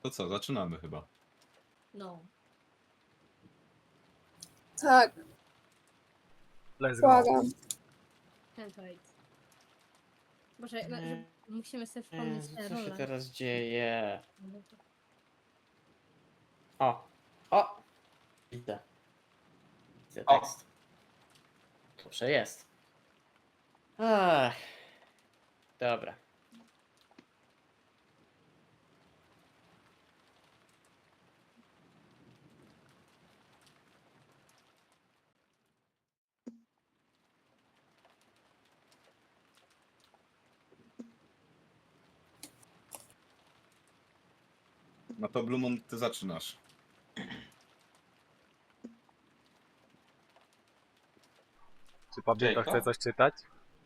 To co, zaczynamy chyba. No. Tak, Let's go. błagam. Can't wait. Boże, że musimy sobie przypomnieć te Co się role. teraz dzieje? O! Widzę. Widzę O. tekst. Dobrze jest. Ach. Dobra. No to Blue Moon, ty zaczynasz. Czy Pablito Czekaj, chce to? coś czytać?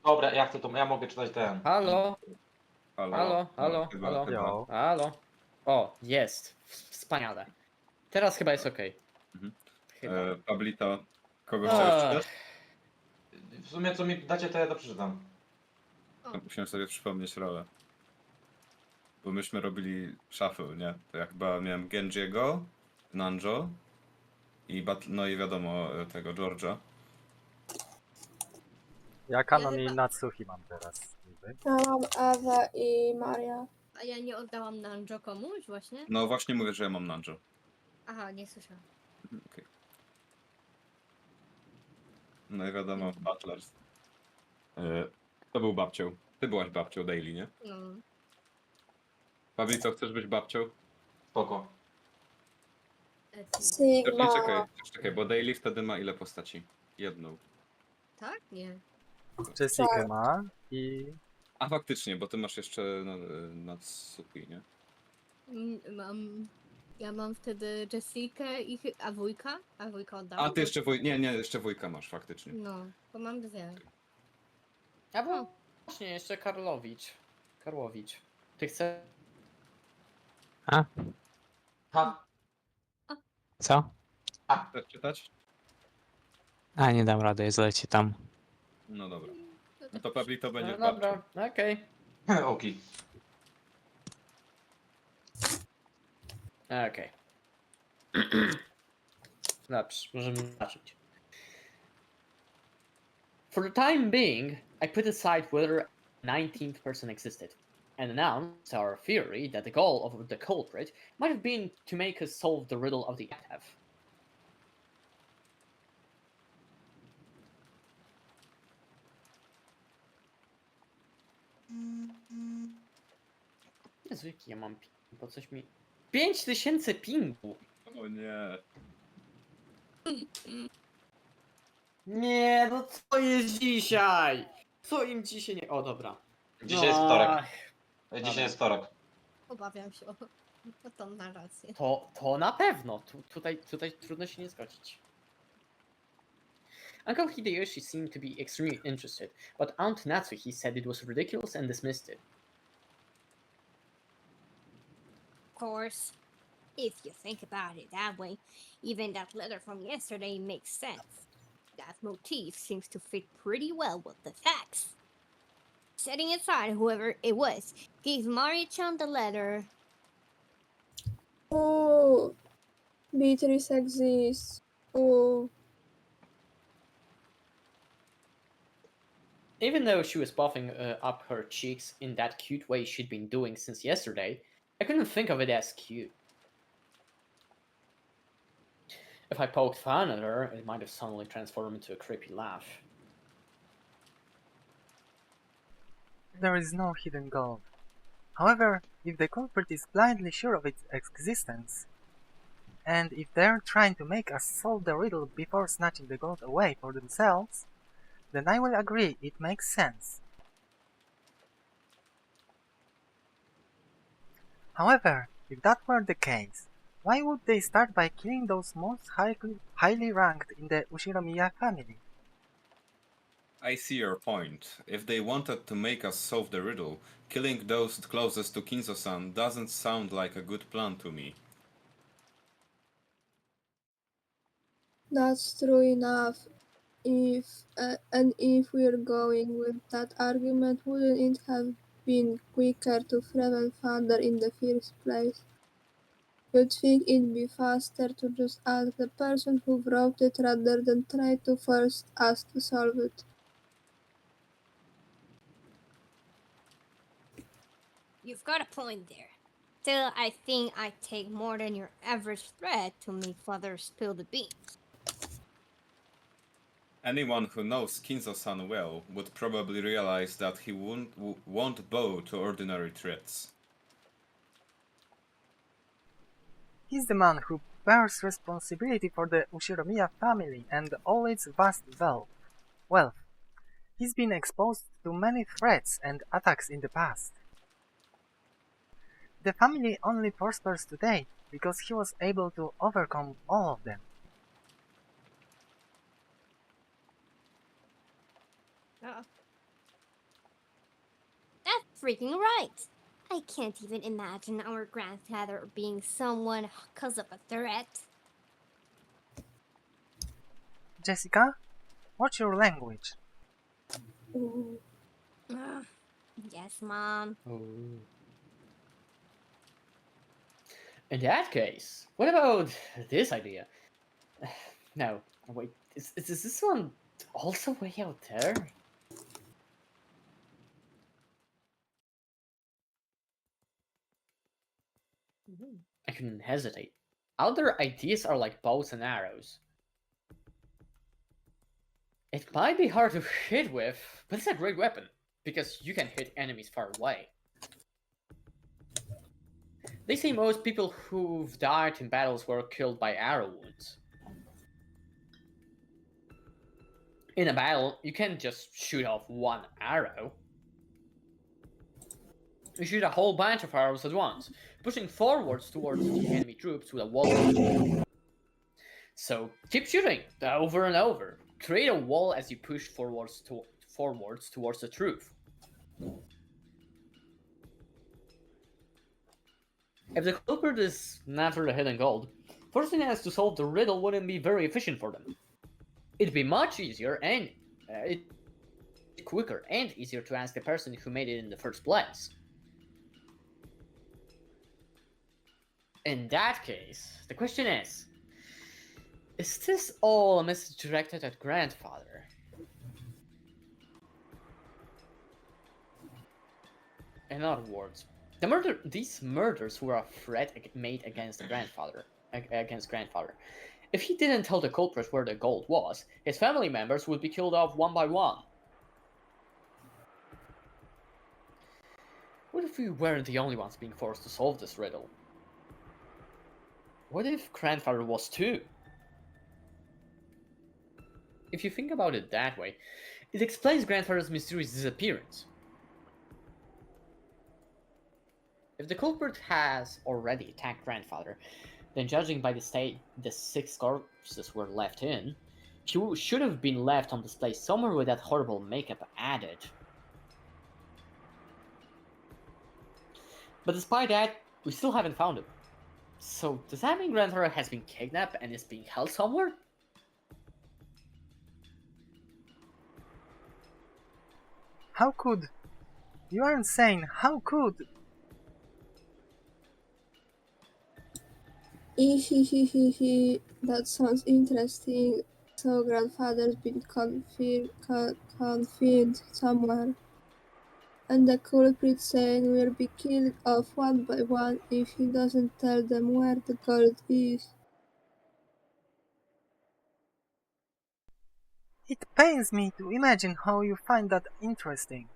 Dobra, ja chcę to, ja mogę czytać ten. Halo? Halo, Halo? Chyba, Halo? chyba. Jo. Halo? O, jest. Wspaniale. Teraz chyba jest ok. Mhm. Chyba. Pablito, kogo chciałeś czytać? W sumie co mi dacie, to ja to przeczytam. Musimy sobie przypomnieć rolę. Bo myśmy robili shuffle, nie? To ja chyba miałem Genjiego, Nanjo i no i wiadomo tego George'a. Ja Kanon Ja i chyba- Natsuhi mam teraz. Niby. Ja mam Ewę i Maria. A ja nie oddałam Nanjo komuś właśnie? No właśnie mówię, że ja mam Nanjo. Aha, nie słyszałam. Okay. No i wiadomo, Butlers. To był babcią. Ty byłaś babcią Daily, nie? No. Pablito, chcesz być babcią? Spoko. Sigma. Czekaj, bo Daily wtedy ma ile postaci? Jedną. Tak? Nie. Jessica ma i... A faktycznie, bo ty masz jeszcze Natsuki, nie? Ja mam wtedy Jessikę i a wujka? A wujka oddałam? A ty jeszcze jeszcze wujka masz faktycznie. No, to mam dwie. Ja był właśnie jeszcze Karłowicz. Ty chcesz? Ha! Co? Chcesz czytać? A, nie dam rady, zleci tam. No dobra. No to Pablito będzie No babcią. dobra, okej. Oki. Okej. Dobrze, możemy zacząć. For the time being, I put aside whether a 19th person existed, and announced our theory that the goal of the culprit might have been to make us solve the riddle of the octave. Jezu, jaki ja mam ping, bo coś mi... 5000 pingu! O nie. Nie, no co jest dzisiaj? Co im dzisiaj nie... O, dobra. Dzisiaj jest wtorek. Ach, Dzisiaj jest wtorek. Obawiam się o tą narrację. To na pewno. Tutaj trudno się nie zgodzić. Uncle Hideyoshi seemed to be extremely interested, but Aunt Natsuhi said it was ridiculous and dismissed it. Of course, if you think about it that way, even that letter from yesterday makes sense. That motif seems to fit pretty well with the facts. Setting aside whoever it was, gave Mari-chan the letter. Ooh, Beatrice exists. Ooh. Even though she was puffing up her cheeks in that cute way she'd been doing since yesterday, I couldn't think of it as cute. If I poked fun at her, it might have suddenly transformed into a creepy laugh. There is no hidden goal. However, if the culprit is blindly sure of its existence, and if they're trying to make us solve the riddle before snatching the gold away for themselves, then I will agree it makes sense. However, if that were the case, why would they start by killing those most highly ranked in the Ushinomiya family? I see your point. If they wanted to make us solve the riddle, killing those closest to Kinzo-san doesn't sound like a good plan to me. That's true enough. If we're going with that argument, wouldn't it have been quicker to travel further in the first place? You'd think it'd be faster to just ask the person who wrote it rather than try to force us to solve it. You've got a point there. Still, I think I'd take more than your average threat to make Father spill the beans. Anyone who knows Kinzo-san well would probably realize that he won't bow to ordinary threats. He's the man who bears responsibility for the Ushiromiya family and all its vast wealth. He's been exposed to many threats and attacks in the past. The family only prospers today because he was able to overcome all of them. That's freaking right. I can't even imagine our grandfather being someone because of a threat. Jessica, watch your language. Ooh. Yes, Mom. Oh. In that case, what about this idea? No, wait, is this one also way out there? I couldn't hesitate. Other ideas are like bows and arrows. It might be hard to hit with, but it's a great weapon, because you can hit enemies far away. They say most people who've died in battles were killed by arrow wounds. In a battle, you can't just shoot off one arrow. You shoot a whole bunch of arrows at once, pushing forwards towards the enemy troops with a wall. So keep shooting over and over. Create a wall as you push forwards towards the truth. If the culprit is after the hidden gold, forcing us to solve the riddle wouldn't be very efficient for them. It'd be much easier and quicker and easier to ask the person who made it in the first place. In that case, the question is this all a message directed at grandfather? In other words, these murders were a threat made against grandfather. If he didn't tell the culprit where the gold was, his family members would be killed off one by one. What if we weren't the only ones being forced to solve this riddle? What if grandfather was too? If you think about it that way, it explains grandfather's mysterious disappearance. If the culprit has already attacked grandfather, then judging by the state the 6 corpses were left in, he should have been left on display somewhere with that horrible makeup added. But despite that, we still haven't found him. So does that mean grandfather has been kidnapped and is being held somewhere? How could? You are insane. How could? That sounds interesting. So grandfather's been confined somewhere. And the culprit saying we'll be killed off one by one if he doesn't tell them where the gold is. It pains me to imagine how you find that interesting.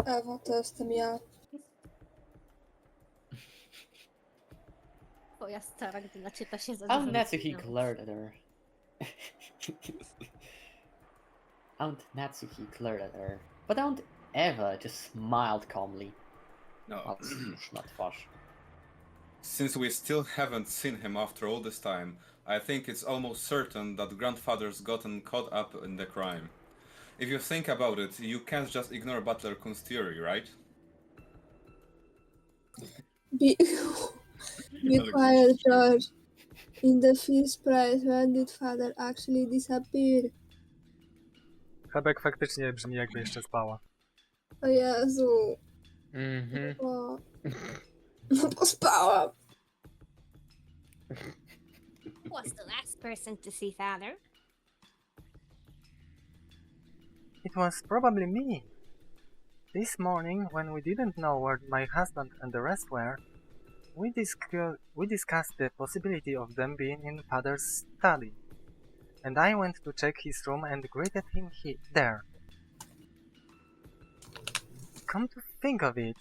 Ewa, to jestem ja. Twoja stara, gdy naczyta się za Aunt dużo Natsuki napisała. glared at her. Aunt Natsuki glared at her, but Aunt Eva just smiled calmly. No. Not twarz. Since we still haven't seen him after all this time, I think it's almost certain that grandfather's gotten caught up in the crime. If you think about it, you can't just ignore Butler Kun's theory, right? Be quiet, George. In the first place, when did father actually disappear? Hebek faktycznie brzmi jakby jeszcze spała. O Jezu. Mhm. O. No pospałam. Was the last person to see father? It was probably me. This morning, when we didn't know where my husband and the rest were, we discussed the possibility of them being in father's study, and I went to check his room and greeted him there. Come to think of it,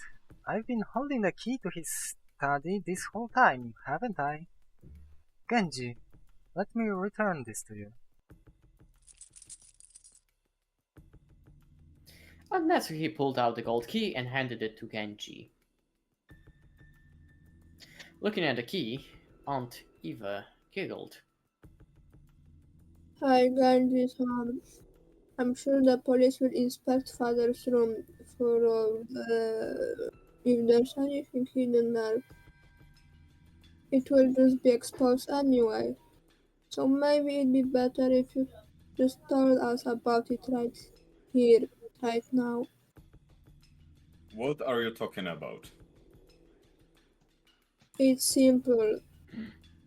I've been holding the key to his study this whole time, haven't I? Genji, let me return this to you. And Natsuki pulled out the gold key and handed it to Genji. Looking at the key, Aunt Eva giggled. Hi, Genji-san. I'm sure the police will inspect father's room for if there's anything hidden there. It will just be exposed anyway. So maybe it'd be better if you just told us about it right here, right now. What are you talking about? It's simple.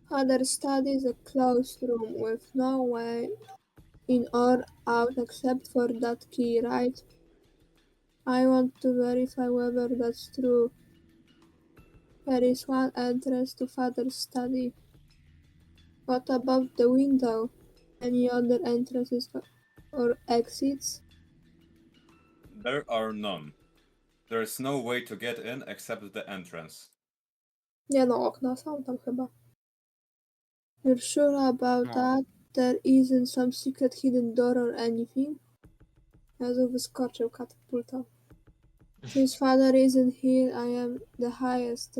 Father studies a closed room with no way in or out except for that key, right? I want to verify whether that's true. There is one entrance to Father's study. What about the window? Any other entrances or exits? There are none. There is no way to get in except the entrance. Nie no, okna są tam chyba. You're sure about No. that? There isn't some secret hidden door or anything? Jezu, wyskoczył katapultą. Since father isn't here, I am the highest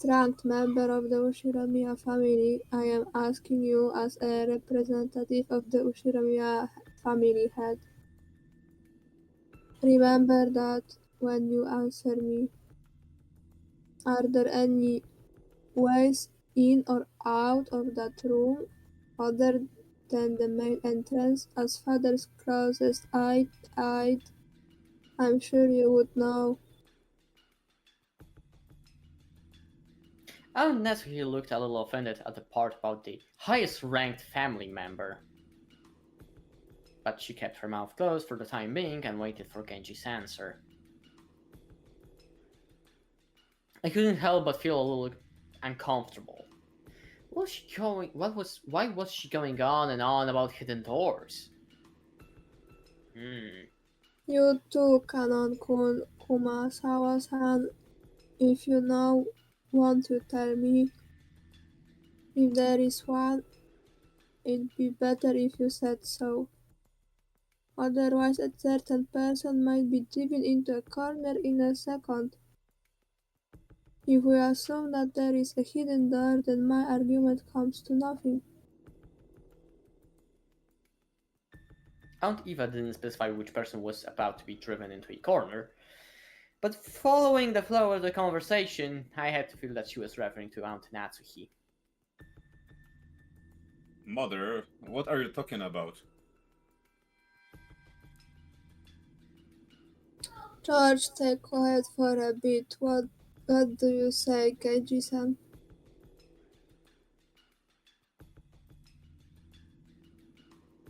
ranked member of the Ushiramiya family. I am asking you as a representative of the Ushiramiya family head. Remember that when you answer me. Are there any ways in or out of that room other than the main entrance? As father's closest eyed, I'm sure you would know. And Natsuki looked a little offended at the part about the highest ranked family member. But she kept her mouth closed for the time being and waited for Genji's answer. I couldn't help but feel a little uncomfortable. Why was she going on and on about hidden doors? You too, Kanon-kun, Kumasawa-san. If you now want to tell me if there is one, it'd be better if you said so. Otherwise, a certain person might be driven into a corner in a second. If we assume that there is a hidden door, then my argument comes to nothing. Aunt Eva didn't specify which person was about to be driven into a corner, but following the flow of the conversation, I had to feel that she was referring to Aunt Natsuki. Mother, what are you talking about? George, stay quiet for a bit. What do you say, Keiji-san?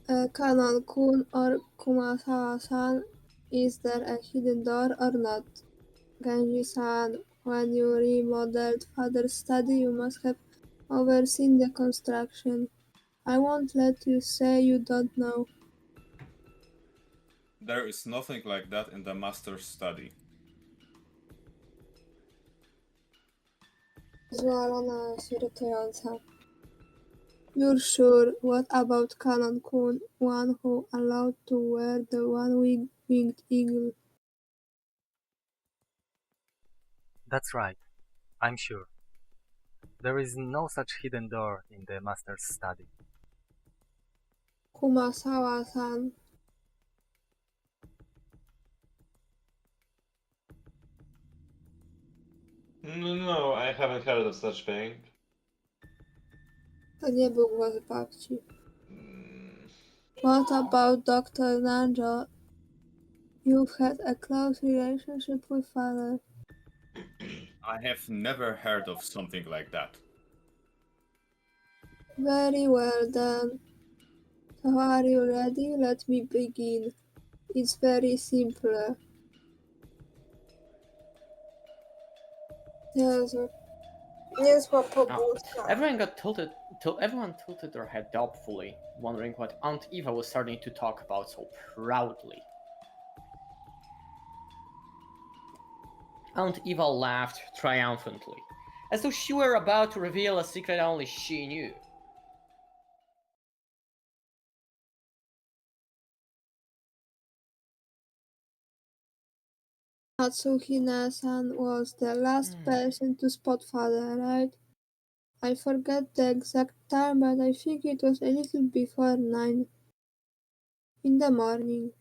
Kanon-kun or Kumasawa-san, is there a hidden door or not? Genji-san, when you remodeled Father's study, you must have overseen the construction. I won't let you say you don't know. There is nothing like that in the master's study. Zwalona jest irytująca. You're sure? What about Kanon-kun, one who allowed to wear the one-winged eagle? That's right, I'm sure. There is no such hidden door in the master's study. Kumasawa-san. No, I haven't heard of such thing. To nie był głos babci. Mm, What about Dr. Nanjo? You've had a close relationship with father. I have never heard of something like that. Very well then. So are you ready? Let me begin. It's very simple. Jezu. Niezła pobudka. Everyone tilted their head doubtfully, wondering what Aunt Eva was starting to talk about so proudly. Aunt Eva laughed triumphantly, as though she were about to reveal a secret only she knew. Natsuhina-san was the last person to spot father, right? I forget the exact time, but I think it was a little before 9 in the morning.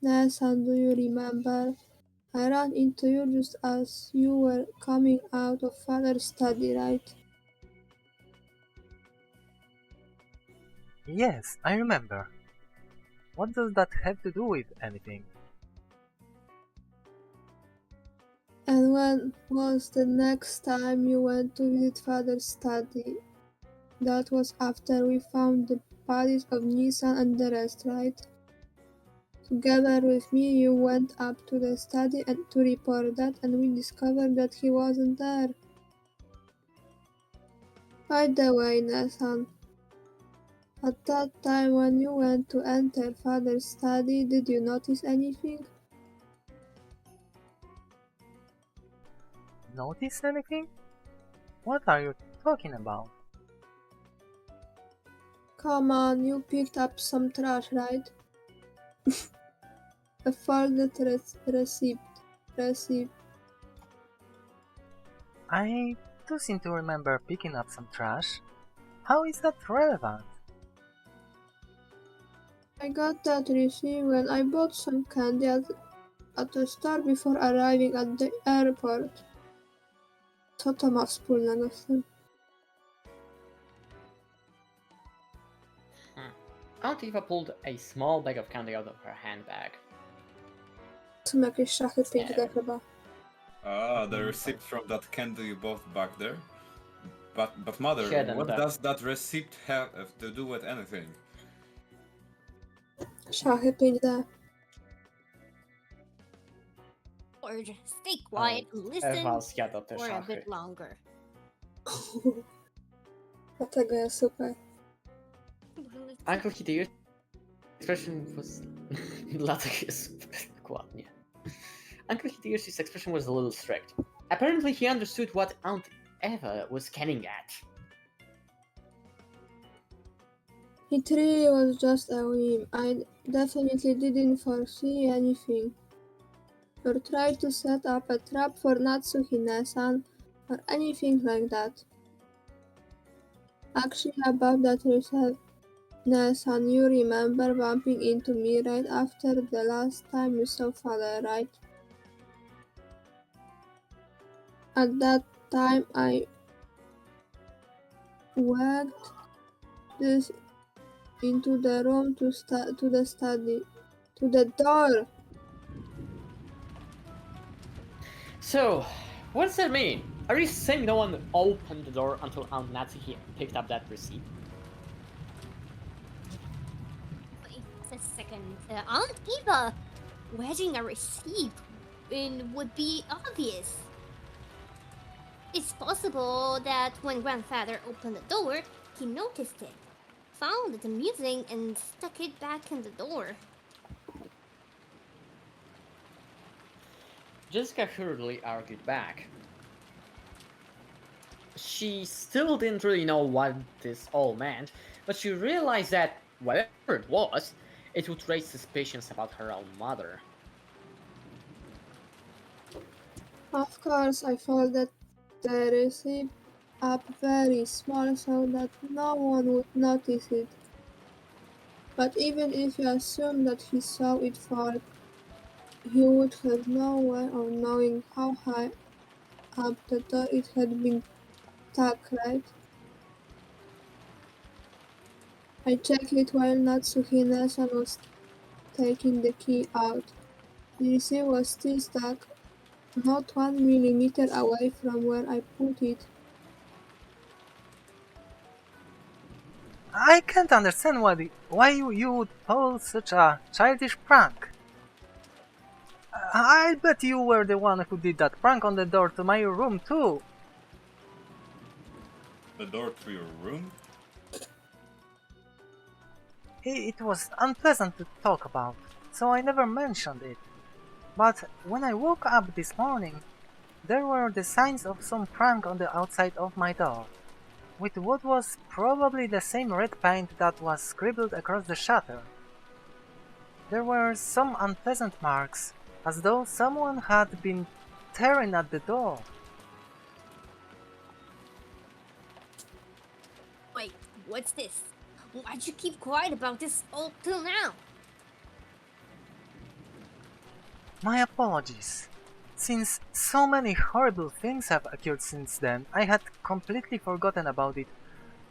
Na-san, do you remember? I ran into you just as you were coming out of father's study, right? Yes, I remember. What does that have to do with anything? And when was the next time you went to visit father's study? That was after we found the bodies of Nissan and the rest, right? Together with me, you went up to the study and to report that, and we discovered that he wasn't there. By the way, Nathan, at that time when you went to enter father's study, did you notice anything? Notice anything? What are you talking about? Come on, you picked up some trash, right? A folded receipt. I do seem to remember picking up some trash. How is that relevant? I got that receipt when I bought some candy at the store before arriving at the airport. Co to ma wspólnego z tym? Aunt Eva pulled a small bag of candy out of her handbag. Są jakieś szachy 5D chyba. Ah, the receipt from that candy you bought back there. But mother, Siedem, what tak. does that receipt have to do with anything? Szachy 5D. Or just stay quiet and listen Ewa zjada te for a szachy. bit longer. Dlatego jest super. Uncle Hideyo's expression was... Dlatego jest super, dokładnie. Uncle Hideyoshi's expression was a little strict. Apparently he understood what Aunt Eva was getting at. It really was just a whim. I definitely didn't foresee anything. Or try to set up a trap for Natsuhine-san or anything like that. Actually, about that Nathan, you remember bumping into me right after the last time you saw father, right? At that time, I walked this into the room to the study, to the door. So, what does that mean? Are you saying no one opened the door until Aunt Natsuhi picked up that receipt? Wait a second. Aunt Eva wearing a receipt would be obvious. It's possible that when grandfather opened the door, he noticed it, found it amusing, and stuck it back in the door. Jessica hurriedly argued back. She still didn't really know what this all meant, but she realized that, whatever it was, it would raise suspicions about her own mother. Of course, I folded the receipt up very small so that no one would notice it. But even if you assume that he saw it fall, he would have no way of knowing how high up the door it had been stuck, right? I checked it while Natsuhine-san was taking the key out. The receipt was still stuck, not 1 millimeter away from where I put it. I can't understand why you would pull such a childish prank. I bet you were the one who did that prank on the door to my room too. The door to your room? It was unpleasant to talk about, so I never mentioned it. But when I woke up this morning, there were the signs of some prank on the outside of my door, with what was probably the same red paint that was scribbled across the shutter. There were some unpleasant marks, as though someone had been tearing at the door. Wait, what's this? Why'd you keep quiet about this all till now? My apologies. Since so many horrible things have occurred since then, I had completely forgotten about it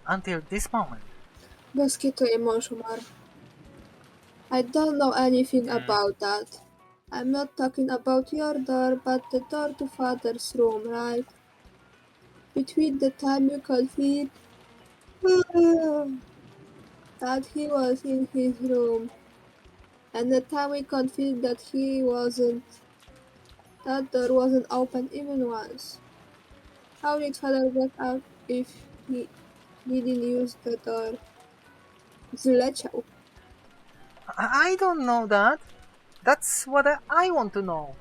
until this moment. Bez kitu emotion umarł. I don't know anything about that. I'm not talking about your door, but the door to father's room, right? Between the time you confessed that he was in his room and the time we confessed that he wasn't, that door wasn't open even once. How did father get out if he didn't use the door? Zleciał. I don't know that. That's what I want to know.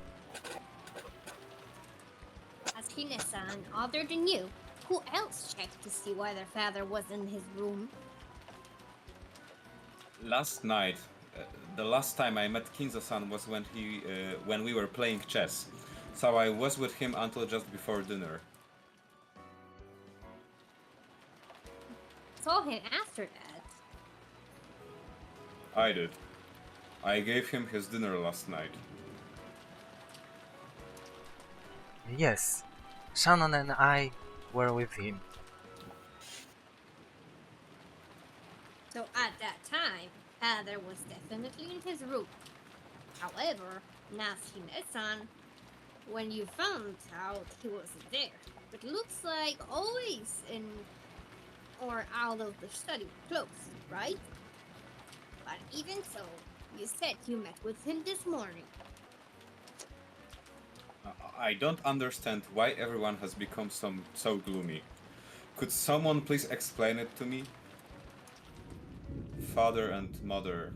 As Hine-san, other than you, who else checked to see why their father was in his room? Last night, the last time I met Kinzo-san was when we were playing chess. So I was with him until just before dinner. Saw him after that. I did. I gave him his dinner last night. Yes, Shannon and I were with him. So at that time, father was definitely in his room. However, Hine-san, when you found out he wasn't there, it looks like always in or out of the study clothes, right? But even so, you said you met with him this morning. I don't understand why everyone has become so gloomy. Could someone please explain it to me? Father and mother.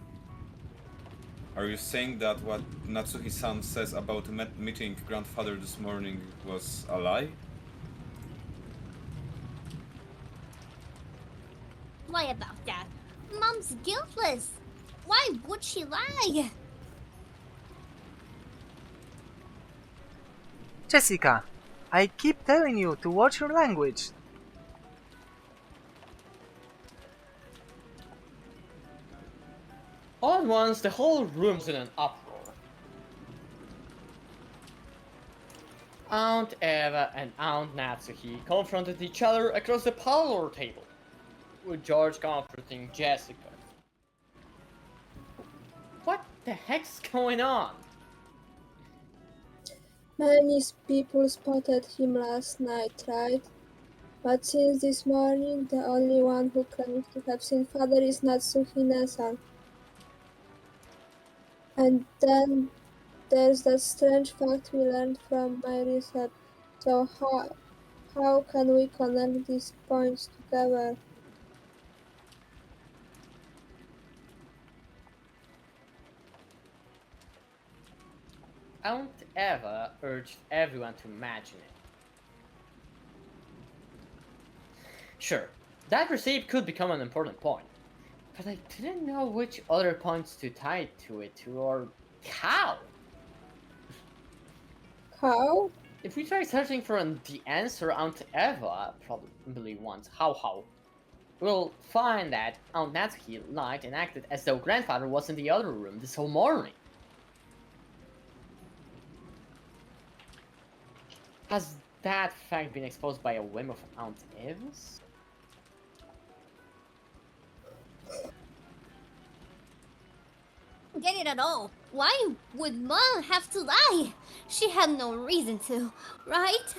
Are you saying that what Natsuhi-san says about meeting grandfather this morning was a lie? Lie about that. Mom's guiltless. Why would she lie? Jessica, I keep telling you to watch your language. All at once, the whole room's in an uproar. Aunt Eva and Aunt Natsuki confronted each other across the parlor table, with George comforting Jessica. What the heck's going on? Many people spotted him last night, right? But since this morning, the only one who claims to have seen father is Natsuhine-san. And then there's that strange fact we learned from my research. So how can we connect these points together? Aunt Eva urged everyone to imagine it. Sure, that receipt could become an important point, but I didn't know which other points to tie to it to, or how. How? If we try searching for the answer Aunt Eva probably wants, how, we'll find that Aunt Natsuki lied and acted as though grandfather was in the other room this whole morning. Has that fact been exposed by a whim of Aunt Eva's? Get it at all. Why would Mom have to lie? She had no reason to, right?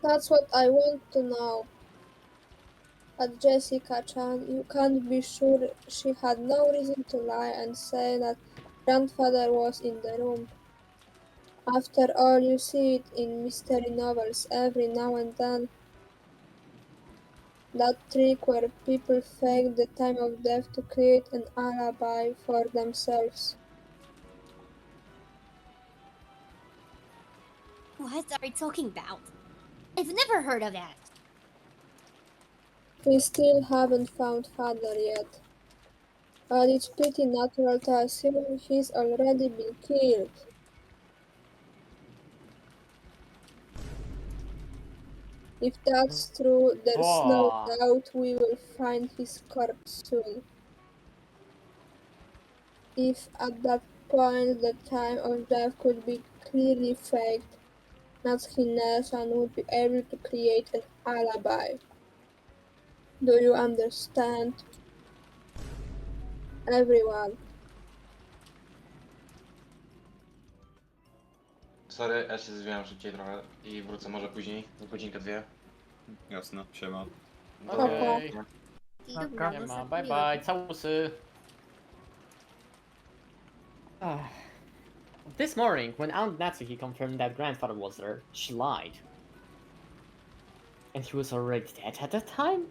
That's what I want to know. But Jessica-chan, you can't be sure she had no reason to lie and say that grandfather was in the room. After all, you see it in mystery novels every now and then. That trick where people fake the time of death to create an alibi for themselves. What are you talking about? I've never heard of that. We still haven't found father yet, but it's pretty natural to assume he's already been killed. If that's true, there's no Wow. doubt we will find his corpse soon. If at that point the time of death could be clearly faked, Natsuki-san would be able to create an alibi. Do you understand? Everyone. Sorry, ja się zwijam szybciej trochę i wrócę może później, za godzinkę, dwie. Jasne, siema. Do Okej. zobaczenia. Okay. Siema, bye bye, całusy. This morning, when Aunt Natsuki confirmed that grandfather was there, she lied. And he was already dead at that time?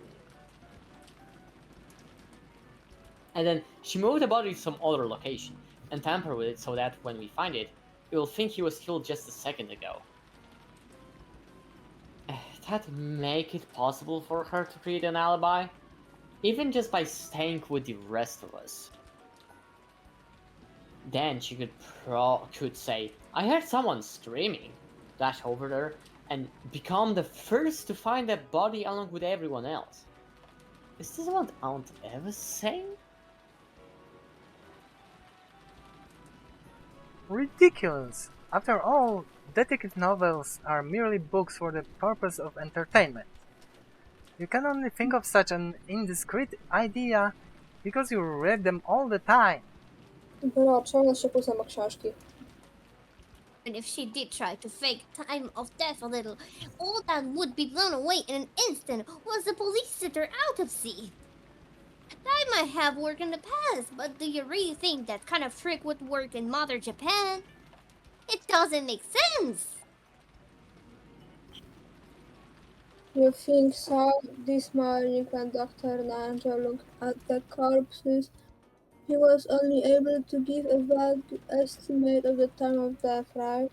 And then she moved the body to some other location and tampered with it so that when we find it, we will think he was killed just a second ago. That make it possible for her to create an alibi? Even just by staying with the rest of us. Then she could say, I heard someone screaming, dash over there, and become the first to find that body along with everyone else. Is this what Aunt Eva's saying? Ridiculous! After all, detective novels are merely books for the purpose of entertainment. You can only think of such an indiscreet idea because you read them all the time. Bro, ciągle się kusam o książki. And if she did try to fake time of death a little, all that would be blown away in an instant was the police-sitter autopsy. That might have worked in the past, but do you really think that kind of trick would work in modern Japan? It doesn't make sense. You think so? This morning when Dr. Nanjo looked at the corpses, he was only able to give a vague estimate of the time of death, right?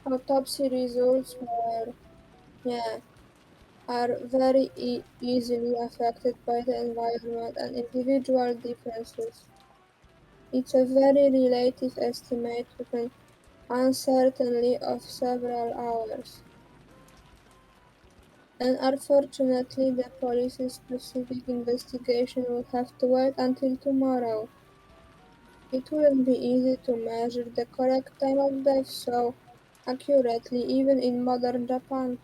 Autopsy results are very easily affected by the environment and individual differences. It's a very relative estimate with an uncertainty of several hours. And unfortunately, the police's specific investigation will have to wait until tomorrow. It wouldn't be easy to measure the correct time of death so accurately, even in modern Japan.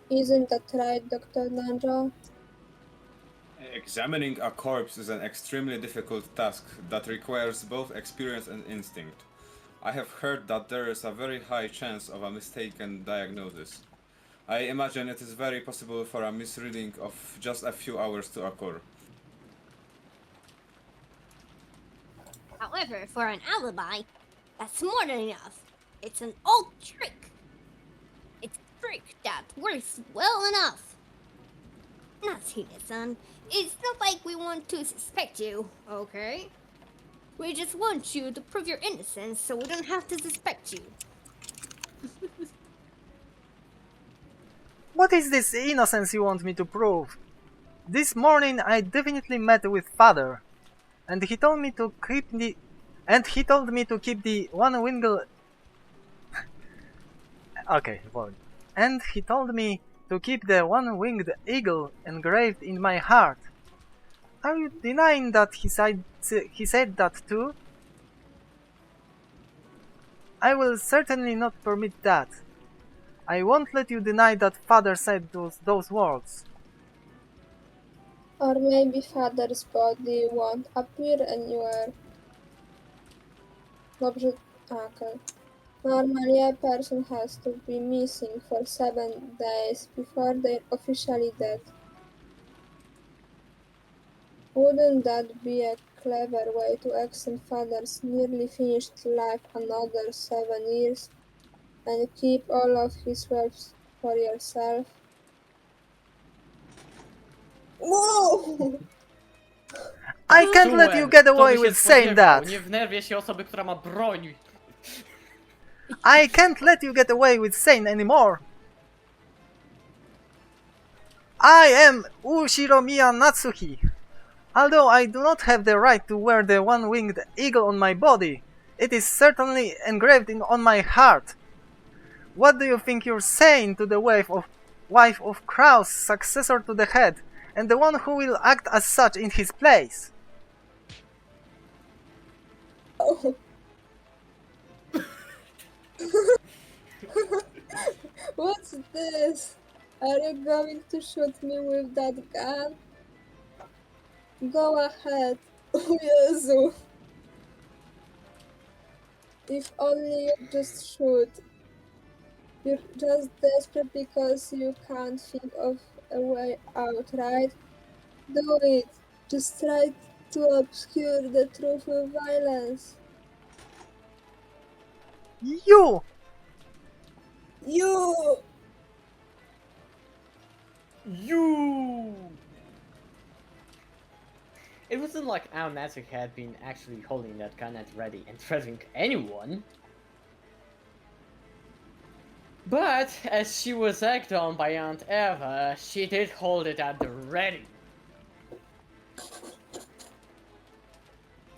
Isn't that right, Dr. Nanjo? Examining a corpse is an extremely difficult task that requires both experience and instinct. I have heard that there is a very high chance of a mistaken diagnosis. I imagine it is very possible for a misreading of just a few hours to occur. However, for an alibi, that's more than enough. It's an old trick. It's a trick that works well enough. Natsuki-san, it's not like we want to suspect you, okay? We just want you to prove your innocence so we don't have to suspect you. What is this innocence you want me to prove? This morning I definitely met with father, and he told me to keep the one-winged okay, volume. And he told me to keep the one-winged eagle engraved in my heart. Are you denying that he said that too? I will certainly not permit that. I won't let you deny that father said those words. Or maybe father's body won't appear anywhere. Dobrze, okay. Normally, a person has to be missing for 7 days before they're officially dead. Wouldn't that be a clever way to extend Father's nearly finished life another 7 years and keep all of his wealth for yourself? Whoa! I can't let you get Kto away by się with saying spodziewał? that! Nie wnerwię się osoby, która ma broń. I can't let you get away with saying anymore! I am Ushiromiya Natsuki! Although I do not have the right to wear the one-winged eagle on my body, it is certainly engraved on my heart. What do you think you're saying to the wife of Kraus, successor to the head, and the one who will act as such in his place? Oh. What's this? Are you going to shoot me with that gun? Go ahead. Oh, Jezu. If only you just shoot. You're just desperate because you can't think of a way out, right? Do it. Just try to obscure the truth with violence. You! You! You! It wasn't like our Natsuki had been actually holding that gun at ready and threatening anyone. But, as she was egged on by Aunt Eva, she did hold it at the ready.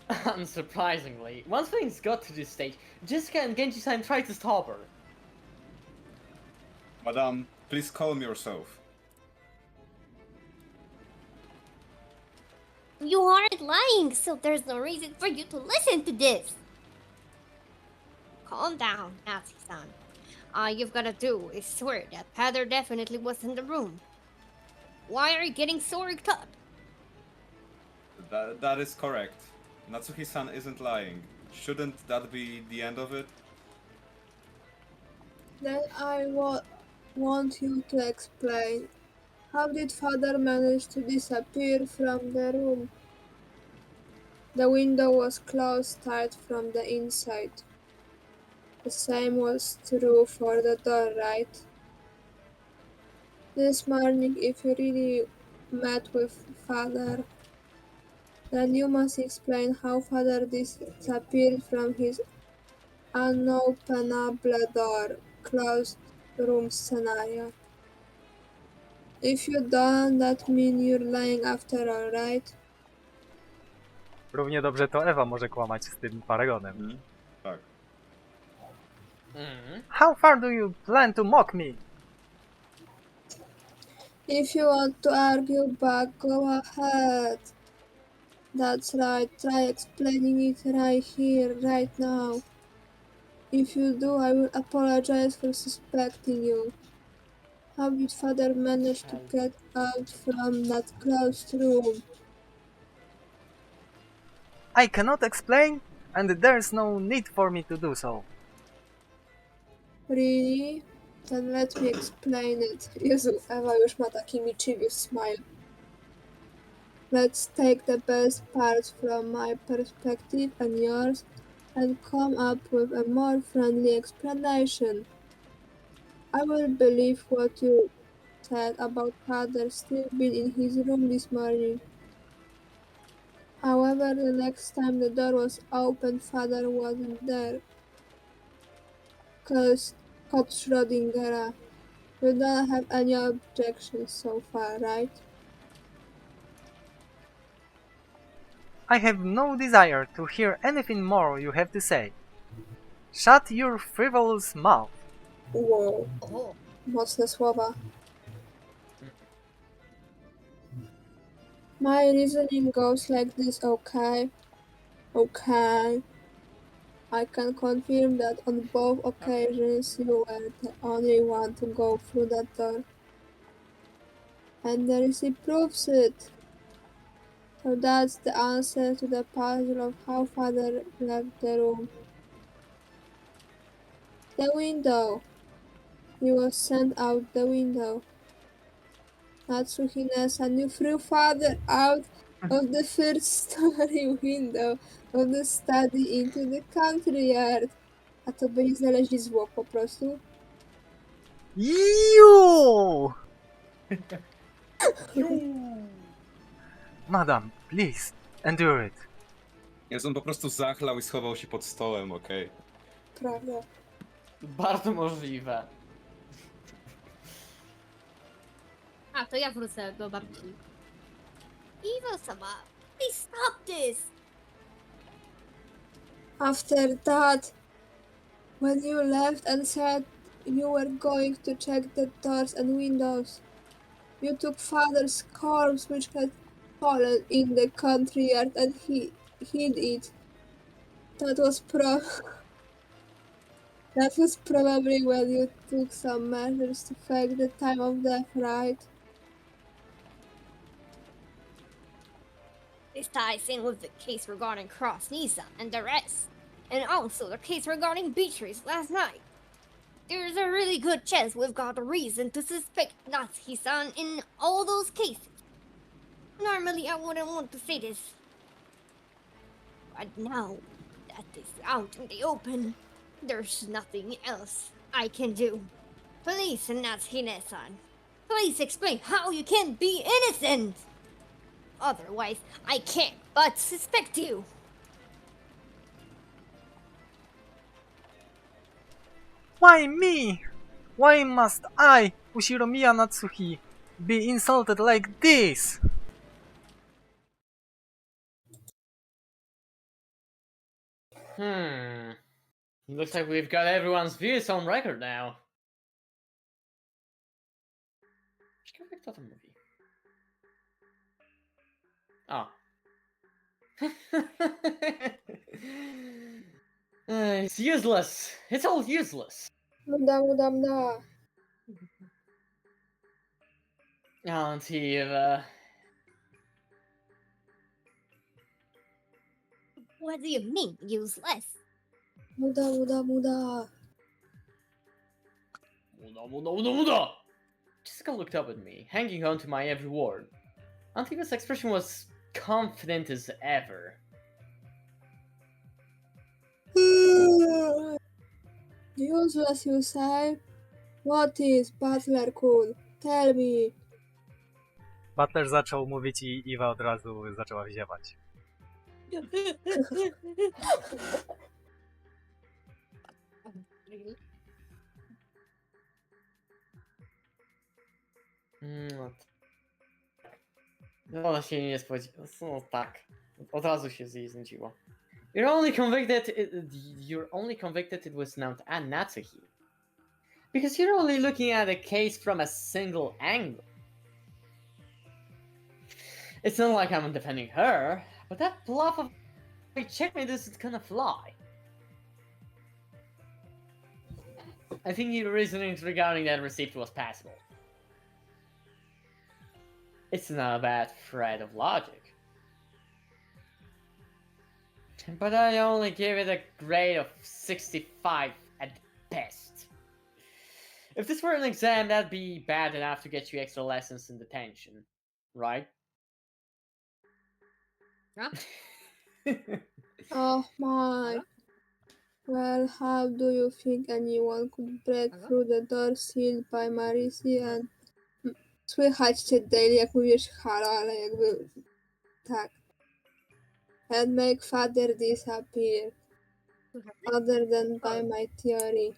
Unsurprisingly, once things got to this stage, Jessica and Genji-san tried to stop her. Madame, please calm yourself. You aren't lying, so there's no reason for you to listen to this. Calm down, Natsuki-san. All you've gotta do is swear that Father definitely was in the room. Why are you getting so worked up? That is correct. Natsuki-san isn't lying. Shouldn't that be the end of it? Then I want you to explain. How did Father manage to disappear from the room? The window was closed tight from the inside. The same was true for the door, right? This morning, if you really met with Father, then you must explain how Father disappeared from his unopenable door, closed room scenario. If you don't, that means you're lying after all, right? Równie dobrze to Ewa może kłamać z tym paragonem. Tak. How far do you plan to mock me? If you want to argue back, go ahead. That's right, try explaining it right here, right now. If you do, I will apologize for suspecting you. How did Father manage to get out from that closed room? I cannot explain, and there's no need for me to do so. Really? Then let me explain it. Jezu, Ewa już ma taki mischievous smile. Let's take the best parts from my perspective and yours and come up with a more friendly explanation. I will believe what you said about Father still being in his room this morning. However, the next time the door was opened, Father wasn't there. Cause Code Schrödinger, you don't have any objections so far, right? I have no desire to hear anything more you have to say. Shut your frivolous mouth. Wow, Oh, mocne słowa. My reasoning goes like this, okay? Okay. I can confirm that on both occasions you were the only one to go through that door. And the receipt proves it. So that's the answer to the puzzle of how Father left the room. The window. He was sent out the window. Natsuhine-san, you threw father out of the first story window of the study into the country yard. A to by nie znaleźli zwłok po prostu. You! Madam, please, endure it. Jest on po prostu zachlał i schował się pod stołem, okej. Prawda. Bardzo możliwe. A, to ja wrócę do babci. Iwo-sama, please stop this! After that, when you left and said you were going to check the doors and windows, you took father's corpse which had fallen in the country yard and he hid it. That was that was probably when you took some measures to fake the time of death, right? This ties in with the case regarding Cross Nissan and the rest, and also the case regarding Beatrice last night. There's a really good chance we've got a reason to suspect Natsuki-san in all those cases. Normally I wouldn't want to say this, but now that it's out in the open, there's nothing else I can do. Please, Natsuki-san, please explain how you can be innocent! Otherwise, I can't but suspect you. Why me? Why must I, Ushiromiya Natsuhi, be insulted like this? Looks like we've got everyone's views on record now. Ciekawe, kto to mówi. O. It's useless. It's all useless. Muda. Aren't he, What do you mean, useless? Muda. Muda. Jessica looked up at me, hanging on to my every word. Antiva's expression was confident as ever. Useless, you say? What is, Butler-kun? Tell me. Butler zaczął mówić i Iwa od razu zaczęła wziewać. Ona się nie spodziewała. No tak. Od razu się z jej znudziło. You're only convicted it was not Natsuki. Because you're only looking at a case from a single angle. It's not like I'm defending her, but that bluff of checkmate isn't gonna fly. I think your reasoning regarding that receipt was passable. It's not a bad thread of logic. But I only give it a grade of 65 at best. If this were an exam, that'd be bad enough to get you extra lessons in detention, right? Huh? Oh my. Well, how do you think anyone could break through the door sealed by Marisi and... Słychać cię, Daily, jak mówisz halo, ale jakby... Tak. And make father disappear. Other than by my theory.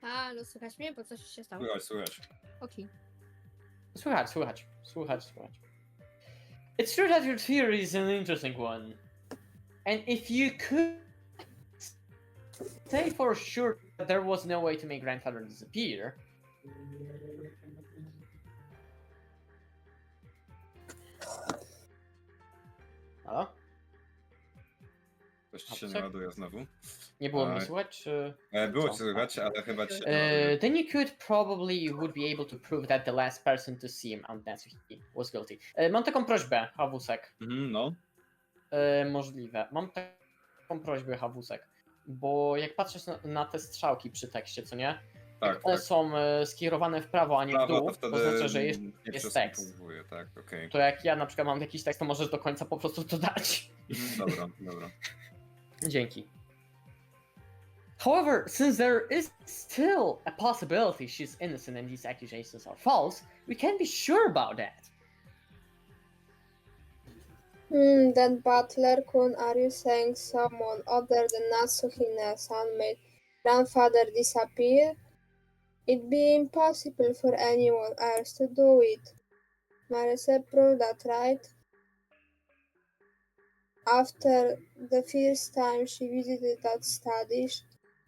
Halo, słychać mnie? Bo coś się stało. Słychać. Okej. Słuchać. It's true that your theory is an interesting one. And if you could say for sure that there was no way to make grandfather disappear, Halo? Coś ci się nie ładuje znowu? Nie było mnie Oj. słychać, czy... Było Co? cię słychać, ale chyba cię... Then you could probably would be able to prove that the last person to see him, Aunt Natsuki, was guilty. Mam taką prośbę, Hawusek. No. Możliwe. Mam taką prośbę, Hawusek. Bo jak patrzysz na te strzałki przy tekście, co nie? Tak, Jak one tak. są skierowane w prawo, a nie w Prawo dół, to wtedy to znaczy, że nie jest tekst. przeskipowuje, tak, okej. To jak ja na przykład mam jakiś tekst, to możesz do końca po prostu to dać. Dobra, dobra. Dzięki. However, since there is still a possibility she's innocent and these accusations are false, we can't be sure about that. Then Butler-kun, are you saying someone other than Natsuhine-san made grandfather disappear? It'd be impossible for anyone else to do it. Marisa proved that, right? After the first time she visited that study,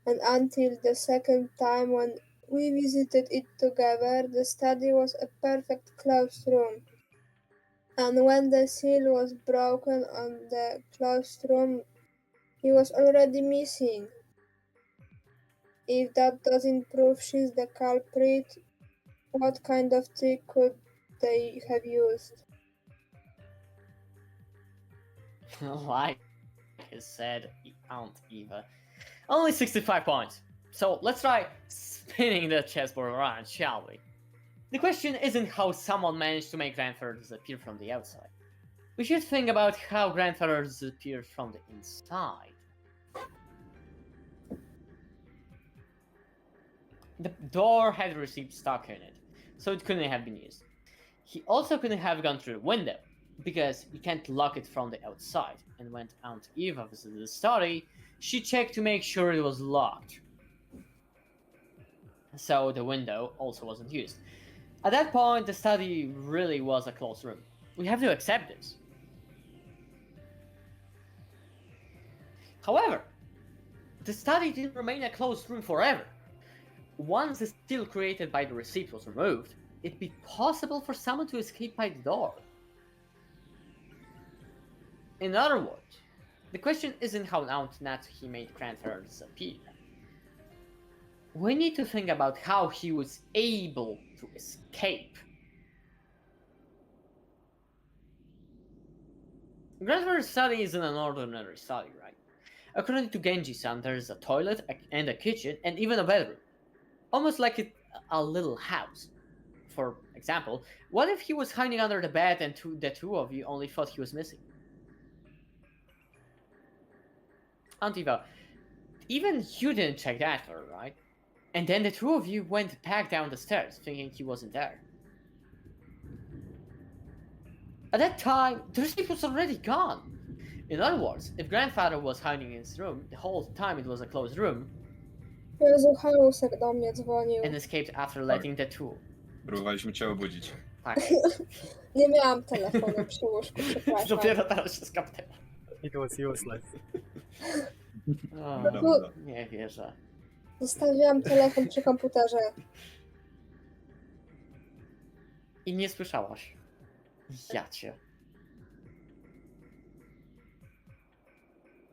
and until the second time when we visited it together, the study was a perfect closed room. And when the seal was broken on the closed room, he was already missing. If that doesn't prove she's the culprit, what kind of trick could they have used? Like I said, Aunt Eva. Only 65 points. So let's try spinning the chessboard around, shall we? The question isn't how someone managed to make grandfather disappear from the outside. We should think about how grandfather disappeared from the inside. The door had received stock in it, so it couldn't have been used. He also couldn't have gone through the window, because you can't lock it from the outside, and when Aunt Eva visited the study, she checked to make sure it was locked. So the window also wasn't used. At that point, the study really was a closed room. We have to accept this. However, the study didn't remain a closed room forever. Once the seal created by the receipt was removed, it'd be possible for someone to escape by the door. In other words, the question isn't how Aunt Natsuki made grandfather disappear. We need to think about how he was able to escape. Grandfather's study isn't an ordinary study, right? According to Genji-san, there is a toilet and a kitchen and even a bedroom. Almost like a little house. For example, what if he was hiding under the bed and the two of you only thought he was missing? Aunt Eva, even you didn't check that door, right? And then the two of you went back down the stairs thinking he wasn't there. At that time, the receipt was already gone. In other words, if grandfather was hiding in his room the whole time it was a closed room, Jezu, Halusek do mnie dzwonił. and escaped after letting the two... Próbowaliśmy cię obudzić. Tak, Nie miałam telefonu przy łóżku, przepraszam. dopiero teraz się skapnęła. It was useless. O, Dobra. nie wierzę. Zostawiłam telefon przy komputerze. I nie słyszałaś. Ja cię.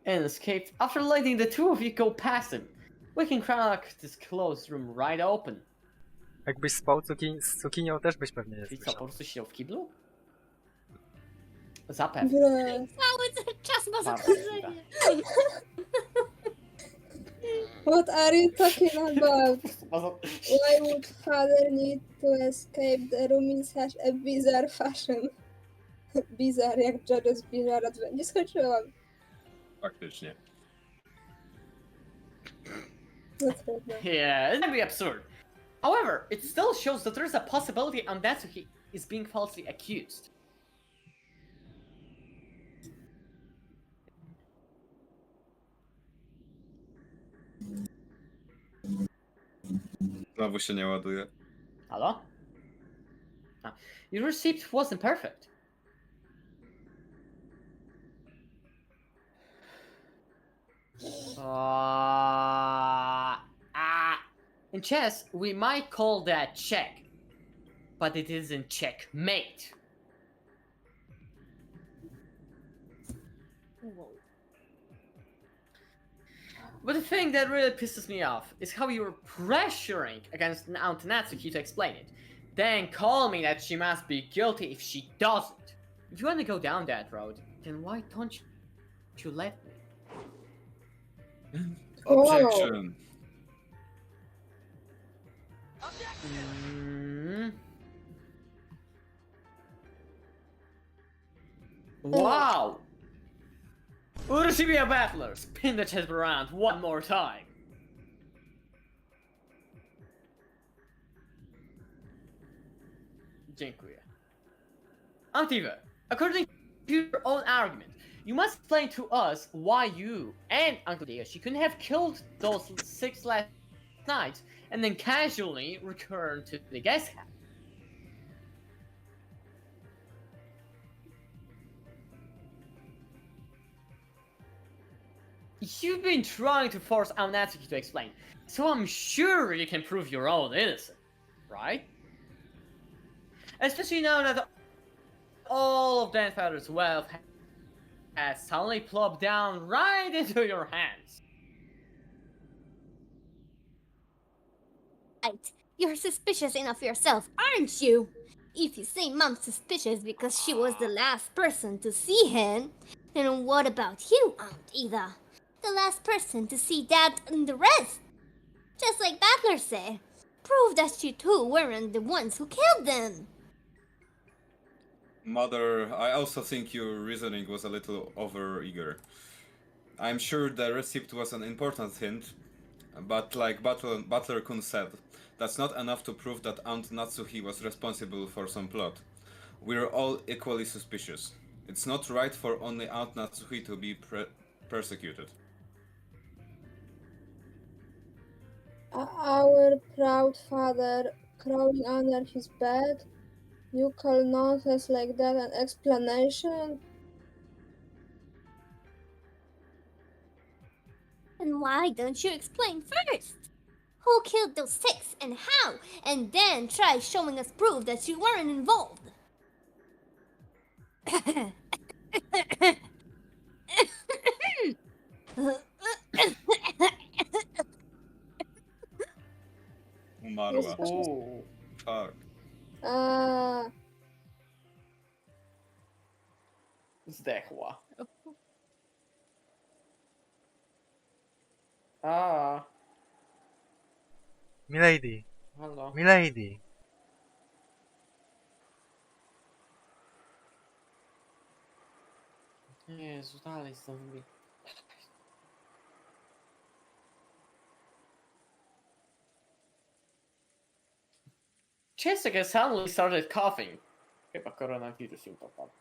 And escaped after letting the two of you go past him. We can crack this closed room right open. Jakbyś spał z cukinią, też byś pewnie nie Czyli co, po słyszał. prostu siedział w kiblu? Zapewne. Bre. Cały czas ma Bardzo zagrożenie. What are you talking about? możliwe. Why would father need to escape the room in such a bizarre fashion? Bizarre, jak JoJo's Bizarre Adventure. Nie skończyłam. Faktycznie. No trudno. Yeah, it might be absurd. However, it still shows that there's a possibility Natsuki is being falsely accused. Znowu się nie ładuje. Hello? Your receipt wasn't perfect. In chess, we might call that check, but it isn't checkmate. Whoa. But the thing that really pisses me off is how you're pressuring against Aunt Natsuki to explain it, then calling me that she must be guilty if she doesn't. If you want to go down that road, then why don't you let me? Objection. Wow! Urushibiya Battler, spin the chest around one more time. Dziękuję. Antiva, according to your own argument, you must explain to us why you and Uncle Dayoshi couldn't have killed those 6 last nights and then casually return to the guest house. You've been trying to force Aonatsuki to explain, so I'm sure you can prove your own innocence, right? Especially now that all of Grandfather's wealth has suddenly plopped down right into your hands. Right. You're suspicious enough yourself, aren't you? If you say Mom's suspicious because she was the last person to see him, then what about you, Aunt Eva? The last person to see Dad and the rest? Just like Battler said, prove that you two weren't the ones who killed them. Mother, I also think your reasoning was a little over-eager. I'm sure the receipt was an important hint, but like Butler-kun said, that's not enough to prove that Aunt Natsuhi was responsible for some plot. We're all equally suspicious. It's not right for only Aunt Natsuhi to be persecuted. Our proud father crawling under his bed. You call nonsense like that an explanation? And why don't you explain first? Who killed those 6 and how? And then try showing us proof that you weren't involved. Umarła. Oh. Fuck. Zdechła. Ah. Milady, Hello. milady. Jezu, dalej z tymi... Jessica suddenly started coughing. Chyba koronawirus im popadł.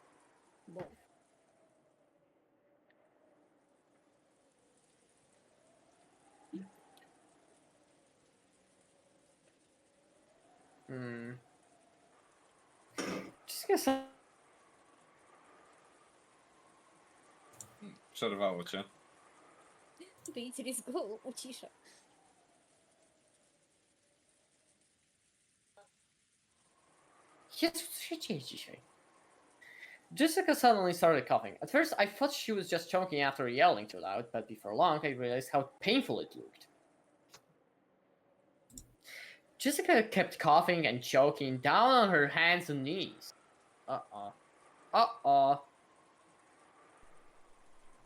Jessica Przerwało cię. Beatrice, go ucisza. Jezu, co się dzieje dzisiaj? Jessica suddenly started coughing. At first, I thought she was just choking after yelling too loud, but before long, I realized how painful it looked. Jessica kept coughing and choking down on her hands and knees. Uh-oh. Uh-oh.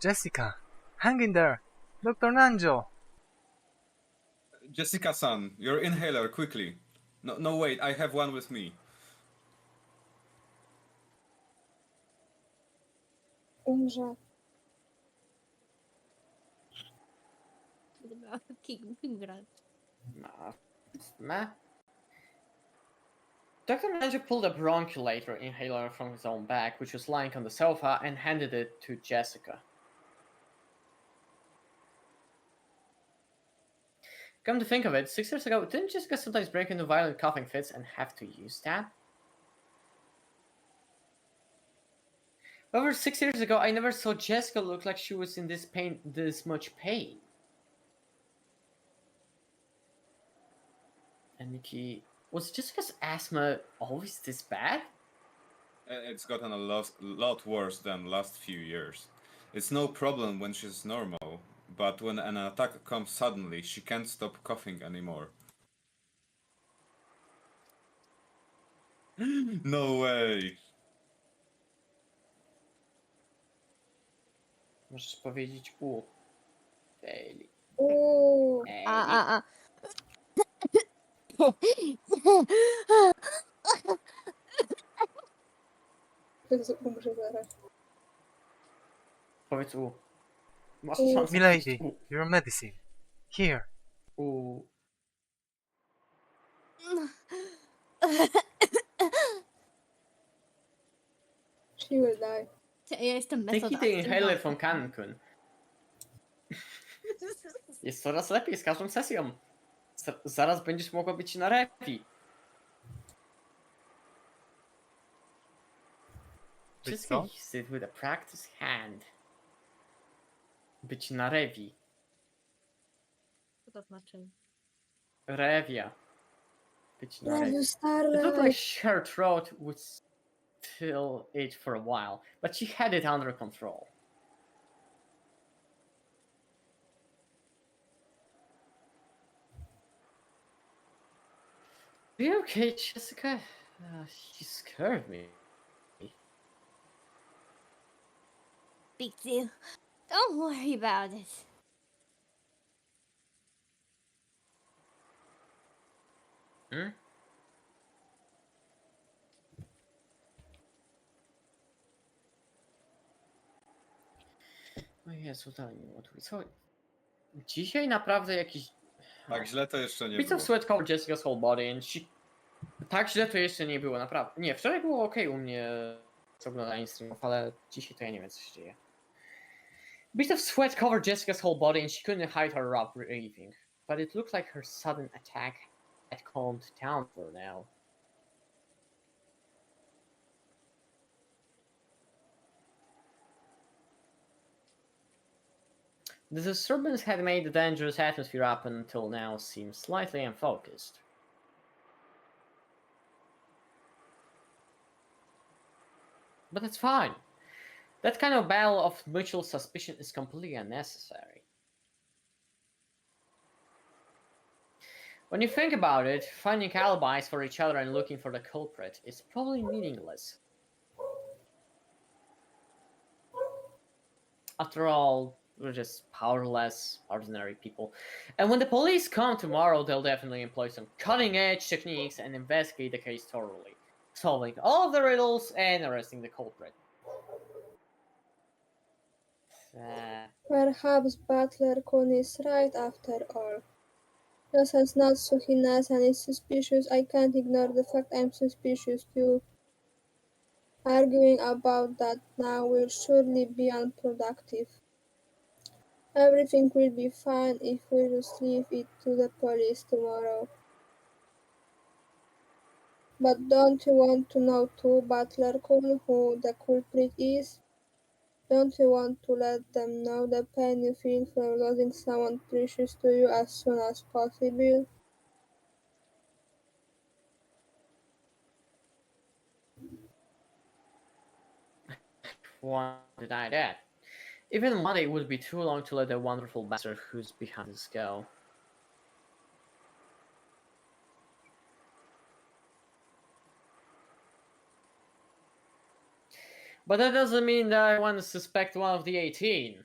Jessica, hang in there. Dr. Nanjo. Jessica-san, your inhaler, quickly. No, wait, I have one with me. Umrze. Meh. Dr. Nanjo pulled a bronchulator inhaler from his own bag, which was lying on the sofa, and handed it to Jessica. Come to think of it, 6 years ago, didn't Jessica sometimes break into violent coughing fits and have to use that? However, 6 years ago, I never saw Jessica look like she was in this much pain. And Nikki, was Jessica's asthma always this bad? It's gotten a lot worse than last few years. It's no problem when she's normal, but when an attack comes suddenly, she can't stop coughing anymore. No way! Możesz powiedzieć U. Daily. Uuu. Uh. Jezu, umrze zaraz. Powiedz U. Masz U. szansę Milady, powiedzieć U. your medicine. Here. U. She will die. Ja jestem Take the inhaler method from Cancun. Jest coraz lepiej z każdą sesją. Zaraz będziesz mogła być na rewi. Just co? use it with a practice hand. Być na rewi. Co to znaczy? Rewia. Być na rewi. Jezu, It looked stary. like her throat would still itch for a while, but she had it under control. Are you okay, Jessica? You scared me. Big deal. Don't worry about it. Hmm? O Jezu, daj mi odwróć. Co? Dzisiaj naprawdę jakiś... Tak źle to jeszcze nie Bits było. of sweat covered Jessica's whole body and she... Tak źle to jeszcze nie było, naprawdę. Nie, wczoraj było ok u mnie z oglądaniem streamów, ale dzisiaj to ja nie wiem co się dzieje. Bits of sweat covered Jessica's whole body and she couldn't hide her rough breathing. But it looked like her sudden attack had calmed down for now. The disturbance had made the dangerous atmosphere up until now seem slightly unfocused. But that's fine. That kind of battle of mutual suspicion is completely unnecessary. When you think about it, finding alibis for each other and looking for the culprit is probably meaningless. After all, we're just powerless, ordinary people. And when the police come tomorrow, they'll definitely employ some cutting-edge techniques and investigate the case thoroughly, solving all of the riddles and arresting the culprit. Perhaps Butler Kun is right after all. Just as Natsuhina-san is suspicious, I can't ignore the fact I'm suspicious too. Arguing about that now will surely be unproductive. Everything will be fine if we just leave it to the police tomorrow. But don't you want to know too, Butler Kun, who the culprit is? Don't you want to let them know the pain you feel from losing someone precious to you as soon as possible? Won't deny that. Even one day would be too long to let the wonderful bastard who's behind this go. But that doesn't mean that I want to suspect one of the 18.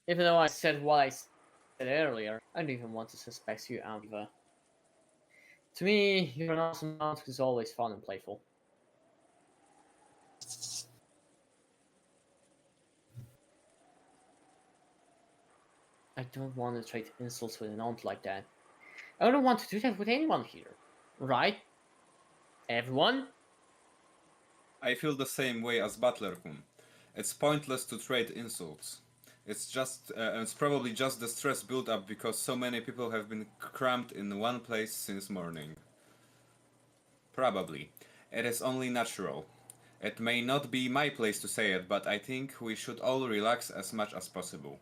Even though I said what I said earlier, I don't even want to suspect you, Amva. To me, you're an awesome aunt who's always fun and playful. I don't want to trade insults with an aunt like that. I don't want to do that with anyone here. Right? Everyone? I feel the same way as Butler-kun. It's pointless to trade insults. It's probably just the stress built up because so many people have been cramped in one place since morning. Probably. It is only natural. It may not be my place to say it, but I think we should all relax as much as possible.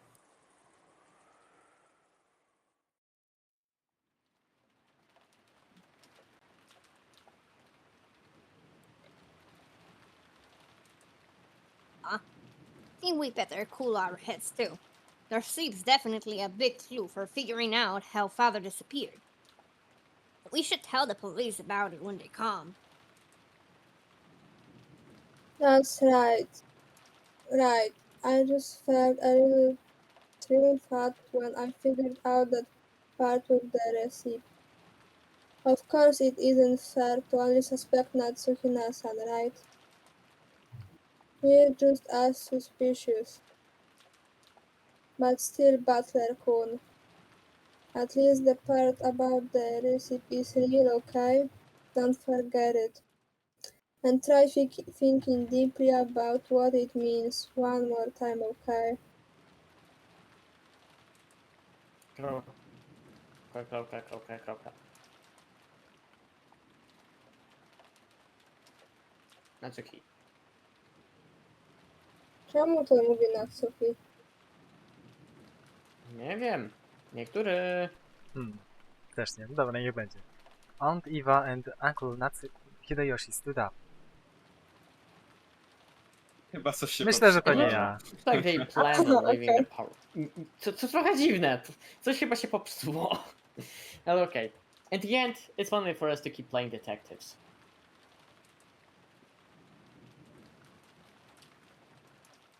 Think we better cool our heads too. Their sleep's definitely a big clue for figuring out how father disappeared. We should tell the police about it when they come. That's right. Right. I just felt a little triumphant when I figured out that part of the recipe. Of course, it isn't fair to only suspect Natsuhina-san, right? We're just as suspicious. But still, Butler-kun. At least the part about the recipe is real, okay? Don't forget it. And try thinking deeply about what it means one more time, okay? Natsuki. Czemu to mówi Natsuki? Nie wiem. Niektóry... Też nie. Dobra, niech będzie. Aunt Eva and Uncle Hideyoshi stood up. Chyba coś się Myślę, że to nie popsuło. ja. Tak, they plan on leaving the Okay. power. Co trochę dziwne. Coś chyba się popsuło. Ale okej. In the end, it's only for us to keep playing detectives.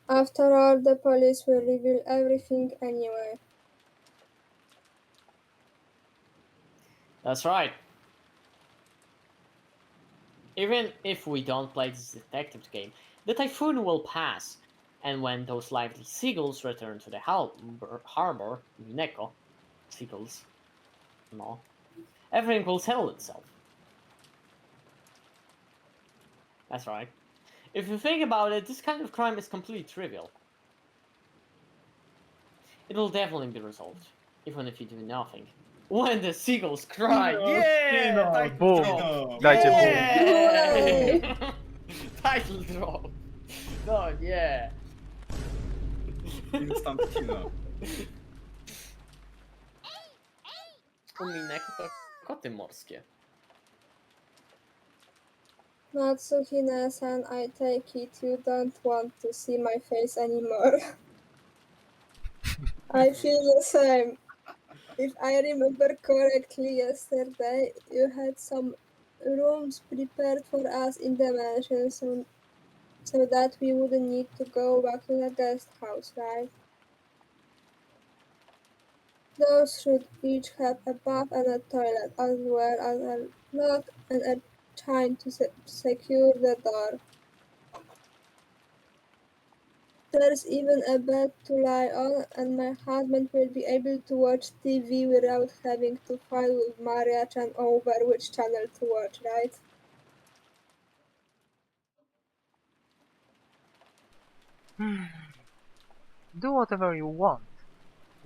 After all, the police will reveal everything anyway. That's right. Even if we don't play this detective game, the typhoon will pass, and when those lively seagulls return to the harbor, Umineko, seagulls, no, everything will settle itself. That's right. If you think about it, this kind of crime is completely trivial. It will definitely be resolved, even if you do nothing. When the seagulls cry, yeah! Title Boom. drop! Dajcie boom. Yeah! Title drop! No, yeah! Instant kino. Umineko to koty morskie. Natsuhina-san, I take it you don't want to see my face anymore. I feel the same. If I remember correctly, yesterday you had some rooms prepared for us in the mansion so that we wouldn't need to go back to the guest house, right? Those should each have a bath and a toilet, as well as a lock and a chain to secure the door. There's even a bed to lie on, and my husband will be able to watch TV without having to fight with Maria-chan over which channel to watch, right? Do whatever you want,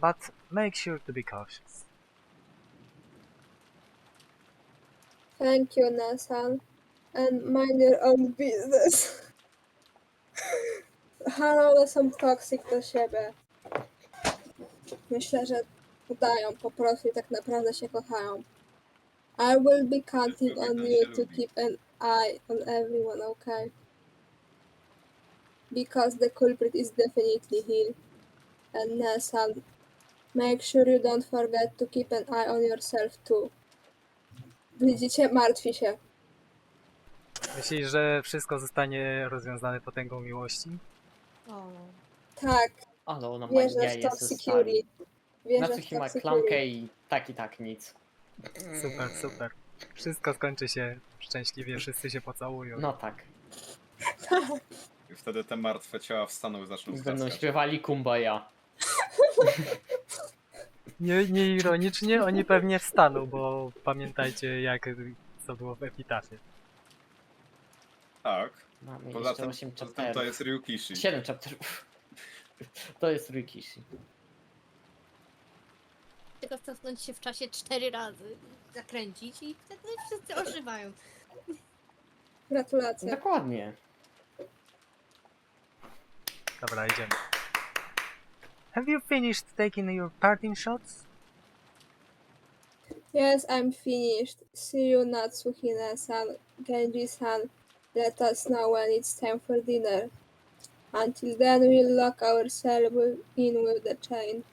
but make sure to be cautious. Thank you, Nasan. And mind your own business. Harole są toxic do siebie. Myślę, że udają po prostu i tak naprawdę się kochają. I will be counting on you to keep an eye on everyone, okay? Because the culprit is definitely here. And Nasan, make sure you don't forget to keep an eye on yourself too. Widzicie? Martwi się. Myślisz, że wszystko zostanie rozwiązane potęgą miłości? Oh. Tak, Ale ona ma wierzę w jaje top ze security. stali. Wierzę w Natsuki ma top klamkę security. i tak nic. Super, super. Wszystko skończy się szczęśliwie, wszyscy się pocałują. No tak. I wtedy te martwe ciała wstaną i zaczną Będą klaskać. śpiewali Kumbaya. Nie ironicznie, oni pewnie wstaną, bo pamiętajcie co było w epitafie. Tak. Mamy Poza jeszcze tym, 8 poza tym to chapterów. jest Ryukishi. 7 chapterów. To jest Rikishi. Tylko cofnąć się w czasie 4 razy, zakręcić i wtedy wszyscy ożywają. Gratulacje. Dokładnie. Dobra, idziemy. Have you finished taking your parting shots? Yes, I'm finished. See you, Natsuhina-san. Genji-san, let us know when it's time for dinner. Until then, we'll lock ourselves in with the chain.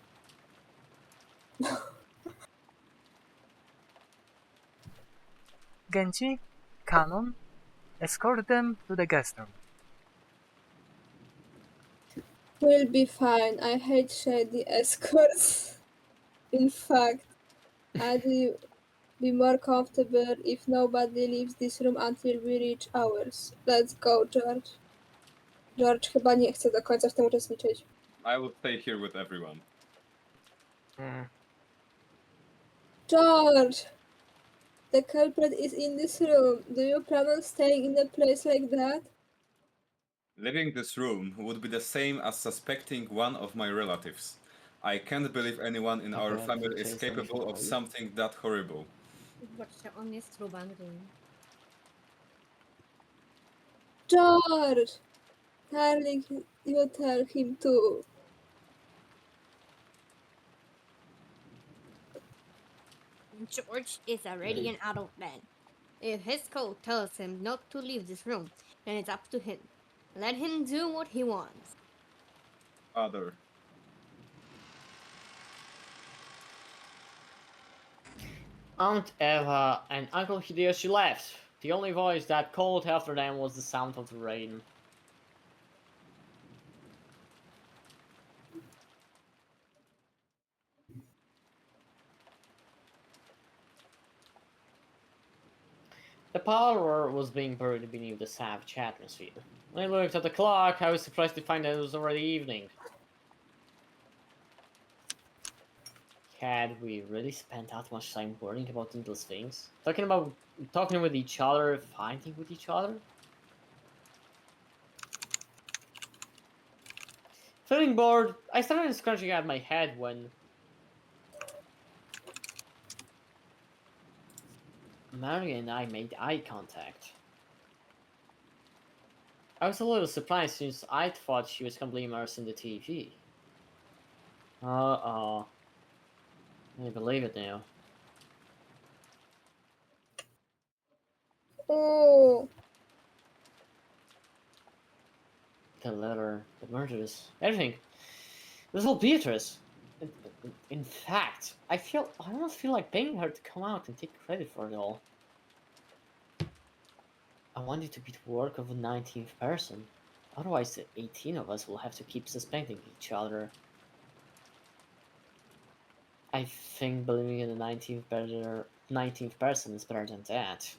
Genji, Canon, escort them to the guest room. We'll be fine. I hate shady escorts. In fact, I'd be more comfortable if nobody leaves this room until we reach ours. Let's go, George. George chyba nie chce do końca w tym uczestniczyć. I will stay here with everyone. George! The culprit is in this room. Do you plan on staying in a place like that? Leaving this room would be the same as suspecting one of my relatives. I can't believe anyone in our Okay, family is please, capable of please. something that horrible. Zobaczcie, on jest trubadrą. George! Darling, you tell him too. George is already an adult man. If his code tells him not to leave this room, then it's up to him. Let him do what he wants. Father. Aunt Eva and Uncle Hideyoshi left. The only voice that called after them was the sound of the rain. The parlor was being buried beneath the savage atmosphere. When I looked at the clock, I was surprised to find that it was already evening. Had we really spent that much time worrying about endless things? Talking with each other, fighting with each other? Feeling bored, I started scratching at my head when Mary and I made eye contact. I was a little surprised since I thought she was completely immersed in the TV. Uh-oh. I believe it now. Oh, The letter, the murders, everything. This whole Beatrice. In fact, I almost feel like paying her to come out and take credit for it all. I want it to be the work of a 19th person. Otherwise, the 18 of us will have to keep suspecting each other. I think believing in the 19th person is better than that.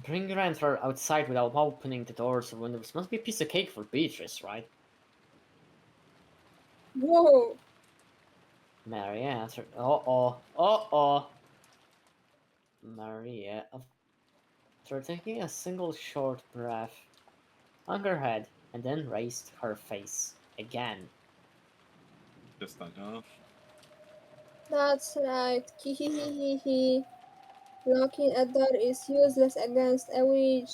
Bring your answer outside without opening the doors or windows must be a piece of cake for Beatrice, right? whoa. Maria answered. Uh-oh. Maria, after taking a single short breath, hung her head and then raised her face again. Just like, oh. That's right. Kihihihihi. Locking a door is useless against a witch.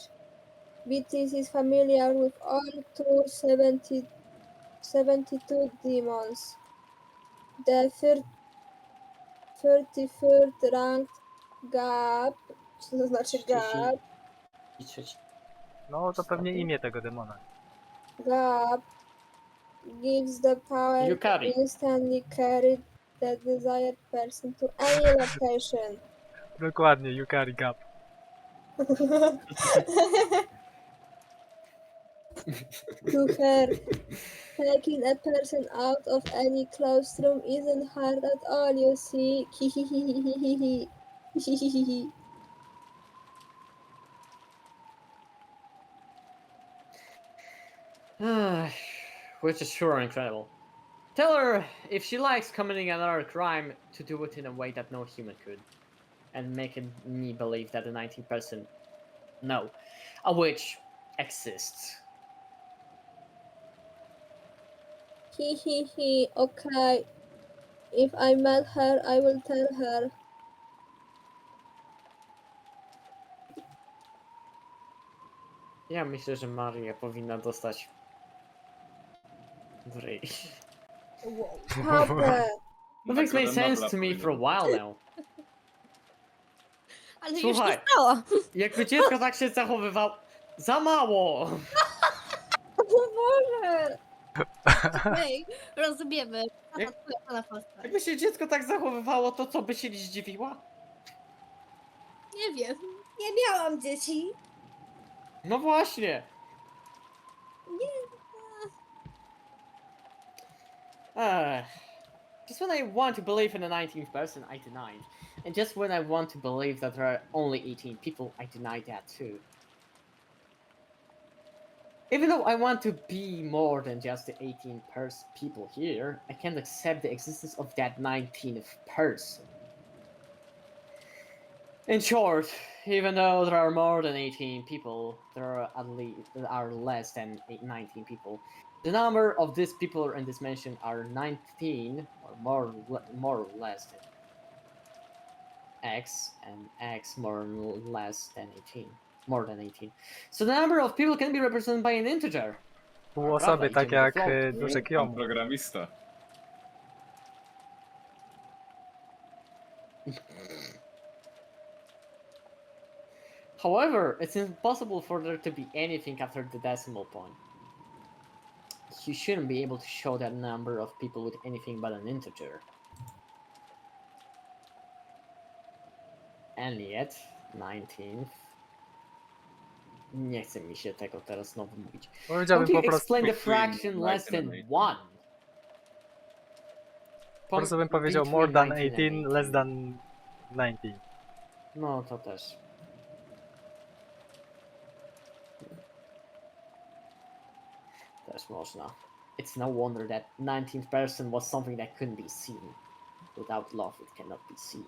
BTS is familiar with all 272 demons. The 33rd ranked Gap, co to znaczy Gap? No to pewnie imię tego demona. Gap gives the power Yukari. to instantly carry the desired person to any location. Dokładnie, Yukari Gap. To her, taking a person out of any closed room isn't hard at all, you see. Which is sure incredible. Tell her if she likes committing another crime to do it in a way that no human could. And making me believe that the 19th person, no, a witch exists. Okay. If I met her, I will tell her. Ja myślę, że Maria powinna dostać w ryj. Whoa. Stop it. Nothing's made sense to me for a while now. Ale już Słuchaj. nie stało. Jakby dziecko tak się zachowywało... Za mało! O Boże! Okej, rozumiemy. Jak- Tatuję pana postać. Jakby się dziecko tak zachowywało, to co, by się nie zdziwiła? Nie wiem. Nie miałam dzieci. No właśnie! Nie. Just when I want to believe in the 19th person, I deny it. And just when I want to believe that there are only 18 people, I deny that too. Even though I want to be more than just the 18 people here, I can't accept the existence of that 19th person. In short, even though there are more than 18 people, there are less than 19 people. The number of these people in this mention are 19 or more or less than x, and x more or less than 18. More than 18. So the number of people can be represented by an integer. Pół osoby, tak jak duży Pan Kiomu. programista. However, it's impossible for there to be anything after the decimal point. You shouldn't be able to show that number of people with anything but an integer. And yet, 19th. Nie chce mi się tego teraz znowu mówić. How Powiedziałbym do you po prostu, explain the between fraction less 19 than and 1? po prostu bym powiedział more Between than 19 and 18, less than 19. No to też. Też można. It's no wonder that 19th person was something that couldn't be seen. Without love, it cannot be seen.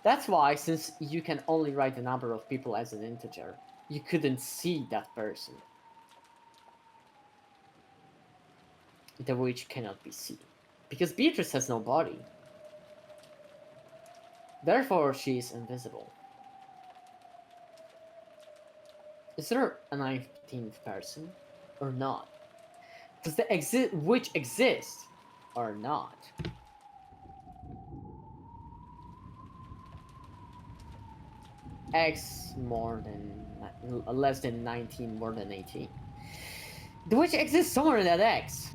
That's why, since you can only write the number of people as an integer, you couldn't see that person. The which cannot be seen. Because Beatrice has no body. Therefore, she is invisible. Is there a 19th person? Or not? Does the which exist? Or not? X more than less than 19 more than 18. The which exists somewhere in that X.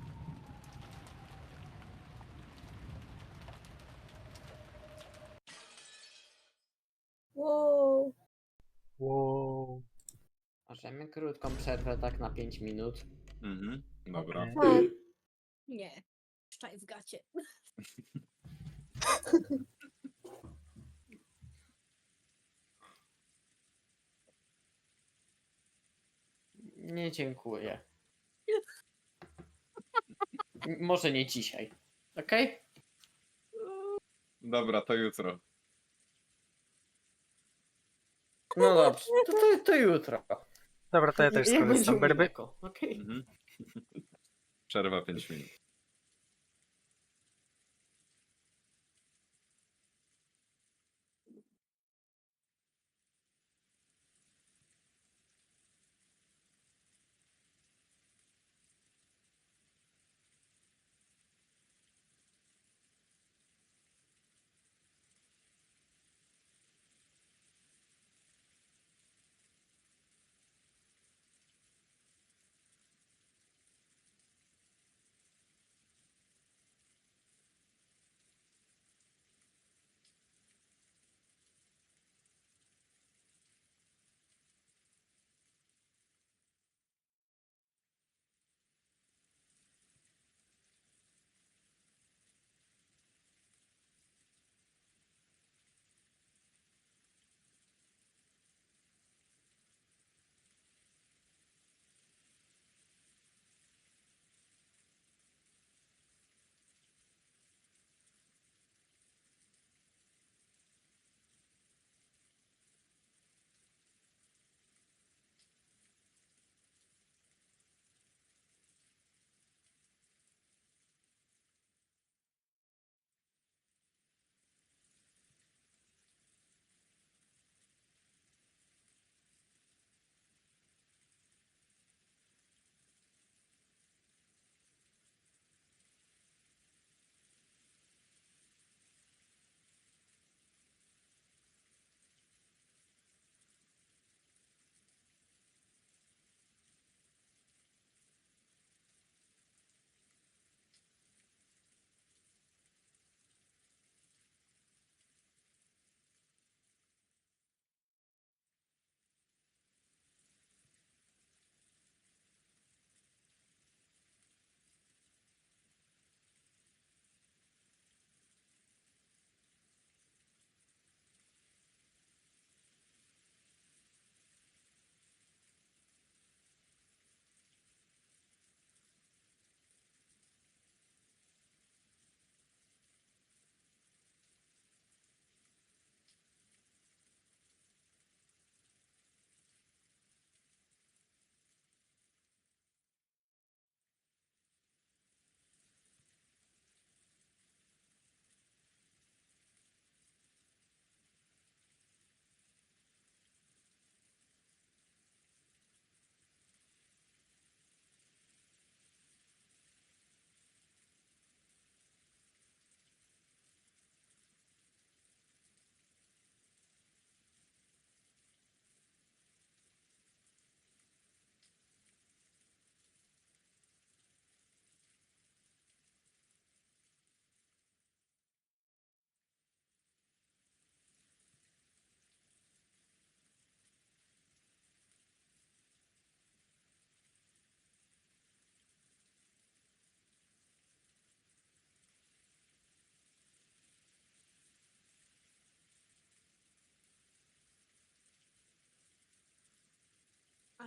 Wow. Wow. Możemy krótką przerwę tak na 5 minut. Mhm, dobra. Okej. Tak. Nie. Szczaj w gacie. Nie dziękuję. Może nie dzisiaj. Okej? Dobra, to jutro. No dobrze. To jutro. Dobra, to ja też Jak będzie skorzystam. Berby. Umineko, okej? Mhm. Przerwa 5 minut.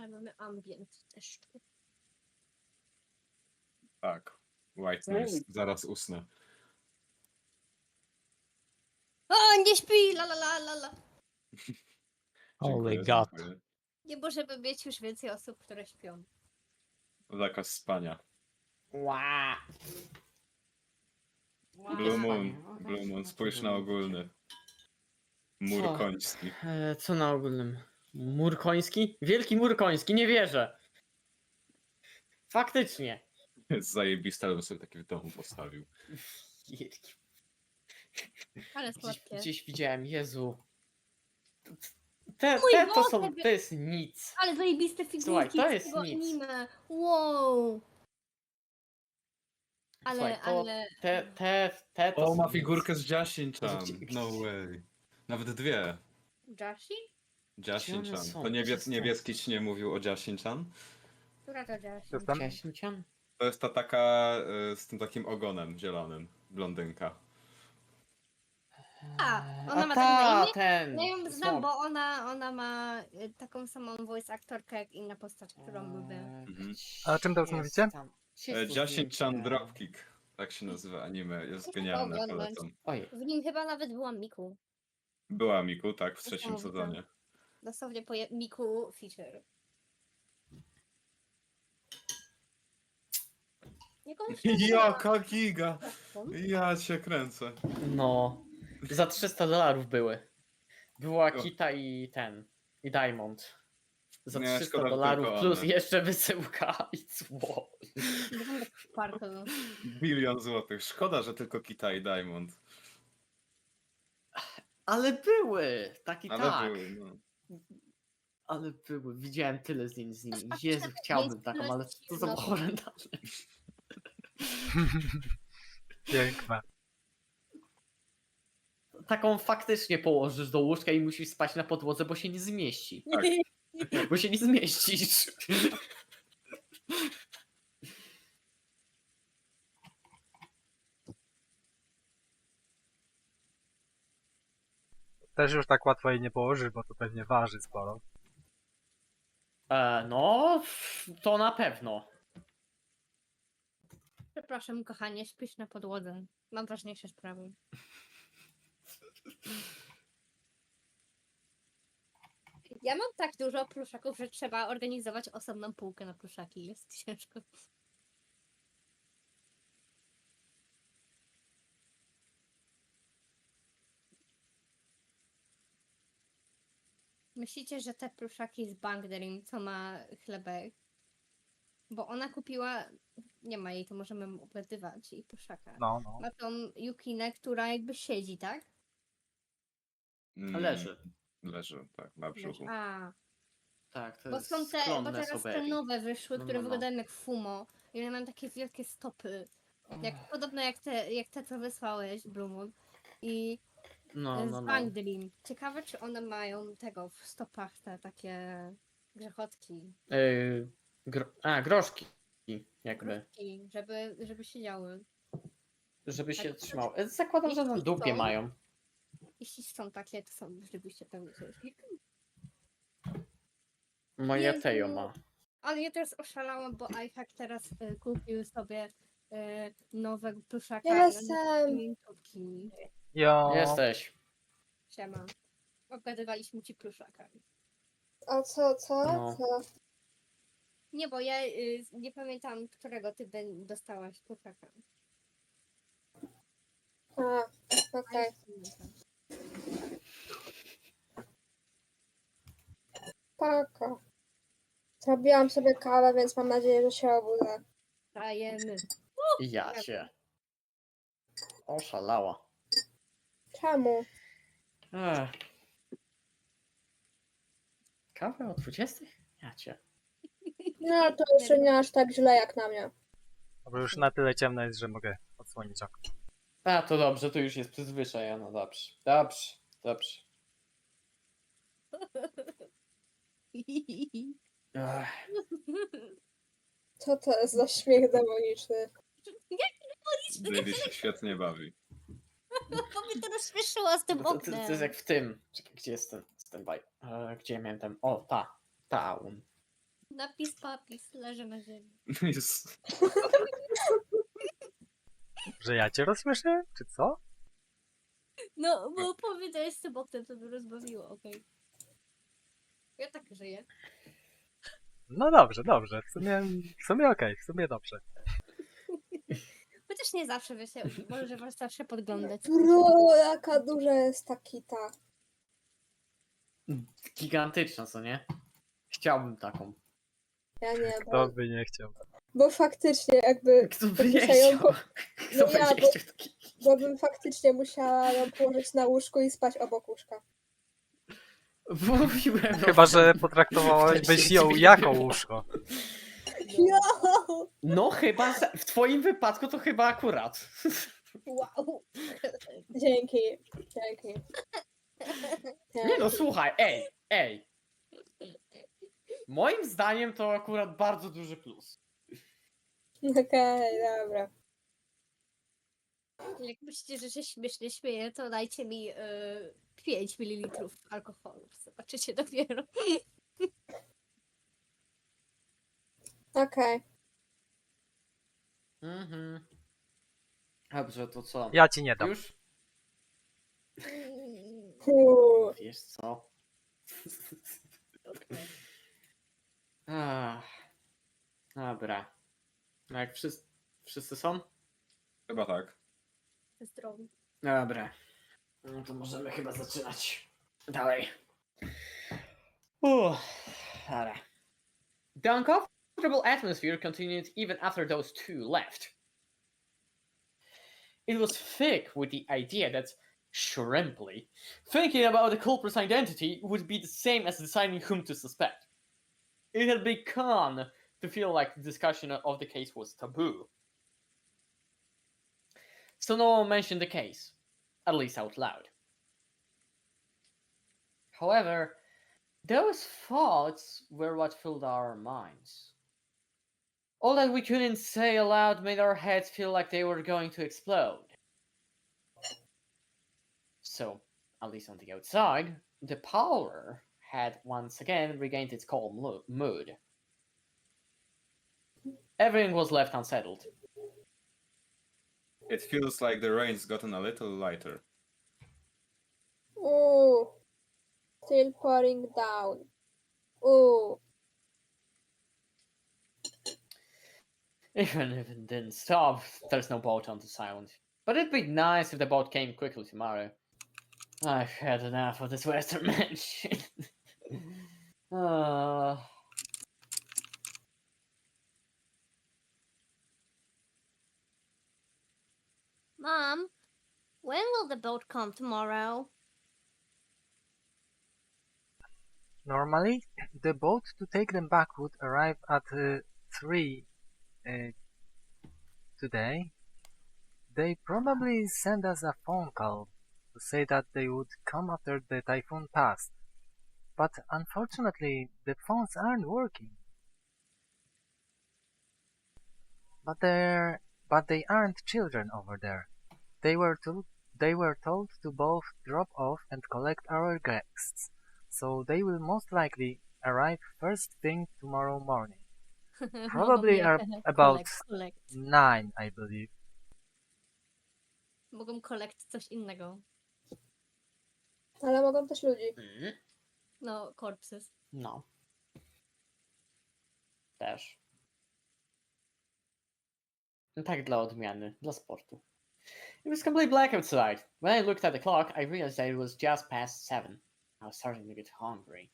Ale mamy ambient deszczu. Tak. White noise. Zaraz usnę. O, nie śpi! La la la la la. Holy Dziękuję, god. dziękuję. Nie możemy mieć już więcej osób, które śpią. Zakaz spania. Ła. Blue Moon, spójrz na ogólny. Mur Co? koński. Co na ogólnym? Mur koński? Wielki mur koński, nie wierzę. Faktycznie. Jest zajebiste, ale bym sobie taki w domu postawił. Wielki. Ale Gdzieś, słodkie. gdzieś widziałem, Jezu. Mój Te to Boże, są, to jest nic. Ale zajebiste figurki Słuchaj, to z jest tego nic. anime. Wow. Słuchaj, Ale, to, ale... te to O, są ma nic. figurkę z Jasin-chan. Gdzie- No way. Nawet dwie. Jashi? Jasin-chan. są? To Gdzie są? niebieski ci nie mówił o Jasin-chan? Która to Jashi? Jestem? Ciesięcian? To jest ta taka z tym takim ogonem zielonym. Blondynka. A, ona ma ta, tak na imię? ten. Ja ją znam, smok. bo ona ma taką samą voice aktorkę jak inna postać, którą lubię. Mhm. A o czym teraz Jest mówicie? tam- jest to Jasin-chan zdjęcie. Dropkick. Tak się nazywa anime. Jest Muszę genialne, to oglądać. polecam. Oj, W nim chyba nawet była Miku. Była Miku, tak, w trzecim Niesamowite. sezonie. Dosłownie Miku feature. Jakąś Jaka giga! Ja cię kręcę. no. Za $300 były. Była Kita i ten. I Diamond. Za Nie, szkoda, że $300 tylko plus one. jeszcze wysyłka i cło. Sparkle. Bilion złotych. Szkoda, że tylko Kita i Diamond. Ale były! Tak i Ale tak. były, no. Ale były. Widziałem tyle zdjęć z nimi. Aż Jezu, patrzę, chciałbym jest taką, tyle ale to za no. horrendalne. Piękne. Taką faktycznie położysz do łóżka i musisz spać na podłodze, bo się nie zmieści. Tak. Bo się nie zmieścisz. Też już tak łatwo jej nie położysz, bo to pewnie waży sporo. No, to na pewno. Przepraszam, kochanie, śpisz na podłodze. Mam ważniejsze sprawy. Ja mam tak dużo pluszaków, że trzeba organizować osobną półkę na pluszaki. Jest ciężko. Myślicie, że te pluszaki z Bank Dream, co ma chlebek, bo ona kupiła, nie ma jej, to możemy obgadywać jej pluszaka. No, no. Ma tą Yukinę, która jakby siedzi, tak? Leży. Leży, tak, na brzuchu. A, Tak, to bo jest są te, bo sklonne teraz te soberii. nowe wyszły, No, które no, no. wyglądają jak fumo. I one mają takie wielkie stopy. Podobno jak te, co wysłałeś, Blue Moon. I No, z no, no. Bank Dream. Ciekawe, czy one mają tego w stopach, te takie grzechotki. Groszki. Jakby. Krótki, żeby siedziały. Żeby się Tak. trzymało. Zakładam, że na Jeśli dupie są- mają. Jeśli są takie, to są rzeczywiście pewnie ciężkie. Moja Jezu. Tejo ma. Ale ja teraz oszalałam, bo iHack teraz kupił sobie nowego pluszaka. Ja jestem. Mięciutki. Jo. Jesteś. Siema. Obgadywaliśmy ci pluszaka. A co? No. Co? Nie, bo ja nie pamiętam, którego ty dostałaś pluszaka. A, okej. Pako. Zrobiłam sobie kawę, więc mam nadzieję, że się obudzę. Dajemy. Ja cię. Oszalała. Czemu? Ech. Kawę o 20? Ja cię. No to jeszcze nie aż tak źle jak na mnie. Bo już na tyle ciemno jest, że mogę odsłonić okno. A, to dobrze, to już jest przyzwyczajona. Dobrze. Dobrze. Dobrze. Ech. Co to jest za śmiech demoniczny? Lady się świetnie bawi. Bo mnie to rozśmieszyło z tym To oknem. jest jak w tym. Czekaj, gdzie jest ten by? Gdzie ja miałem ten? O, ta. Ta. Napis papis leży na ziemi. Jest... Że ja cię rozśmieszę? Czy co? No, bo powiedziałeś z tym oknem, to mnie rozbawiło, okej. Ja tak żyję. No dobrze, dobrze. W sumie okej, w sumie dobrze. Chociaż nie zawsze, wiecie, może was zawsze podglądać. Bro, jaka duża jest ta kita. Gigantyczna, co nie? Chciałbym taką. Ja nie, Kto by nie chciał? bo faktycznie jakby Kto by nie muszę ją chciał? Kto No by ja, nie chciał takiej? bo bym faktycznie musiała ją położyć na łóżku i spać obok łóżka. Mówiłem. Chyba, że potraktowałabyś ją jako łóżko. No! No chyba, w twoim wypadku to chyba akurat. Wow! Dzięki, dzięki. Nie no, słuchaj, ej. Moim zdaniem to akurat bardzo duży plus. Okej, dobra. Jak myślicie, że się śmiesznie śmieję, to dajcie mi 5 ml alkoholu. Zobaczycie dopiero. Okej. Mhm. Dobrze, to co? Ja ci nie dam. Już? Wiesz co? Ach, dobra. No jak wszyscy są? Chyba tak. Zdrowi. Dobra. No to możemy chyba zaczynać. Dalej. Dobra. The uncomfortable atmosphere continued even after those two left. It was thick with the idea that Shrimply, thinking about the culprit's identity would be the same as deciding whom to suspect. It had begun to feel like the discussion of the case was taboo. So no one mentioned the case, at least out loud. However, those thoughts were what filled our minds. All that we couldn't say aloud made our heads feel like they were going to explode. So, at least on the outside, the parlor had once again regained its calm mood. Everything was left unsettled. It feels like the rain's gotten a little lighter. Ooh. Still pouring down. Ooh. Even if it didn't stop, there's no boat on this island. But it'd be nice if the boat came quickly tomorrow. I've had enough of this western mansion. Mom, when will the boat come tomorrow? Normally, the boat to take them back would arrive at 3 today. They probably send us a phone call to say that they would come after the typhoon passed. But unfortunately, the phones aren't working. But they aren't children over there. They were told to both drop off and collect our guests, so they will most likely arrive first thing tomorrow morning. Probably are about Collect. 9, I believe. Mogą collect coś innego. Ale mogą też ludzi. No, corpses. No. Też. Tak dla odmiany, dla sportu. It was completely black outside. When I looked at the clock, I realized that it was just past 7. I was starting to get hungry.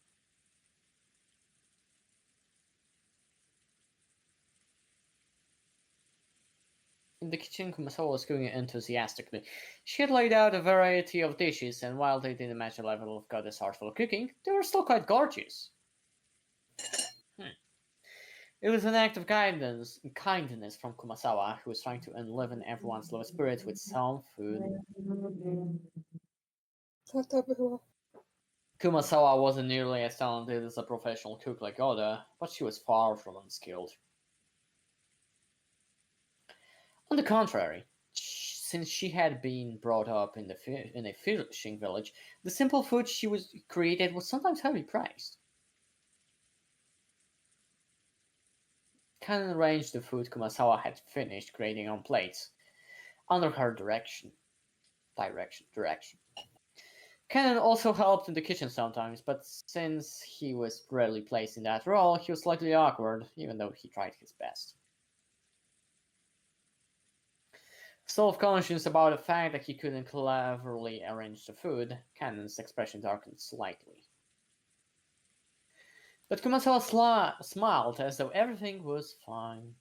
In the kitchen, Kumasawa was cooking enthusiastically. She had laid out a variety of dishes, and while they didn't match the level of goddess artful cooking, they were still quite gorgeous. It was an act of kindness from Kumasawa, who was trying to enliven everyone's low spirits with some food. Co to było? Kumasawa wasn't nearly as talented as a professional cook like Oda, but she was far from unskilled. On the contrary, since she had been brought up in a fishing village, the simple food she created was sometimes highly praised. Kanon arranged the food Kumasawa had finished creating on plates, under her direction. Kanon also helped in the kitchen sometimes, but since he was rarely placed in that role, he was slightly awkward, even though he tried his best. Self-conscious about the fact that he couldn't cleverly arrange the food, Kanon's expression darkened slightly. But Kumasawa smiled as though everything was fine.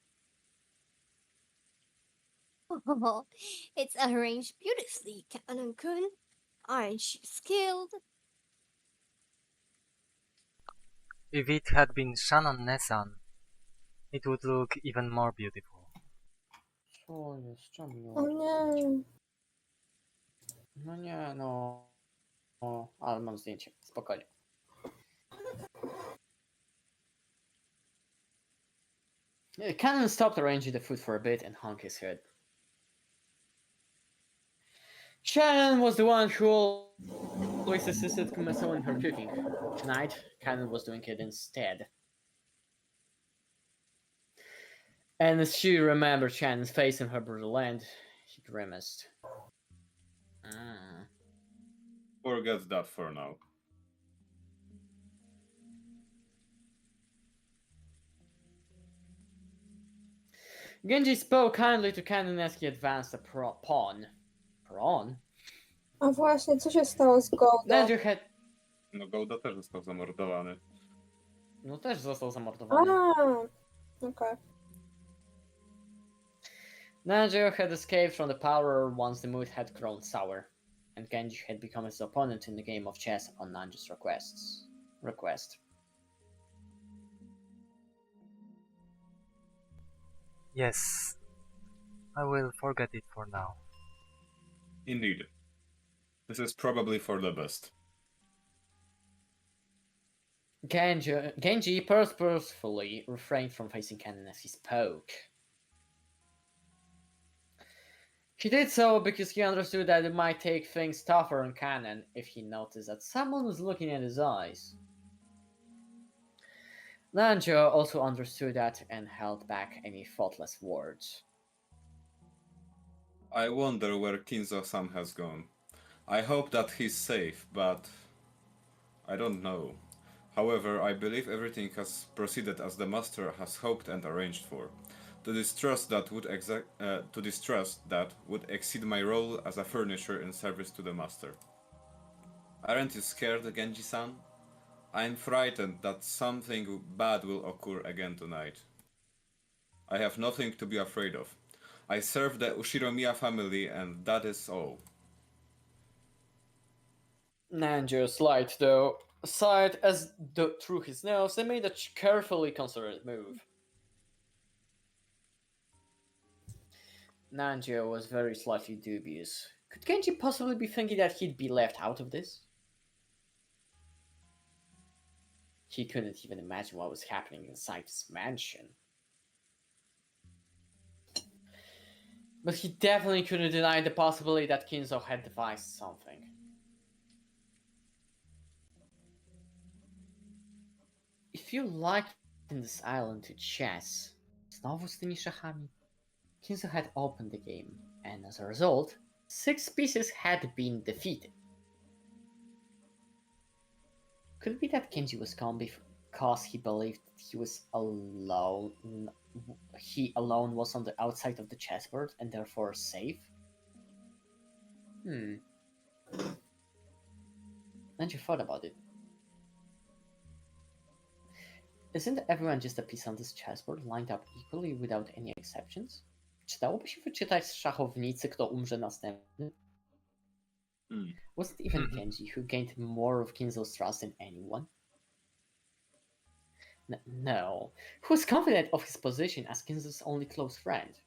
Oh, it's arranged beautifully, Canon-kun. Aren't you skilled? If it had been Shannon Nessan, it would look even more beautiful. Co jest? Czemu nie O nie. No nie, no. O, ale mam zdjęcie, spokojnie. Cannon stopped arranging the food for a bit and hung his head. Shannon was the one who always assisted Kumasawa in her cooking. Tonight, Cannon was doing it instead. And as she remembered Shannon's face in her brutal end, he grimaced. Forget that for now. Genji spoke kindly to Cannon as he advanced a pawn. Prawn? A właśnie, co się stało z Goldą? Nanjo had... No Golda też został zamordowany. No też został zamordowany. Okej. Nanjo had escaped from the power once the mood had grown sour, and Genji had become his opponent in the game of chess on Nanjo's request. Yes, I will forget it for now. Indeed. This is probably for the best. Genji purposefully refrained from facing Cannon as he spoke. He did so because he understood that it might take things tougher on Cannon if he noticed that someone was looking at his eyes. Nanjo also understood that and held back any thoughtless words. I wonder where Kinzo-san has gone. I hope that he's safe, but I don't know. However, I believe everything has proceeded as the master has hoped and arranged for. To distrust that would exceed my role as a furnisher in service to the master. Aren't you scared, Genji-san? I'm frightened that something bad will occur again tonight. I have nothing to be afraid of. I serve the Ushiromiya family and that is all. Nanjo sighed as though through his nose and made a carefully considered move. Nanjo was very slightly dubious. Could Genji possibly be thinking that he'd be left out of this? He couldn't even imagine what was happening inside his mansion. But he definitely couldn't deny the possibility that Kinzo had devised something. If you likened this island to chess, znowu z tymi szachami, Kinzo had opened the game, and as a result, 6 pieces had been defeated. Could it be that Genji was calm because he believed he was alone? He alone was on the outside of the chessboard and therefore safe? And you thought about it. Isn't everyone just a piece on this chessboard lined up equally without any exceptions? Czy dałoby się wyczytać z szachownicy, kto umrze następny? Was it even Genji who gained more of Kinzo's trust than anyone? No. Who was confident of his position as Kinzo's only close friend?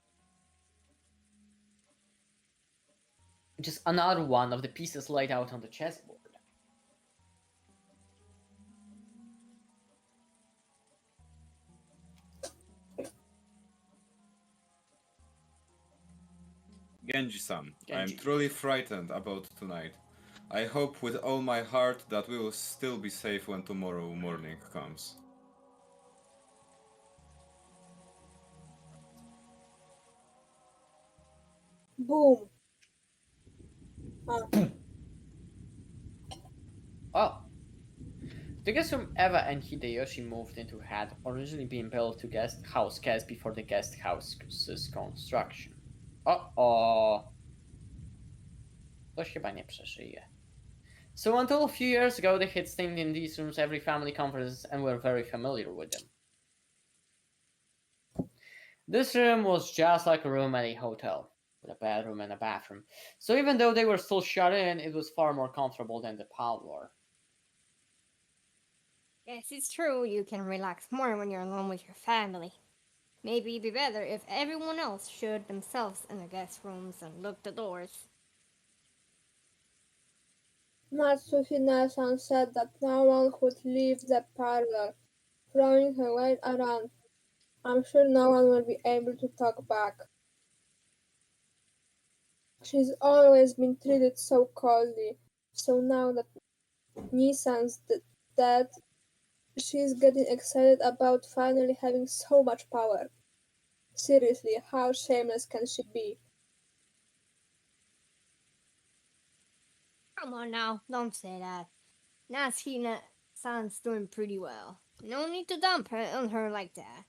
Just another one of the pieces laid out on the chessboard. Genji-san, I am Genji. truly frightened about tonight. I hope with all my heart that we will still be safe when tomorrow morning comes. Boom. Oh. The guest room Eva and Hideyoshi moved into had originally been built to guest house guests before the guest house's construction. O. Ktoś chyba nie przeżyje. So until a few years ago, they had stayed in these rooms every family conference and were very familiar with them. This room was just like a room at a hotel, with a bedroom and a bathroom. So even though they were still shut in, it was far more comfortable than the parlor. Yes, it's true, you can relax more when you're alone with your family. Maybe it'd be better if everyone else shut themselves in the guest rooms and locked the doors. Natsuhina-san said that no one would leave the parlor, throwing her weight around. I'm sure no one will be able to talk back. She's always been treated so coldly, so now that Nissan's dead, she's getting excited about finally having so much power. Seriously, how shameless can she be? Come on now, don't say that. Natsuhina-san's doing pretty well. No need to dump her on her like that.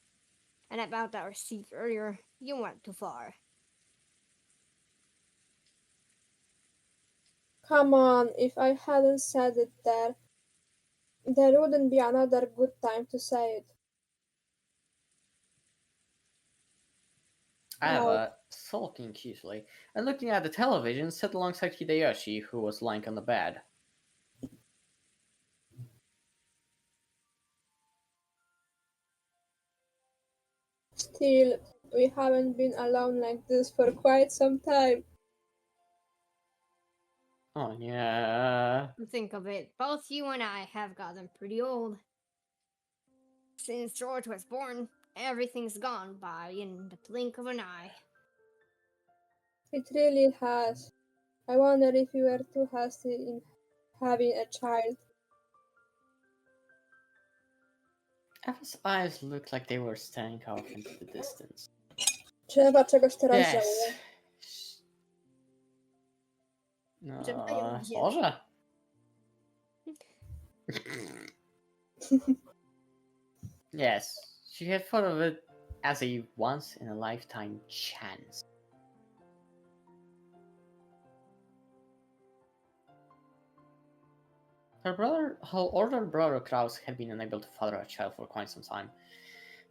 And about our receipt earlier, you went too far. Come on, if I hadn't said it there wouldn't be another good time to say it. Eva, sulking cutely, and looking at the television, sat alongside Hideyoshi, who was lying on the bed. Still, we haven't been alone like this for quite some time. Oh yeah. Think of it, both you and I have gotten pretty old. Since George was born, everything's gone by in the blink of an eye. It really has. I wonder if we were too hasty in having a child. Eva's eyes looked like they were staring off into the distance. Czy Ewa czegoś teraz Yes. żałuje? No, może. Yes, she had thought of it as a once-in-a-lifetime chance. Her older brother Kraus had been unable to father a child for quite some time.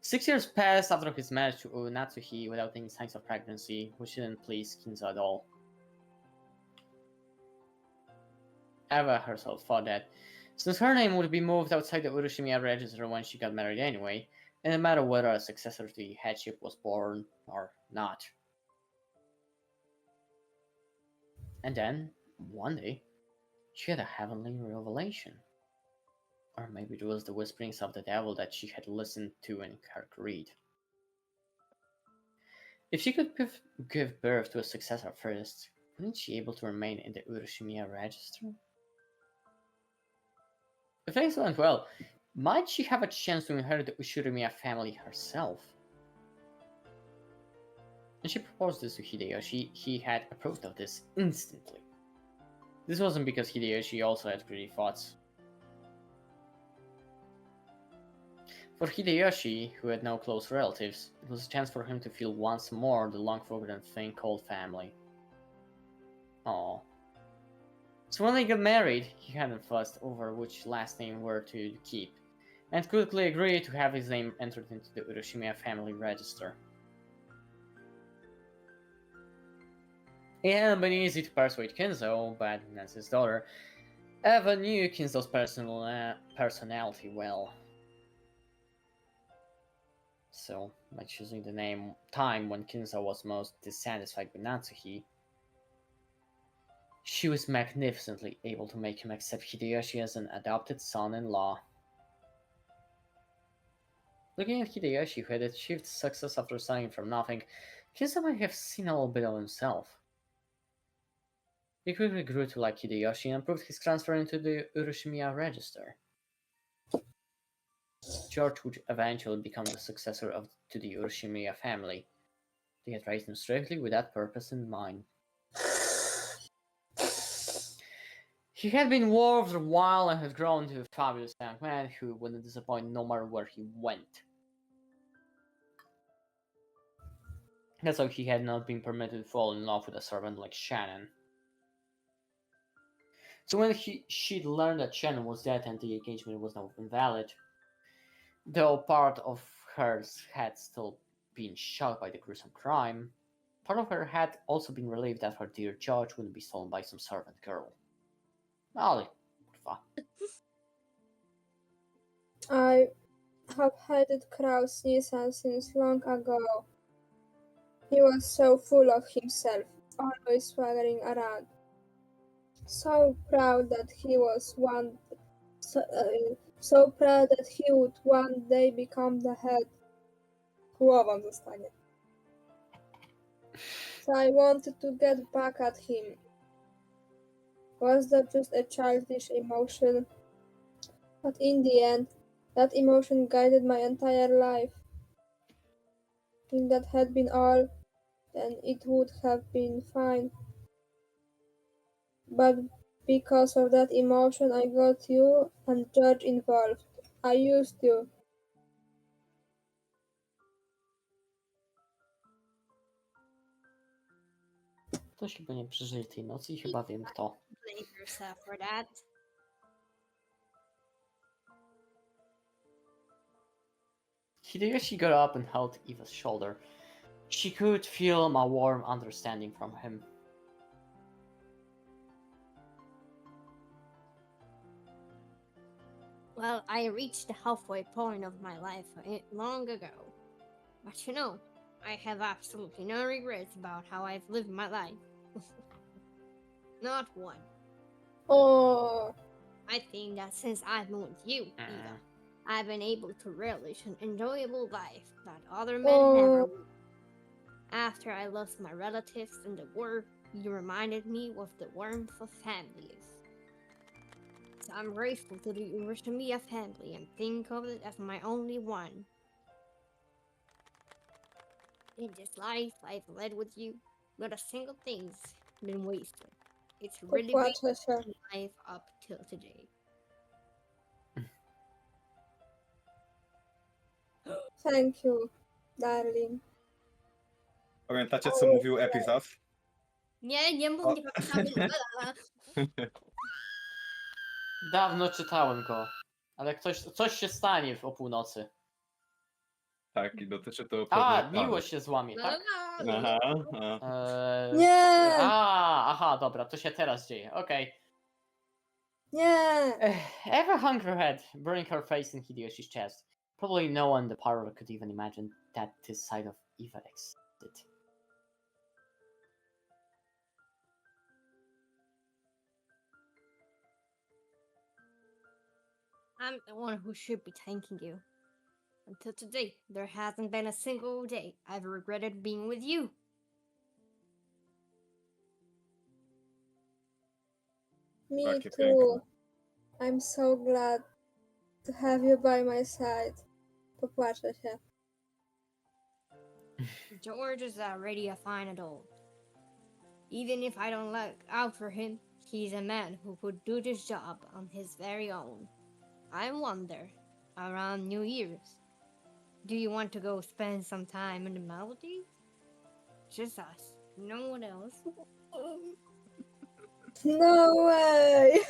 6 years passed after his marriage to Natsuhi without any signs of pregnancy, which didn't please Kinzo at all. Eva herself thought that, since her name would be moved outside the Urushimiya register when she got married anyway, it didn't matter whether a successor to the headship was born or not. And then, one day, she had a heavenly revelation. Or maybe it was the whisperings of the devil that she had listened to in her greed. If she could give birth to a successor first, wouldn't she be able to remain in the Urushimiya register? If things went well, might she have a chance to inherit the Ushurimiya family herself? When she proposed this to Hideyoshi, he had approved of this instantly. This wasn't because Hideyoshi also had greedy thoughts. For Hideyoshi, who had no close relatives, it was a chance for him to feel once more the long-forgotten thing called family. Aww. So when they got married, he hadn't fussed over which last name were to keep, and quickly agreed to have his name entered into the Urushimiya family register. It hadn't been easy to persuade Kinzo, but as his daughter, Eva knew Kinzo's personality well. So, by choosing the time when Kinzo was most dissatisfied with Natsuhi, she was magnificently able to make him accept Hideyoshi as an adopted son-in-law. Looking at Hideyoshi, who had achieved success after starting from nothing, Kinzo might have seen a little bit of himself. He quickly grew to like Hideyoshi and approved his transfer into the Urushimiya register. George would eventually become the successor to the Urushimiya family. They had raised him strictly with that purpose in mind. He had been worth a while and had grown to a fabulous young man who wouldn't disappoint no matter where he went. That's how he had not been permitted to fall in love with a servant like Shannon. So when she'd learned that Shannon was dead and the engagement was now invalid, though part of her had still been shocked by the gruesome crime, part of her had also been relieved that her dear George wouldn't be stolen by some servant girl. Ollie, kurwa. I have hated Kraus Nissan since long ago. He was so full of himself, always swaggering around. So proud that he was so proud that he would one day become the head. Głową zostanie. So I wanted to get back at him. Was that just a childish emotion? But in the end, that emotion guided my entire life. If that had been all, then it would have been fine. But because of that emotion, I got you and George involved. I used you. Ktoś chyba nie przeżyje tej nocy i chyba wiem kto. Blame yourself for that. Hideyoshi got up and held Eva's shoulder. She could feel a warm understanding from him. Well, I reached the halfway point of my life long ago. But you know, I have absolutely no regrets about how I've lived my life. Not one. Oh, I think that since I've been with you, Eva, I've been able to relish an enjoyable life that other men never would. After I lost my relatives in the war, you reminded me of the warmth of family is. So I'm grateful to the Urashimiya family and think of it as my only one. In this life I've led with you, not a single thing's been wasted. It's really been popłaczę się. life up till today. Thank you, darling. Pamiętacie, co mówił Epizaf? Nie mów, nie pamiętam. Dawno czytałem go, ale coś się stanie o północy. Tak, i dotyczy to A, pewnych panów. miłość się złamie, tak? Aha. Nie! Aha, dobra, to się teraz dzieje, okej. Nie! Eva hung her head, burning her face in Hideyoshi's chest. Probably no one in the parlor could even imagine that this side of Eva existed. I'm the one who should be thanking you. Until today, there hasn't been a single day I've regretted being with you. Me Takie too. piękne. I'm so glad to have you by my side. Popłaczę się. George is already a fine adult. Even if I don't look out for him, he's a man who could do this job on his very own. I wonder, around New Year's, do you want to go spend some time in the Maldives? Just us, no one else. No way!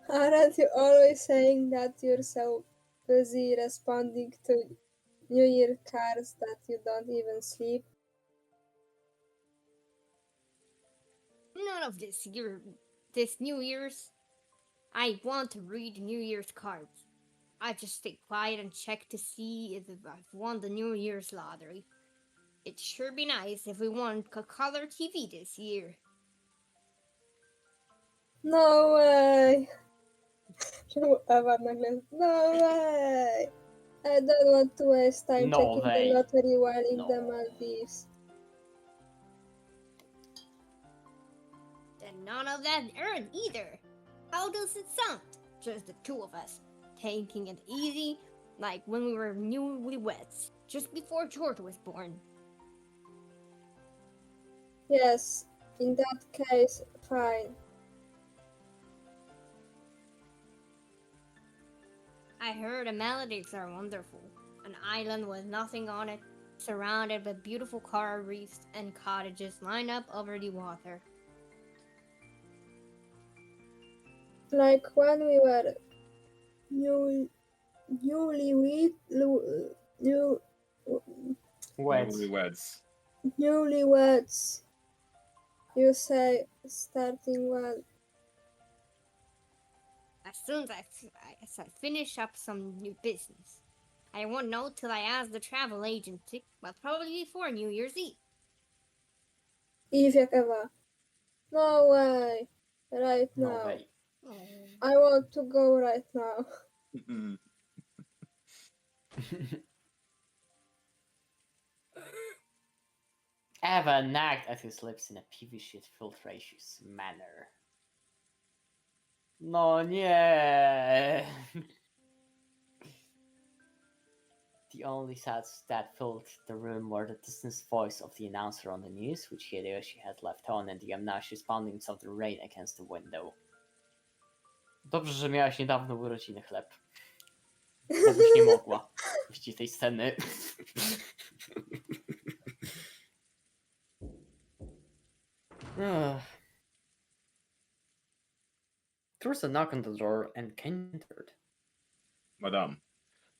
Aren't you always saying that you're so busy responding to New Year cards that you don't even sleep? None of this New Year's. I want to read New Year's cards. I just stay quiet and check to see if I've won the New Year's lottery. It'd sure be nice if we won color TV this year. No way! Czemu Ewa nagle... No way! I don't want to waste time No checking way. the lottery while in No. the Maldives. Then none of that earned either. How does it sound? Just the two of us, taking it easy, like when we were newlyweds. just before George was born. Yes, in that case, fine. I heard the Maldives are wonderful. An island with nothing on it, surrounded by beautiful coral reefs and cottages lined up over the water. Like when we were new, newlywed, new, Wait. Newlyweds. newlyweds. You say starting when? As soon as I finish up some new business. I won't know till I ask the travel agency, but probably before New Year's Eve. Eve jak Ewa. No way. Right No now. way. I want to go right now. Mm-mm. Eva nagged at his lips in a peevish yet filtratious manner. No nie! The only sounds that filled the room were the distant voice of the announcer on the news, which Hideyoshi had left on, and the obnoxious poundings of the rain against the window. Dobrze, że miałaś niedawno urodziny, chleb. Bo byś nie mogła puścić tej sceny. Ugh. There was a knock on the door, and Ken entered. Madame,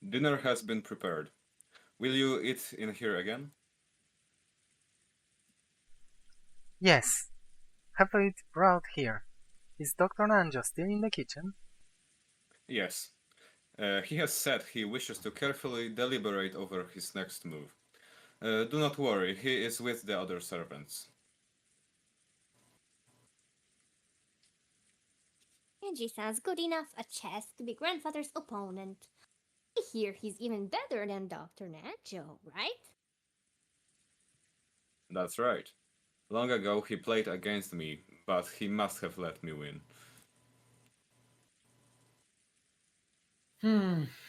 dinner has been prepared. Will you eat in here again? Yes. Have it brought here. Is Dr. Nanjo still in the kitchen? Yes. He has said he wishes to carefully deliberate over his next move. Do not worry, he is with the other servants. Genji sounds good enough a chess to be grandfather's opponent. I hear he's even better than Dr. Nacho, right? That's right. Long ago he played against me, but he must have let me win.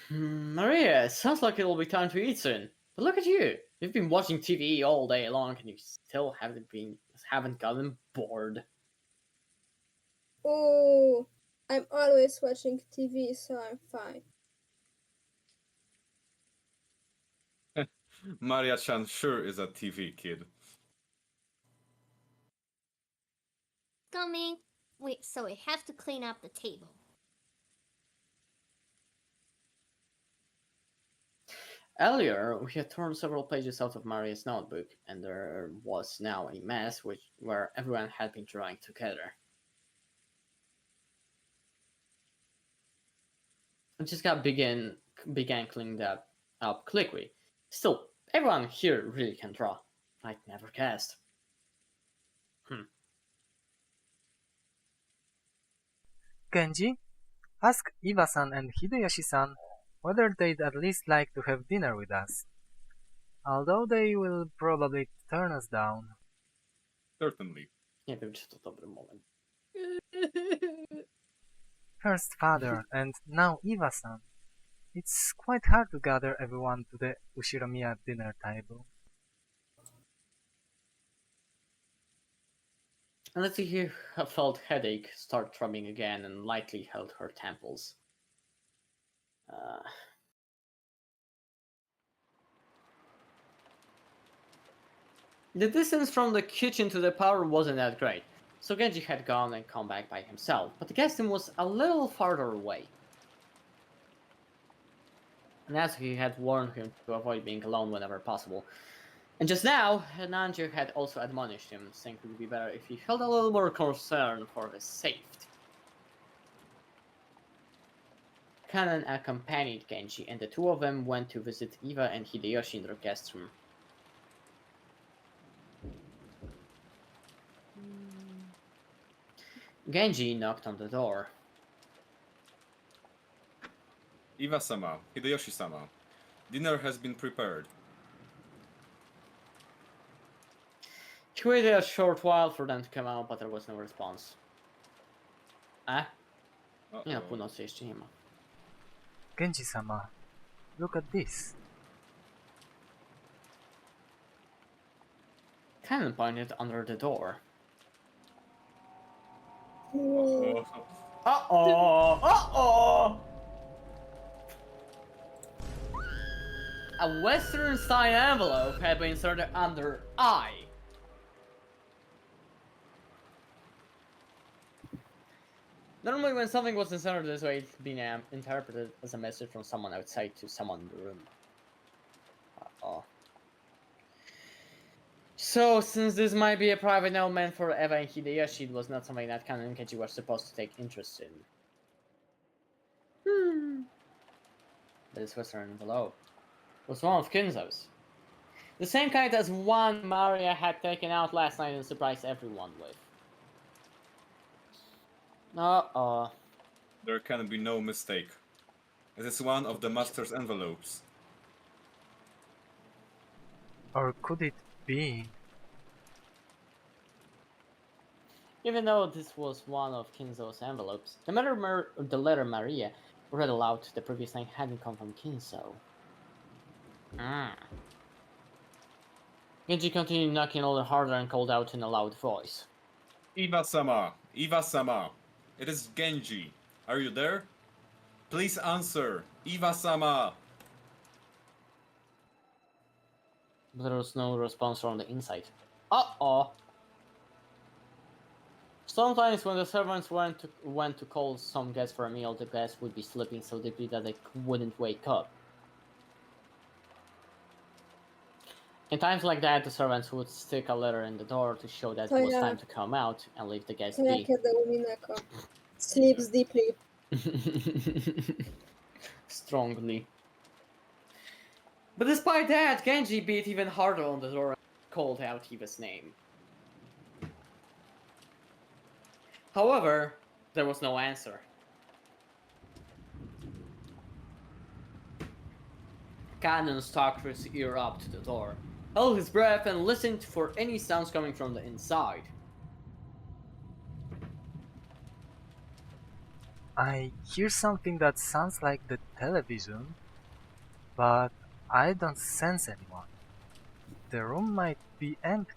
Maria, it sounds like it'll be time to eat soon. But look at you. You've been watching TV all day long and you still haven't gotten bored. Ooh, I'm always watching TV, so I'm fine. Maria-chan sure is a TV kid. Coming. Wait, so we have to clean up the table. Earlier, we had torn several pages out of Maria's notebook, and there was now a mess where everyone had been drawing together. Jessica began cleaning that up quickly. Still, everyone here really can draw. I'd never guessed. Genji, ask Iwa-san and Hideyoshi-san whether they'd at least like to have dinner with us. Although they will probably turn us down. Certainly. Nie wiem, czy to dobry moment. First father and now Iwa-san. It's quite hard to gather everyone to the Ushiromiya dinner table. Letty felt headache start throbbing again and lightly held her temples. The distance from the kitchen to the parlor wasn't that great, so Genji had gone and come back by himself, but the guest room was a little farther away. And as he had warned him to avoid being alone whenever possible. And just now, Nanjo had also admonished him, saying it would be better if he felt a little more concern for his safety. Kanan accompanied Genji, and the two of them went to visit Iwa and Hideyoshi in their guest room. Genji knocked on the door. Iwa-sama, Hideyoshi-sama, dinner has been prepared. He waited a short while for them to come out, but there was no response. Nie, na północy jeszcze nie ma. Genji-sama, look at this. cannon pointed under the door. Oh, Uh-oh! Uh-oh! A Western-style envelope had been inserted under I. Normally when something was inserted this way, it's been interpreted as a message from someone outside to someone in the room. Uh-oh. So, since this might be a private note meant for Eva and Hideyoshi, it was not something that Kanon and Kenji were supposed to take interest in. This Western envelope was one of Kinzo's. The same kind as one Maria had taken out last night and surprised everyone with. Uh-oh. There can be no mistake. It is one of the master's envelopes. Or could it be? Even though this was one of Kinzo's envelopes, the letter Maria read aloud the previous night hadn't come from Kinzo. Genji continued knocking a little harder and called out in a loud voice. Iwa-sama! Iwa-sama! It is Genji. Are you there? Please answer! Iwa-sama! But there was no response from the inside. Uh-oh! Sometimes when the servants went to call some guests for a meal, the guests would be sleeping so deeply that they wouldn't wake up. In times like that, the servants would stick a letter in the door to show that it was time to come out and leave the guests to be. jakie the Umineko. Sleeps deeply. Strongly. But despite that, Genji beat even harder on the door and called out Eva's name. However, there was no answer. Cannon stuck his ear up to the door, held his breath, and listened for any sounds coming from the inside. I hear something that sounds like the television, but I don't sense anyone. The room might be empty.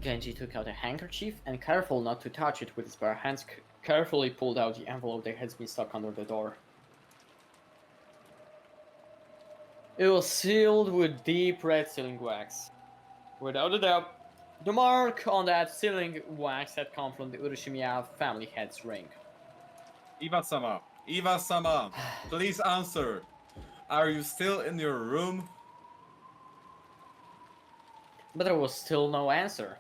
Genji took out a handkerchief and, careful not to touch it with his bare hands, carefully pulled out the envelope that had been stuck under the door. It was sealed with deep red sealing wax. Without a doubt, the mark on that sealing wax had come from the Urashimiya family head's ring. Iwa-sama! Iwa-sama! Please answer! Are you still in your room? But there was still no answer.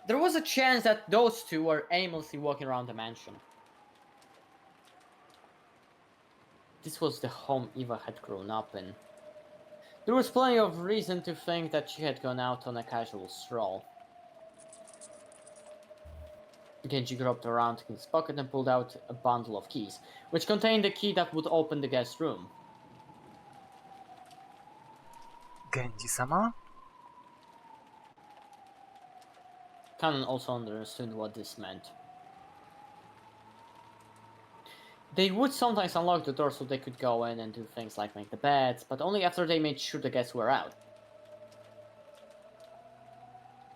There was a chance that those two were aimlessly walking around the mansion. This was the home Eva had grown up in. There was plenty of reason to think that she had gone out on a casual stroll. Genji groped around in his pocket and pulled out a bundle of keys, which contained the key that would open the guest room. Genji-sama? Kanon also understood what this meant. They would sometimes unlock the door so they could go in and do things like make the beds, but only after they made sure the guests were out.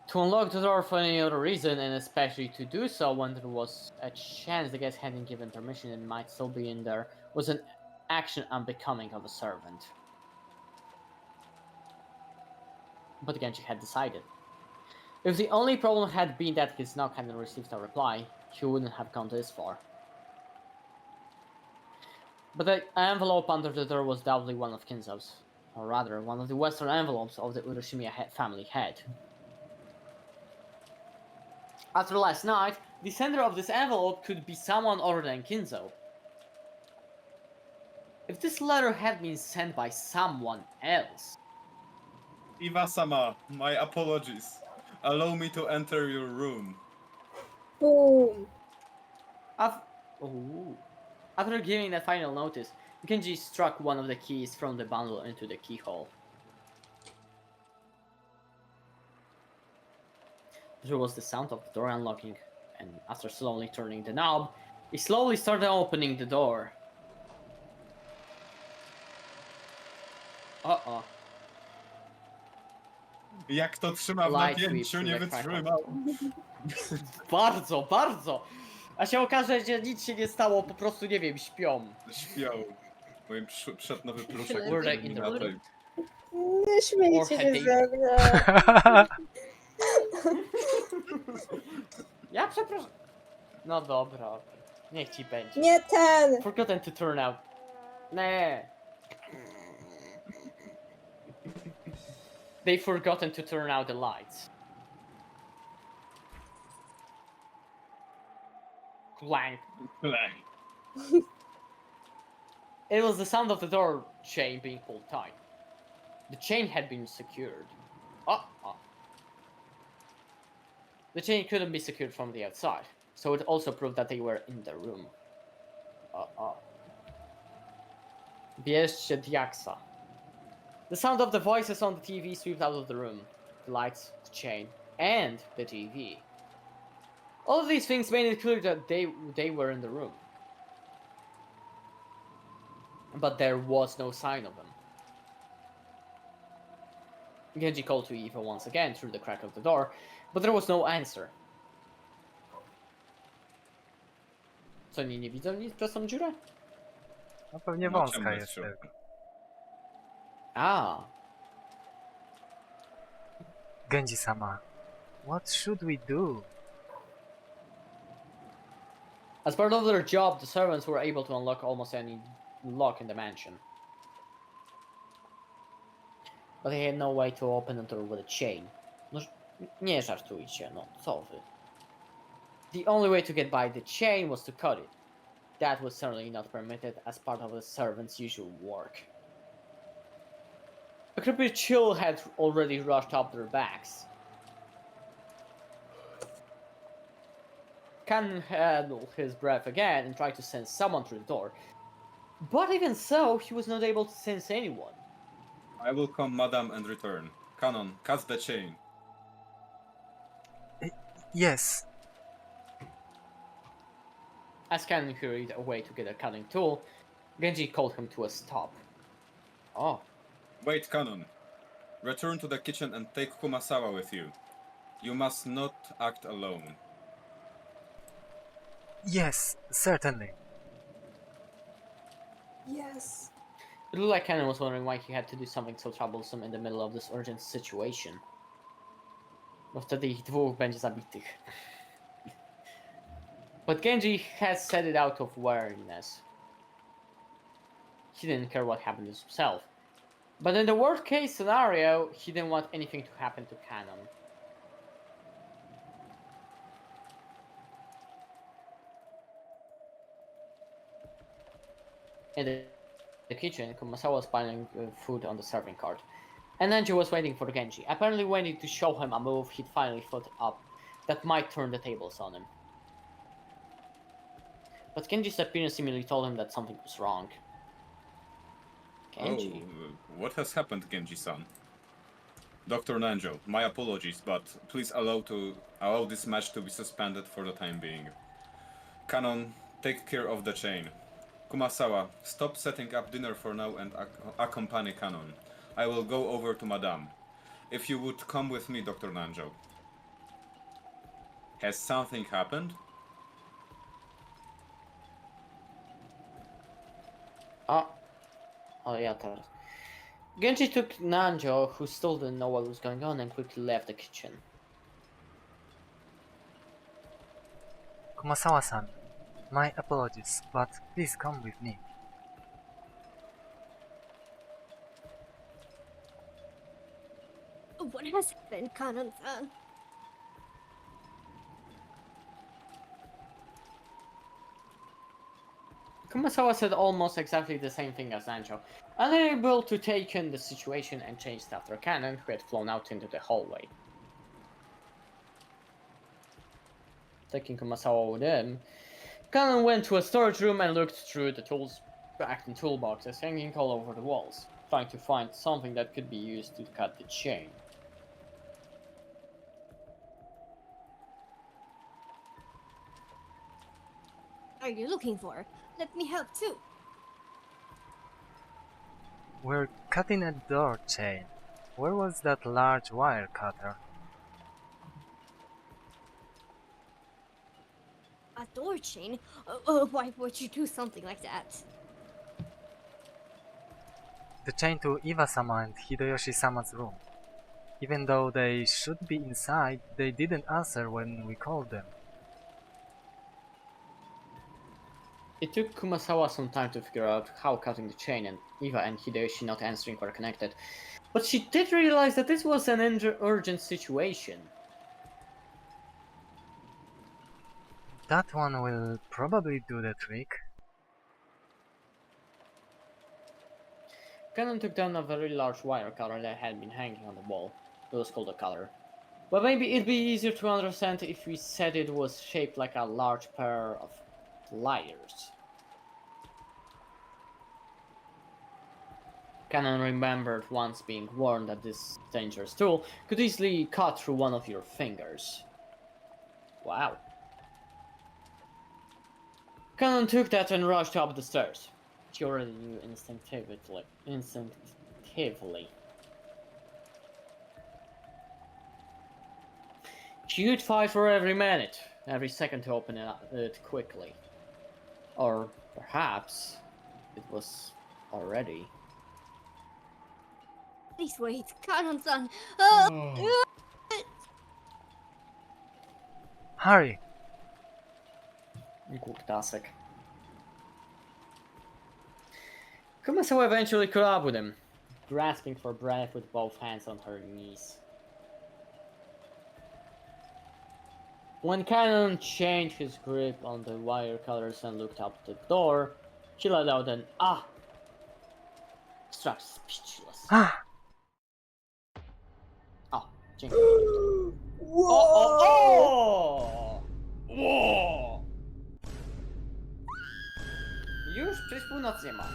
To unlock the door for any other reason, and especially to do so when there was a chance the guest hadn't given permission and might still be in there, was an action unbecoming of a servant. But Genji had decided. If the only problem had been that his knock hadn't received a reply, he wouldn't have gone this far. But the envelope under the door was doubly one of Kinzo's, or rather, one of the Western envelopes of the Urashimiya family head. After last night, the sender of this envelope could be someone other than Kinzo. If this letter had been sent by someone else... Iwa-sama, my apologies. Allow me to enter your room. Boom. After giving that final notice, Genji struck one of the keys from the bundle into the keyhole. There was the sound of the door unlocking, and after slowly turning the knob, he slowly started opening the door. Uh-oh. Jak to trzyma w Light napięciu, whip nie through the crack of wytrzymał. Bardzo, bardzo! A się okaże, że nic się nie stało, po prostu, nie wiem, śpią. Śpiał. Moim przyszedł nowy pluszek. Were they in the room? Nie Or śmiejcie had się they- ze mnie. Ja przepraszam. No dobra, niech ci będzie. Nie ten! Forgotten to turn out. Nee. They forgotten to turn out the lights. Clank. It was the sound of the door chain being pulled tight. The chain had been secured. The chain couldn't be secured from the outside, so it also proved that they were in the room. Bierzcie diaksa. The sound of the voices on the TV swept out of the room. The lights, the chain, and the TV. All of these things made it clear that they were in the room. But there was no sign of them. Genji called to Eva once again through the crack of the door, but there was no answer. Co, oni nie widzą nic przez tą dziurę? No pewnie No, wąska ciemno jest jest w środku. tylko. Ah. Genji-sama, what should we do? As part of their job, the servants were able to unlock almost any lock in the mansion. But they had no way to open the door with a chain. No, nie żartujcie, no co wy. The only way to get by the chain was to cut it. That was certainly not permitted as part of the servants' usual work. A creepy chill had already rushed up their backs. Cannon held his breath again and tried to sense someone through the door. But even so, he was not able to sense anyone. I will come, madam, and return. Canon, cut the chain. Yes, As Cannon hurried away to get a cutting tool, Genji called him to a stop. Oh, Wait, Canon. Return to the kitchen and take Kumasawa with you. You must not act alone. yes, certainly. Yes. it looked like Cannon was wondering why he had to do something so troublesome in the middle of this urgent situation. Bo wtedy ich dwóch będzie zabitych. But Genji had set it out of wariness. He didn't care what happened to himself. But in the worst case scenario, he didn't want anything to happen to Cannon. In the kitchen, Kumasawa was piling food on the serving cart. And Nanji was waiting for Genji, apparently waiting to show him a move he'd finally thought up that might turn the tables on him. But Genji's appearance seemingly told him that something was wrong. Genji? Oh, what has happened, Genji-san? Dr. Nanjo, my apologies, but please allow this match to be suspended for the time being. Canon, take care of the chain. Kumasawa, stop setting up dinner for now and accompany Canon. I will go over to Madame. If you would come with me, Dr. Nanjo. Has something happened? Oh yeah, teraz. Genji took Nanjo, who still didn't know what was going on, and quickly left the kitchen. Kumasawa-san, my apologies, but please come with me. What has happened, Kanon-san? Kumasawa said almost exactly the same thing as Nanjo, unable to take in the situation and chased after Cannon, who had flown out into the hallway. Taking Kumasawa with him, Cannon went to a storage room and looked through the tools packed in toolboxes hanging all over the walls, trying to find something that could be used to cut the chain. Are you looking for? Let me help too. We're cutting a door chain. Where was that large wire cutter? A door chain? Why would you do something like that? The chain to Iwa-sama and Hideyoshi-sama's room. Even though they should be inside, they didn't answer when we called them. It took Kumasawa some time to figure out how cutting the chain and Eva and Hideyoshi not answering were connected, but she did realize that this was an urgent situation. That one will probably do the trick. Cannon took down a very large wire cutter that had been hanging on the wall. It was called a cutter. But maybe it'd be easier to understand if we said it was shaped like a large pair of pliers. Cannon remembered once being warned that this dangerous tool could easily cut through one of your fingers. Wow. Cannon took that and rushed up the stairs. She already knew instinctively. She would fight for every minute, every second to open it quickly. Or perhaps it was already. Please wait, Kanon-san. Hurry! Głuptasek. Kumasawa eventually caught up with him, grasping for breath with both hands on her knees. When Cannon changed his grip on the wire cutters and looked up the door, she let out an "ah!" Struck speechless. O, dziękuję. O! Ło! Już przecież północ nie ma.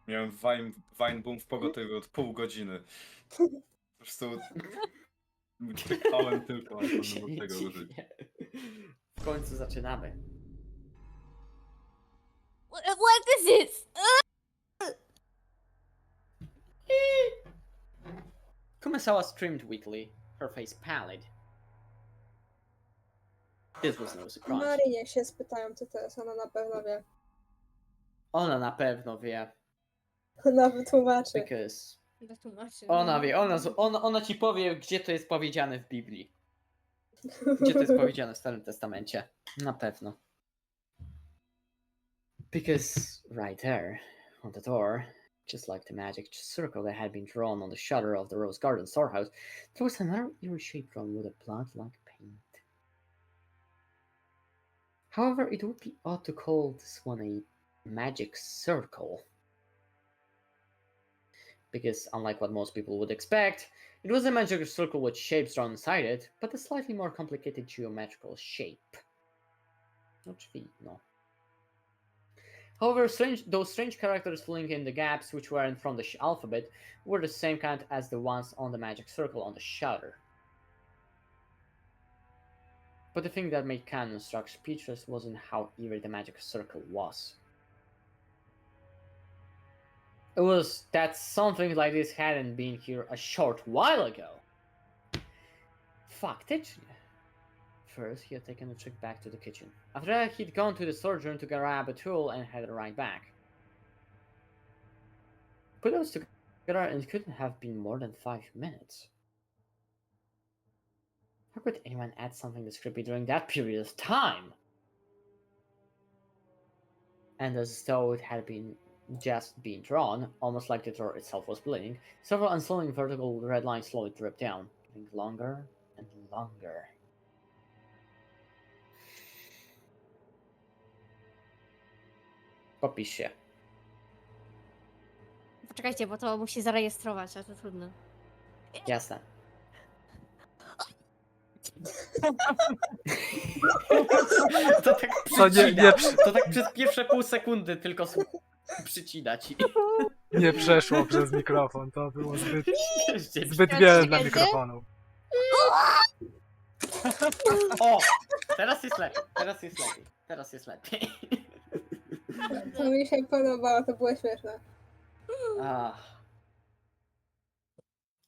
Miałem wine boom w pogotowiu od pół godziny. Po prostu czekałem tylko, aż będę mógł tego użyć. W końcu zaczynamy. What is this? Kumasawa screamed weakly, her face pallid. This was no surprise. Marynie się spytają, co to jest, ona na pewno wie. Ona na pewno wie, Ona wytłumaczy. because Wytłumaczy. ona wie, ona ci powie, gdzie to jest powiedziane w Biblii. Gdzie to jest powiedziane w Starym Testamencie. Na pewno. Because right there, on the door, just like the magic circle that had been drawn on the shutter of the Rose Garden storehouse, there was another eerie shape drawn with a blood-like paint. However, it would be odd to call this one a magic circle. Because, unlike what most people would expect, it was a magic circle with shapes drawn inside it, but a slightly more complicated geometrical shape. No drzwi, no. However, those strange characters filling in the gaps which weren't from the alphabet were the same kind as the ones on the magic circle on the shutter. But the thing that made Cannon struck speechless wasn't how eerie the magic circle was. It was that something like this hadn't been here a short while ago. Faktycznie. First, he had taken a trip back to the kitchen. After that, he'd gone to the storage room to grab a tool and headed right back. Put those together and it couldn't have been more than 5 minutes. How could anyone add something this creepy during that period of time? And as though it had been just being drawn, almost like the drawer itself was bleeding, several unslowing vertical red lines slowly dripped down, getting longer and longer. Popisz się. Poczekajcie, bo to musi zarejestrować, a to trudno. Jasne. To tak przycina. To tak przez pierwsze pół sekundy tylko przycina ci. Nie przeszło przez mikrofon, to było zbyt wiele dla mikrofonu. O! Teraz jest lepiej. Teraz jest lepiej. To mi się podobało, to było śmieszne.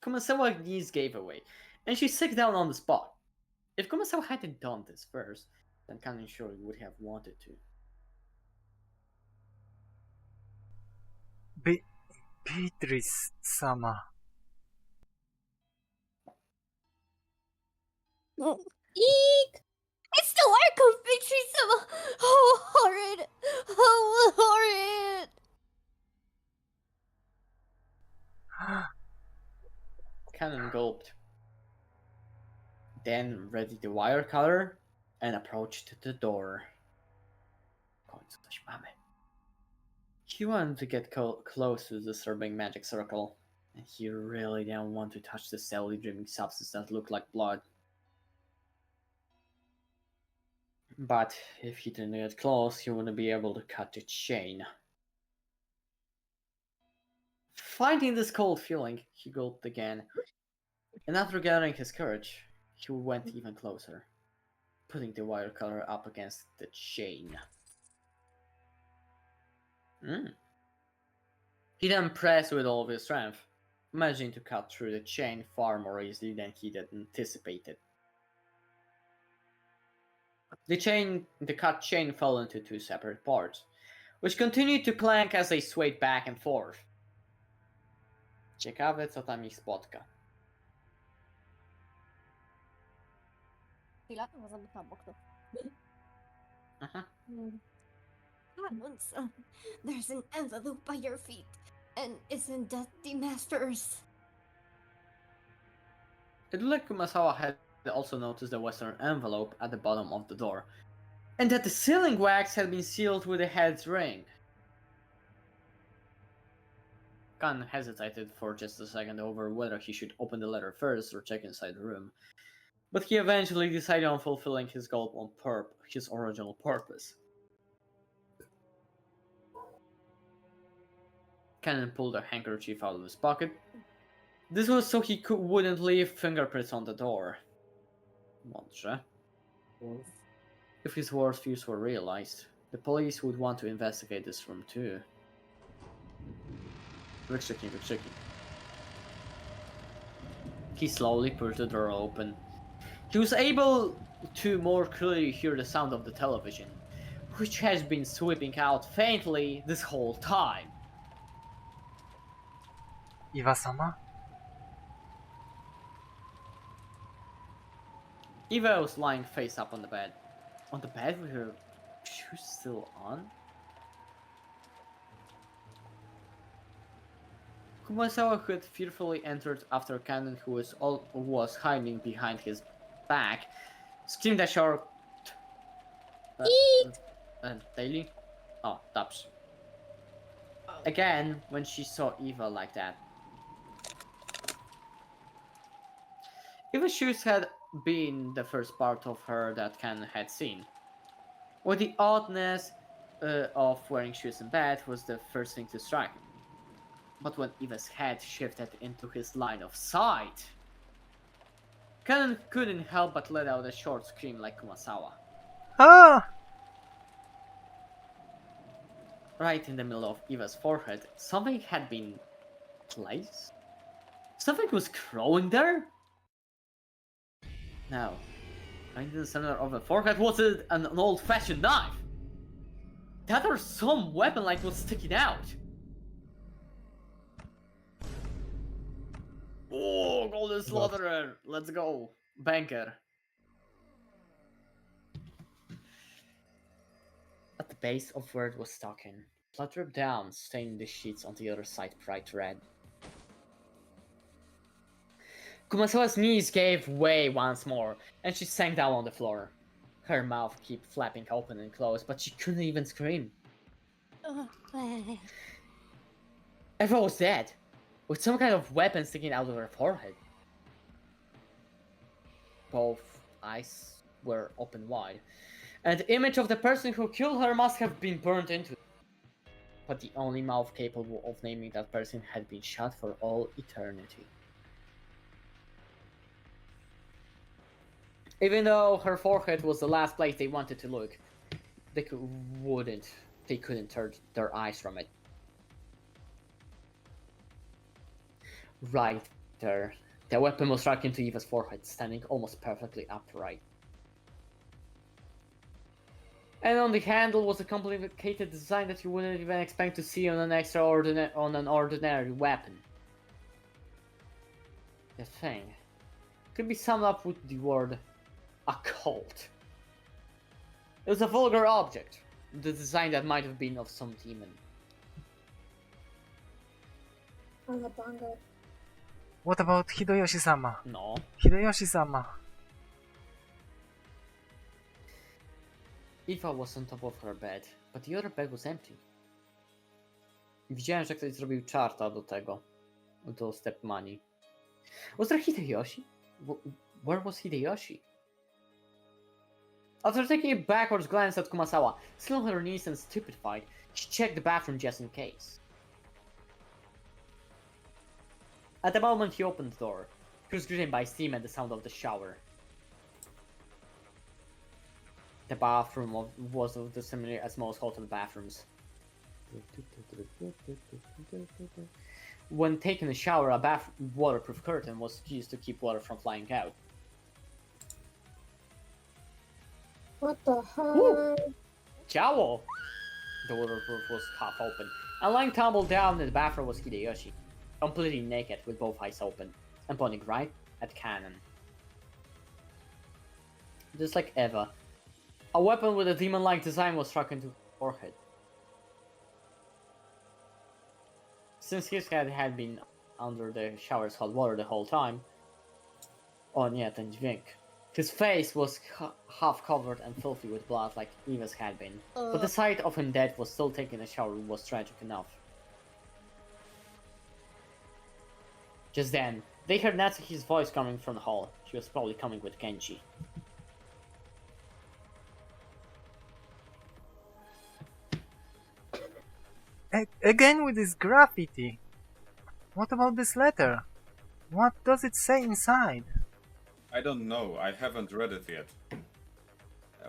Kumasawa's knees gave away, and she sank down on the spot. If Kumasawa hadn't done this first, then Kanon surely would have wanted to. Beatrice-sama. Eek! It's the work of Beatrice! How horrid! How horrid! Kanon gulped, then readied the wire cutter and approached the door. He wanted to get close to the disturbing magic circle, and he really didn't want to touch the steadily dripping substance that looked like blood. But if he didn't get close, he wouldn't be able to cut the chain. Finding this cold feeling, he gulped again, and after gathering his courage, he went even closer, putting the wire cutter up against the chain. He then pressed with all of his strength, managing to cut through the chain far more easily than he had anticipated. The cut chain fell into two separate parts, which continued to clank as they swayed back and forth. Ciekawe, co tam ich spotka. Chwila, bo zamykam okno. Aha. Heavens, there's an envelope by your feet. And isn't that the master's? It looked like Kumasawa had also noticed the western envelope at the bottom of the door, and that the sealing wax had been sealed with the head's ring. Kan hesitated for just a second over whether he should open the letter first or check inside the room, but he eventually decided on fulfilling his goal on his original purpose. Cannon pulled a handkerchief out of his pocket. This was so he wouldn't leave fingerprints on the door. Mądrze. If his worst fears were realized, the police would want to investigate this room too. Wykrzyki. He slowly pushed the door open. He was able to more clearly hear the sound of the television, which has been sweeping out faintly this whole time. Iwa-sama? Eva was lying face up on the bed. On the bed with her shoes still on? Kumasawa had fearfully entered after Cannon, who was hiding behind his back, screamed a short... Daily? Oh, taps. Again, when she saw Eva like that. Eva's shoes had been the first part of her that Cannon had seen. With the oddness of wearing shoes in bed was the first thing to strike him. But when Eva's head shifted into his line of sight, Cannon couldn't help but let out a short scream like Kumasawa. Ah! Right in the middle of Eva's forehead, something had been placed? Something was growing there? No. Right in the center of the forehead was an old-fashioned knife. That or some weapon like was sticking out. Oh, Golden Slaughterer! Let's go. Banker. At the base of where it was stuck in, blood dripped down, staining the sheets on the other side bright red. Kumasawa's knees gave way once more, and she sank down on the floor. Her mouth kept flapping open and closed, but she couldn't even scream. Eva was dead, with some kind of weapon sticking out of her forehead. Both eyes were open wide, and the image of the person who killed her must have been burned into it. But the only mouth capable of naming that person had been shut for all eternity. Even though her forehead was the last place they wanted to look, they they couldn't turn their eyes from it. Right there. The weapon was struck into Eva's forehead, standing almost perfectly upright. And on the handle was a complicated design that you wouldn't even expect to see on an ordinary weapon. The thing could be summed up with the word occult. It was a vulgar object, the design that might have been of some demon. Ale banger. What about Hideyoshi-sama? No. Hideyoshi-sama. Eva was on top of her bed, but the other bed was empty. Widziałem, że ktoś zrobił czarta do tego, do step money. Was there Hideyoshi? Where was Hideyoshi? After taking a backwards glance at Kumasawa, still on her knees and stupefied, she checked the bathroom just in case. At the moment he opened the door, he was greeted by steam and the sound of the shower. The bathroom was of the similar as most hotel bathrooms. When taking a shower, a waterproof curtain was used to keep water from flying out. What the hell? Woo! Ciao! The waterproof was half open, and lying tumbled down in the bathroom was Hideyoshi, completely naked with both eyes open, and pointing right at Cannon. Just like Eva, a weapon with a demon-like design was struck into her forehead. Since his head had been under the shower's hot water the whole time, ten dźwięk, his face was half covered and filthy with blood like Eva's had been. But the sight of him dead was still taking a shower was tragic enough. Just then, they heard Natsuki's voice coming from the hall. She was probably coming with Kenji. Again with this graffiti. What about this letter? What does it say inside? I don't know, I haven't read it yet.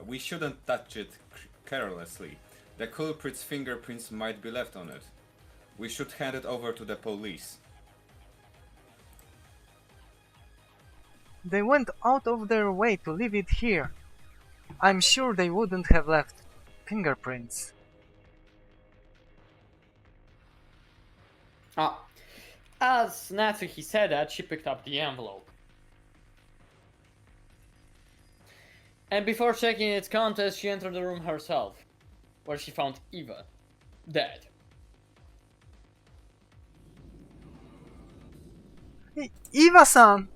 We shouldn't touch it carelessly. The culprit's fingerprints might be left on it. We should hand it over to the police. They went out of their way to leave it here. I'm sure they wouldn't have left fingerprints. As Natsuki said that, she picked up the envelope. And before checking its contents, she entered the room herself, where she found Eva, dead. Eva-san!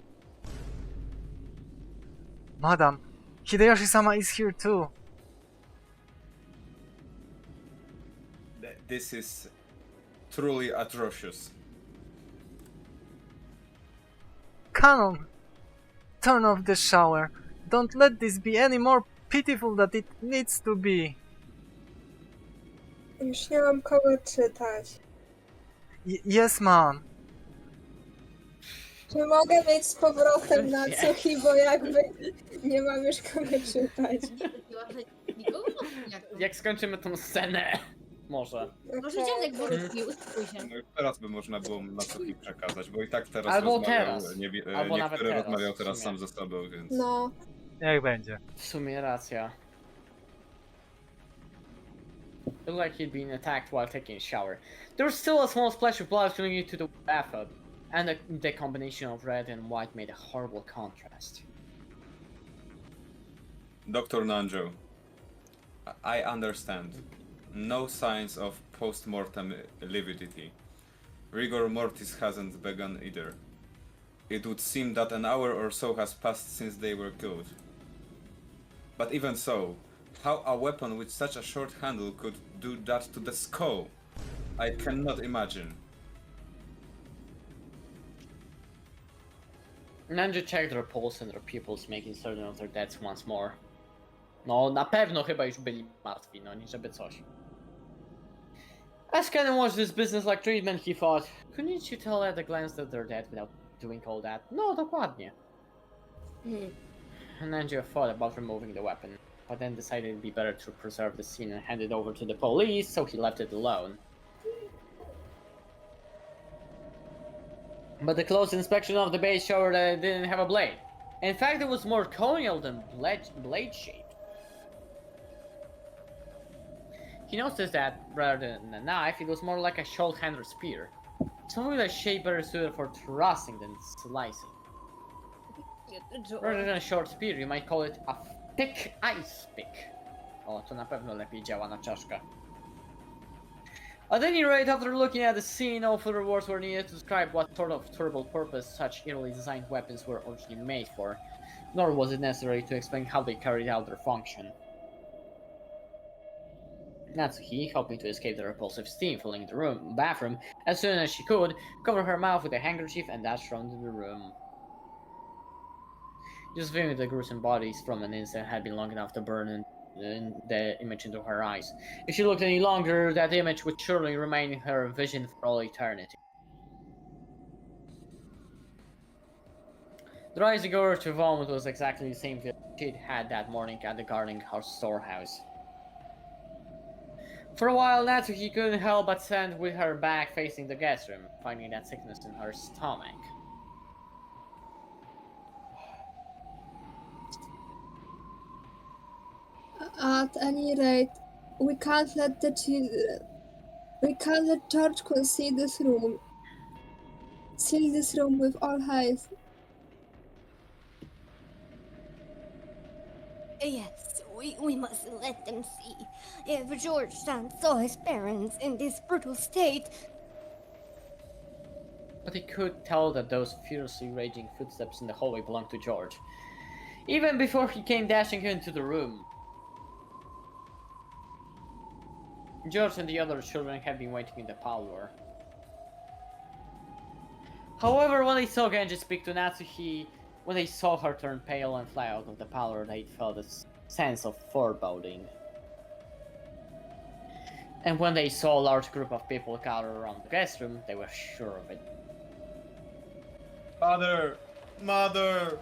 Madam, Hideyoshi-sama is here too. This is truly atrocious. Canon, turn off the shower. Don't let this be any more pitiful than it needs to be. Już nie mam kogo czytać. Yes, ma'am. Czy mogę mieć z powrotem Natsuki, bo jakby nie mam już kogo czytać. Jak skończymy tą scenę, może. Może dziadek wrócił, uspokój się. No już teraz by można było Natsuki przekazać, bo i tak teraz Albo rozmawiał, teraz. Albo nawet niektóry teraz, rozmawiał w teraz sumie. sam ze sobą, więc... No, Jak będzie. W sumie racja. It looked like he'd been attacked while taking a shower. There was still a small splash of blood clinging to the bathtub, and the combination of red and white made a horrible contrast. Dr. Nanjo, I understand. No signs of post-mortem lividity. Rigor mortis hasn't begun either. It would seem that an hour or so has passed since they were killed. But even so, how a weapon with such a short handle could do that to the skull? I cannot imagine. Ninja checked their pulse and their pupils, making certain of their deaths once more. No, na pewno chyba już byli martwi, no nie żeby coś. As Cannon watched this business-like treatment, he thought, couldn't you tell at a glance that they're dead without doing all that? No, dokładnie. Ninja thought about removing the weapon. but then decided it'd be better to preserve the scene and hand it over to the police, so he left it alone. But the close inspection of the base showed that it didn't have a blade. In fact, it was more conical than blade-shaped. He noticed that, rather than a knife, it was more like a short-handled spear. Something with a shape better suited for thrusting than slicing. Rather than a short spear, you might call it a thick ice pick. O, to na pewno lepiej działa na czaszkę. At any rate, after looking at the scene, no further words were needed to describe what sort of terrible purpose such eerily designed weapons were originally made for, nor was it necessary to explain how they carried out their function. Natsuki, hoping to escape the repulsive steam filling the bathroom as soon as she could, covered her mouth with a handkerchief and dashed around the room. Just viewing the gruesome bodies from an instant had been long enough to burn the image into her eyes. If she looked any longer, that image would surely remain in her vision for all eternity. The rising urge to vomit was exactly the same feeling she'd had that morning at the gardening house storehouse. For a while, Natsuki couldn't help but stand with her back facing the guest room, finding that sickness in her stomach. At any rate, we can't let the children. We can't let George see this room. Seal this room with all haste. Yes, we mustn't let them see. If Georgetown saw his parents in this brutal state, But he could tell that those fiercely raging footsteps in the hallway belonged to George, even before he came dashing into the room. George and the other children had been waiting in the parlor. However, when they saw Genji speak to Natsuki, when they saw her turn pale and fly out of the parlor, they felt a sense of foreboding. And when they saw a large group of people gather around the guest room, they were sure of it. Father! Mother!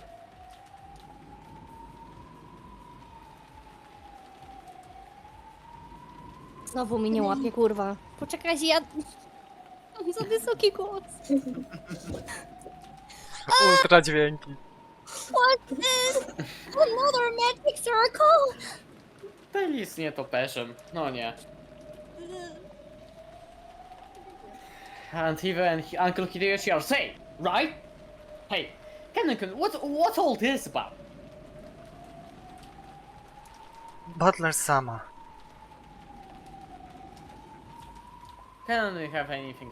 znowu mnie nie łapie, kurwa. Poczekajcie, ja... Mam za wysoki głos. Ultra dźwięki. What is another magic circle? Ten jest nietoperzem, no nie. And even Uncle Hideyoshi are safe, right? Hey, Ken-kun, what's all this about? Butler-sama. Ken didn't have anything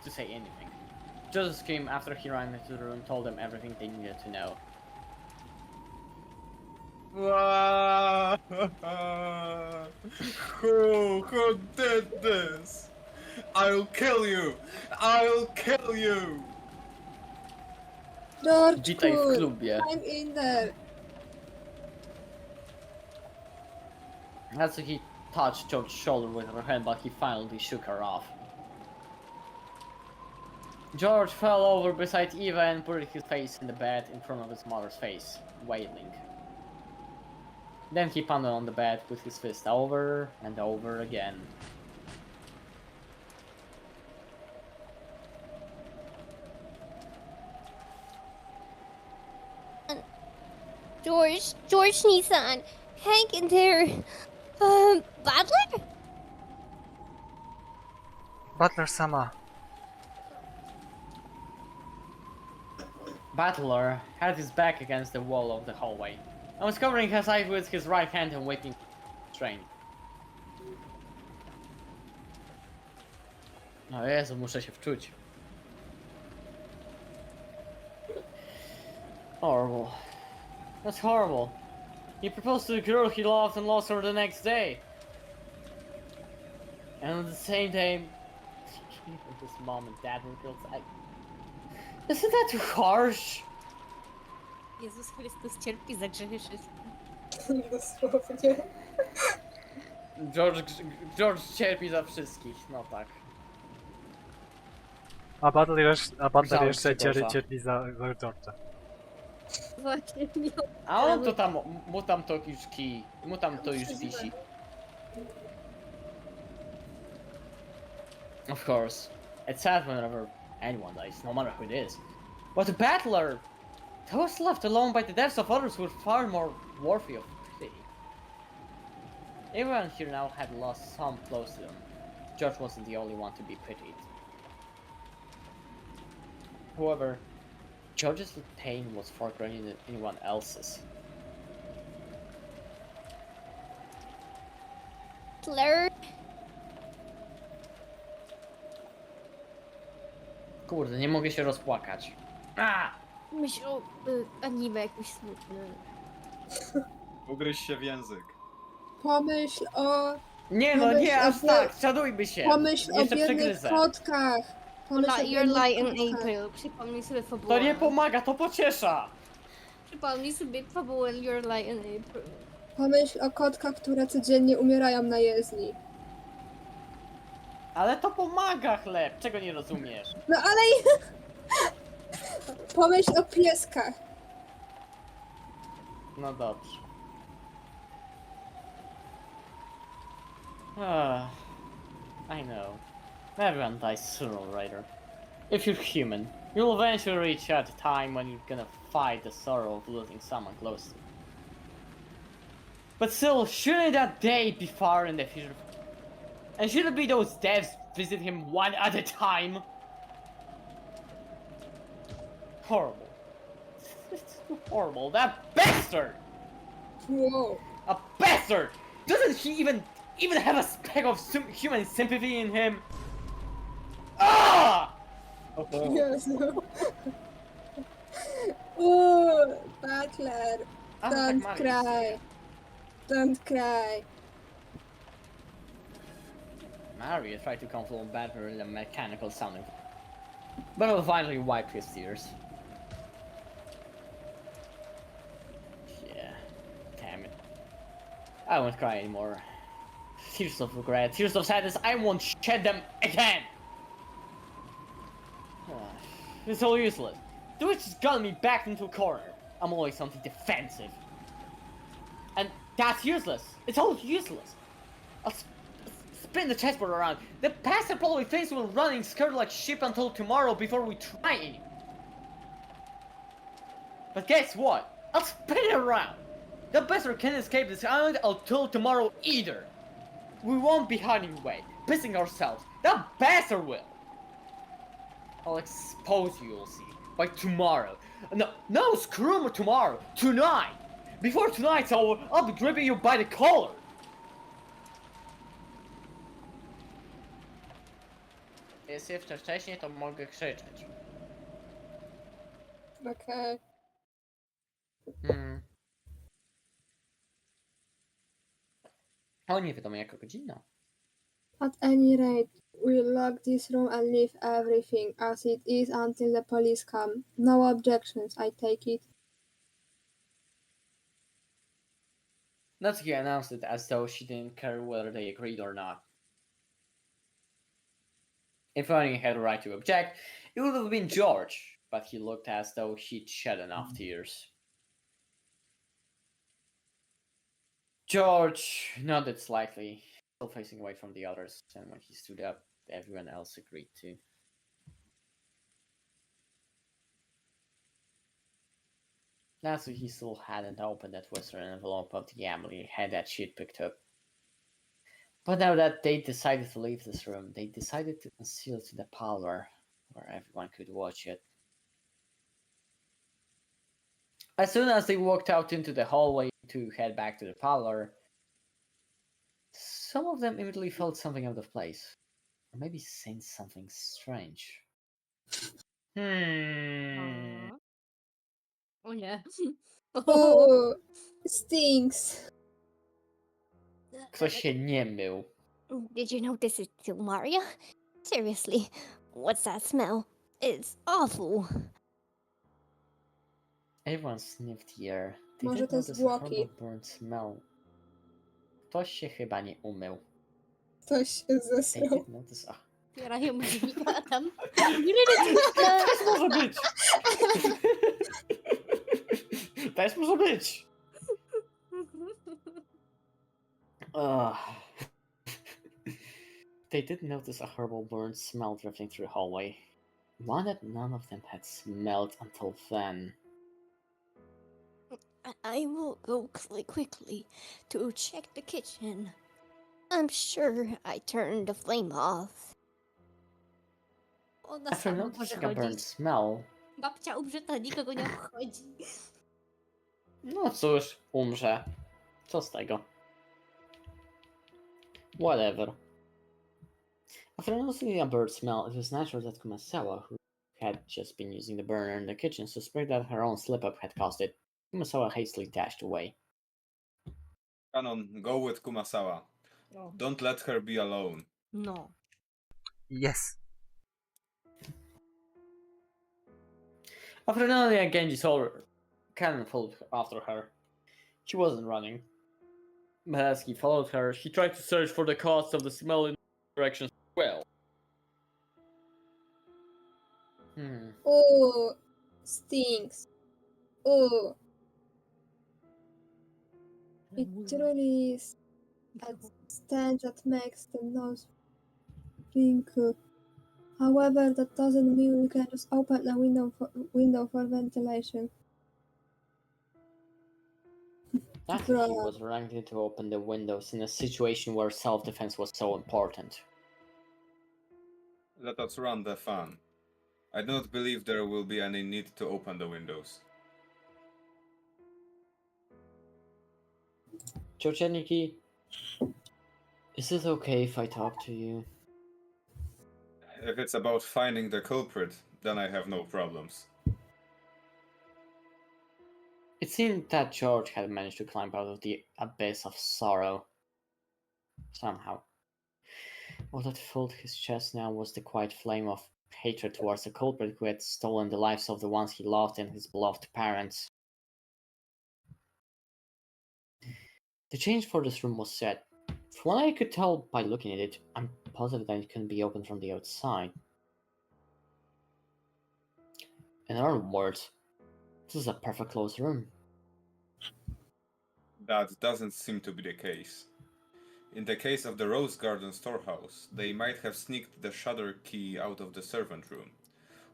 to say anything. Joseph came after he ran into the room and told them everything they needed to know. Who did this? I'll kill you! I'll kill you! George, Witaj w klubie. I'm in there. Natsuki touched George's shoulder with her hand, but he finally shook her off. George fell over beside Eva and put his face in the bed in front of his mother's face, wailing. Then he pounded on the bed with his fist over and over again. George Nissan, hang in there. Butler? Butler-sama. Butler had his back against the wall of the hallway and was covering his eyes with his right hand and waiting strain. O Jezu, muszę się wczuć. Horrible. That's horrible. He proposed to the girl he loved and lost her the next day. And on the same day, his mom and dad were killed. Isn't that too harsh? Jezus Chrystus cierpi za grzechy wszystkich. Dosłownie. George cierpi za wszystkich, no tak. A Butler Zawsze jeszcze gorsza. cierpi za George'a. Właśnie miał. A on to tam, mu tam to już kij, mu tam to już wisi. Of course, it's sad whenever anyone dies, no matter who it is. But the battler, those left alone by the deaths of others were far more worthy of pity. Everyone here now had lost some close to them. George wasn't the only one to be pitied. However, George's pain was far greater than anyone else's. Claire. Kurde, nie mogę się rozpłakać. A! Myśl o anime jakoś smutne. Ugryź się w język. Pomyśl o... Nie no, Pomyśl nie aż o- tak, szanujmy się. Pomyśl o Jeszcze biednych przegryzę. kotkach. Pomyśl o You're biednych lying kotkach. April. Przypomnij sobie fabułę. To nie pomaga, to pociesza. Przypomnij sobie fabułę You're lying April. Pomyśl o kotkach, które codziennie umierają na jezdni. Ale to pomaga, chleb, czego nie rozumiesz? No ale... Pomyśl o pieskach. No dobrze. I know. Everyone dies sooner or later. If you're human, you'll eventually reach a time when you're gonna fight the sorrow of losing someone close to you. But still, shouldn't that day be far in the future? And shouldn't be those devs visit him one at a time? Horrible. It's horrible. That bastard! Wow. A bastard! Doesn't he even have a speck of human sympathy in him? Ah! Jezu. Ooh, Butler. A, Don't tak cry. Don't cry. Mario tried to console Batman with a mechanical sounding, but will finally wipe his tears. Yeah, damn it. I won't cry anymore. Tears of regret, tears of sadness, I won't shed them again! It's all useless. The witch has gotten me back into a corner. I'm always something defensive. And that's useless. It's all useless. I'll spin the chessboard around. The bastard probably thinks we're running scared like sheep until tomorrow before we try any. But guess what? I'll spin it around. The bastard can't escape this island until tomorrow either. We won't be hiding away, pissing ourselves. That bastard will. I'll expose you, you'll see. By tomorrow. No, screw tomorrow. Tonight. Before tonight's over, I'll be gripping you by the collar. Jest jeszcze wcześniej, to mogę krzyczeć. Okay. O, nie wiadomo jaka godzina. At any rate, we'll lock this room and leave everything as it is until the police come. No objections, I take it. Natsuki announced it as though she didn't care whether they agreed or not. If anyone had a right to object, it would have been George, but he looked as though he'd shed enough tears. George nodded slightly, still facing away from the others, and when he stood up, everyone else agreed too. Natsuki still hadn't opened that western envelope of the Emily had that she'd picked up. But now that they decided to leave this room, they decided to conceal it to the parlor, where everyone could watch it. As soon as they walked out into the hallway to head back to the parlor, some of them immediately felt something out of place. Or maybe sensed something strange. Oh yeah. Oh, stinks. Ktoś się nie mył. Did you notice it too, Maria? Seriously, what's that smell? It's awful. Everyone sniffed the air. They Może did to jest notice a horrible zwłoki. burnt smell. Ktoś się chyba nie umył. Ktoś się They zesrał. did notice... Ach, Otwierają drzwi, a tam... You didn't też może być! też może być. Ugh. They did notice a horrible burnt smell drifting through the hallway. One that none of them had smelled until then. I will go quickly to check the kitchen. I'm sure I turned the flame off. Ona After sama może noticing a burnt chodzić. smell, Babcia umrze, nikogo nie obchodzi. no cóż, umrze. Co z tego? Whatever. After noticing a burnt smell, it was natural that Kumasawa, who had just been using the burner in the kitchen, suspected that her own slip-up had caused it. Kumasawa hastily dashed away. Kanon, go with Kumasawa. No. Don't let her be alone. No. Yes. After noticing Genji saw her, Cannon followed after her. She wasn't running. But as he followed her, he tried to search for the cause of the smell in directions as well. Oh, stinks. Oh, it truly is a stench that makes the nose wrinkle. However, that doesn't mean we can just open the window for ventilation. Naturally, he Bruh. was reluctant to open the windows in a situation where self-defense was so important. Let us run the fan. I do not believe there will be any need to open the windows. Chocheniki, is it okay if I talk to you? If it's about finding the culprit, then I have no problems. It seemed that George had managed to climb out of the abyss of sorrow. Somehow. All that filled his chest now was the quiet flame of hatred towards the culprit who had stolen the lives of the ones he loved and his beloved parents. The change for this room was set. From what I could tell by looking at it, I'm positive that it couldn't be opened from the outside. In other words, this is a perfect closed room. That doesn't seem to be the case. In the case of the Rose Garden storehouse, they might have sneaked the shutter key out of the servant room.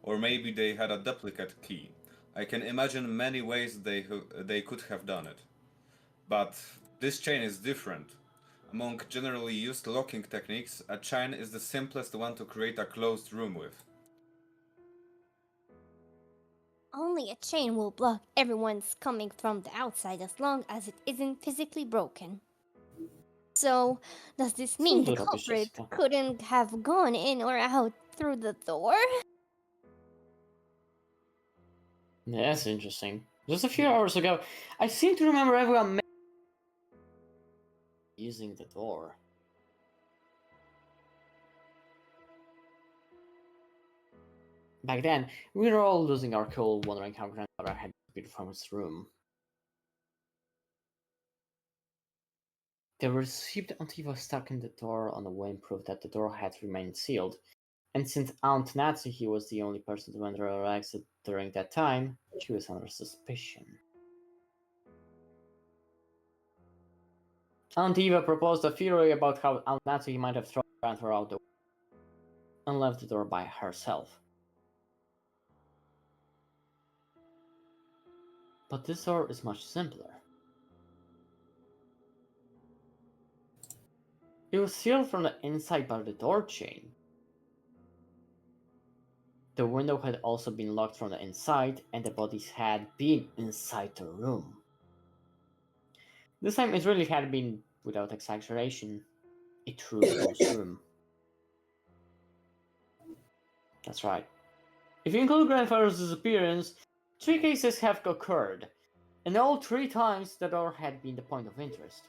Or maybe they had a duplicate key. I can imagine many ways they could have done it. But this chain is different. Among generally used locking techniques, a chain is the simplest one to create a closed room with. Only a chain will block everyone's coming from the outside as long as it isn't physically broken. So, does this mean the Co robisz, culprit Jessica? couldn't have gone in or out through the door? Yeah, that's interesting. Just a few hours ago, I seem to remember everyone using the door. Back then, we were all losing our cool, wondering how grandfather had disappeared from his room. The receipt Auntie was stuck in the door on the whim proved that the door had remained sealed, and since Aunt Natsuki was the only person to enter or exit during that time, she was under suspicion. Aunt Eva proposed a theory about how Aunt Natsuki might have thrown her out the window and left the door by herself. But this door is much simpler. It was sealed from the inside by the door chain. The window had also been locked from the inside, and the bodies had been inside the room. This time it really had been, without exaggeration, a true closed room. That's right. If you include grandfather's disappearance, 3 cases have occurred, and all 3 times the door had been the point of interest.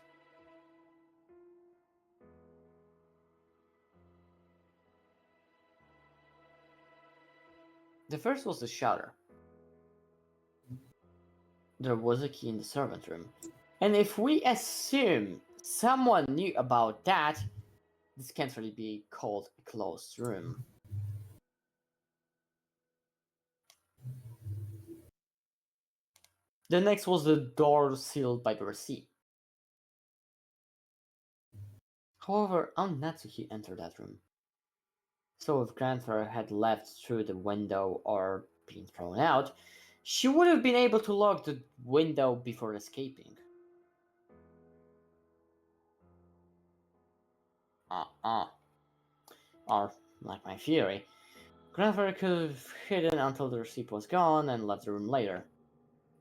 The first was the shutter. There was a key in the servant room, and if we assume someone knew about that, this can't really be called a closed room. The next was the door sealed by the receipt. However, Aunt Natsuki entered that room. So if grandfather had left through the window or been thrown out, she would have been able to lock the window before escaping. Or, like my theory, grandfather could have hidden until the receipt was gone and left the room later.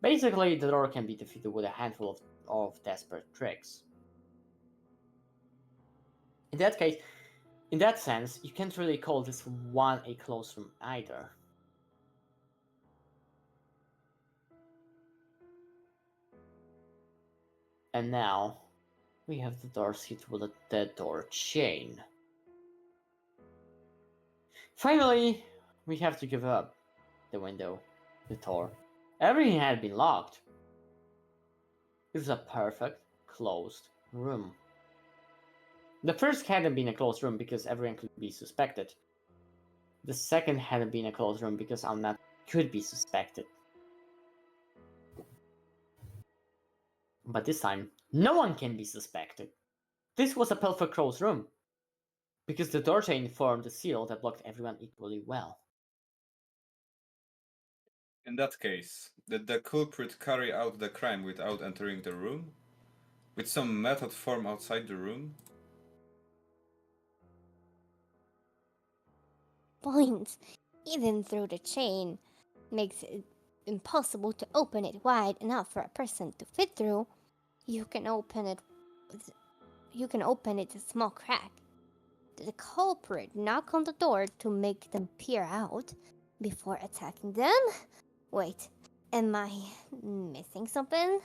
Basically, the door can be defeated with a handful of desperate tricks. In that sense, you can't really call this one a closed room either. And now, we have the door sealed with a dead door chain. Finally, we have to give up the window, the door. Everything had been locked. It was a perfect, closed room. The first hadn't been a closed room because everyone could be suspected. The second hadn't been a closed room because Amnat could be suspected. But this time, no one can be suspected. This was a perfect closed room, because the door chain formed a seal that blocked everyone equally well. In that case, did the culprit carry out the crime without entering the room? With some method form outside the room? Point. Even through the chain makes it impossible to open it wide enough for a person to fit through. You can open it a small crack. Did the culprit knock on the door to make them peer out before attacking them? Wait, am I missing something?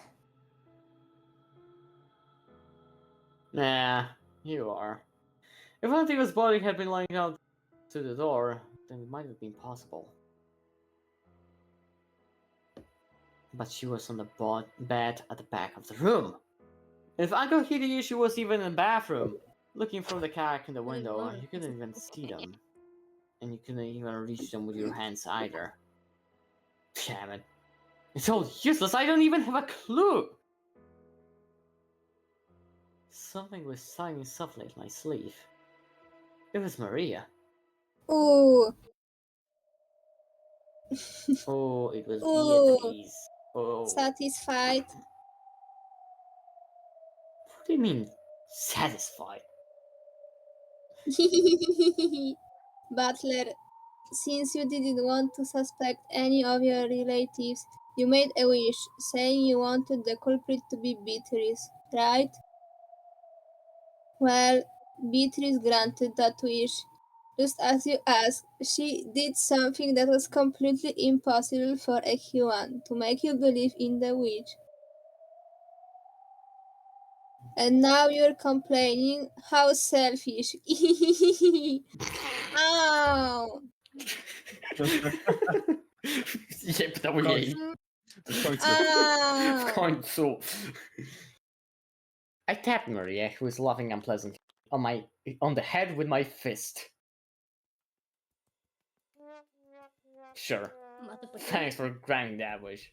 Nah, you are. If Antiva's body had been lying out to the door, then it might have been possible. But she was on the bed at the back of the room. If Uncle Hideyoshi was even in the bathroom, looking from the crack in the window, you couldn't even see them. And you couldn't even reach them with your hands either. Damn it. It's all useless, I don't even have a clue! Something was sighing softly at my sleeve. It was Maria. Ooh. Oh, it was Ooh. Beatrice. Oh. Satisfied. What do you mean, satisfied? Butler, since you didn't want to suspect any of your relatives, you made a wish saying you wanted the culprit to be Beatrice, right? Well, Beatrice granted that wish. Just as you asked, she did something that was completely impossible for a human, to make you believe in the witch. And now you're complaining? How selfish. Ow! Jebnął jej. W końcu. W końcu. I tapped Maria, who was laughing unpleasantly, on the head with my fist. Sure. Thanks for granting that wish.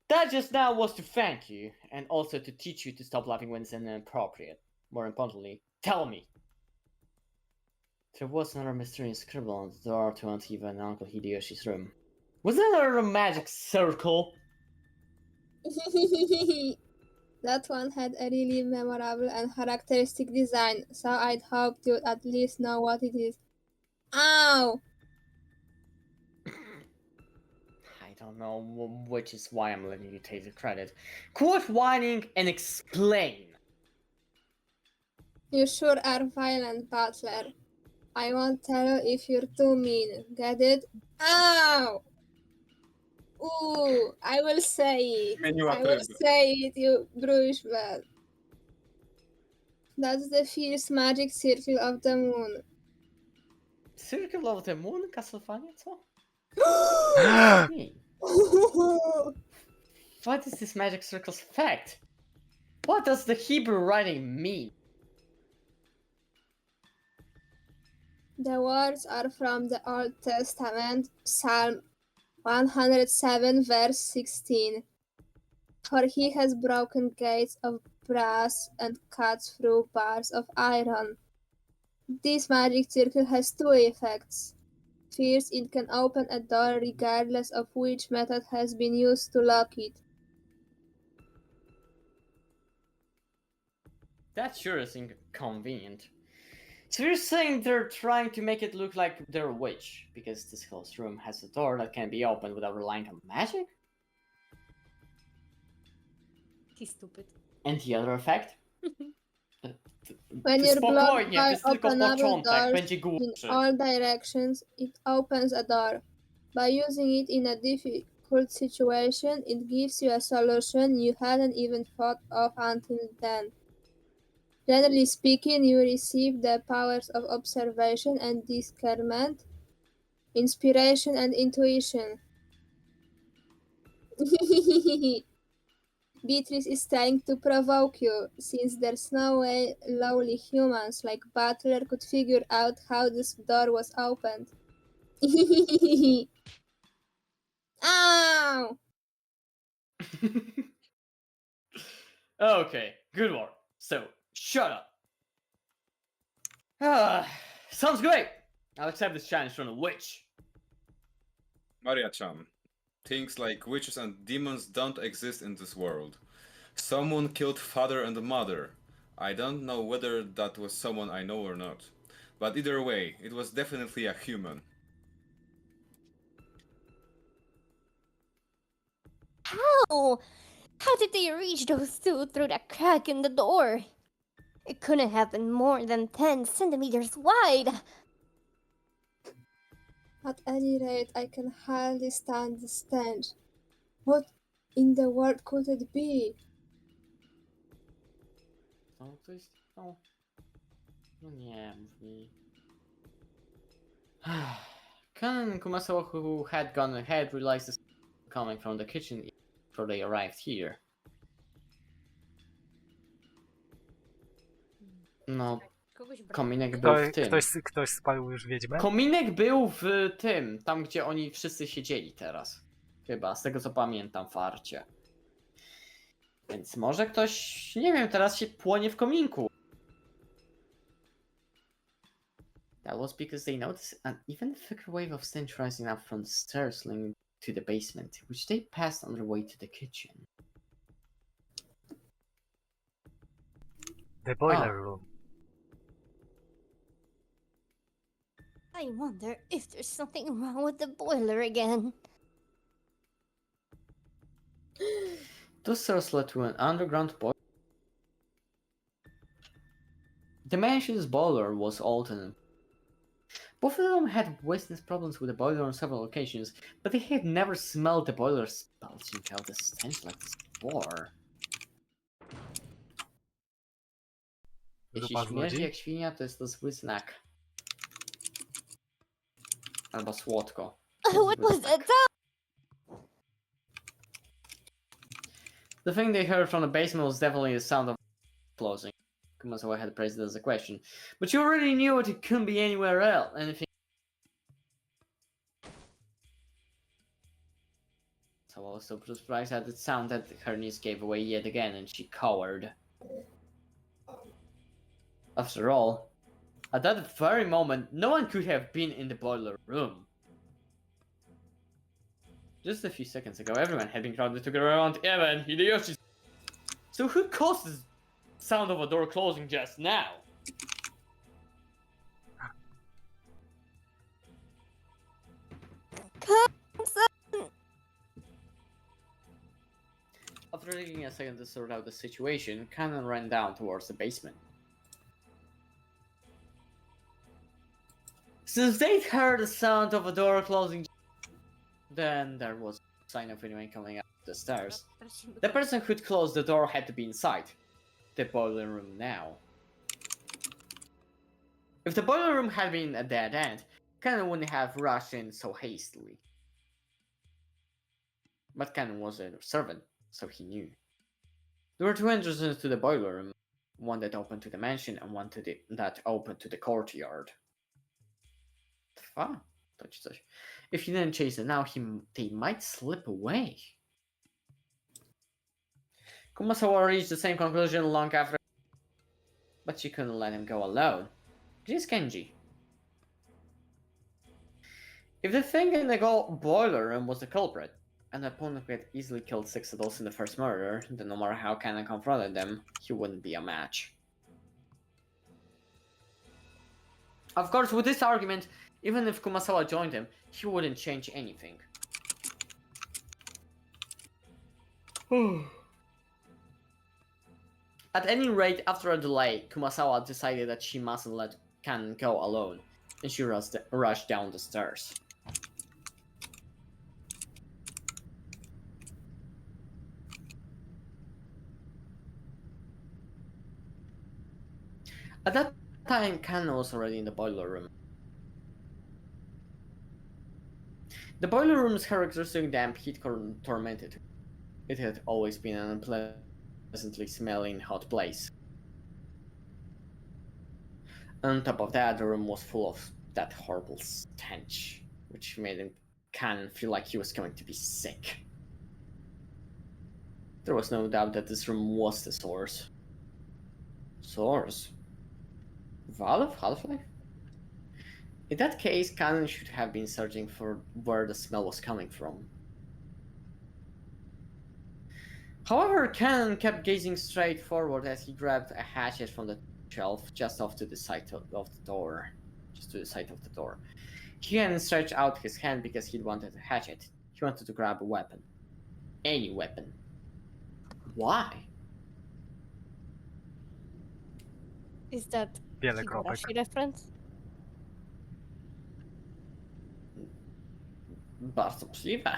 That just now was to thank you, and also to teach you to stop laughing when it's inappropriate. More importantly, tell me. There was another mysterious scribble on the door to Antiva and Uncle Hideyoshi's room. Was that another magic circle? That one had a really memorable and characteristic design, so I'd hoped you'd at least know what it is. Ow! I don't know, which is why I'm letting you take the credit. Quit whining and explain! You sure are violent, Butler. I won't tell you if you're too mean. Get it? Ow! Ooh, I will say it. Zmieniła I will tryb. say it, you brushbag. That's the fierce magic circle of the moon. Circle of the Moon? Castlevania, co? What does this mean? What is this magic circle's effect? What does the Hebrew writing mean? The words are from the Old Testament, Psalm 107 verse 16. For he has broken gates of brass and cut through bars of iron. This magic circle has two effects. First, it can open a door regardless of which method has been used to lock it. That sure is inconvenient. So you're saying they're trying to make it look like they're a witch, because this closed room has a door that can be opened without relying on magic? He's stupid. And the other effect? When you're blocked Spokojnie, to by jest tylko openable początek, doors będzie in głupszy. all directions, it opens a door. By using it in a difficult situation, it gives you a solution you hadn't even thought of until then. Generally speaking, you receive the powers of observation and discernment, inspiration and intuition. Beatrice is trying to provoke you, since there's no way lowly humans like Butler could figure out how this door was opened. Ow! Okay, good work. So, shut up. Ah, sounds great. I'll accept this challenge from the witch. Maria-chan, things like witches and demons don't exist in this world. Someone killed father and mother. I don't know whether that was someone I know or not. But either way, it was definitely a human. How? How did they reach those two through the crack in the door? It couldn't have been more than 10 centimeters wide. At any rate, I can hardly stand the stench. What in the world could it be? No, to jest... No. No nie, mów mi. Kanan and Kumasawa, who had gone ahead, realized this coming from the kitchen before they arrived here. No, Kogoś brak. kominek był w tym. Ktoś spalił już wiedźmę? Kominek był w tym, tam gdzie oni wszyscy siedzieli teraz. Chyba, z tego co pamiętam, w arcie. Więc może ktoś, nie wiem, teraz się płonie w kominku. That was because they noticed an even thicker wave of stench rising up from the stairs leading to the basement, which they passed on their way to the kitchen. The boiler room. I wonder if there's something wrong with the boiler again. Those stairs led to an underground boiler. The mansion's boiler was old and both of them had witnessed problems with the boiler on several occasions, but they had never smelled the boiler spouting out a stench like this before. Jeśli Grupa śmierdzi złodzi? jak świnia, to jest to zły znak. Albo słodko. What was that? The thing they heard from the basement was definitely the sound of closing. Kumasawa had praised it as a question. But you already knew it couldn't be anywhere else. Anything. So I was so surprised at the sound that her knees gave away yet again and she cowered. After all, at that very moment, no one could have been in the boiler room. Just a few seconds ago, everyone had been crowded together around Eva and Hideyoshi. So who caused the sound of a door closing just now? After taking a second to sort out the situation, Cannon ran down towards the basement. Since they'd heard the sound of a door closing, then there was no sign of anyone coming up the stairs. The person who'd closed the door had to be inside the boiler room now. If the boiler room had been a dead end, Cannon wouldn't have rushed in so hastily. But Cannon was a servant, so he knew. There were two entrances to the boiler room, one that opened to the mansion and one that opened to the courtyard. Fun. To ci coś. If he didn't chase them now, they might slip away. Kumasawa reached the same conclusion long after, but she couldn't let him go alone. It is Kenji. If the thing in the boiler room was the culprit, and the opponent who had easily killed 6 adults in the first murder, then no matter how Kanon confronted them, he wouldn't be a match. Of course, with this argument, even if Kumasawa joined him, he wouldn't change anything. At any rate, after a delay, Kumasawa decided that she mustn't let Kanon go alone, and she rushed down the stairs. At that time, Kanon was already in the boiler room. The boiler room's characteristic damp heat tormented. It had always been an unpleasantly smelling hot place. On top of that, the room was full of that horrible stench, which made Kanon feel like he was going to be sick. There was no doubt that this room was the source. Source? Valve? Half-Life? In that case, Kanon should have been searching for where the smell was coming from. However, Kanon kept gazing straight forward as he grabbed a hatchet from the shelf just off to the side of the door. Just to the side of the door. He hadn't stretched out his hand because he wanted a hatchet. He wanted to grab a weapon. Any weapon. Why? Is that Wiele kropek. Higurashi reference? Bardzo możliwe.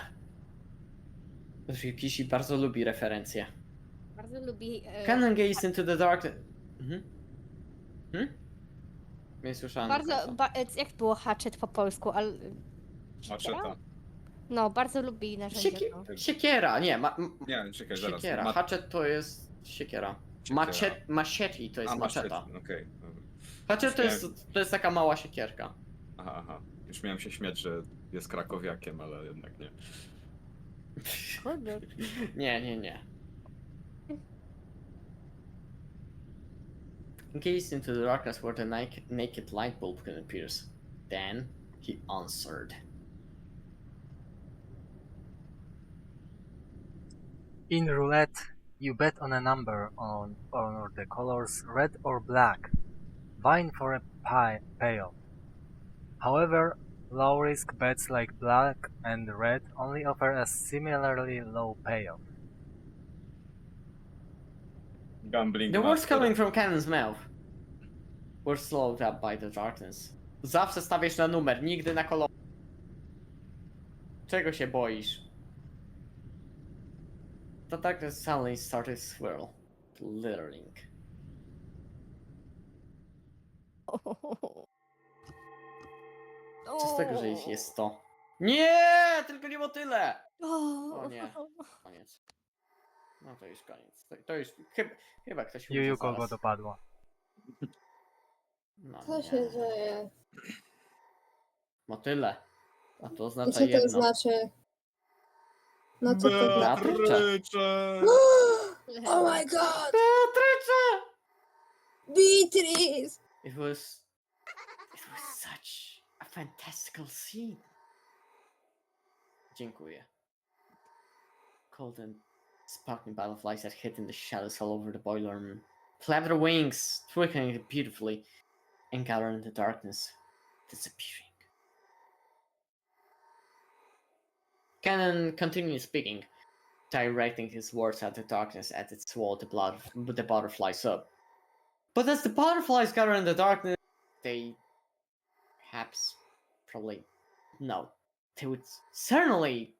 Ryukishi bardzo lubi referencje. Bardzo lubi... Kanon gazed into the dark... Nie słyszałem. Bardzo... jak było hatchet po polsku? Maczeta. No, bardzo lubi narzędzia. Siekiera, nie, Nie, czekaj, zaraz. siekiera. Hatchet to jest siekiera. Machete to jest maczeta. Okej. Hatchet to jest taka mała siekierka. Aha. Już miałem się śmiać, że jest krakowiakiem, ale jednak nie. Kurde. Nie. Gazed into the darkness where the naked light bulb could appear. Then he answered. In roulette, you bet on a number on the colors red or black, vying for a payoff. However, low-risk bets like black and red only offer a similarly low payoff. Gambling The words master. coming from Kanon's mouth were slowed up by the darkness. Zawsze stawiasz na numer, nigdy na kolor. Czego się boisz? The darkness suddenly started to swirl, glittering. Co z tego, że ich jest 100? Nie! Tylko nie motyle! O nie, koniec. No to już koniec. To już chyba ktoś umrze Juju kogo zaraz. dopadło. No, Co nie. się dzieje? Motyle. A to I oznacza co to jedno. znaczy? No co to znaczy? Beatrycze! Oh my god! Beatrycze! Beatrice! It was such a fantastical scene. Dziękuję. Cold and sparkling butterflies that hid in the shadows all over the boiler room, flapped their wings, twinkling beautifully, and gathered in the darkness, disappearing. Kanon continued speaking, directing his words at the darkness as it swallowed the butterflies up. But as the butterflies gathered in the darkness, they perhaps, probably, no, they would certainly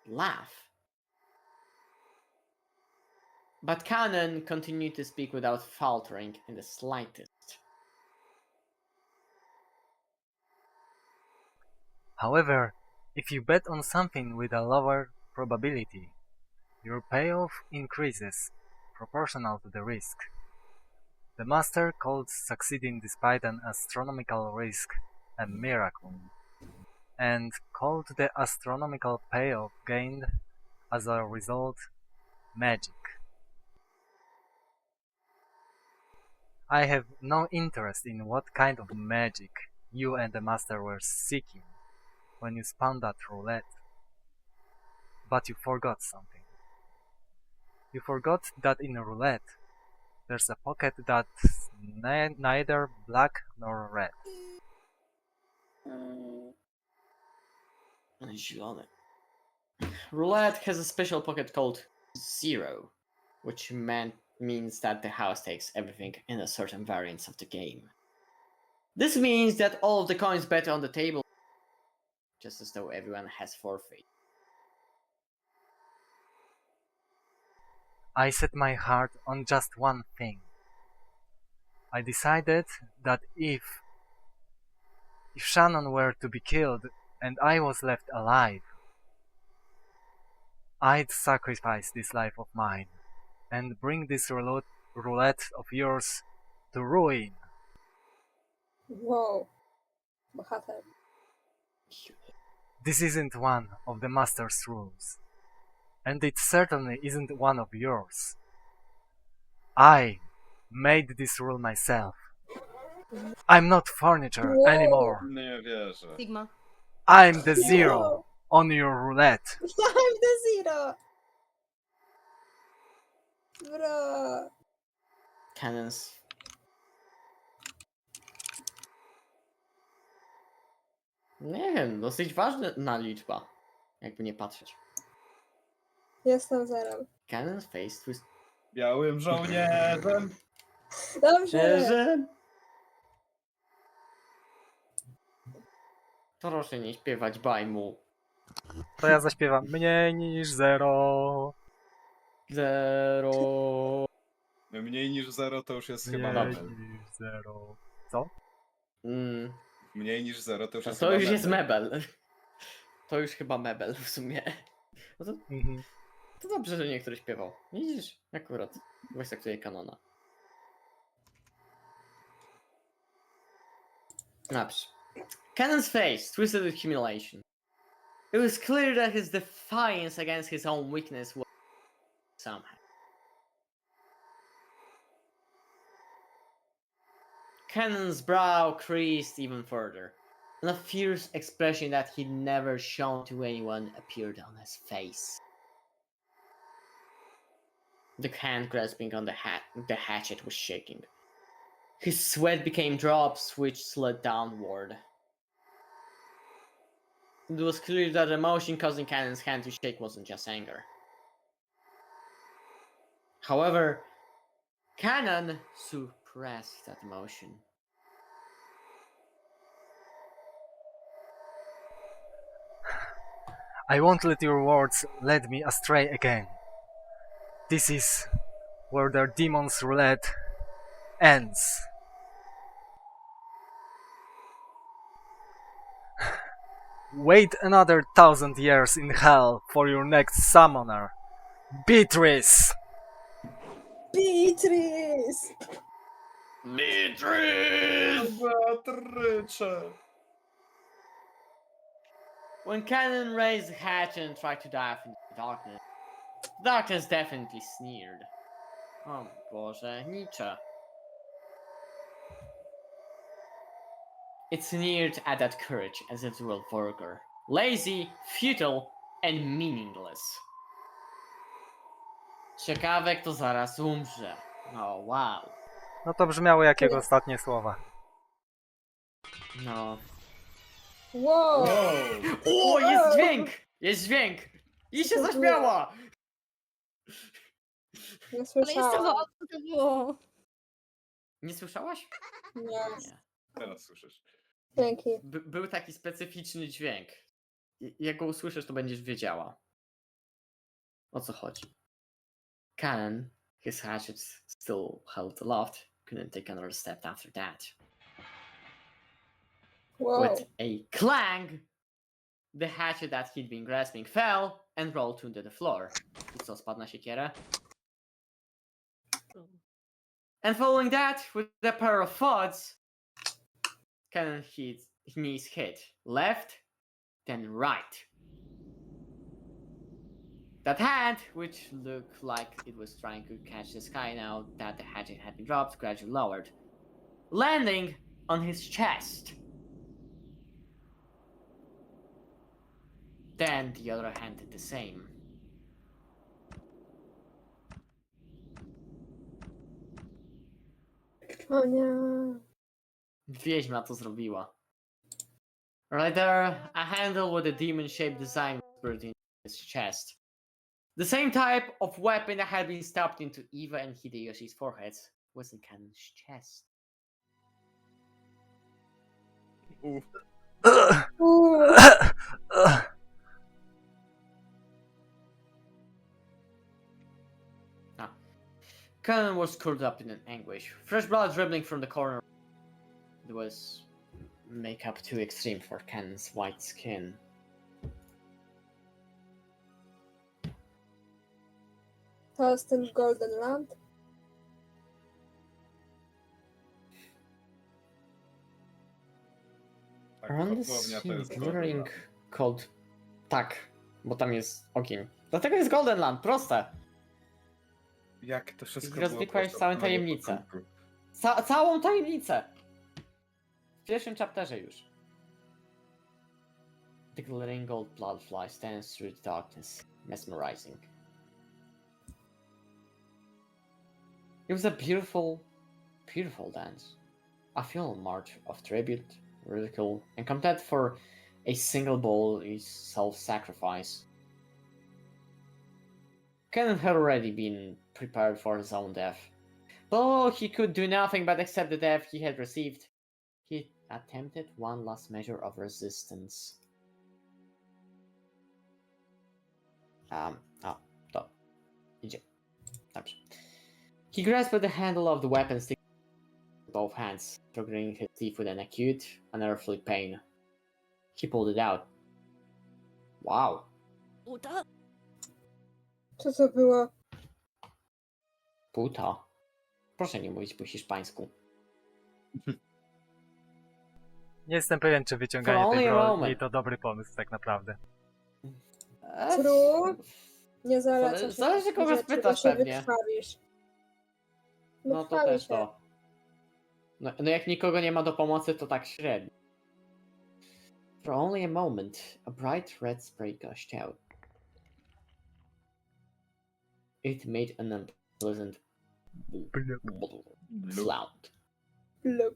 laugh. But Kanon continued to speak without faltering in the slightest. However, if you bet on something with a lower probability, your payoff increases, proportional to the risk. The master called succeeding despite an astronomical risk a miracle. and called the astronomical payoff gained as a result magic. I have no interest in what kind of magic you and the master were seeking when you spun that roulette. But you forgot something. You forgot that in a roulette, there's a pocket that's neither black nor red. Zielony. Roulette has a special pocket called Zero, which means that the house takes everything in a certain variance of the game. This means that all of the coins bet on the table, just as though everyone has forfeit. I set my heart on just one thing. I decided that if Shannon were to be killed and I was left alive, I'd sacrifice this life of mine and bring this roulette of yours to ruin. Wow. Bohater. This isn't one of the Master's rules, and it certainly isn't one of yours. I made this rule myself. I'm not furniture Whoa. anymore. Nie wierzę. Sigma. I'm the zero on your roulette. I'm the zero! Bro. Cannons. Nie wiem, dosyć ważna liczba, jakby nie patrzeć. Jestem zerem. Cannons face twist. Białym żołnierzem. Dobrze. Proszę nie śpiewać bajmu. To ja zaśpiewam mniej niż zero. Zero. Mniej niż 0 to już jest chyba Mniej mebel. niż zero. Co? Mniej niż 0 to już jest To chyba już jest mebel. mebel. To już chyba mebel w sumie. No to, Mhm. to dobrze, że niektóry śpiewał. Widzisz, akurat. Weź aktuje kanona. Napisz. Cannon's face twisted with humiliation. It was clear that his defiance against his own weakness was somehow. Cannon's brow creased even further, and a fierce expression that he'd never shown to anyone appeared on his face. The hand grasping on the hatchet was shaking. His sweat became drops which slid downward. It was clear that the emotion causing Cannon's hand to shake wasn't just anger. However, Cannon suppressed that emotion. I won't let your words lead me astray again. This is where the demon's roulette ends. Wait another 1,000 years in hell for your next summoner, Beatrice! Beatrice! Beatrice! Beatrycze. When Cannon raised the hatchet and tried to dive into the darkness definitely sneered. O Boże, Nietzsche. It sneered at that courage as if it were vulgar, lazy, futile, and meaningless. Ciekawe, kto zaraz umrze. Oh, wow. No to brzmiało jak jego ostatnie słowa. No. Wow! O, jest dźwięk! Jest dźwięk! I się zaśmiała! Nie Ale jest słyszałam. to to było. Nie słyszałaś? Nie. Nie. Teraz słyszysz. Dzięki. Był taki specyficzny dźwięk. Jak go usłyszysz, to będziesz wiedziała. O co chodzi. Cannon, his hatchet still held aloft, couldn't take another step after that. Wow. With a clang, the hatchet that he'd been grasping fell and rolled onto the floor. I co, spadł na siekierę? And following that, with a pair of thuds, Cannon's knees hit left then right. That hand, which looked like it was trying to catch the sky now that the hatchet had been dropped, gradually lowered, landing on his chest. Then the other hand did the same. O nie. Wiedźma to zrobiła. Right there, a handle with a demon-shaped design whispered in his chest. The same type of weapon that had been stabbed into Eva and Hideyoshi's foreheads was in Kanon's chest. Uff. Uuu. Kanon was curled up in an anguish, fresh blood dribbling from the corner. It was makeup too extreme for Kanon's white skin. To jest ten Golden Land? Tak, Around the kotłownia to sea, jest glittering Golden cold. Tak, bo tam jest ogień. Dlatego jest Golden Land, proste. Land. Jak to wszystko było Rozwikłałeś prosto całą od samego tajemnicę. początku. Całą tajemnicę! W pierwszym chapterze już. The glittering gold bloodfly stands through the darkness, mesmerizing. It was a beautiful, beautiful dance. A funeral march of tribute, ridicule, and contempt for a single bowl is self-sacrifice. Kanon had already been prepared for his own death. But although he could do nothing but accept the death he had received, he attempted one last measure of resistance. To idzie. Dobrze. He grasped the handle of the weapon stick with both hands, triggering his teeth with an acute, unearthly pain. He pulled it out. Wow. Co to było? Puta. Proszę nie mówić po hiszpańsku. Nie jestem pewien, czy For wyciąganie only tej a broni moment. to dobry pomysł tak naprawdę. True. Nie zaleca się Zależy, takich kogo rzeczy, bo spytasz się pewnie. wykrwawisz. No to Wykrwawi też się. to. No jak nikogo nie ma do pomocy, to tak średnio. For only a moment, a bright red spray gushed out. It made an unpleasant sound. Lub.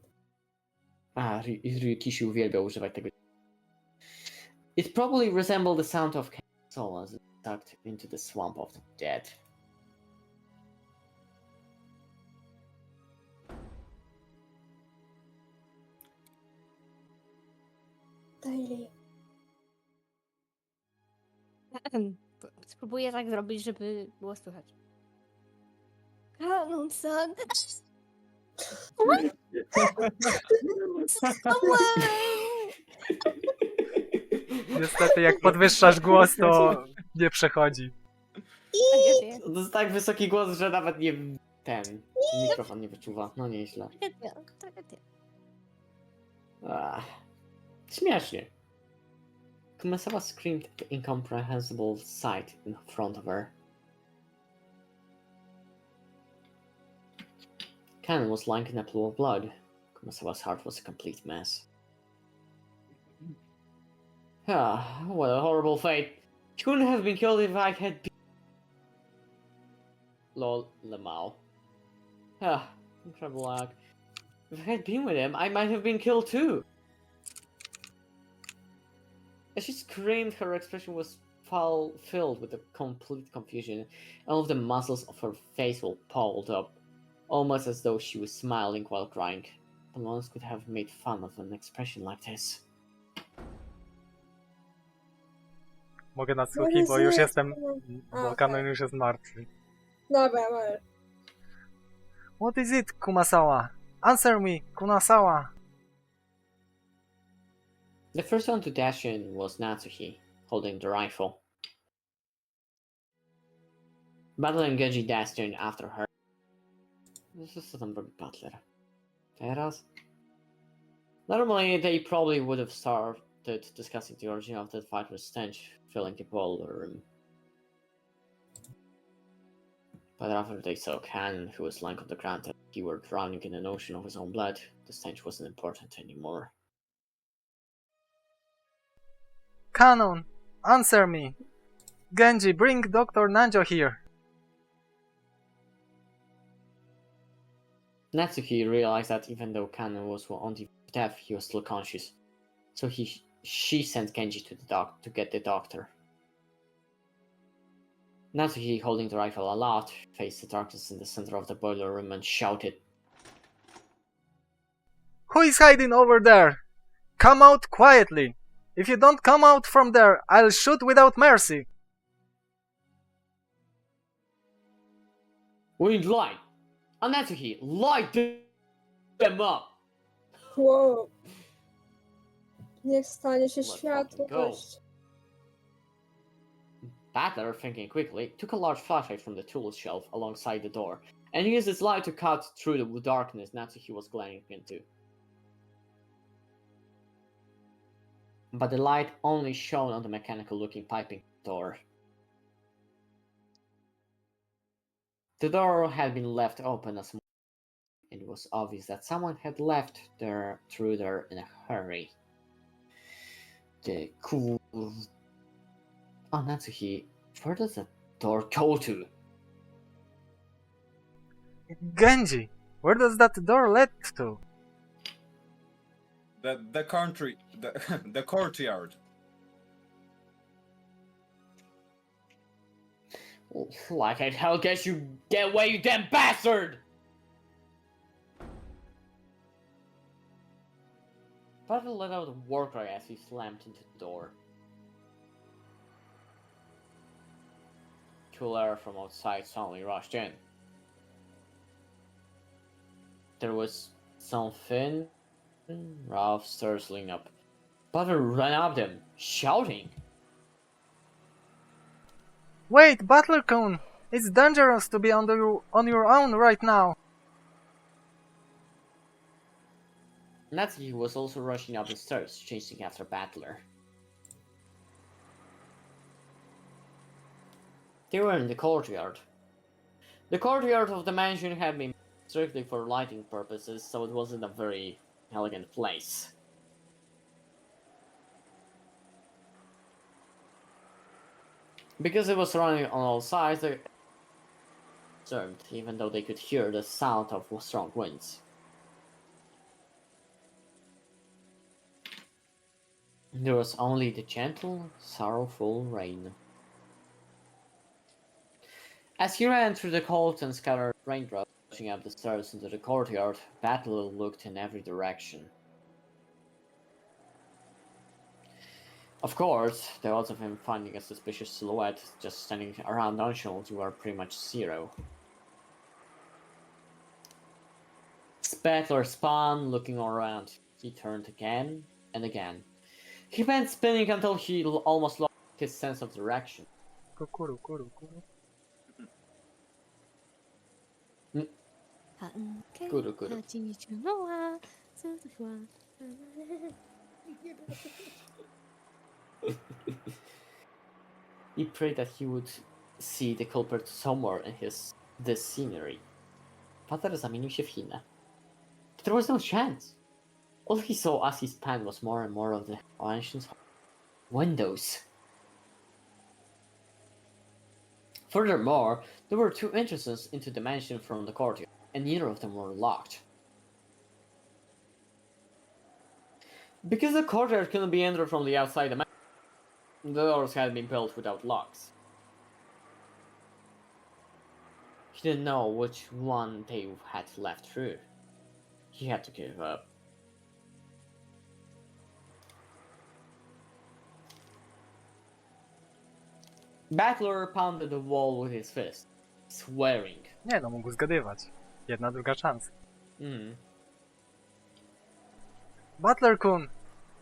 Ryukishi uwielbiał używać tego. It probably resembled the sound of soul as it sucked into the swamp of the dead. Daily. Spróbuję tak zrobić, żeby było słychać. Kanon-san! Niestety, jak podwyższasz głos, to nie przechodzi. To jest tak wysoki głos, że nawet nie mikrofon nie wyczuwa. No nieźle. Śmiesznie. Kumasawa screamed at the incomprehensible sight in front of her. Kanon was lying in a pool of blood. Kumasawa's heart was a complete mess. What a horrible fate. He couldn't have been killed if I had been... Lol, Lamau. Incredible luck. If I had been with him, I might have been killed too. As she screamed, her expression was filled with a complete confusion. All of the muscles of her face were pulled up, almost as though she was smiling while crying. No one could have made fun of an expression like this. Mogę na słuchi, bo już jestem... bo Kanon już jest martwy. Dobra, możesz. What is it, Kumasawa? Answer me, Kumasawa! The first one to dash in was Natsuki, holding the rifle. Butler and Genji dashed in after her. Co tam robi Butler? Teraz? Normally they probably would have started discussing the origin of that fight with stench filling the boiler room. But after they saw Cannon, who was lying on the ground, and he were drowning in an ocean of his own blood, the stench wasn't important anymore. Canon, answer me! Genji, bring Dr. Nanjo here! Natsuki realized that even though Cannon was on the death, he was still conscious. So she sent Genji to to get the doctor. Natsuki, holding the rifle aloft, faced the darkness in the center of the boiler room and shouted, Who is hiding over there? Come out quietly! If you don't come out from there, I'll shoot without mercy! We lied! And Natsuki, light them up! Wow. Niech stanie się Let's fucking światłość. Battler, thinking quickly, took a large flashlight from the tool shelf alongside the door, and used its light to cut through the darkness Natsuki was glaring into. But the light only shone on the mechanical-looking piping door. The door had been left open a small, and it was obvious that someone had left through there in a hurry. The cool... Oh, Natsuki, where does the door go to? Genji, where does that door lead to? The country, the courtyard. Like I'd hell guess you get away, you damn bastard! Butler let out a war cry as he slammed into the door. Cool air from outside suddenly rushed in. There was something rough startling up. Butler ran up them, shouting. Wait, Butler-kun! It's dangerous to be on your own right now. Natsuki was also rushing up the stairs, chasing after Battler. They were in the courtyard. The courtyard of the mansion had been strictly for lighting purposes, so it wasn't a very elegant place. Because it was surrounded on all sides, they observed, even though they could hear the sound of strong winds. There was only the gentle, sorrowful rain. As he ran through the cold and scattered raindrops rushing up the stairs into the courtyard, Battler looked in every direction. Of course, the odds of him finding a suspicious silhouette just standing around nonchalantly were pretty much zero. Battler spun, looking around. He turned again and again. He went spinning until he almost lost his sense of direction. Kuru. Kuru. He prayed that he would see the culprit somewhere in this scenery. Pater zamienił się w Chinę. But there was no chance. All he saw as he span was more and more of the ancient windows. Furthermore, there were two entrances into the mansion from the courtyard, and neither of them were locked. Because the courtyard couldn't be entered from the outside, the doors had been built without locks. He didn't know which one they had left through. He had to give up. Battler pounded the wall with his fist, swearing. Nie no, mógł zgadywać. Jedna, druga szansa. Butler-kun!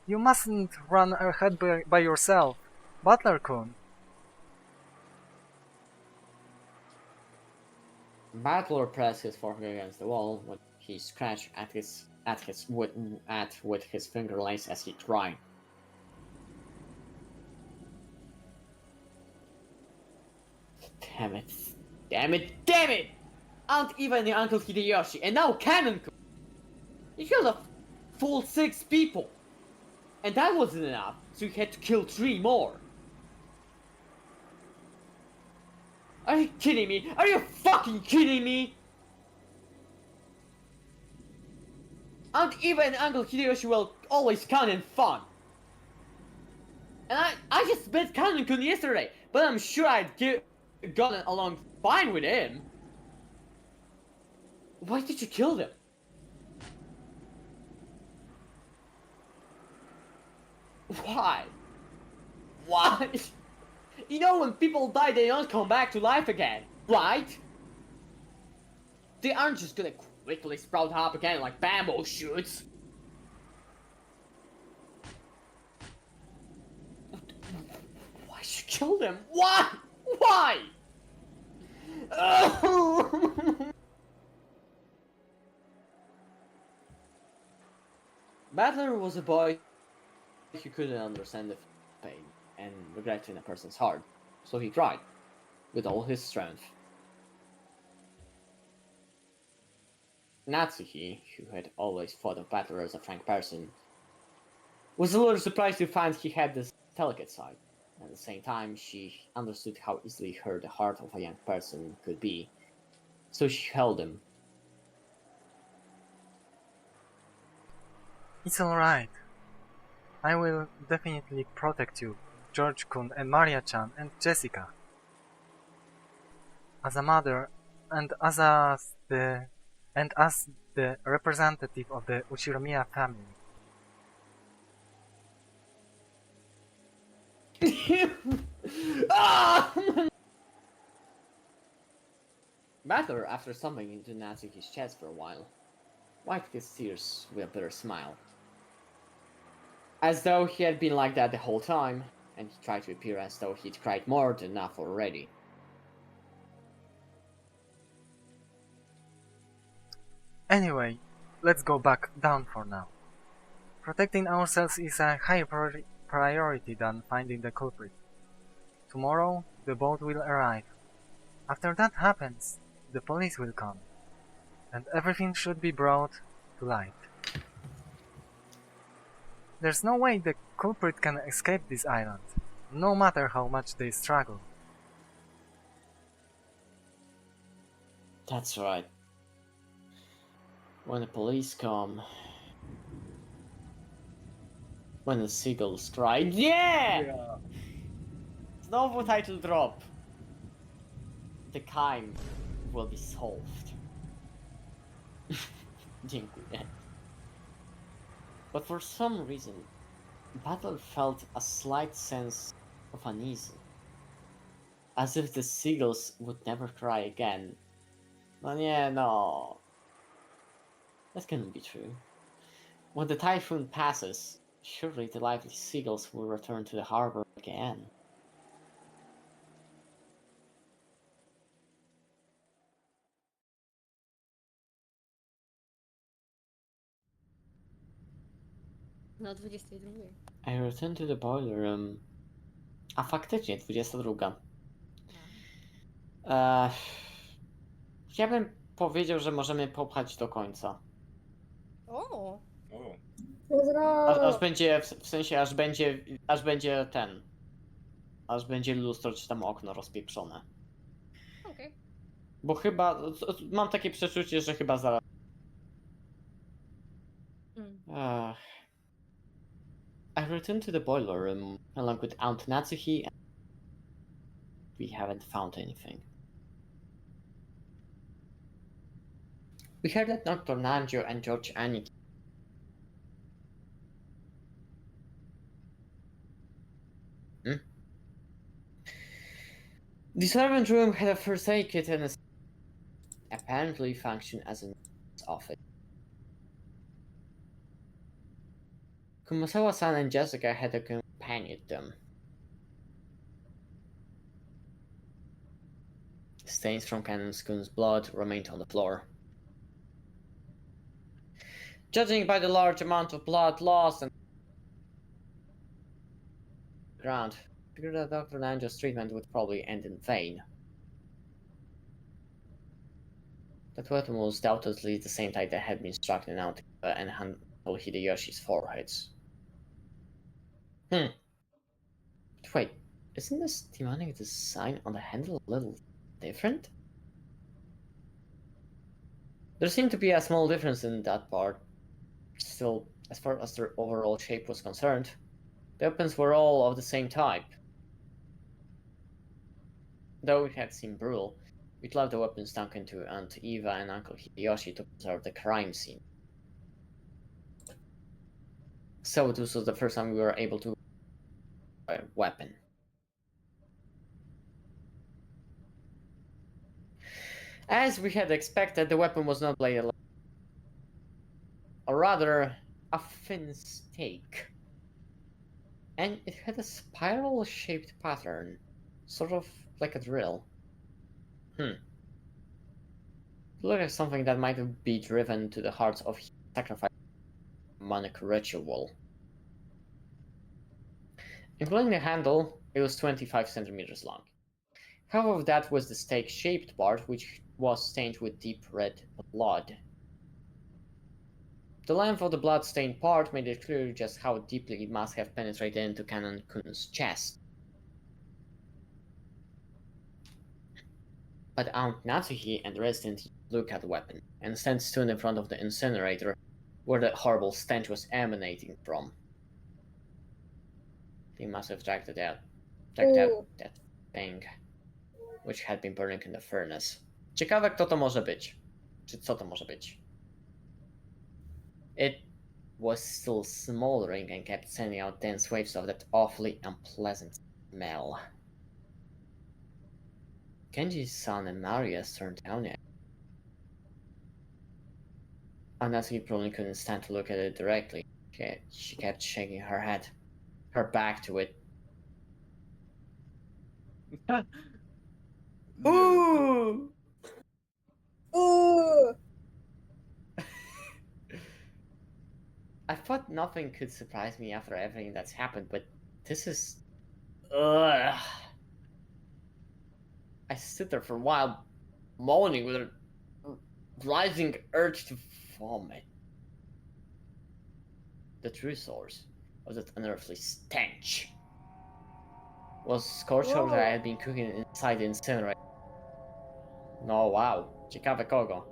You mustn't run ahead by yourself. Butler-kun! Battler pressed his forehead against the wall when he scratched with his finger nails as he cried. Damn it. Damn it. Damn it! And even the Uncle Hideyoshi, and now Canon! He killed a full 6 people! And that wasn't enough, so he had to kill 3 more. Are you kidding me? Are you fucking kidding me? And even Uncle Hideyoshi will always count in fun. And I just met Kanon-kun yesterday, but I'm sure I'd gotten along fine with him. Why did you kill them? Why? Why? You know, when people die, they don't come back to life again, right? They aren't just gonna quickly sprout up again like bamboo shoots. Why should you kill them? Why? Why? Battler was a boy who couldn't understand the pain and regret in a person's heart, so he cried with all his strength. Natsuki, who had always thought of Battler as a frank person, was a little surprised to find he had this delicate side. At the same time, she understood how easily hurt the heart of a young person could be, so she held him. It's alright. I will definitely protect you, George-kun and Maria-chan and Jessica. As a mother and as the representative of the Uchiromiya family. Battler, after stumbling into Natsuki's chest for a while, wiped his tears with a bitter smile. As though he had been like that the whole time, and he tried to appear as though he'd cried more than enough already. Anyway, let's go back down for now. Protecting ourselves is a higher priority than finding the culprit. Tomorrow, the boat will arrive. After that happens, the police will come, and everything should be brought to light. There's no way the culprit can escape this island, no matter how much they struggle. That's right. When the police come... When the seagulls cry, yeah! Znowu title drop. The crime will be solved. Dziękuję. But for some reason, Battle felt a slight sense of unease. As if the seagulls would never cry again. No nie, no. That couldn't be true. When the typhoon passes, surely the lively seagulls will return to the harbor again. No 22. I returned to the boiler room. A faktycznie 22. Ja bym powiedział, że możemy popchać do końca. O! O, Aż będzie, w sensie aż będzie ten. Aż będzie lustro czy tam okno rozpieprzone. Okej. Bo chyba, mam takie przeczucie, że chyba zaraz... I returned to the boiler room along with Aunt Natsuki, and we haven't found anything. We heard that Dr. Nanjo and George Aniki The servant room had a first aid kit and apparently functioned as an office. Kumasawa-san and Jessica had accompanied them. Stains from Canon-kun's blood remained on the floor. Judging by the large amount of blood lost on the ground, I figured that Dr. Nanjo's treatment would probably end in vain. That weapon was doubtlessly the same type that had been struck in Naoto and handled Hideyoshi's foreheads. But wait, isn't this demonic design on the handle a little different? There seemed to be a small difference in that part. Still, as far as their overall shape was concerned, the weapons were all of the same type. Though it had seemed brutal, we'd left the weapons sunk into Aunt Eva and Uncle Hideyoshi to preserve the crime scene. So this was the first time we were able to a weapon. As we had expected, the weapon was not bladed, or rather, a thin stake. And it had a spiral-shaped pattern, sort of like a drill. It looked like something that might be driven to the hearts of sacrifice demonic ritual. Including the handle, it was 25 centimeters long. Half of that was the stake-shaped part, which was stained with deep red blood. The length of the blood-stained part made it clear just how deeply it must have penetrated into Kanon-kun's chest. But Aunt Natsuhi and the resident look at the weapon, and stand stood in front of the incinerator, where the horrible stench was emanating from. They must have dragged out that thing, which had been burning in the furnace. Ciekawe, kto to może być. Czy co to może być? It was still smoldering and kept sending out dense waves of that awfully unpleasant smell. Genji's son and Maria's turned down it. Honestly, probably couldn't stand to look at it directly. She kept shaking her head, her back to it. Ooh! Ooh! I thought nothing could surprise me after everything that's happened, but this is... Ugh. I stood there for a while, moaning with a rising urge to vomit. The true source of that unearthly stench was scorchover that I had been cooking inside the incinerator. Oh wow, ciekawe kogo.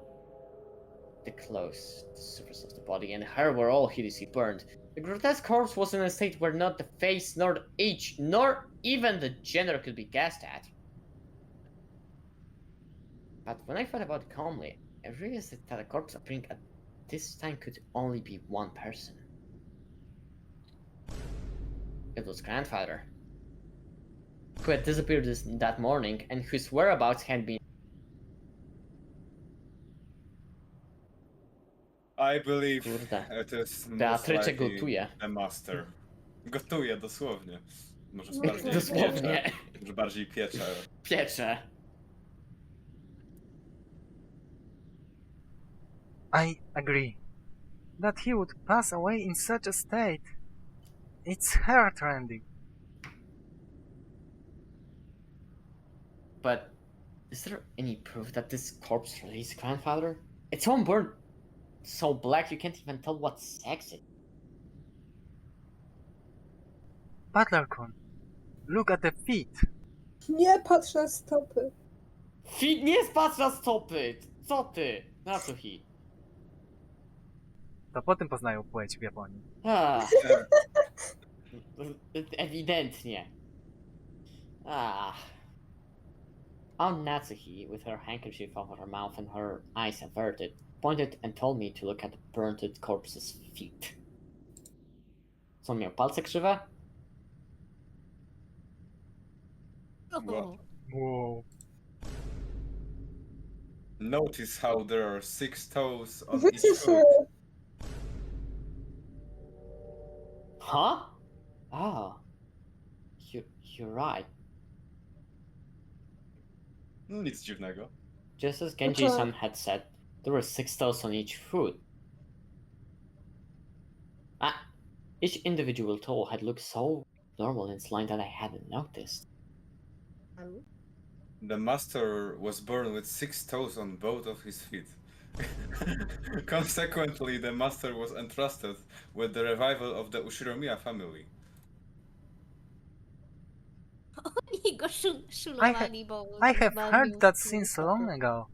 The clothes, the surface of the body, and hair were all hideously burned. The grotesque corpse was in a state where not the face, nor the age, nor even the gender could be guessed at. But when I thought about it calmly, I realized that a corpse appearing at this time could only be one person. It was grandfather, who had disappeared that morning and whose whereabouts had been... I believe Kurde. it is most Beatrycze likely gotuje. the master. Gotuje, dosłownie. Może bardziej Dosłownie. piecze. Może bardziej piecze. Piecze. I agree. That he would pass away in such a state. It's heart-rending. But is there any proof that this corpse really is grandfather? It's all burned so black you can't even tell what sex it. Butler-kun, look at the feet. Nie patrz na stopy. Feet, nie patrz na stopy! Co ty? Na co hi? To po tym poznają płeć w Japonii. Ewidentnie. Aunt Natsuhi, with her handkerchief over her mouth and her eyes averted, pointed and told me to look at the burnt corpse's feet. Co, miał palce krzywe? Well, Whoa. notice how there are 6 toes on each foot. Huh? You're right. No nic dziwnego. Just as Genji-san had said, there were 6 toes on each foot. Each individual toe had looked so normal and slight that I hadn't noticed. The master was born with 6 toes on both of his feet. Consequently, the master was entrusted with the revival of the Ushiromiya family. He got I have heard that scene so long ago.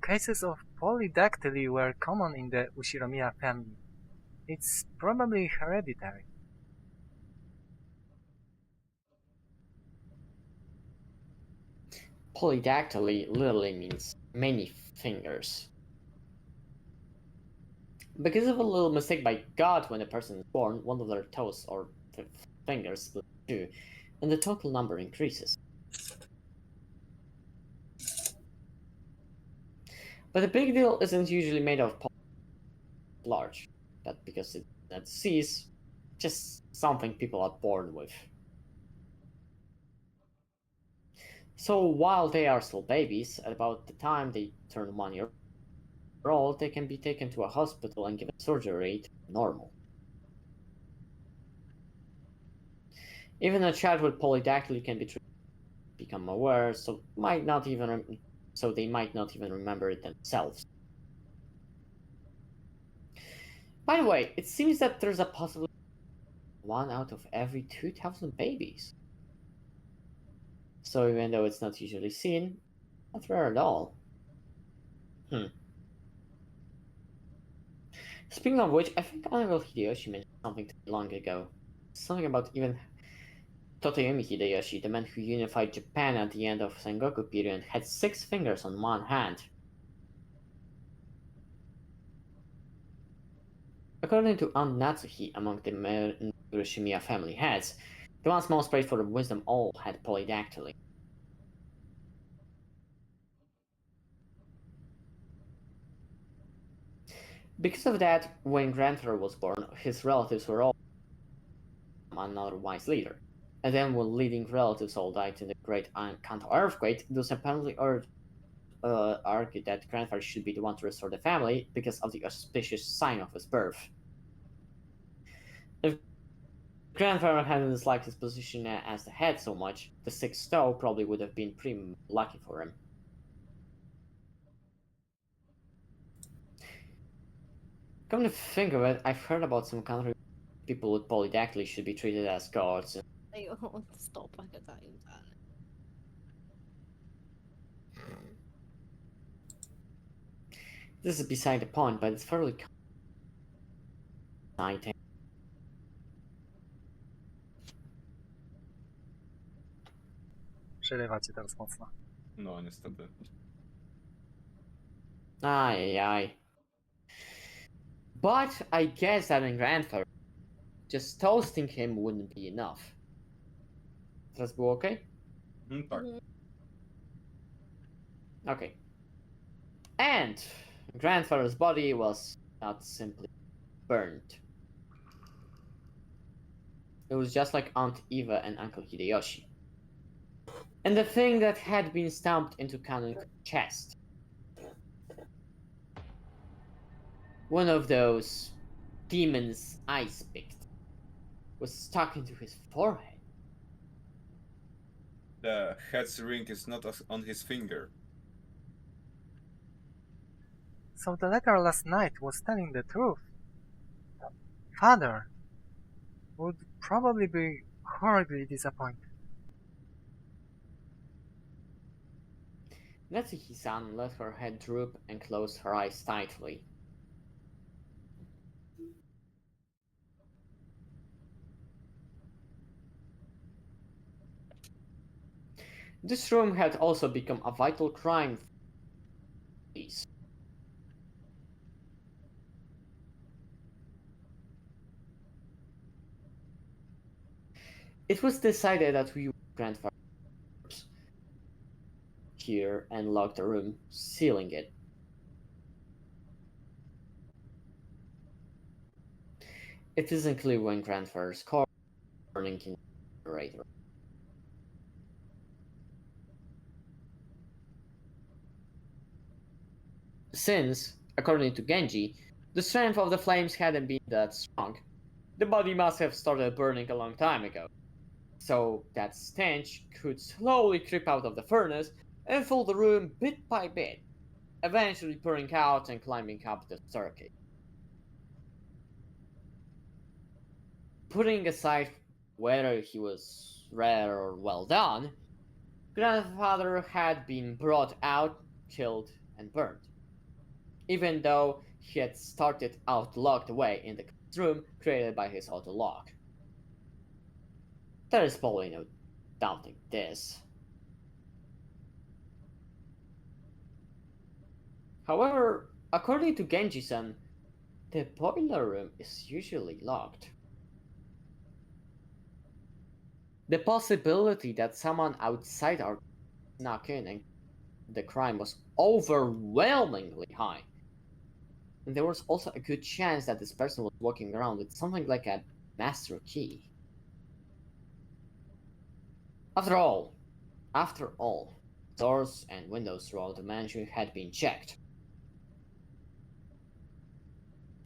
Cases of polydactyly were common in the Ushiromiya family. It's probably hereditary. Polydactyly literally means many fingers. Because of a little mistake by God when a person is born, one of their toes or fingers split in two, and the total number increases. But the big deal isn't usually made of large, but because it's a disease, just something people are born with. So while they are still babies, at about the time they turn 1 year old, they can be taken to a hospital and given surgery to be normal. Even a child with polydactyly can be treated to become aware, so they might not even remember it themselves. By the way, it seems that there's a possibility 1 out of every 2,000 babies. So even though it's not usually seen, not rare at all. Speaking of which, I think Honorable Hideyoshi mentioned something long ago. Something about even Totoyomi Hideyoshi, the man who unified Japan at the end of Sengoku period, had 6 fingers on one hand. According to Aunt Natsuhi, among the Hiroshima family heads, the ones most praised for wisdom all had polydactyly. Because of that, when grandfather was born, his relatives were all another wise leader. And then when leading relatives all died in the Great Kanto earthquake, those apparently argued that grandfather should be the one to restore the family because of the auspicious sign of his birth. If grandfather hadn't disliked his position as the head so much, the 6th toe probably would have been pretty lucky for him. Come to think of it, I've heard about some country people with polydactyly should be treated as gods. Ayoko, stop agad tayo sana. This is beside the point, but it's fairly exciting. Przerywa cię teraz mocno. No, niestety. Aye. But I guess that in grandfather, just toasting him wouldn't be enough. Teraz było okay? Tak. Okay. And grandfather's body was not simply burned. It was just like Aunt Eva and Uncle Hideyoshi. And the thing that had been stamped into Kanon's chest. One of those demons ice picked was stuck into his forehead. The head's ring is not on his finger. So the letter last night was telling the truth. Father would probably be horribly disappointed. Natsuki-san let her head droop and closed her eyes tightly. This room had also become a vital crime for police. It was decided that we would grandfather here and lock the room, sealing it. It isn't clear when grandfather's car burning in the generator. Since, according to Genji, the strength of the flames hadn't been that strong, the body must have started burning a long time ago. So that stench could slowly creep out of the furnace and fill the room bit by bit, eventually pouring out and climbing up the staircase. Putting aside whether he was rare or well done, grandfather had been brought out, killed, and burned. Even though he had started out locked away in the room created by his auto lock. There is probably no doubting this. However, according to Genji-san, the boiler room is usually locked. The possibility that someone outside our snuck in and the crime was overwhelmingly high. And there was also a good chance that this person was walking around with something like a master key. After all, doors and windows throughout the mansion had been checked.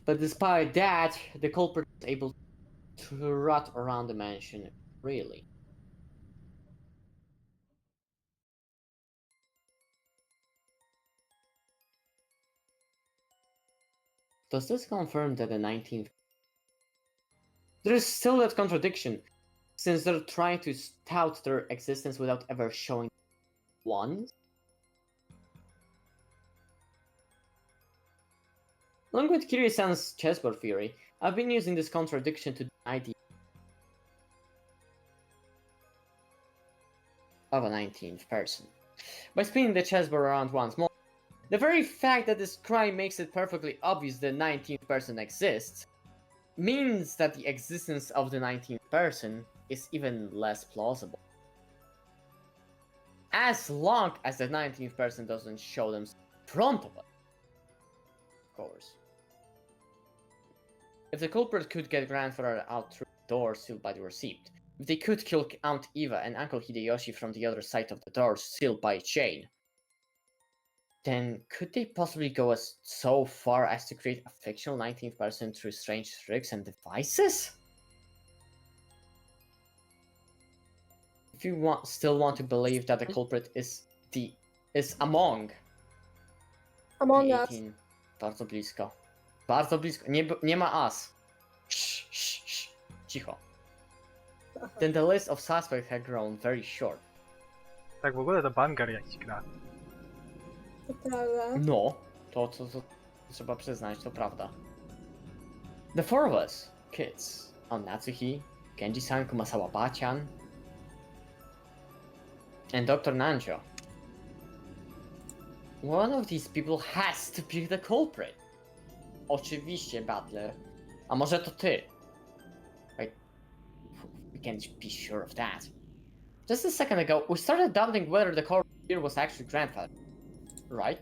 But despite that, the culprit was able to rot around the mansion freely. Does this confirm that the 19th... There is still that contradiction, since they're trying to tout their existence without ever showing once? Along with Kiryu-san's chessboard theory, I've been using this contradiction to deny the of a 19th person. By spinning the chessboard around once more, the very fact that this crime makes it perfectly obvious the 19th person exists means that the existence of the 19th person is even less plausible. As long as the 19th person doesn't show them in front of us. Of course. If the culprit could get grandfather out through the door sealed by the receipt, if they could kill Aunt Eva and Uncle Hideyoshi from the other side of the door sealed by a chain, then could they possibly go so far as to create a fictional 19th person through strange tricks and devices? If you still want to believe that the culprit is among Among the Us. 18... Bardzo blisko. Bardzo blisko. Nie ma as. Cicho. Then the list of suspects had grown very short. Tak w ogóle to Bangar jakiś gra. To prawda. No, to trzeba przyznać, to prawda. The four of us, kids, Natsuhi, Genji-san, Kumasawa-bachan, and Dr. Nanjo. One of these people has to be the culprit. Oczywiście, Butler. A może to ty? Right? We can't be sure of that. Just a second ago, we started doubting whether the culprit here was actually grandfather. Right?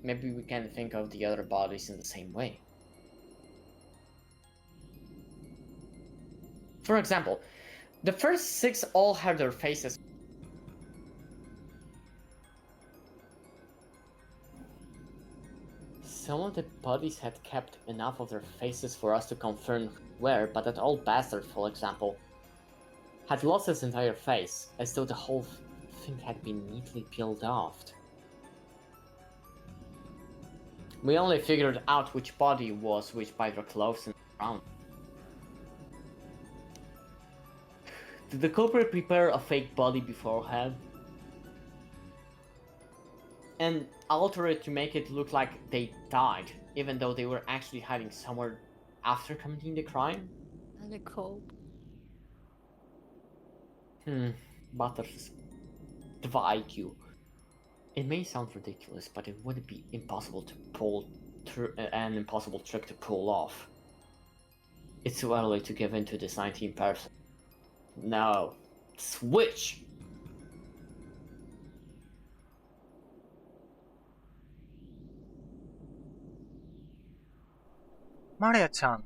Maybe we can think of the other bodies in the same way. For example, the first 6 all had their faces. Some of the bodies had kept enough of their faces for us to confirm where, but that old bastard, for example, had lost his entire face, as though the whole thing had been neatly peeled off. We only figured out which body was which by their clothes and ground. Did the culprit prepare a fake body beforehand and alter it to make it look like they died, even though they were actually hiding somewhere after committing the crime? And a cope. Butters. 2 IQ. It may sound ridiculous, but it wouldn't be impossible to pull an impossible trick to pull off. It's too early to give in to this 19 person. No. Switch! Maria-chan,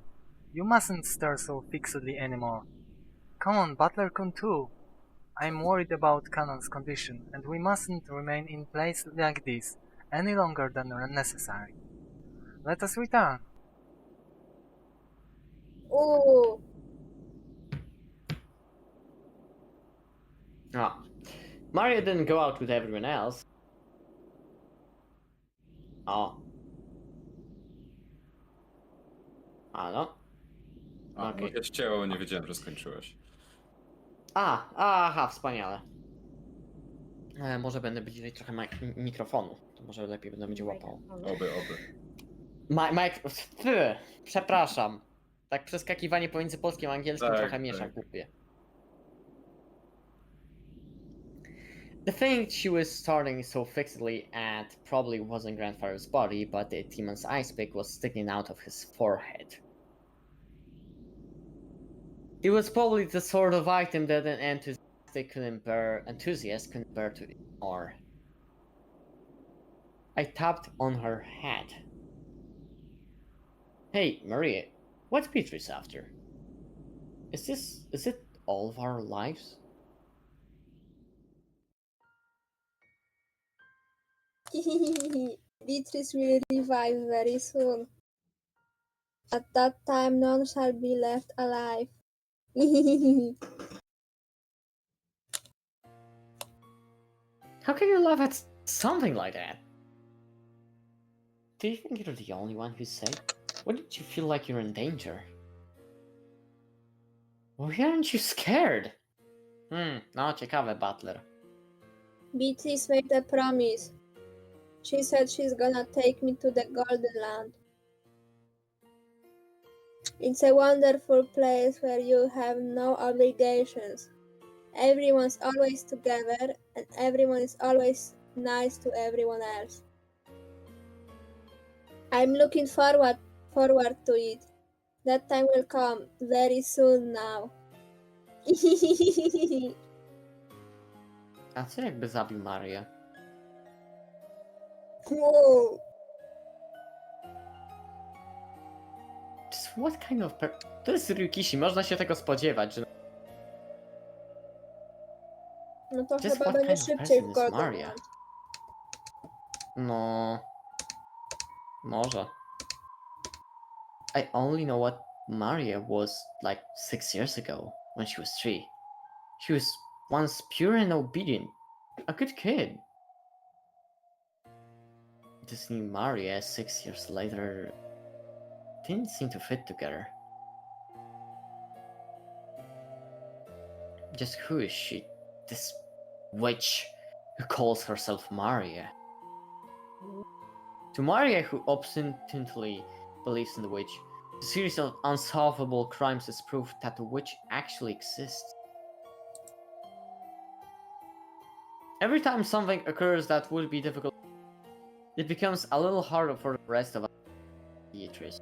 you mustn't stare so fixedly anymore. Come on, Butler-kun too. I'm worried about Kanon's condition, and we mustn't remain in place like this any longer than necessary. Let us return. Uuu. Ah. Maria didn't go out with everyone else. O. Halo? A, Okej. bo się ścięło, nie wiedziałem, że skończyłeś. Aha, wspaniale. Może będę bliżej trochę mikrofonu. To może lepiej będzie łapało. Oby. Mike, przepraszam. Tak przeskakiwanie pomiędzy polskim a angielskim Tak, trochę mieszam tak. kupie. The thing she was staring so fixedly at probably wasn't grandfather's body, but the demon's ice pick was sticking out of his forehead. It was probably the sort of item that an enthusiast couldn't bear to ignore. I tapped on her head. Hey, Maria, what's Beatrice after? Is it all of our lives? Beatrice will revive very soon. At that time, none shall be left alive. How can you laugh at something like that? Do you think you're the only one who's safe? Wouldn't you feel like you're in danger? Why aren't you scared? No, ciekawe, Butler. Beatrice made a promise. She said she's gonna take me to the Golden Land. It's a wonderful place where you have no obligations. Everyone's always together and everyone is always nice to everyone else. I'm looking forward to it. That time will come very soon now. A co jakby zabił Marię? Whoa. Just what kind of To jest Ryukishi, można się tego spodziewać, że... No to Just chyba what będzie kind of szybciej person w is Golden Maria? Land. No... Może. I only know what Maria was like 6 years ago, when she was 3. She was once pure and obedient. A good kid. This new Maria 6 years later didn't seem to fit together. Just who is she? This witch who calls herself Maria? To Maria, who obstinately believes in the witch, the series of unsolvable crimes is proof that the witch actually exists. Every time something occurs that would be difficult, it becomes a little harder for the rest of us. Beatrice.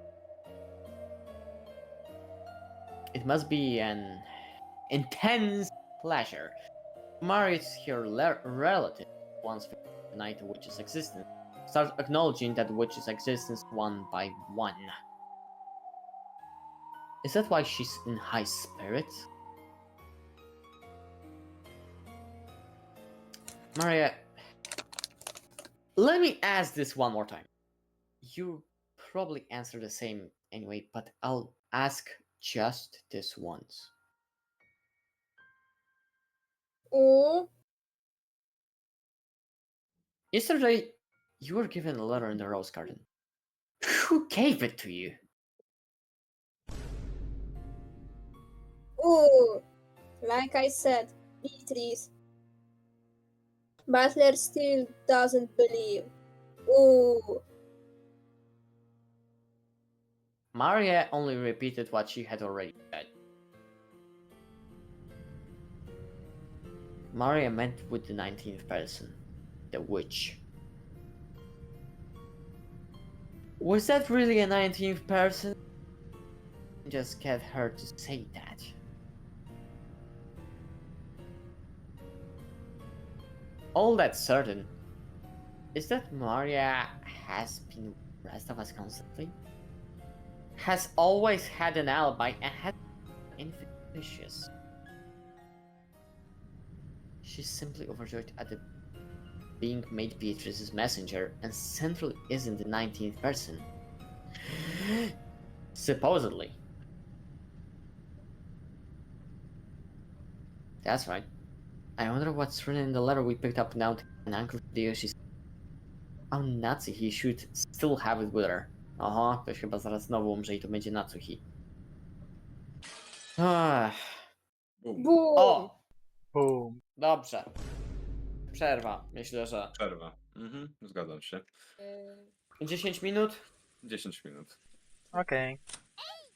It must be an intense pleasure. Marries her relative once denied the witch's existence. Start acknowledging that the witch's existence one by one. Is that why she's in high spirits? Maria, let me ask this one more time. You probably answer the same anyway, but I'll ask just this once. Yesterday, you were given a letter in the rose garden. Who gave it to you? Ooh, like I said, Beatrice. Butler still doesn't believe. Ooh. Maria only repeated what she had already said. Maria met with the 19th person, the witch. Was that really a 19th person? Just get her to say that. All that's certain is that Maria has been with the rest of us constantly, has always had an alibi, and had anything vicious. She's simply overjoyed at being made Beatrice's messenger, and centrally isn't the 19th person. Supposedly. That's right. I wonder what's written in the letter we picked up now to an uncle dear she's... Oh, Natsuhi should still have it with her. Aha, ktoś chyba zaraz znowu umrze i to będzie Natsuhi. Ach. Bum. Boom! O! Boom. Dobrze. Przerwa. Myślę, że Przerwa. Zgadzam się. 10 minut? 10 minut. Okej.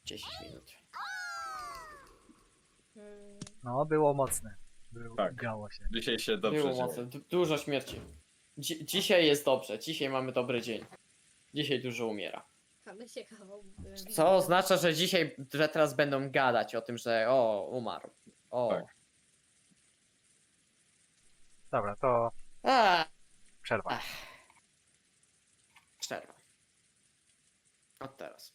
10 minut. No, było mocne. Tak. Grało się. Dzisiaj się dobrze Było dzieje. mocno. Dużo śmierci. Dzisiaj jest dobrze. Dzisiaj mamy dobry dzień. Dzisiaj dużo umiera. Mamy ciekawą. Co oznacza, że dzisiaj, że teraz będą gadać o tym, że o, umarł. O. Tak. Dobra, to A, przerwa. przerwa. Od teraz.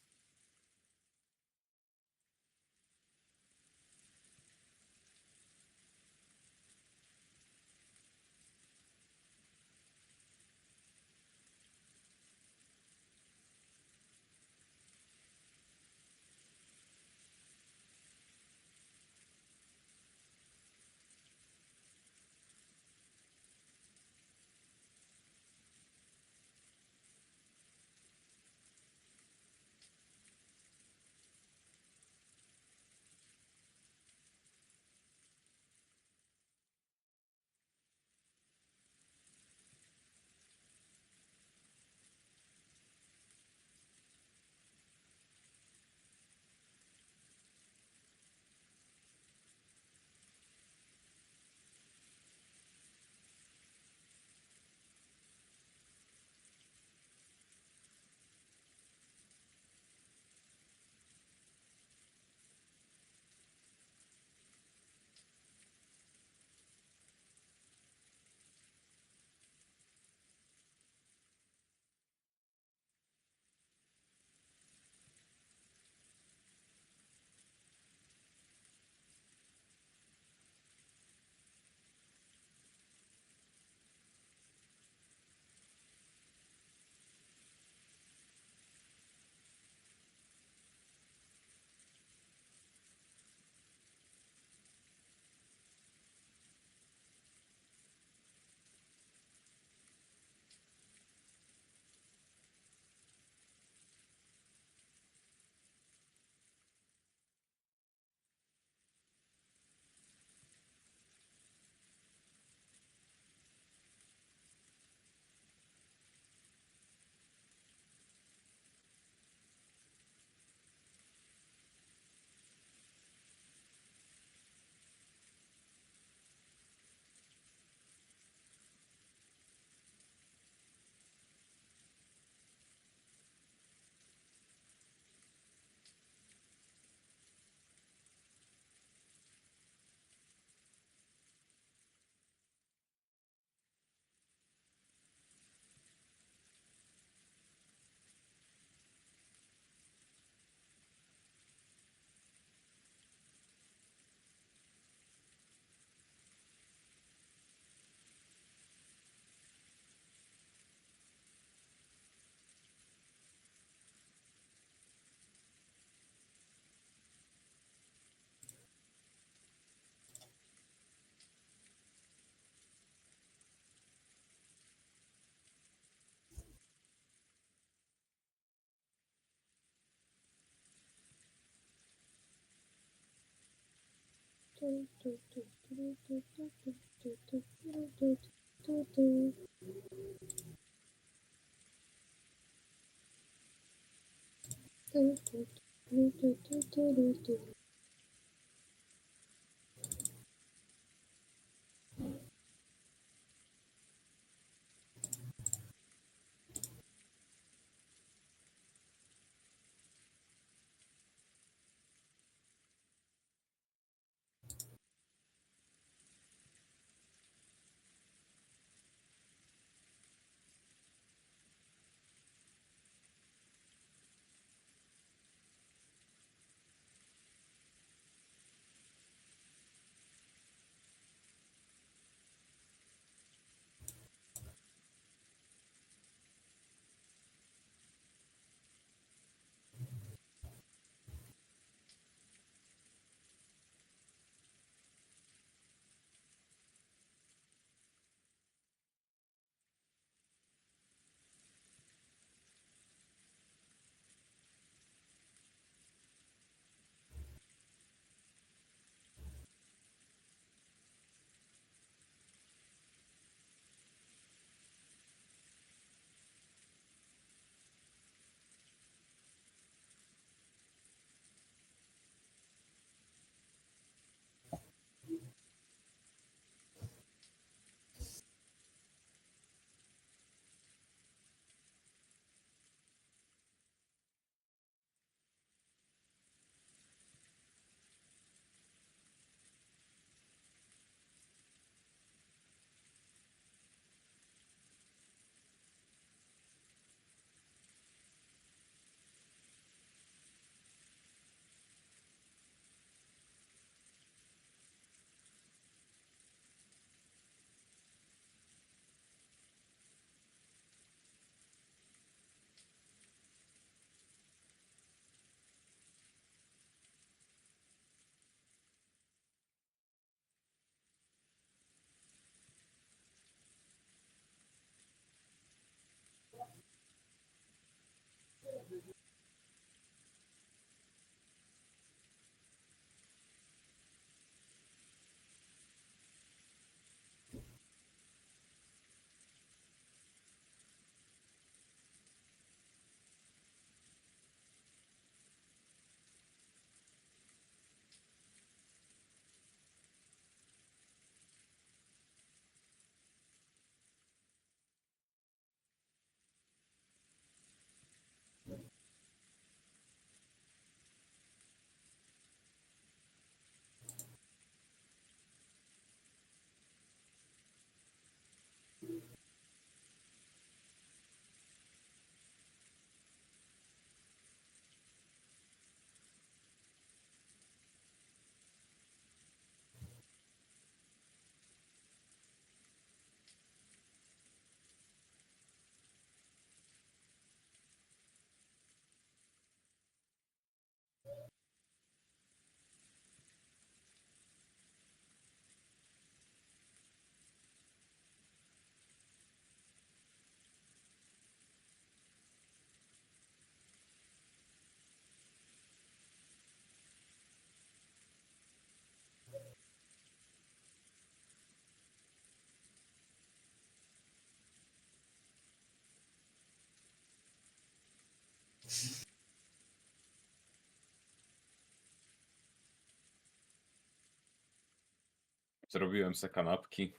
Zrobiłem se kanapki.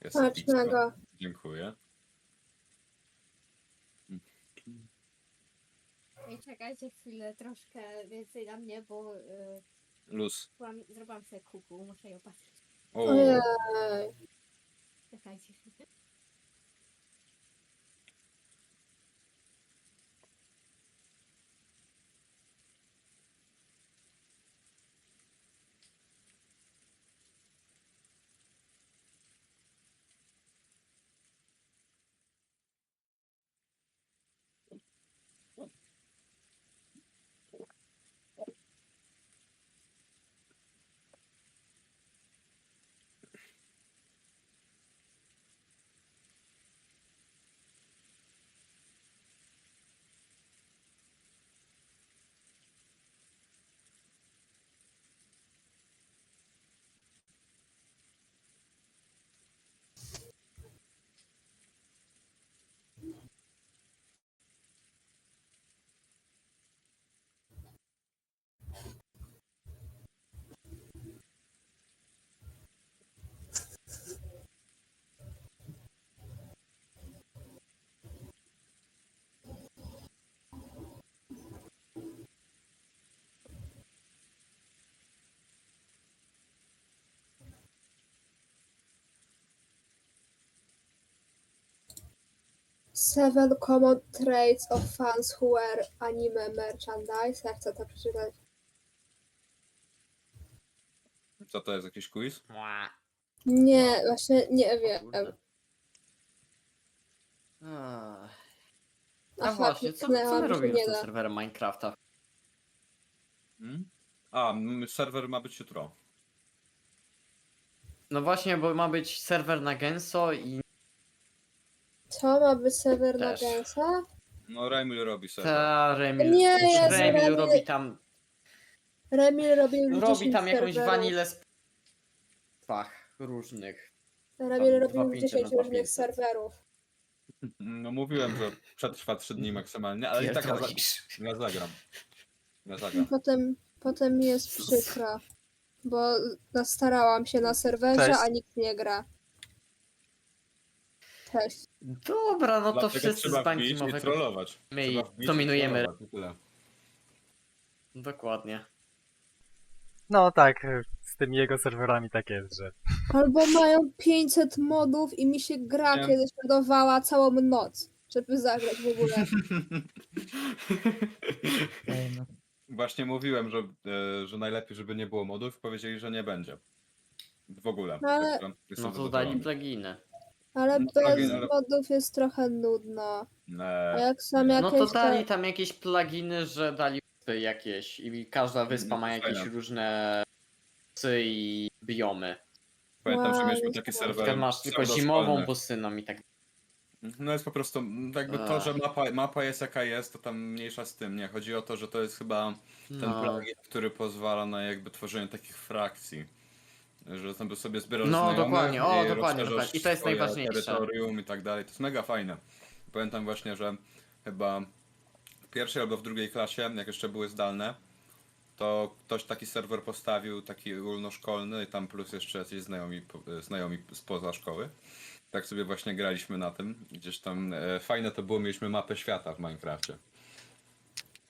Jest Smacznego. Dziękuję. Ej, czekajcie chwilę, troszkę więcej na mnie, bo Luz. zrobiłam sobie kuku, muszę ją patrzeć. O, Ojej. Czekajcie chwilę. Seven common traits of fans who wear anime merchandise. Ja chcę to przeczytać. co to jest, jakiś quiz? Nie, właśnie nie wiem. A właśnie, co my kliknęłam, że robimy z nie tym da. serwerem Minecrafta? Serwer ma być jutro. No właśnie, bo ma być serwer na gęso i Co ma być serwer na Też. Gensa? No, Remil robi serwer. ta Remil. Nie, jest Remil robi tam. Remil robi już Robi 10 tam jakąś serwerów. wanilę z różnych. Remil tam robi już 2500 na 10 różnych 2500. serwerów. No mówiłem, że przetrwa 3 dni maksymalnie, ale i tak Pierdolisz. ja zagram. Ja zagram. Potem mi jest przykro, bo nastarałam się na serwerze, Cześć. a nikt nie gra. Cześć. Dobra, no to Dlatego wszyscy trzeba z bańki wbić i mowego. trollować. My Trzeba wbić i dominujemy. trollować, i tyle. Dokładnie. No tak, z tymi jego serwerami tak jest, że... Albo mają 500 modów i mi się gra Nie. kiedyś ładowała całą noc, żeby zagrać w ogóle. Właśnie mówiłem, że najlepiej, żeby nie było modów. Powiedzieli, że nie będzie. W ogóle. Ale- Także jestem No to zadowolony. dali pluginy. Ale No, bez plugin, ale- modów jest trochę nudno. A Nie. jak są nie. No to jakieś dali te... tam jakieś pluginy, że dali wyspy jakieś i każda wyspa No, ma jakieś fajne. różne psy i biomy. Pamiętam, że Wow, mieliśmy jest taki to- Na przykład serwer masz tylko pseudoszkolny. zimową pustyną i tak. No jest po prostu, jakby to, że mapa jest jaka jest, to tam mniejsza z tym, nie. Chodzi o to, że to jest chyba ten No, plugin, który pozwala na jakby tworzenie takich frakcji. Że tam by sobie zbierasz No, znajomych dokładnie, o, i dokładnie, rozszerzasz dokładnie. I to jest swoje najważniejsze. terytorium i tak dalej. To jest mega fajne. Pamiętam właśnie, że chyba w pierwszej albo w drugiej klasie, jak jeszcze były zdalne, to ktoś taki serwer postawił, taki ogólnoszkolny i tam plus jeszcze jacyś znajomi spoza szkoły. Tak sobie właśnie graliśmy na tym. Gdzieś tam fajne to było, mieliśmy mapę świata w Minecrafcie.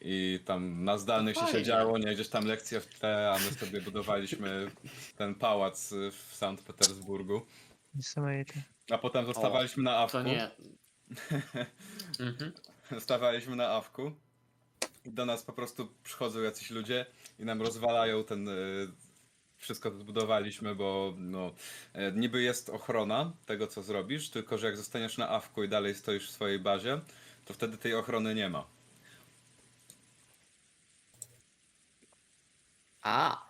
I tam na zdalnych się fajnie. siedziało, nie, gdzieś tam lekcje w tle, a my sobie budowaliśmy ten pałac w Sankt Petersburgu. Niesamowite. A potem zostawaliśmy na awku. to nie. Mhm. Stawaliśmy na awku i do nas po prostu przychodzą jacyś ludzie i nam rozwalają ten wszystko co zbudowaliśmy, bo no, niby jest ochrona tego co zrobisz, tylko że jak zostaniesz na awku i dalej stoisz w swojej bazie, to wtedy tej ochrony nie ma. A.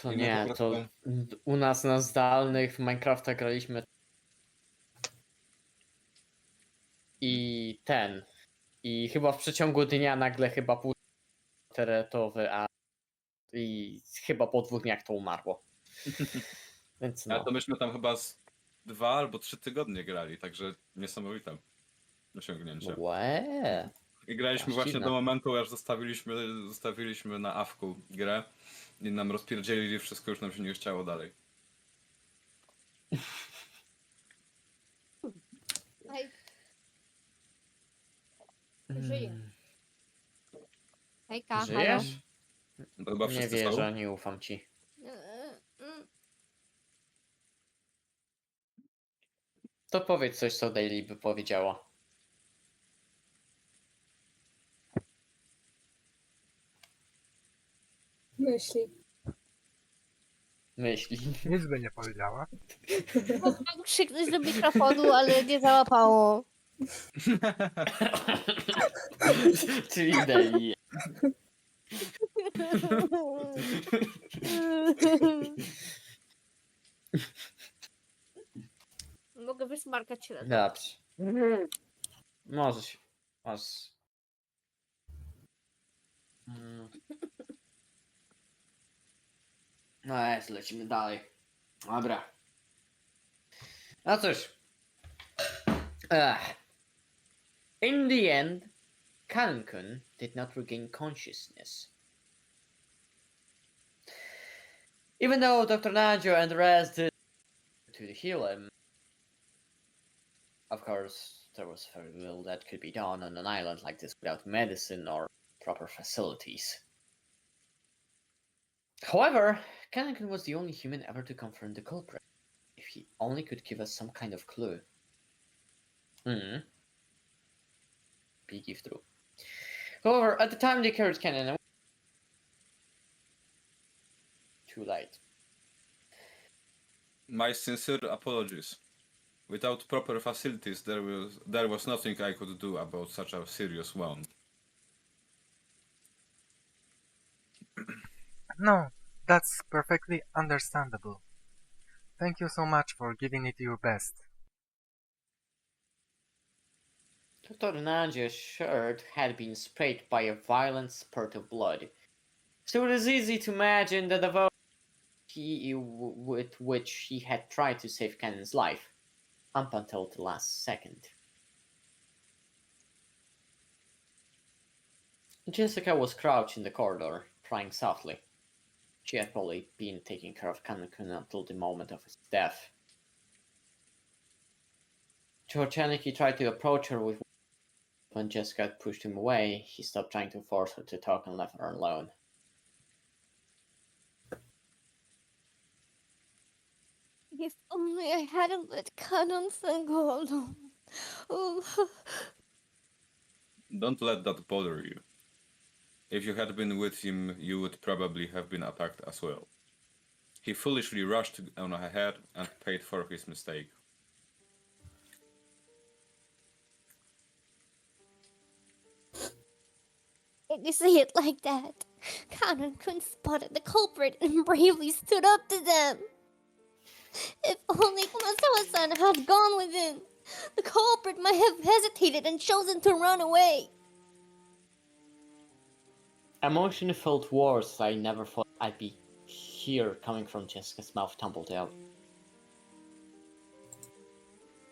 To I my nie, po to prostu- u nas na zdalnych w Minecrafta graliśmy i chyba w przeciągu dnia nagle chyba pół teretowy, i chyba po 2 dniach to umarło. Więc Ale no. to myśmy tam chyba z 2 albo 3 tygodnie grali, także niesamowite. osiągnięcie. Łe. I graliśmy Aż właśnie dziwne. do momentu, aż zostawiliśmy na awku grę i nam rozpierdzielili wszystko, już nam się nie chciało dalej. Hej. Żyję. Hejka, halo. Żyjesz? To chyba Nie wszyscy wierzę, są. nie ufam ci. To powiedz coś, co Daily by powiedziała. Myśli. Myśli. Nic by nie powiedziała. Mogłam krzyknąć do mikrofonu, ale nie załapało. Czyli Daily. Mogę wysmarkać śledzą. Dobrze. Możesz. Możesz. No jest, lecimy dalej. Dobra. No cóż. In the end, Kankun did not regain consciousness. Even though Dr. Najo and the rest did to heal him, of course, there was very little that could be done on an island like this without medicine or proper facilities. However, Kankun was the only human ever to confront the culprit. If he only could give us some kind of clue. Big if true. However, at the time they carried Cannon away. Too late. My sincere apologies. Without proper facilities, there was nothing I could do about such a serious wound. No, that's perfectly understandable. Thank you so much for giving it your best. Dr. Nanja's shirt had been sprayed by a violent spurt of blood, so it is easy to imagine the devotion with which he had tried to save Cannon's life, up until the last second. Jessica was crouched in the corridor, crying softly. She had probably been taking care of Cannon until the moment of his death. George Haneke tried to approach her with. When Jessica had pushed him away, he stopped trying to force her to talk and left her alone. If only I hadn't let Canon go alone. Oh. Don't let that bother you. If you had been with him, you would probably have been attacked as well. He foolishly rushed on ahead and paid for his mistake. When you say it like that, Canon couldn't spotted the culprit and bravely stood up to them. If only Kumasawa-san had gone with him, the culprit might have hesitated and chosen to run away. Emotion-filled words I never thought I'd be hear coming from Jessica's mouth tumbled out.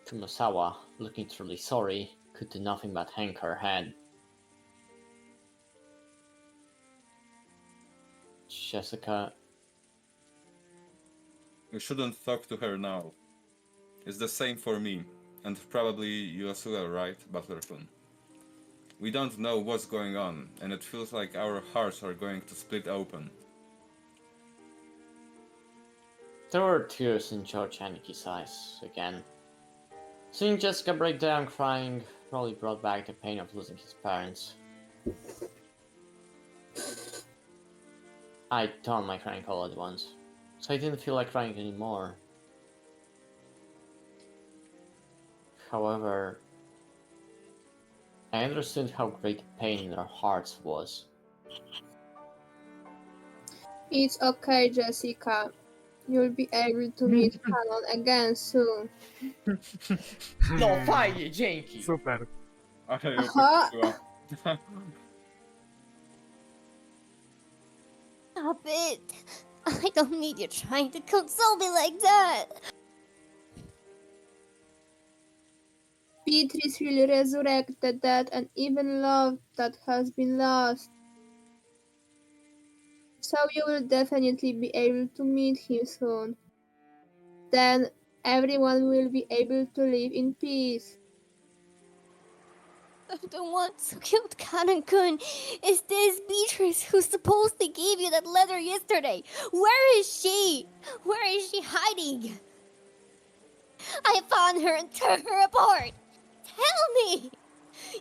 Kumasawa, looking truly sorry, could do nothing but hang her head. Jessica. You shouldn't talk to her now. It's the same for me, and probably you as well, right, Butler-kun? We don't know what's going on, and it feels like our hearts are going to split open. There were tears in George Haneke's eyes again. Seeing Jessica break down crying probably brought back the pain of losing his parents. I turned my crying all at once, so I didn't feel like crying anymore. However, I understood how great the pain in their hearts was. It's okay, Jessica. You'll be able to meet Canon again soon. No, fajnie, dzięki! Super. Ale ją Aha. pokryła. Stop it. I don't need you trying to console me like that. Beatrice will resurrect the dead and even love that has been lost. So you will definitely be able to meet him soon. Then everyone will be able to live in peace. The one who killed Kanan-kun is this Beatrice who supposedly gave you that letter yesterday. Where is she? Where is she hiding? I found her and tore her apart. Tell me!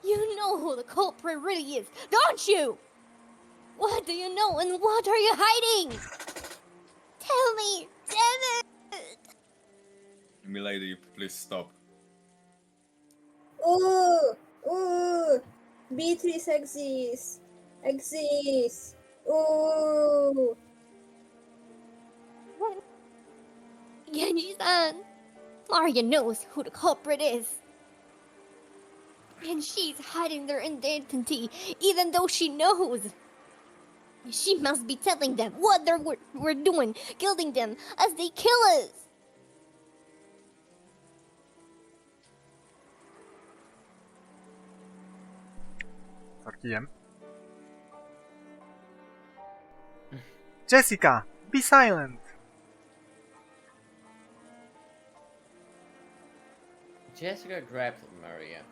You know who the culprit really is, don't you? What do you know and what are you hiding? Tell me, damn it! Milady, please stop. Ooh, Beatrice exists. Ooh. Genji-san, Maria knows who the culprit is. And she's hiding their identity, even though she knows. She must be telling them what we're doing, killing them as they kill us. Sorkijem. Jessica, be silent! Jessica grabbed Maria.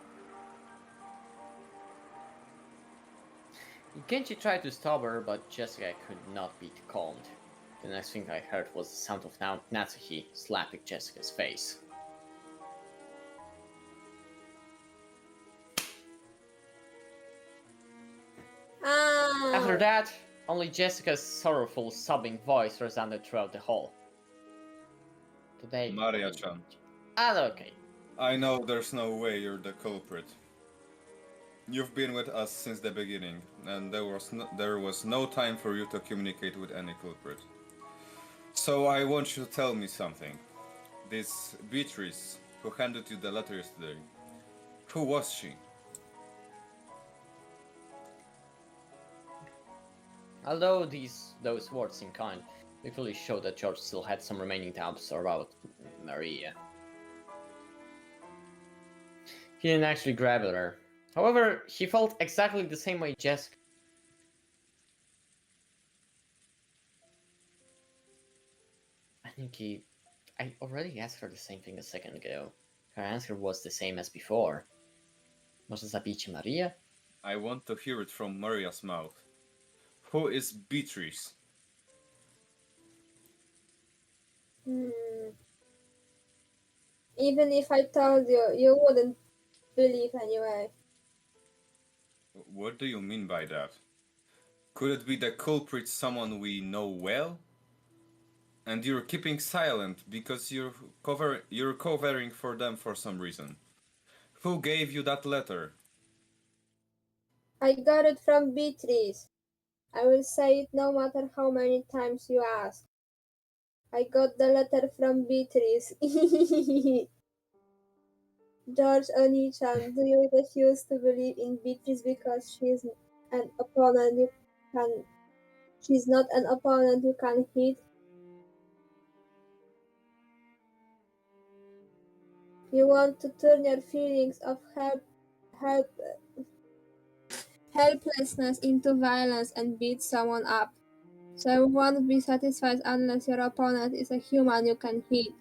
Genji tried to stop her, but Jessica could not be calmed. The next thing I heard was the sound of Natsuki slapping Jessica's face. After that, only Jessica's sorrowful, sobbing voice resounded throughout the hall. Today, Maria-chan, okay. I know there's no way you're the culprit. You've been with us since the beginning, and there was no time for you to communicate with any culprit. So I want you to tell me something. This Beatrice, who handed you the letter yesterday, who was she? Although those words seem kind, they clearly show that George still had some remaining doubts about Maria. He didn't actually grab at her. However, he felt exactly the same way Jessica. I already asked her the same thing a second ago. Her answer was the same as before. Może zabicie Maria? I want to hear it from Maria's mouth. Who is Beatrice? Even if I told you, you wouldn't believe anyway. What do you mean by that? Could it be the culprit someone we know well? And you're keeping silent because you're covering for them for some reason. Who gave you that letter? I got it from Beatrice. I will say it no matter how many times you ask. I got the letter from Beatrice. George Oni-chan, do you refuse to believe in Beatrice because she's an opponent she's not an opponent you can hit? You want to turn your feelings of helplessness into violence and beat someone up. So you won't be satisfied unless your opponent is a human you can hit.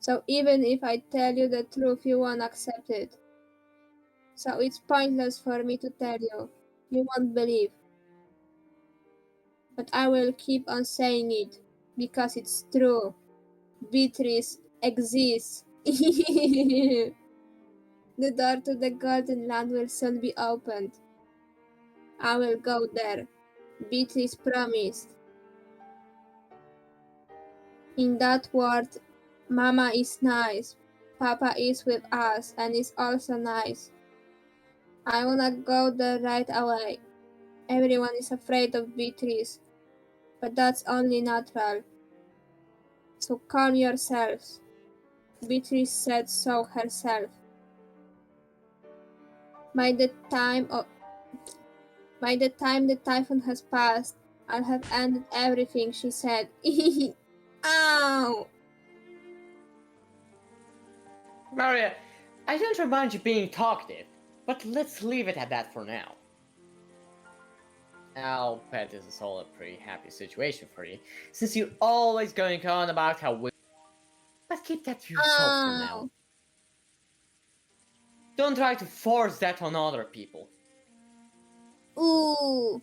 So even if I tell you the truth, you won't accept it. So it's pointless for me to tell you. You won't believe. But I will keep on saying it, because it's true. Beatrice exists. The door to the Golden Land will soon be opened. I will go there. Beatrice promised. In that word, Mama is nice. Papa is with us and is also nice. I wanna go there right away. Everyone is afraid of Beatrice, but that's only natural. So calm yourselves. Beatrice said so herself. By the time the typhoon has passed, I'll have ended everything, she said. Ow! Maria, I don't mind you being talkative, but let's leave it at that for now. I'll bet this is all a pretty happy situation for you, since you're always going on about how we. But keep that to yourself for now. Don't try to force that on other people. Ooh.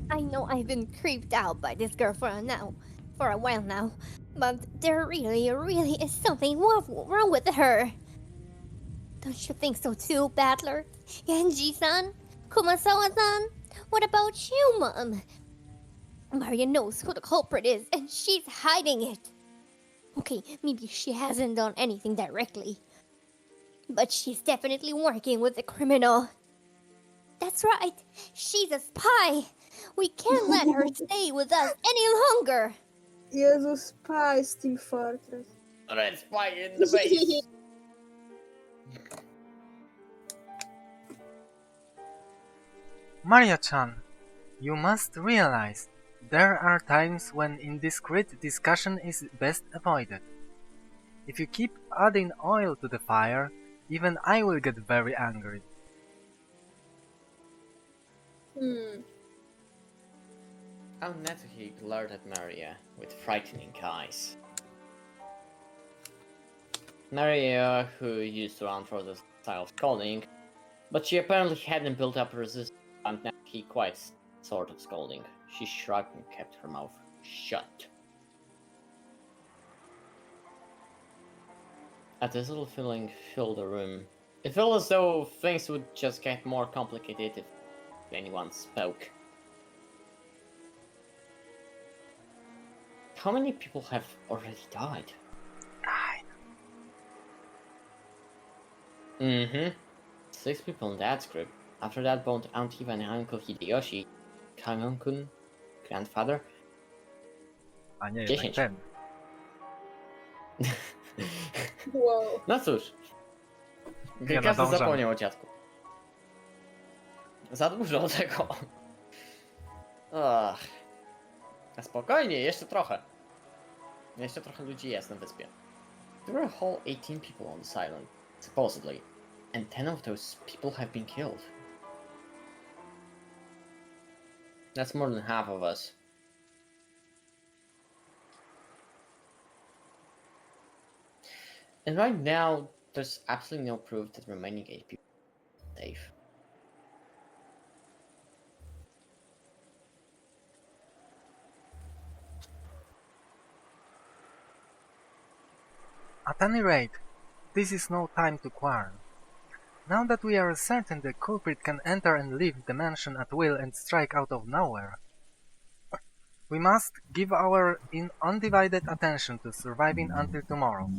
I know I've been creeped out by this girl for a while now, but there really is something wrong with her. Don't you think so too, Battler? Genji-san? Kumasawa-san? What about you, Mom? Maria knows who the culprit is, and she's hiding it. Okay, maybe she hasn't done anything directly, but she's definitely working with the criminal. That's right, she's a spy. We can't let her stay with us any longer. Jezus, Spice Team Fortress. Red spy in the base. Maria-chan, you must realize there are times when indiscreet discussion is best avoided. If you keep adding oil to the fire, even I will get very angry. Netsuhi glared at Maria with frightening eyes. Maria, who used to run for the style of scolding, but she apparently hadn't built up resistance, and now he quite sort of scolding. She shrugged and kept her mouth shut. As this little feeling filled the room, it felt as though things would just get more complicated if anyone spoke. How many people have already died? 9. 6 people in that group. After that, both Aunt Eva and Uncle Hideyoshi, Kangon-kun, grandfather. A nie, 10. jednak ten. Wow. No cóż. Nie Każdy nadążam. zapomniał o dziadku. Za dużo tego. Ach. A spokojnie, jeszcze trochę. Jeszcze trochę ludzi jest na wyspie. There were a whole 18 people on this island, supposedly, and 10 of those people have been killed. That's more than half of us. And right now, there's absolutely no proof that the remaining 8 people are safe. At any rate, this is no time to quarrel. Now that we are certain the culprit can enter and leave the mansion at will and strike out of nowhere, we must give our undivided attention to surviving until tomorrow.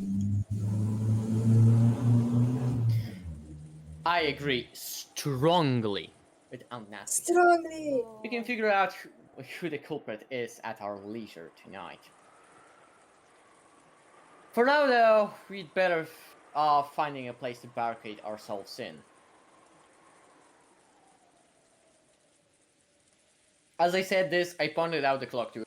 I agree strongly with Aunt Nancy. Strongly! We can figure out who the culprit is at our leisure tonight. For now, though, we'd better finding a place to barricade ourselves in. As I said this, I pointed out the clock to.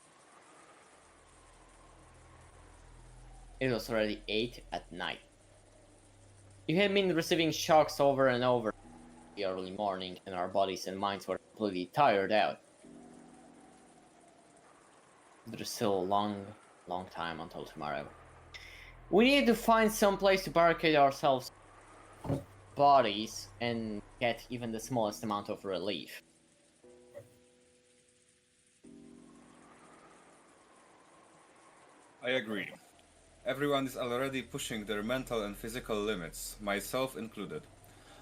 It was already 8 at night. We had been receiving shocks over and over in the early morning, and our bodies and minds were completely tired out. There's still a long time until tomorrow. We need to find some place to barricade ourselves bodies and get even the smallest amount of relief. I agree. Everyone is already pushing their mental and physical limits, myself included.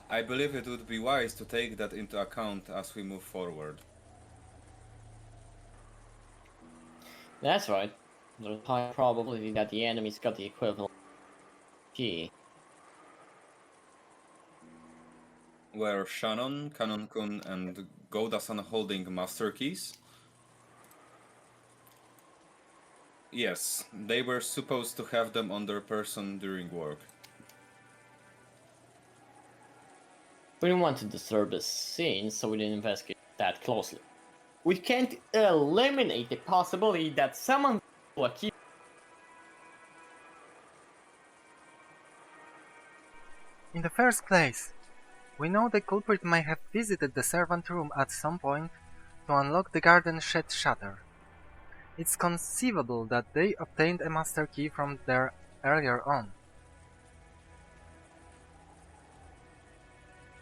I believe it would be wise to take that into account as we move forward. That's right. There's a high probability that the enemy's got the equivalent key. Were Shannon, Kanon-kun, and Gouda-san holding master keys? Yes, they were supposed to have them on their person during work. We didn't want to disturb the scene, so we didn't investigate that closely. We can't eliminate the possibility that someone a key. In the first place, we know the culprit may have visited the servant room at some point to unlock the garden shed shutter. It's conceivable that they obtained a master key from there earlier on.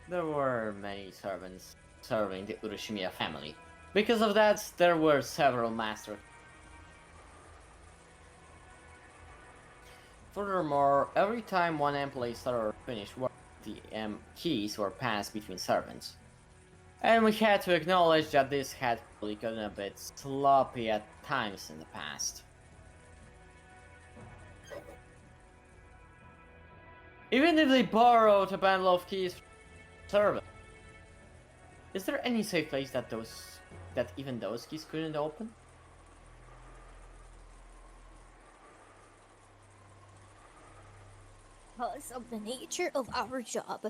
There were many servants serving the Urashimiya family. Because of that, there were several master. Furthermore, every time one employee started or finished work, the keys were passed between servants. And we had to acknowledge that this had probably gotten a bit sloppy at times in the past. Even if they borrowed a bundle of keys from the servant, is there any safe place that even those keys couldn't open? Because of the nature of our job,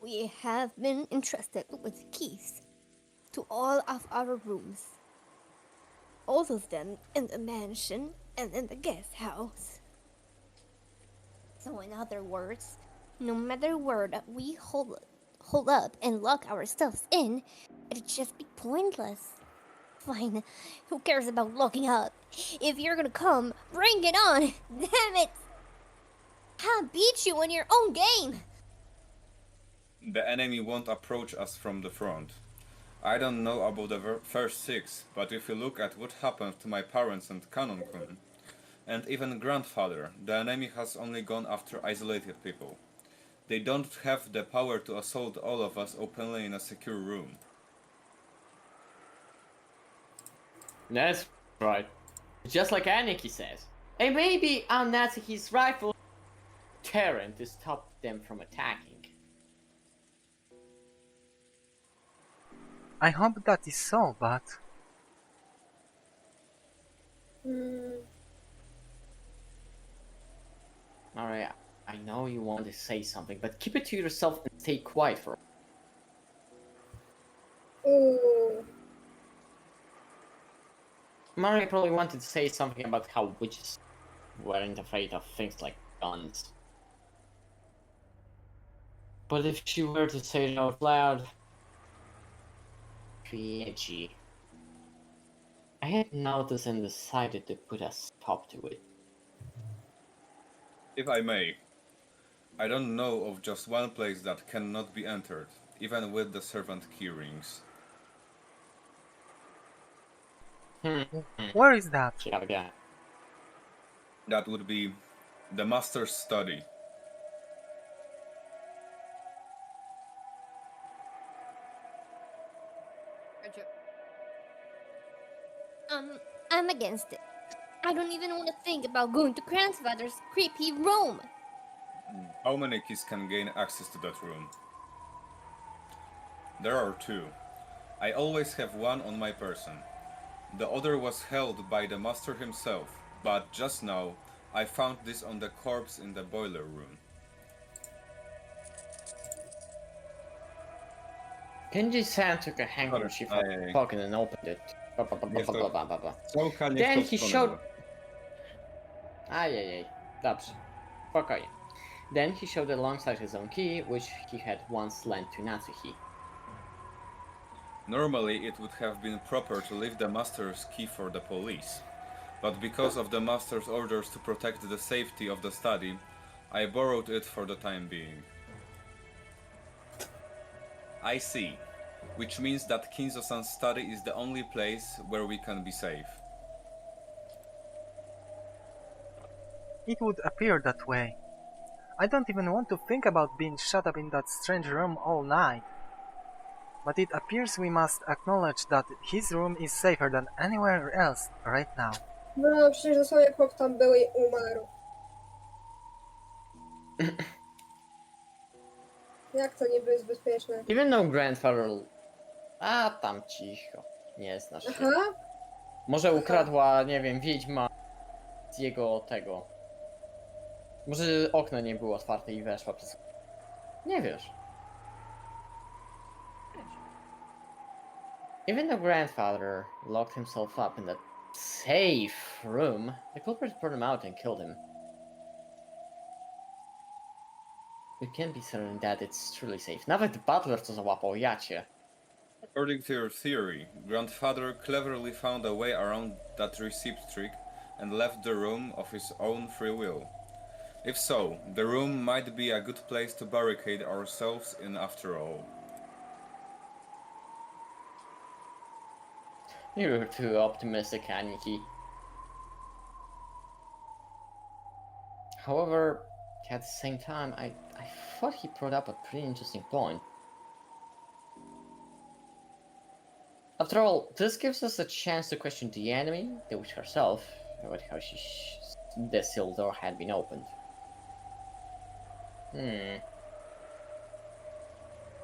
we have been entrusted with keys to all of our rooms. All of them in the mansion and in the guest house. So in other words, no matter where that we hold up and lock our stuffs in, it'd just be pointless. Fine, who cares about locking up? If you're gonna come, bring it on! Damn it! I'll beat you in your own game! The enemy won't approach us from the front. I don't know about the first 6, but if you look at what happened to my parents and Kanon-kun, and even grandfather, the enemy has only gone after isolated people. They don't have the power to assault all of us openly in a secure room. That's right. Just like Aniki says. And maybe on Natsuki's rifle Karen to stop them from attacking. I hope that is so, but Maria, I know you want to say something, but keep it to yourself and stay quiet for. Ooh. Maria probably wanted to say something about how witches weren't afraid of things like guns. But if she were to say it out loud, edgy. I had noticed and decided to put a stop to it. If I may, I don't know of just one place that cannot be entered, even with the servant key rings. where is that? Check out again. That would be the master's study. I'm against it. I don't even want to think about going to grandfather's creepy room. How many keys can gain access to that room? There are 2. I always have one on my person. The other was held by the master himself, but just now I found this on the corpse in the boiler room. Kenji-san took a handkerchief from his pocket and opened it. Then he showed... Ajajaj, dobrze. Spokojnie. Then he showed alongside his own key, which he had once lent to Natsuki. Normally it would have been proper to leave the master's key for the police, but because of the master's orders to protect the safety of the study, I borrowed it for the time being. I see, which means that Kinzo-san's study is the only place where we can be safe. It would appear that way. I don't even want to think about being shut up in that strange room all night. But it appears we must acknowledge that his room is safer than anywhere else right now. No, przecież dosłownie chłop tam był i umarł. Jak to niby jest bezpieczne? Even though grandfather... A tam cicho. Nie znasz się. Aha, Może ukradła, nie wiem, wiedźma z jego tego. Może okno nie było otwarte i weszła przez... Nie wiesz. Even the grandfather locked himself up in that safe room. The culprit brought him out and killed him. We can't be certain that it's truly safe. Nawet butler co załapał, jacie. According to your theory, grandfather cleverly found a way around that receipt trick and left the room of his own free will. If so, the room might be a good place to barricade ourselves in after all. You're too optimistic, Aniki. However, at the same time, I thought he brought up a pretty interesting point. After all, this gives us a chance to question the enemy, the witch herself, about how the sealed door had been opened.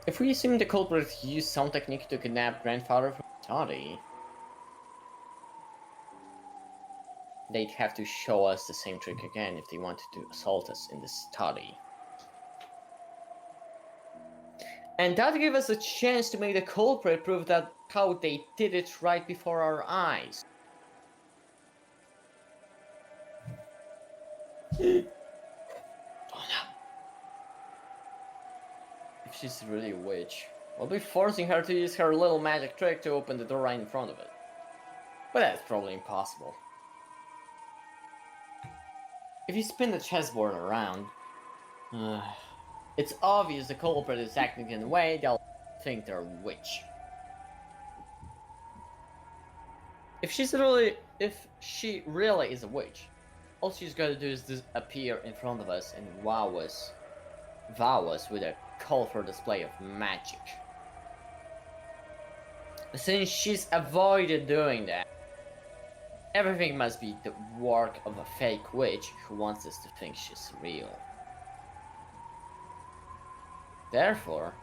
If we assume the culprit used some technique to kidnap grandfather from Toddy, they'd have to show us the same trick again if they wanted to assault us in this study. And that gave us a chance to make the culprit prove that how they did it right before our eyes. Oh no. If she's really a witch, we'll be forcing her to use her little magic trick to open the door right in front of it. But that's probably impossible. If you spin the chessboard around, it's obvious the culprit is acting in a way they'll think they're a witch. If she really is a witch, all she's gotta do is appear in front of us and wow us with a colorful display of magic. Since she's avoided doing that, everything must be the work of a fake witch who wants us to think she's real. Therefore,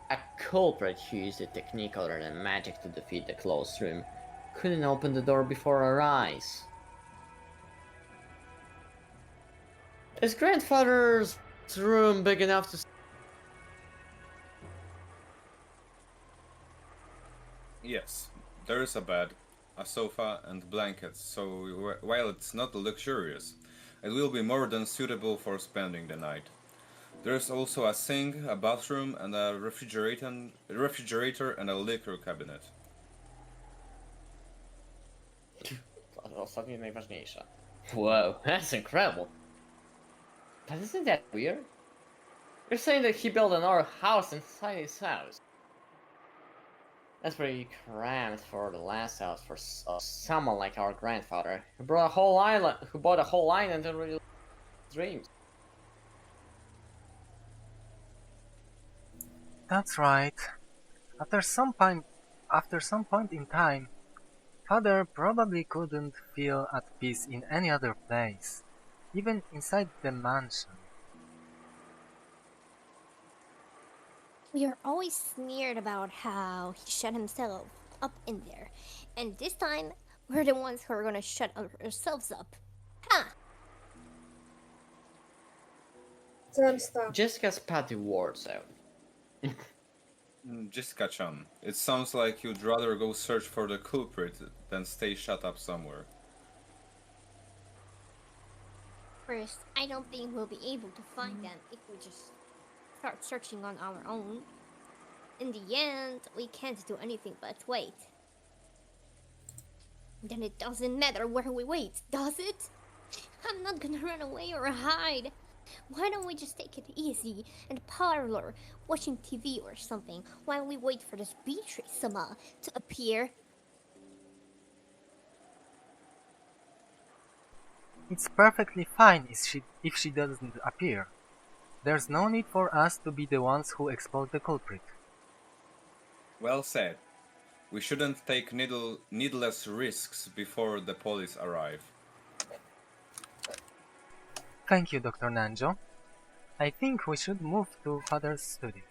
a culprit who used a technique other than magic to defeat the closed room couldn't open the door before our eyes. Is grandfather's room big enough to... Yes, there is a bed, a sofa and blankets, so while it's not luxurious, it will be more than suitable for spending the night. There is also a sink, a bathroom, and a refrigerator and a liquor cabinet. Ostatnie najważniejsze. Whoa, that's incredible. But isn't that weird? You're saying that he built another house inside his house. That's pretty cramped for the last house for someone like our grandfather, who bought a whole island and really dreams. That's right. After some point in time, Father probably couldn't feel at peace in any other place, even inside the mansion. We are always sneered about how he shut himself up in there. And this time, we're the ones who are gonna shut ourselves up. Huh! Zemsta. Jessica spat the words out. Jessica-chan, it sounds like you'd rather go search for the culprit than stay shut up somewhere. First, I don't think we'll be able to find them if we just start searching on our own. In the end, we can't do anything but wait. Then it doesn't matter where we wait, does it? I'm not gonna run away or hide. Why don't we just take it easy in the parlor, watching TV or something, while we wait for this Beatrice-sama to appear? It's perfectly fine if she doesn't appear. There's no need for us to be the ones who expose the culprit. Well said. We shouldn't take needless risks before the police arrive. Thank you, Dr. Nanjo. I think we should move to Father's study.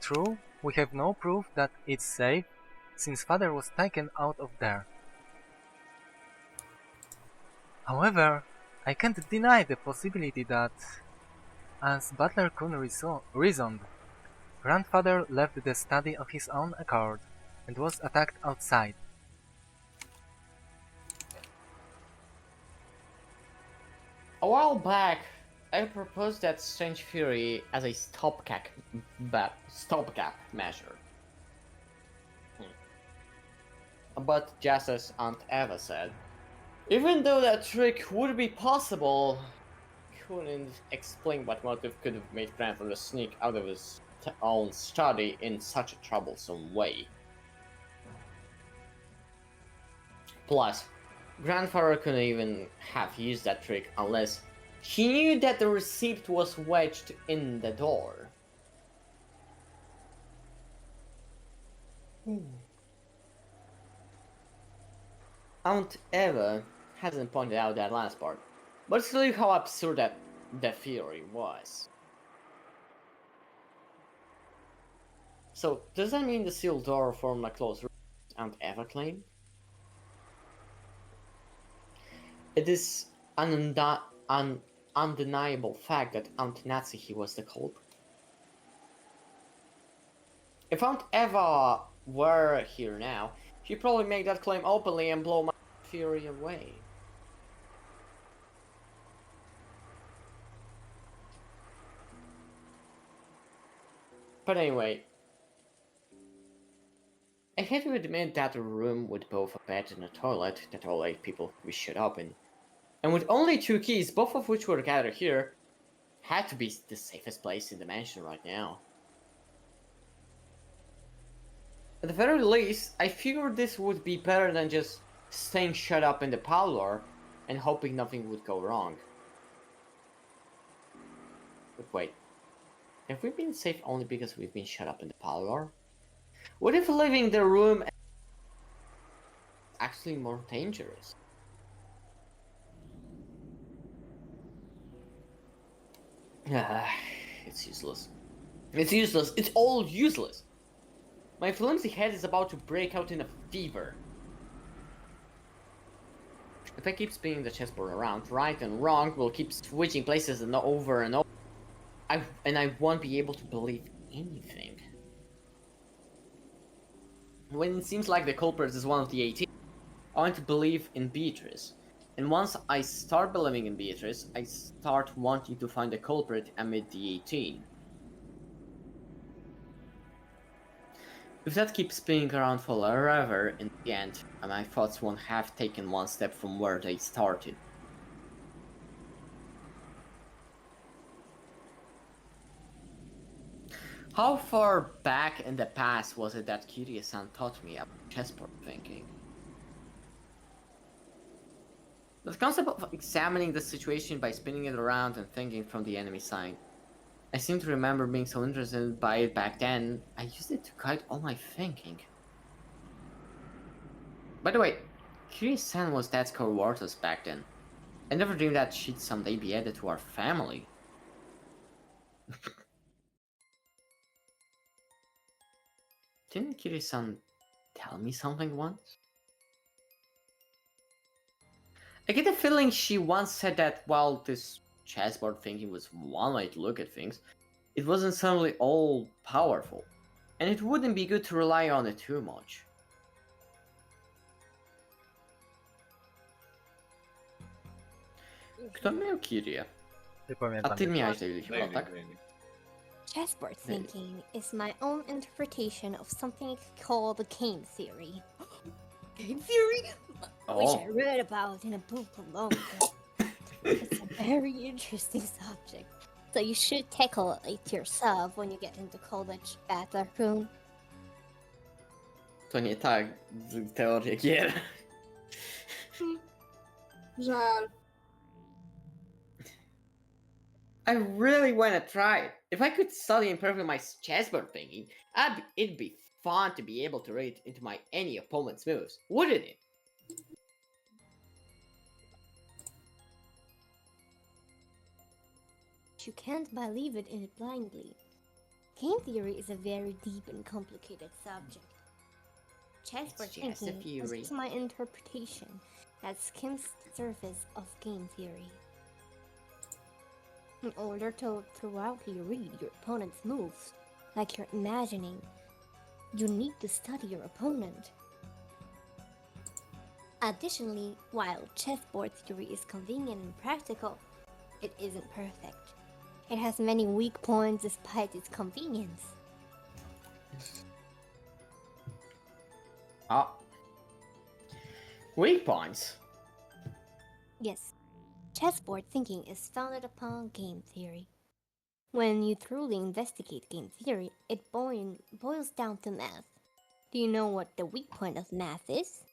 True, we have no proof that it's safe, since Father was taken out of there. However, I can't deny the possibility that, as Butler-kun reasoned, Grandfather left the study of his own accord and was attacked outside. A while back, I proposed that strange theory as a stopgap measure. But just as Aunt Eva said, even though that trick would be possible, couldn't explain what motive could have made grandfather sneak out of his own study in such a troublesome way. Plus, grandfather couldn't even have used that trick unless he knew that the receipt was wedged in the door. Aunt Eva hasn't pointed out that last part, but still how absurd that the theory was. So, does that mean the sealed door formed a closed room, Aunt Eva claimed? It is an undeniable fact that Aunt Natsuki was the culprit. If Aunt Eva were here now, she'd probably make that claim openly and blow my theory away. But anyway, I had to admit that a room with both a bed and a toilet that all 8 people could be shut up in, and with only 2 keys, both of which were gathered here, had to be the safest place in the mansion right now. At the very least, I figured this would be better than just staying shut up in the parlor and hoping nothing would go wrong. But wait, have we been safe only because we've been shut up in the parlor? What if leaving the room is actually more dangerous? It's useless. It's useless. It's all useless. My flimsy head is about to break out in a fever. If I keep spinning the chessboard around, right and wrong will keep switching places and over and over. I won't be able to believe anything. When it seems like the culprit is one of the 18, I want to believe in Beatrice. And once I start believing in Beatrice, I start wanting to find the culprit amid the 18. If that keeps spinning around forever, in the end, my thoughts won't have taken one step from where they started. How far back in the past was it that Kiryu-san taught me about chessboard thinking? The concept of examining the situation by spinning it around and thinking from the enemy side. I seem to remember being so interested by it back then, I used it to guide all my thinking. By the way, Kiryu-san was Dad's co-worthless back then. I never dreamed that she'd someday be added to our family. Didn't Kiryu-san tell me something once? I get the feeling she once said that while this chessboard thinking was one way to look at things, it wasn't suddenly all powerful, and it wouldn't be good to rely on it too much. Kto miał Kirię? Nie A pamiętam. ty miałeś Daily chyba, tak? Chessboard thinking is my own interpretation of something called the game theory. Game theory? Which I read about in a book long ago. It's a very interesting subject, so you should tackle it yourself when you get into college battleroom. To nie tak, teoria gier. Żal. I really wanna try it. If I could study and improve my chessboard thinking, it'd be fun to be able to read into my any opponent's moves, wouldn't it? You can't believe it in it blindly. Game theory is a very deep and complicated subject. Chessboard It's just a thinking is theory. just my interpretation that skims the surface of game theory. In order to thoroughly read your opponent's moves, like you're imagining, you need to study your opponent. Additionally, while chessboard theory is convenient and practical, it isn't perfect. It has many weak points despite its convenience. Ah. Weak points. Yes, chessboard thinking is founded upon game theory. When you truly investigate game theory, it boils down to math. Do you know what the weak point of math is?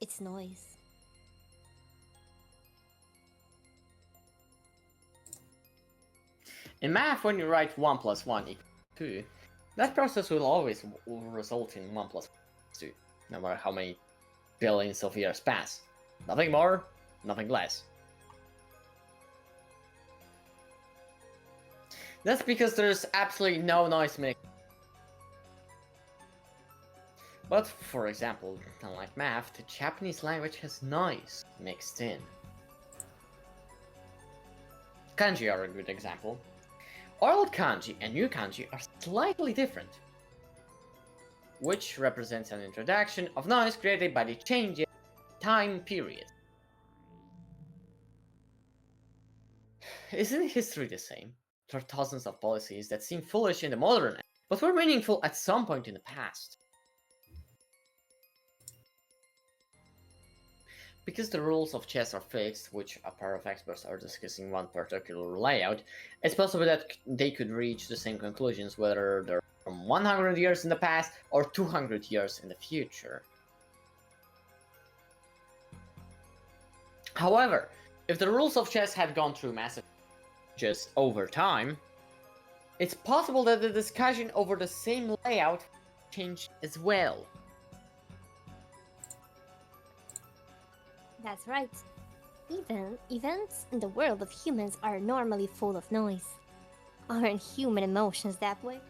It's noise. In math, when you write 1 plus 1 equals 2, that process will always result in 1 plus 2, no matter how many billions of years pass. Nothing more, nothing less. That's because there's absolutely no noise mix. But, for example, unlike math, the Japanese language has noise mixed in. Kanji are a good example. Old kanji and new kanji are slightly different, which represents an introduction of noise created by the change in time period. Isn't history the same? There are thousands of policies that seem foolish in the modern era, but were meaningful at some point in the past. Because the rules of chess are fixed, which a pair of experts are discussing one particular layout, it's possible that they could reach the same conclusions whether they're from 100 years in the past or 200 years in the future. However, if the rules of chess had gone through massive changes over time, it's possible that the discussion over the same layout changed as well. That's right. Even events in the world of humans are normally full of noise. Aren't human emotions that way?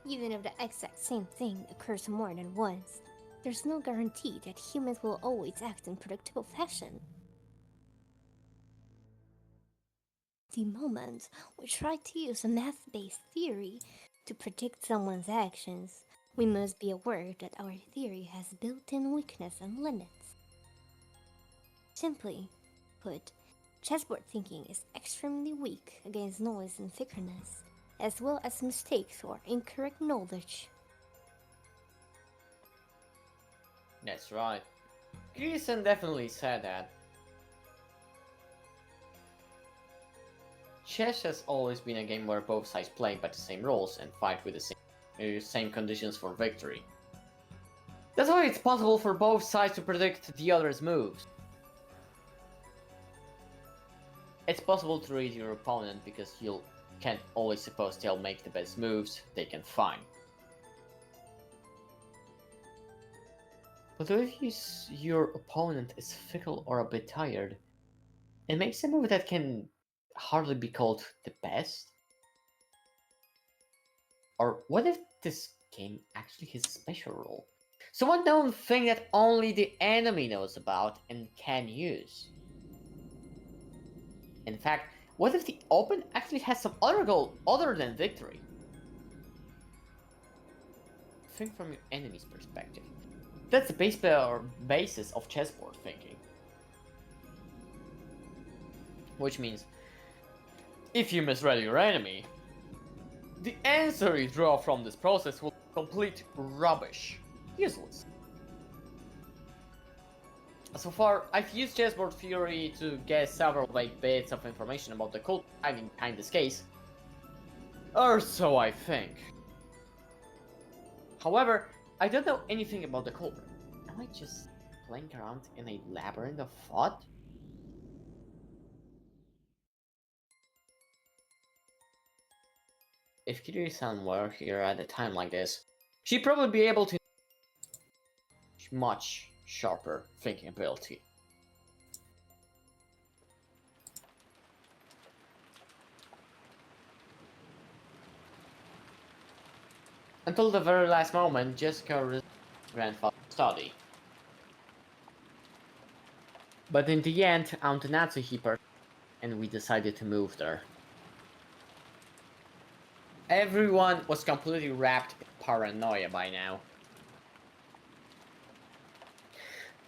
Even if the exact same thing occurs more than once, there's no guarantee that humans will always act in predictable fashion. The moment we try to use a math-based theory to predict someone's actions, we must be aware that our theory has built-in weakness and limits. Simply put, chessboard thinking is extremely weak against noise and fickleness, as well as mistakes or incorrect knowledge. That's right. Grierson definitely said that. Chess has always been a game where both sides play by the same rules and fight with the same conditions for victory. That's why it's possible for both sides to predict the other's moves. It's possible to read your opponent because you can't always suppose they'll make the best moves they can find. But if your opponent is fickle or a bit tired, it makes a move that can hardly be called the best? Or what if this game actually has a special rule? Some known thing that only the enemy knows about and can use? In fact, what if the opponent actually has some other goal other than victory? Think from your enemy's perspective. That's the basis of chessboard thinking. Which means, if you misread your enemy, the answer you draw from this process will be complete rubbish. Useless. So far, I've used chessboard theory to get several vague bits of information about the cult hiding behind this case. Or so I think. However, I don't know anything about the culprit. Am I just playing around in a labyrinth of thought? If Kiri-san were here at a time like this, she'd probably be able to much sharper thinking ability. Until the very last moment, Jessica resisted grandfather's study. But in the end, Antonatsu he and we decided to move there. Everyone was completely wrapped in paranoia by now.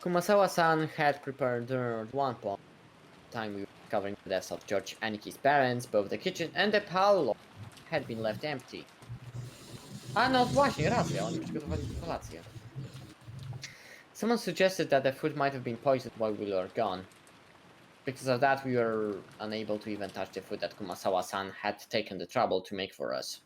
Kumasawa-san had prepared dinner at one point time we covering the deaths of George Aniki's parents, both the kitchen and the parlor had been left empty. A no właśnie, racja, oni przygotowali kolację. Someone suggested that the food might have been poisoned while we were gone. Because of that, we were unable to even touch the food that Kumasawa-san had taken the trouble to make for us.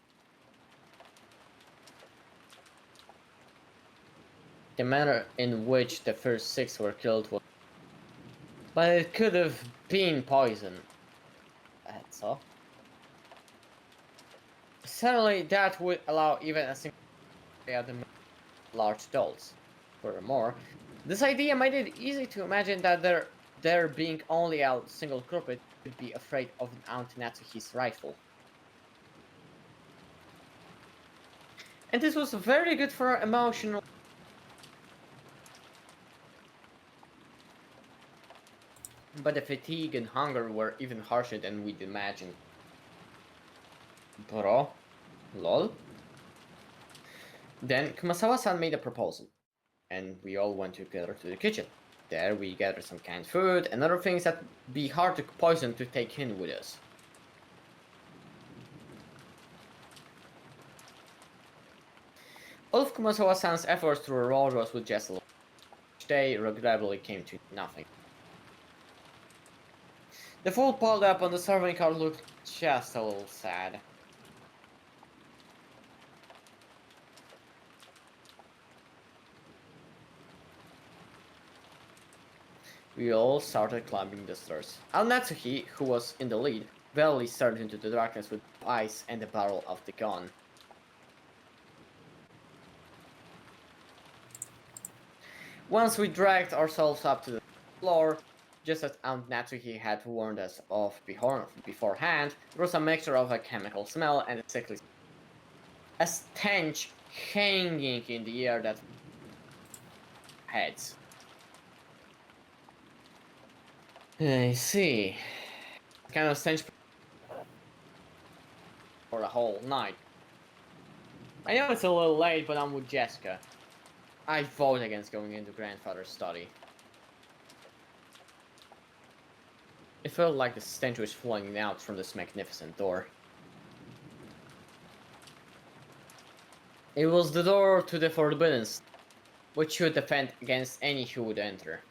The manner in which the first 6 were killed was... But it could have been poison. That's all. Certainly, that would allow even a single at the large dolls. Furthermore, this idea made it easy to imagine that there being only a single culprit could be afraid of Aunt Natsuhi's rifle. And this was very good for our emotional... But the fatigue and hunger were even harsher than we'd imagined. Bro? Lol? Then Kumasawa-san made a proposal, and we all went together to the kitchen. There we gathered some canned food and other things that'd be hard to poison to take in with us. All of Kumasawa-san's efforts to reward us with just a little each day regrettably came to nothing. The food piled up on the serving cart looked just a little sad. We all started climbing the stairs. Natsuhi, who was in the lead, barely stared into the darkness with eyes and the barrel of the gun. Once we dragged ourselves up to the floor, just as Aunt Natsuhi had warned us of beforehand, there was a mixture of a chemical smell and a sickly a stench hanging in the air that heads. I see. Kind of stench for the whole night. I know it's a little late, but I'm with Jessica. I vote against going into grandfather's study. It felt like the stench was flowing out from this magnificent door. It was the door to the Forbidden, which should defend against any who would enter.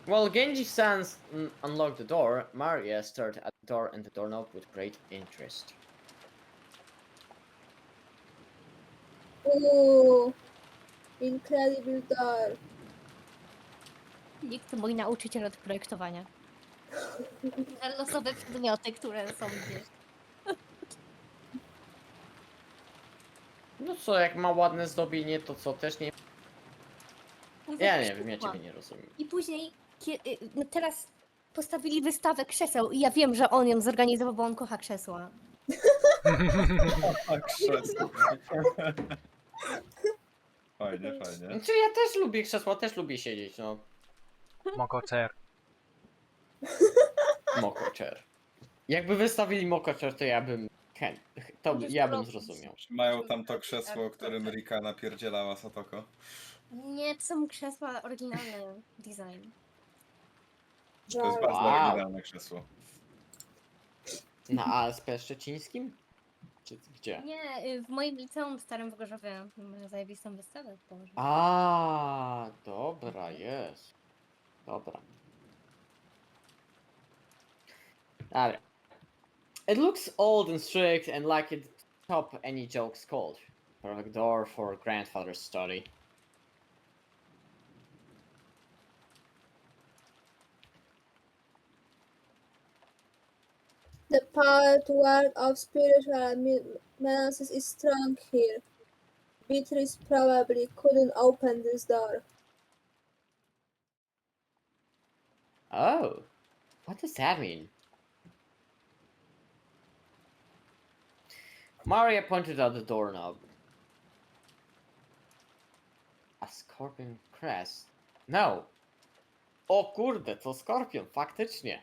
While Genji-san unlocked the door, Maria stared at the door and the doorknob with great interest. Ooh, incredible door. Nikt mój nauczyciel od projektowania. Te losowe przedmioty, które są gdzieś. No co, jak ma ładne zdobienie, to co, też nie... Ja nie wiem, ja ciebie nie rozumiem. I później, no teraz postawili wystawę krzeseł i ja wiem, że on ją zorganizował, bo on kocha krzesła. A krzesło. Fajnie, fajnie. Znaczy ja też lubię krzesła, też lubię siedzieć, no. Mokocher. Mokocher. Jakby wystawili Mokocher, to ja bym... ja bym zrozumiał. Mają tam to krzesło, którym Rika napierdzielała Satoko. Nie, to są krzesła oryginalne design. To jest bardzo Wow. oryginalne krzesło. Na ASP Szczecińskim? Czy gdzie? Nie, w moim liceum starym w Gorzowie mają zajebistą wystawę. A, dobra, jest. Dobra. Dobra. It looks old and strict and like it top any jokes called. Perfect door for grandfather's study. The power of spiritual menaces is strong here. Beatrice probably couldn't open this door. Oh, what does that mean? Maria pointed at the doorknob. A scorpion crest? No. O kurde, to skorpion, faktycznie.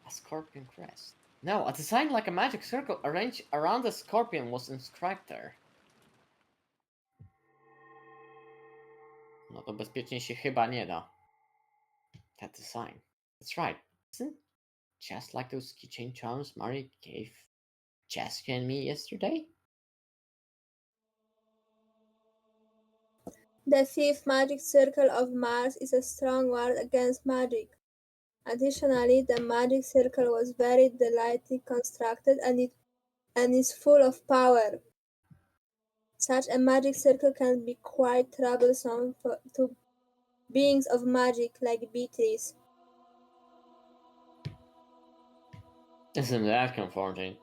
A scorpion crest. No, a design like a magic circle arranged around the scorpion was inscribed there. No to bezpiecznie się chyba nie da. That's a sign. That's right. Isn't just like those keychain charms Mari gave Jessica and me yesterday? The fifth magic circle of Mars is a strong ward against magic. Additionally, the magic circle was very delicately constructed and is full of power. Such a magic circle can be quite troublesome to beings of magic like Beatrice. Isn't that comforting?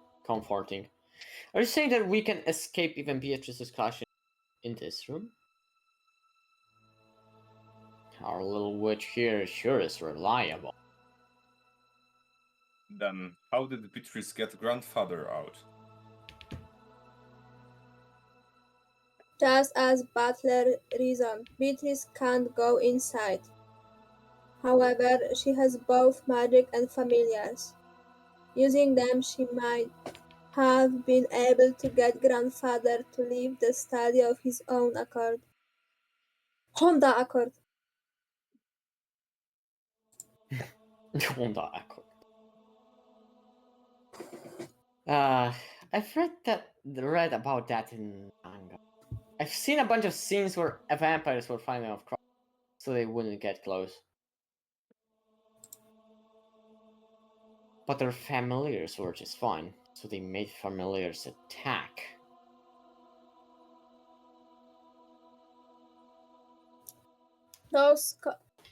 Are you saying that we can escape even Beatrice's clash in this room? Our little witch here sure is reliable. Then, how did Beatrice get grandfather out? Just as Butler reasoned, Beatrice can't go inside. However, she has both magic and familiars. Using them, she might have been able to get grandfather to leave the study of his own accord. Honda accord. Honda Accord. I've read about that in manga. I've seen a bunch of scenes where vampires were fighting off crops so they wouldn't get close. But their familiars were just fine, so they made familiars attack. Those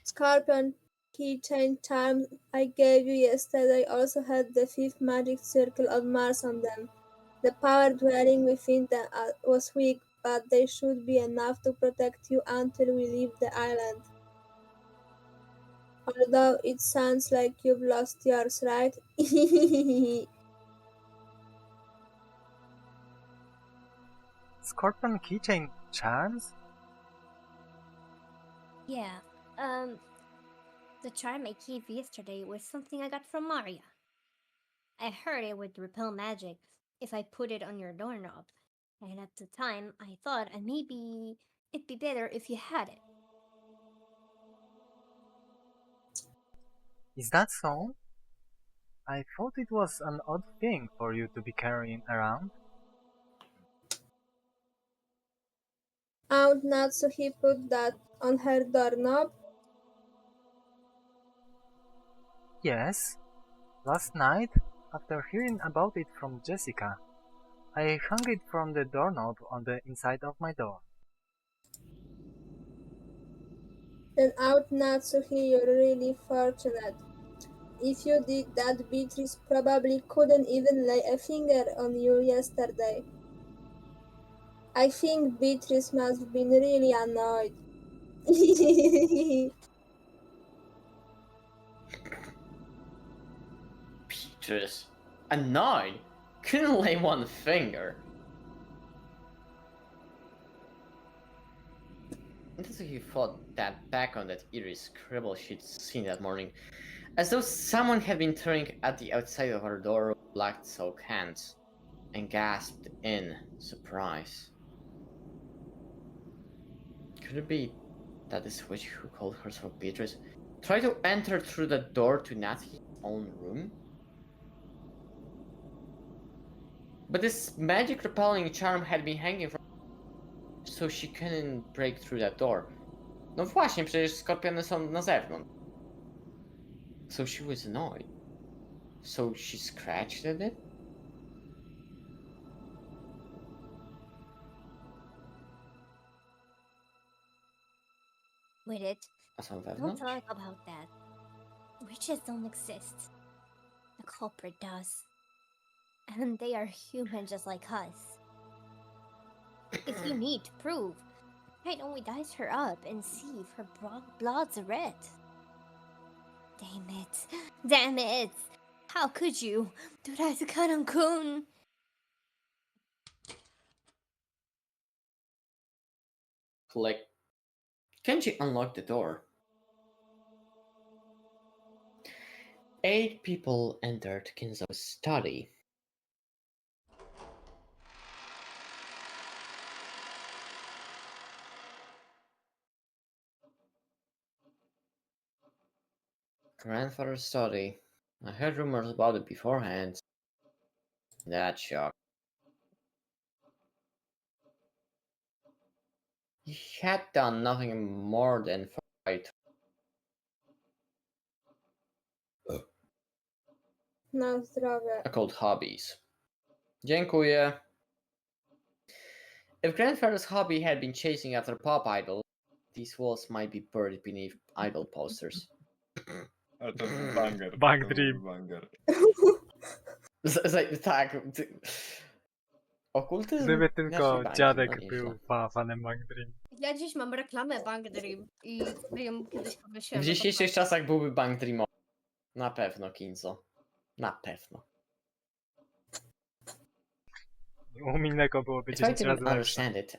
scorpion keychain charms I gave you yesterday also had the fifth magic circle of Mars on them. The power dwelling within them was weak, but they should be enough to protect you until we leave the island. Although it sounds like you've lost yours, right? Scorpion keychain charms? Yeah, the charm I gave yesterday was something I got from Maria. I heard it would repel magic if I put it on your doorknob, and at the time I thought maybe it'd be better if you had it. Is that so? I thought it was an odd thing for you to be carrying around. Aunt Natsuhi put that on her doorknob. Yes. Last night, after hearing about it from Jessica, I hung it from the doorknob on the inside of my door. Then Aunt Natsuhi, you're really fortunate. If you did that, Beatrice probably couldn't even lay a finger on you yesterday. I think Beatrice must have been really annoyed. Beatrice, annoyed, couldn't lay one finger. That's what he thought that back on that eerie scribble she'd seen that morning, as though someone had been tearing at the outside of her door with black soaked hands, and gasped in surprise. Could it be that this witch who called herself Beatrice tried to enter through the door to Natsuki's own room? But this magic repelling charm had been hanging from, so she couldn't break through that door. No właśnie, przecież skorpiony są na zewnątrz. So she was annoyed. So she scratched at it? With it, A są don't wewnątrz? talk about that. Witches don't exist. The culprit does. And they are human just like us. If you need proof, why don't we dice her up and see if her blood's red? Damn it. Damn it! How could you do that to Karan-kun? Click. Kenji unlocked the door. 8 people entered Kinzo's study. Grandfather's study. I heard rumors about it beforehand. That shock. He had done nothing more than fight. Na zdrowie. Called hobbies. Dziękuję. If grandfather's hobby had been chasing after pop idol, these walls might be buried beneath idol posters. Ale to był banger. Bang to był dream. Banger. Tak. Okultyzm? Gdyby tylko Naszej bańki, dziadek no nieźle. był fanem Bang Dream. Ja dziś mam reklamę Bank Dream i sobie ją kiedyś powiesiłam. W na dzisiejszych podwórku. czasach byłby Bank Dreamowy. Na pewno, Kinzo. Na pewno. Umineko byłoby If I 10 didn't razy lepsze. understand it.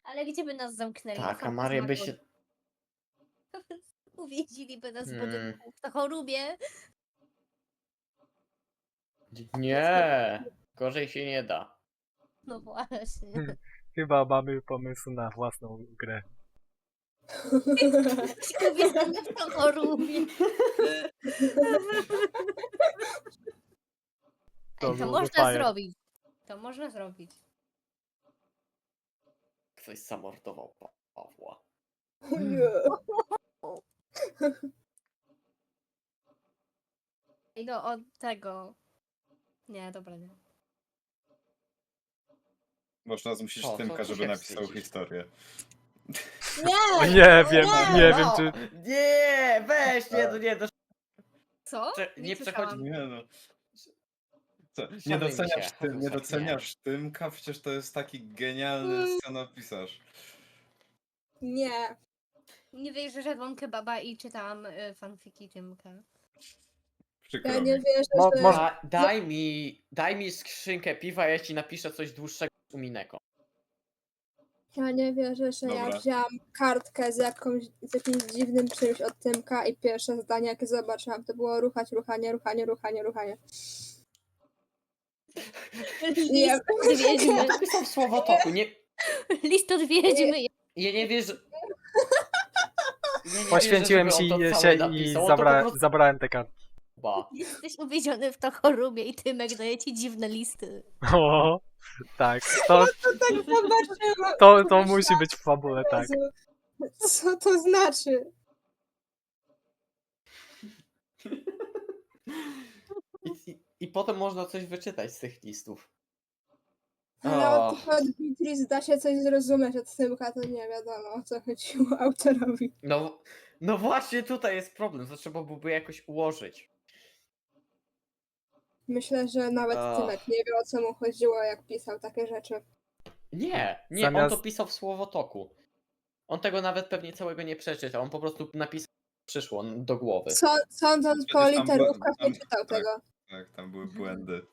Ale gdzie by nas zamknęli? Tak, a Otwarty Maria by smak się... Uwięziliby nas w Hmm. budynku, w chorobie. Nie! Gorzej się nie da. No właśnie. Chyba mamy pomysł na własną grę. Uwięziliby w chorobie. To Ej, to byłoby można fajne. zrobić. To można zrobić. Ktoś zamordował Pawła. I no od tego. Nie, dobra, nie. Można zmusić Co Tymka, żeby się napisał wstydzisz? historię. O, nie wiem, nie, nie no, wiem czy... Nie, weź, nie, no nie, no, Co? nie słyszałam. przechodzi... Nie no. Co? Nie Szanujmy doceniasz, się, nie Hofus, doceniasz Tymka? Przecież to jest taki genialny scenopisarz. Nie. Nie wierzę, że jadłam kebaba i czytałam fanfiki Tymka. Przykro Ja mi. nie wierzę, że... Daj mi skrzynkę piwa, ja ci napiszę coś dłuższego z Umineko. Ja nie wierzę, że ja Dobra. wzięłam kartkę z jakimś dziwnym czymś od Tymka i pierwsze zdanie jakie zobaczyłam to było ruchać, ruchanie. List od wiedźmy. Napisał w słowotoku, nie... List od wiedźmy. Ja nie wierzę... Ja nie Poświęciłem wierzę, żeby on się to całe i napisał, on to po prostu... zabrałem te karty. Jesteś uwiedziony w to chorobie i Tymek daje ci dziwne listy. O, tak. To, Tak zobaczyłam. to musi być w fabule, tak. Co to znaczy? I potem można coś wyczytać z tych listów. Ale O. tylko od Beatrice da się coś zrozumieć od Tymka, to nie wiadomo o co chodziło autorowi. No właśnie tutaj jest problem, to trzeba byłoby jakoś ułożyć. Myślę, że nawet Tymek nie wie o co mu chodziło jak pisał takie rzeczy. Nie, on to pisał w słowotoku. On tego nawet pewnie całego nie przeczytał, on po prostu napisał, przyszło do głowy. Sądząc po Przecież tam literówkach nie tam- czytał tak. tego. Tak, tam były błędy.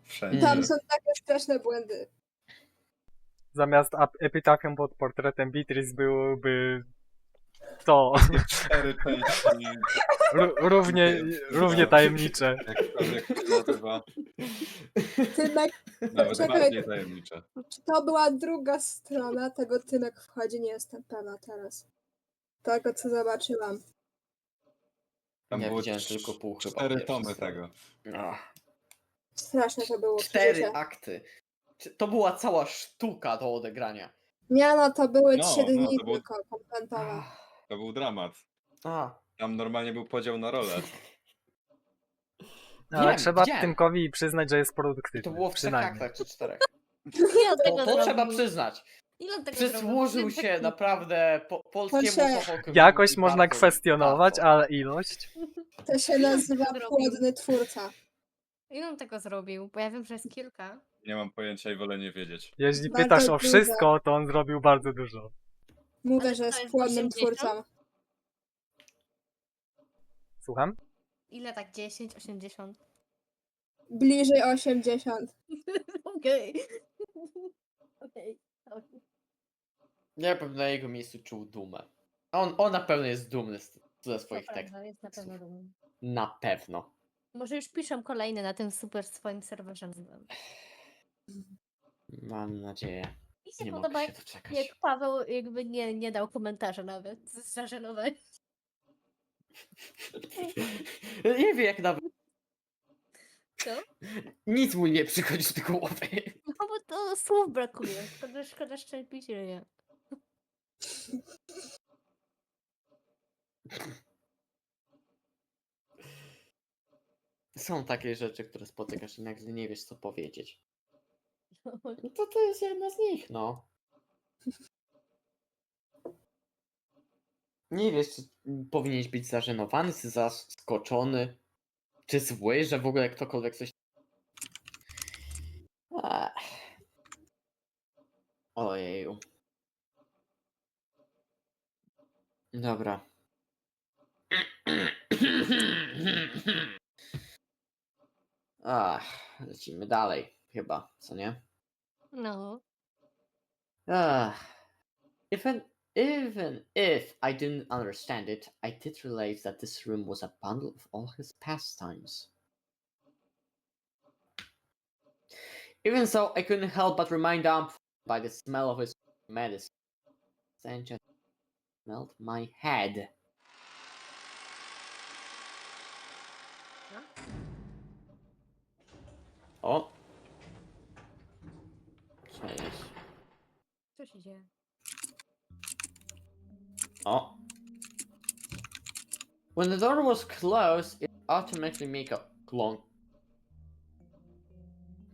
Wszędzie. Tam są takie straszne błędy. Zamiast epitafium pod portretem Beatrice byłoby to 4 części. równie tajemnicze. Jakkolwiek się nazywa. Tymek, Nawet Czekaj. bardziej tajemnicze. czy to była druga strona tego Tymek wchodzi? Nie jestem pewna teraz. Tego co zobaczyłam. Tam Ja było widziałem tylko pół chyba. 4 pierwsze tomy strony. tego. Ach, Straszne to było 4 przeżycie. akty. To była cała sztuka do odegrania. Nie no, to były No, 3 dni to było- tylko kontentowe. To był dramat. A, Tam normalnie był podział na rolę. Ale Wiem, trzeba widziałem. Tymkowi przyznać, że jest produktywny. to było w 3 przynajmniej. aktach czy 4. Ile on To, tego to zrobił? trzeba przyznać. Ile on tego Przysłużył zrobił? się naprawdę polskiemu Proszę. powokowi. Jakoś można Bardzo, kwestionować, bardzo. ale ilość? To się nazywa Zrobił. płodny twórca. Ile on tego zrobił? Bo ja wiem, że jest kilka. Nie mam pojęcia i wolę nie wiedzieć. Jeśli Bardzo pytasz o dużo. wszystko, to on zrobił bardzo dużo. Mówię, Ale że to jest jest płodnym 80? twórcą. Słucham? Ile tak? 10, 80? Bliżej 80. Okej. Okej. Ja bym na jego miejscu czuł dumę. On na pewno jest dumny ze To swoich tekstów. prawda, jest na pewno dumny. Na pewno. Może już piszę kolejny na tym super swoim serwerze nowym. Mam nadzieję. Mi się Nie podoba, mogę się doczekać. jak Paweł jakby nie dał komentarza nawet z zażenowania. Nie wiem jak nawet. Co? Nic mu nie przychodzi do głowy. No bo to słów brakuje. Szkoda szczęśliwie. Są takie rzeczy, które spotykasz i nagle nie wiesz co powiedzieć. No to jest jedna z nich, no. Nie wiesz, czy powinieneś być zażenowany, czy zaskoczony, czy zły, że w ogóle ktokolwiek coś... Ach. Ojeju. Dobra. Ach, lecimy dalej, chyba, co nie? No. Ach. Even if I didn't understand it, I did realize that this room was a bundle of all his pastimes. Even so, I couldn't help but remain dumbfounded by the smell of his medicine. Stench just melt my head. O! Co jest? Co się dzieje? Oh. When the door was closed, it automatically made a clunk.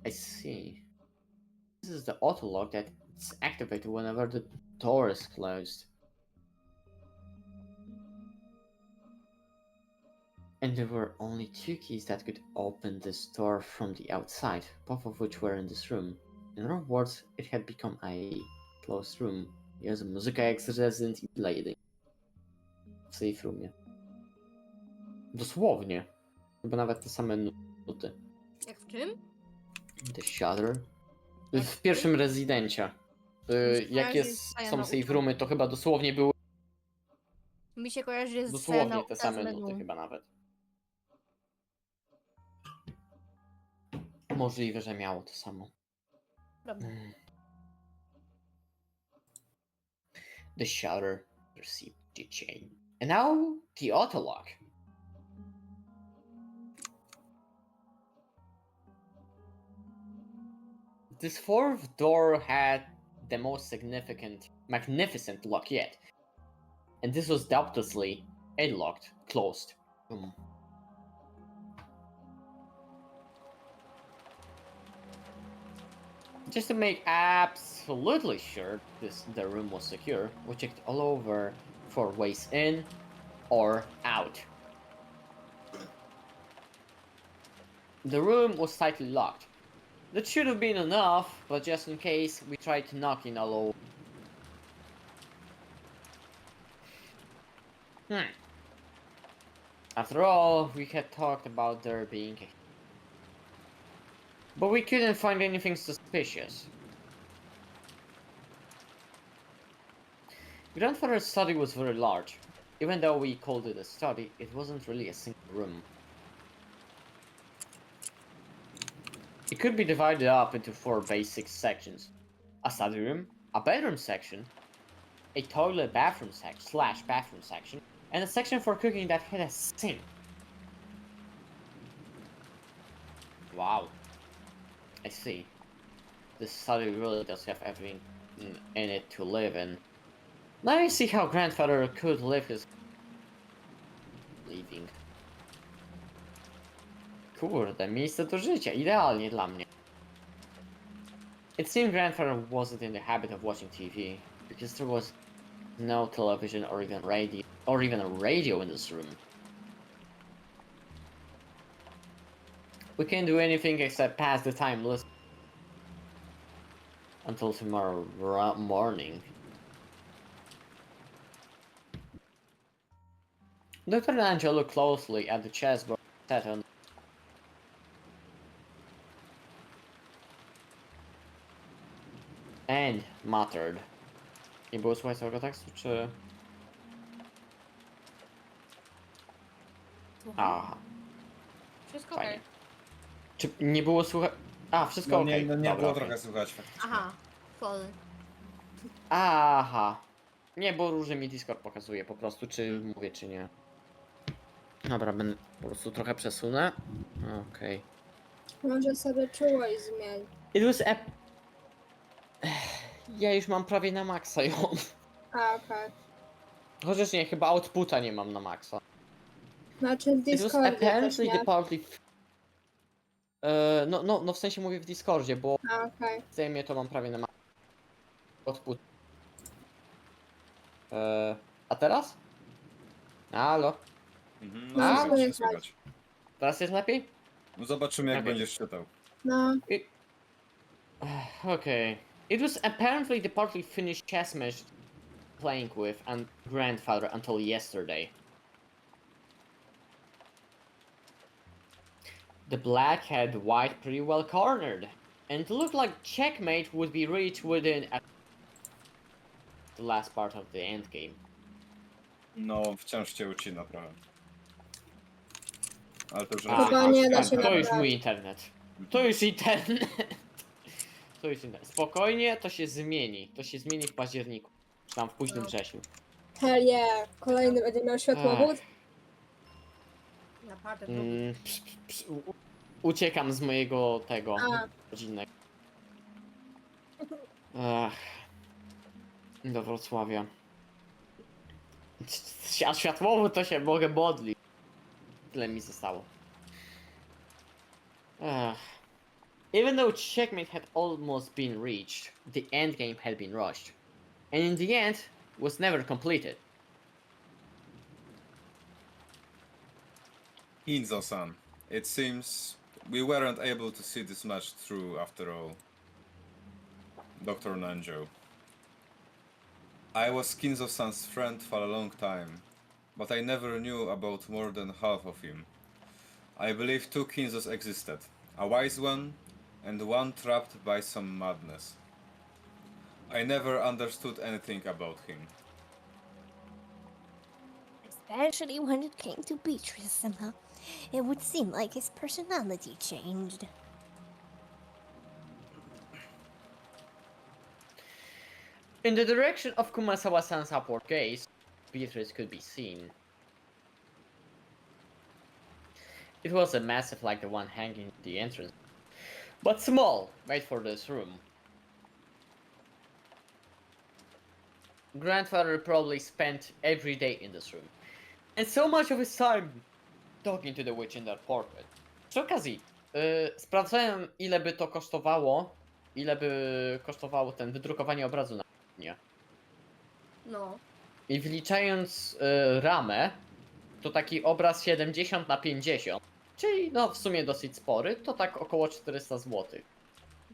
I see. This is the auto lock that's activated whenever the door is closed. And there were only 2 keys that could open this door from the outside, both of which were in this room. In other words, it had become a closed room. Jest muzyka jak z Resident Evil 1. W safe roomie. Dosłownie. Chyba nawet te same nuty. Jak w czym? The Shutter. W pierwszym Rezydencie. Jak są safe roomy, to chyba dosłownie były Mi się kojarzy z dosłownie te z same menu. nuty chyba nawet. Możliwe, że miało to samo. Dobra. The shutter received the chain. And now the auto lock. This fourth door had the most magnificent lock yet. And this was doubtlessly locked, closed. Just to make absolutely sure the room was secure, we checked all over for ways in or out. The room was tightly locked. That should have been enough, but just in case, we tried knocking all over. After all, we had talked about there being a... But we couldn't find anything suspicious. Grandfather's study was very large. Even though we called it a study, it wasn't really a single room. It could be divided up into 4 basic sections. A study room, a bedroom section, a toilet bathroom bathroom section, and a section for cooking that had a sink. Wow. I see. This study really does have everything in it to live in. Let me see how grandfather could live his... Living. Kurde, miejsce do życia, idealnie dla mnie. It seemed grandfather wasn't in the habit of watching TV, because there was no television or even a radio in this room. We can't do anything except pass the time listening until tomorrow morning. Dr. Angelo looked closely at the chessboard set on and muttered. Nie było słychać całego tekstu, czy... Aha, Wszystko fajnie. okej. Czy nie było słychać... A, wszystko No okej. nie Dobra, było okej. trochę słychać faktycznie. Aha, cool. Aha. Nie, bo różnie mi Discord pokazuje po prostu, czy mówię, czy nie. Dobra, będę po prostu trochę przesunę. Okej. Może sobie czułość zmień. It was a... Ja już mam prawie na maksa ją. A, okej. Chociaż nie, chyba outputa nie mam na maksa. Znaczy w It was Discordzie też apparently nie. the partly... No w sensie mówię w Discordzie, bo A, okej. w Steamie to mam prawie na maksa. Output. A teraz? Halo? Mhm, No, no, słychać. słychać. Teraz jest lepiej? No zobaczymy jak Okej. będziesz czytał. No, Okay. It was apparently the partly finished chess match playing with and grandfather until yesterday. The black had white pretty well cornered, and it looked like checkmate would be reached within the last part of the endgame. No, wciąż cię ucina trochę. Ale to już A, Chyba raczej nie da się to już naprawić. mój internet. To już internet. To już internet. Spokojnie, to się zmieni. To się zmieni w październiku. Czy tam w późnym wrześniu. Hell yeah. Kolejny będzie miał światłowód? Naprawdę Uciekam z mojego tego A. rodzinnego. Do Wrocławia. A światłowo to się mogę modlić. Tyle mi zostało. Even though checkmate had almost been reached, the endgame had been rushed. And in the end, was never completed. Hinzo-san, it seems we weren't able to see this match through after all. Dr. Nanjo. I was Kinzo-san's friend for a long time, but I never knew about more than half of him. I believe two Kinzos existed, a wise one and one trapped by some madness. I never understood anything about him. Especially when it came to Beatrice somehow. It would seem like his personality changed. In the direction of Kumasawa-san's upward gaze, Beatrice could be seen. It was a massive like the one hanging at the entrance, but small, made for this room. Grandfather probably spent every day in this room, and so much of his time talking to the witch in that portrait. Przy okazji, sprawdzałem ile by to kosztowało, ten wydrukowanie obrazu na nie. No. I wliczając ramę, to taki obraz 70 na 50, czyli no w sumie dosyć spory, to tak około 400 zł.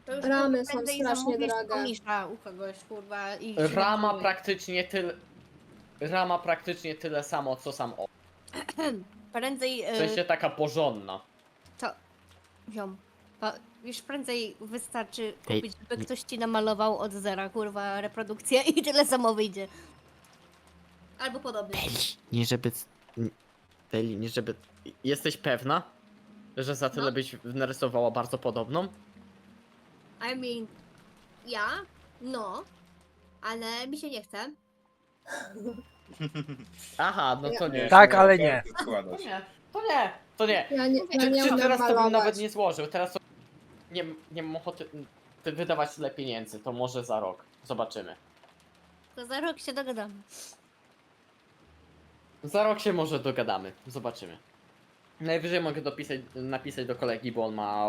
To już Ramy kurwa, są prędzej strasznie zamówisz drogie. komisza u kogoś, kurwa, i Rama się praktycznie tyle samo co sam obraz. prędzej W sensie taka porządna. to ziom. Już prędzej wystarczy Ej, kupić, żeby ktoś ci namalował od zera, kurwa, reprodukcję i tyle samo wyjdzie. Albo podobnie. Nie żeby... Deli, nie żeby... Jesteś pewna, że za tyle No. byś narysowała bardzo podobną? I mean, ja? No. Ale mi się nie chce. Aha, no to nie. Tak, ale nie. Składać. To nie. Ja nie Czy umiem teraz to bym nawet malować. nie złożył, teraz to nie mam ochoty wydawać tyle pieniędzy, to może za rok. Zobaczymy. To za rok się dogadamy. Za rok się może dogadamy, zobaczymy. Najwyżej mogę napisać do kolegi, bo on ma...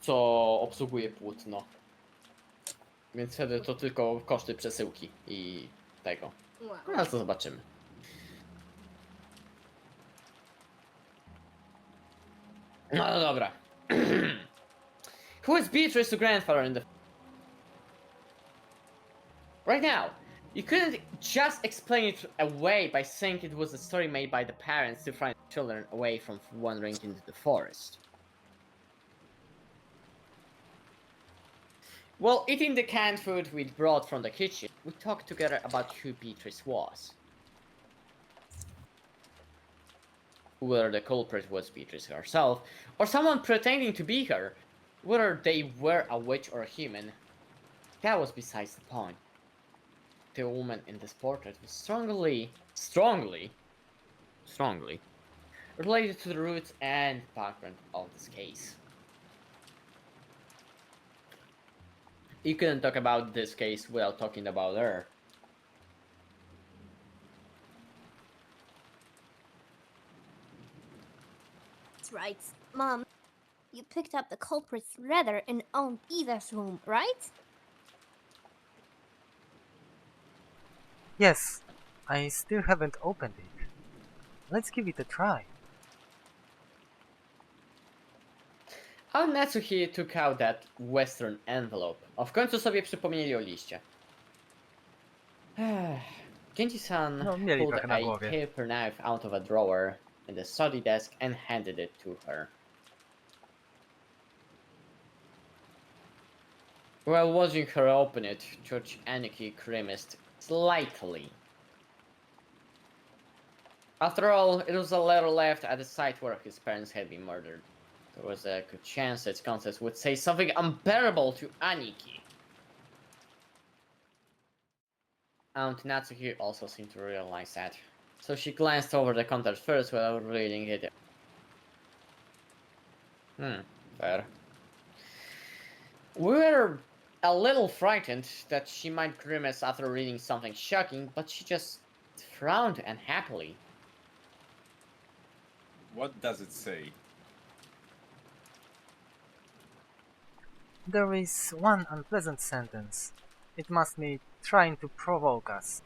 co obsługuje płótno. Więc wtedy to tylko koszty przesyłki i tego. Wow. No to zobaczymy. No dobra. Who is Beatrice's grandfather in the... Right now, you couldn't just explain it away by saying it was a story made by the parents to frighten children away from wandering into the forest. While eating the canned food we'd brought from the kitchen, we talked together about who Beatrice was. Whether the culprit was Beatrice herself, or someone pretending to be her, whether they were a witch or a human, that was besides the point. The woman in this portrait was strongly related to the roots and background of this case. You couldn't talk about this case without talking about her. That's right. Mom, you picked up the culprit's letter in Aunt Eva's room, right? Yes, I still haven't opened it. Let's give it a try. A Natsuki took out that western envelope. W końcu sobie przypomnieli o liście. Genji-san No, mieli pulled trochę na a głowie. paper knife out of a drawer in the study desk and handed it to her. While watching her open it, Judge Aniki grimaced slightly. After all, it was a letter left at the site where his parents had been murdered. There was a good chance its contents would say something unbearable to Aniki. Aunt Natsuki also seemed to realize that, so she glanced over the contents first without reading it. Fair. We were a little frightened that she might grimace after reading something shocking, but she just frowned unhappily. What does it say? There is one unpleasant sentence. It must be trying to provoke us.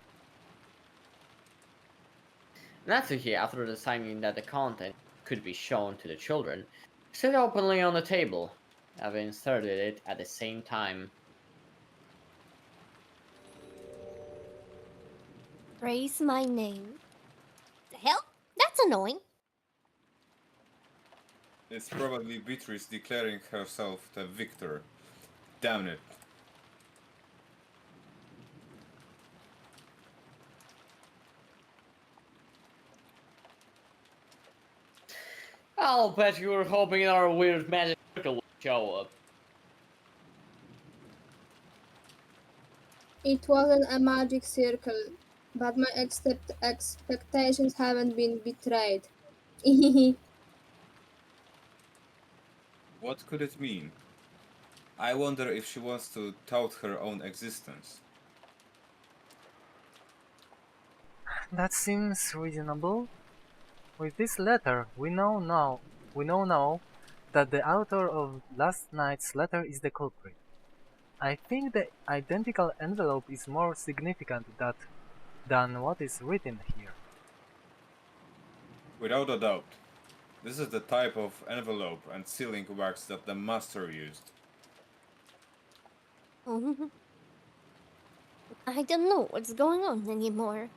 Natsuki, after deciding that the content could be shown to the children, set it openly on the table, having inserted it at the same time. Praise my name. The hell? That's annoying. It's probably Beatrice declaring herself the victor. Damn it. I'll bet you were hoping our weird magic circle would show up. It wasn't a magic circle, but my expectations haven't been betrayed. What could it mean? I wonder if she wants to tout her own existence. That seems reasonable. With this letter, we know now that the author of last night's letter is the culprit. I think the identical envelope is more significant than what is written here. Without a doubt. This is the type of envelope and sealing wax that the master used. I don't know what's going on anymore.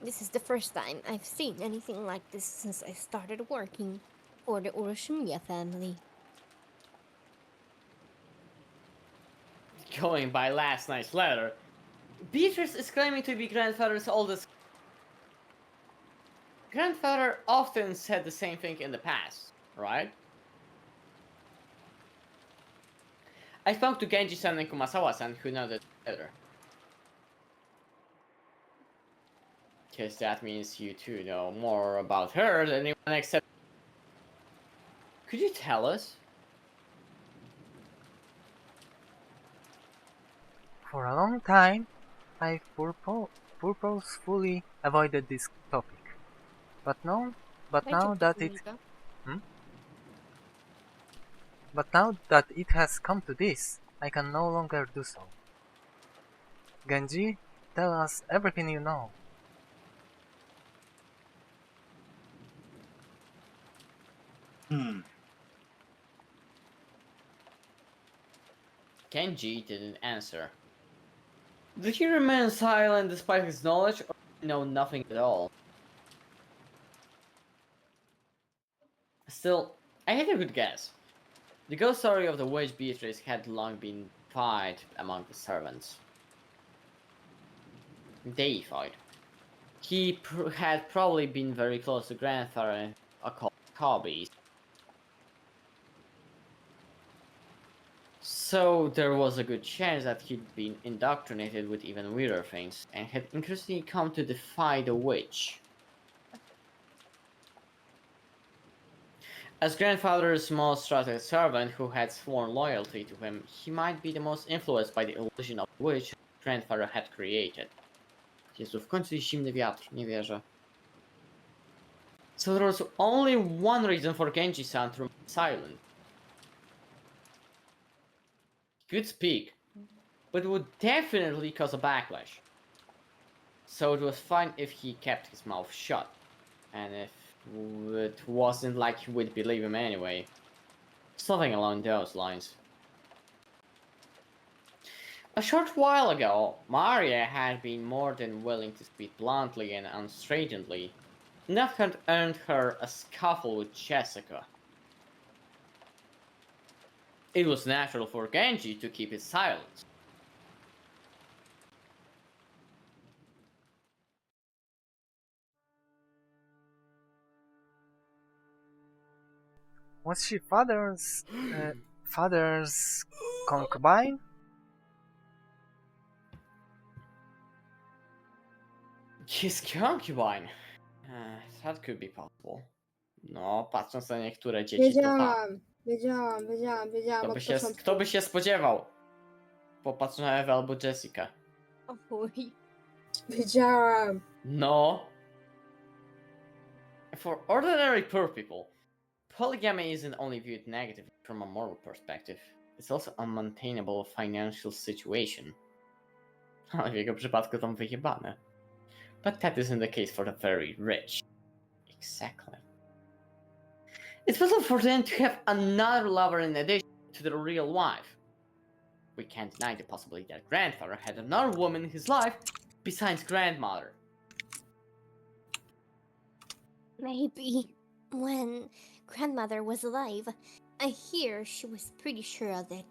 This is the first time I've seen anything like this since I started working for the Oroshimiya family. Going by last night's letter, Beatrice is claiming to be grandfather's oldest. Grandfather often said the same thing in the past, right? I spoke to Genji-san and Kumasawa-san, who know the letter. Guess that means you two know more about her than anyone except. Could you tell us? For a long time, I've purposefully avoided this topic. But now that it has come to this, I can no longer do so. Genji, tell us everything you know. Genji didn't answer. Did he remain silent despite his knowledge, or know nothing at all? Still, I had a good guess. The ghost story of the witch Beatrice had long been defied among the servants. Deified. He had probably been very close to grandfather and occult hobbies. So there was a good chance that he'd been indoctrinated with even weirder things, and had increasingly come to defy the witch. As grandfather's most trusted servant who had sworn loyalty to him, he might be the most influenced by the illusion of witch grandfather had created. Jezu, w końcu jest zimny wiatr, nie wierzę. So there was only one reason for Genji-san to remain silent. He could speak, but it would definitely cause a backlash. So it was fine if he kept his mouth shut, and if it wasn't like he would believe him anyway. Something along those lines. A short while ago, Maria had been more than willing to speak bluntly and unstraightedly, and that had earned her a scuffle with Jessica. It was natural for Genji to keep his silence. Was she father's concubine? His concubine. That could be possible. No, patrząc na niektóre dzieci, to tak. Wiedziałam od początku. Kto by się spodziewał? Popatrz na Ewę albo Jessica. Oj. Wiedziałam. No. For ordinary poor people, polygamy isn't only viewed negatively from a moral perspective, it's also a maintainable financial situation. Ale w jego przypadku to wyjebane. But that isn't the case for the very rich. Exactly. It's possible for them to have another lover in addition to their real wife. We can't deny the possibility that grandfather had another woman in his life besides grandmother. Maybe when grandmother was alive, I hear she was pretty sure that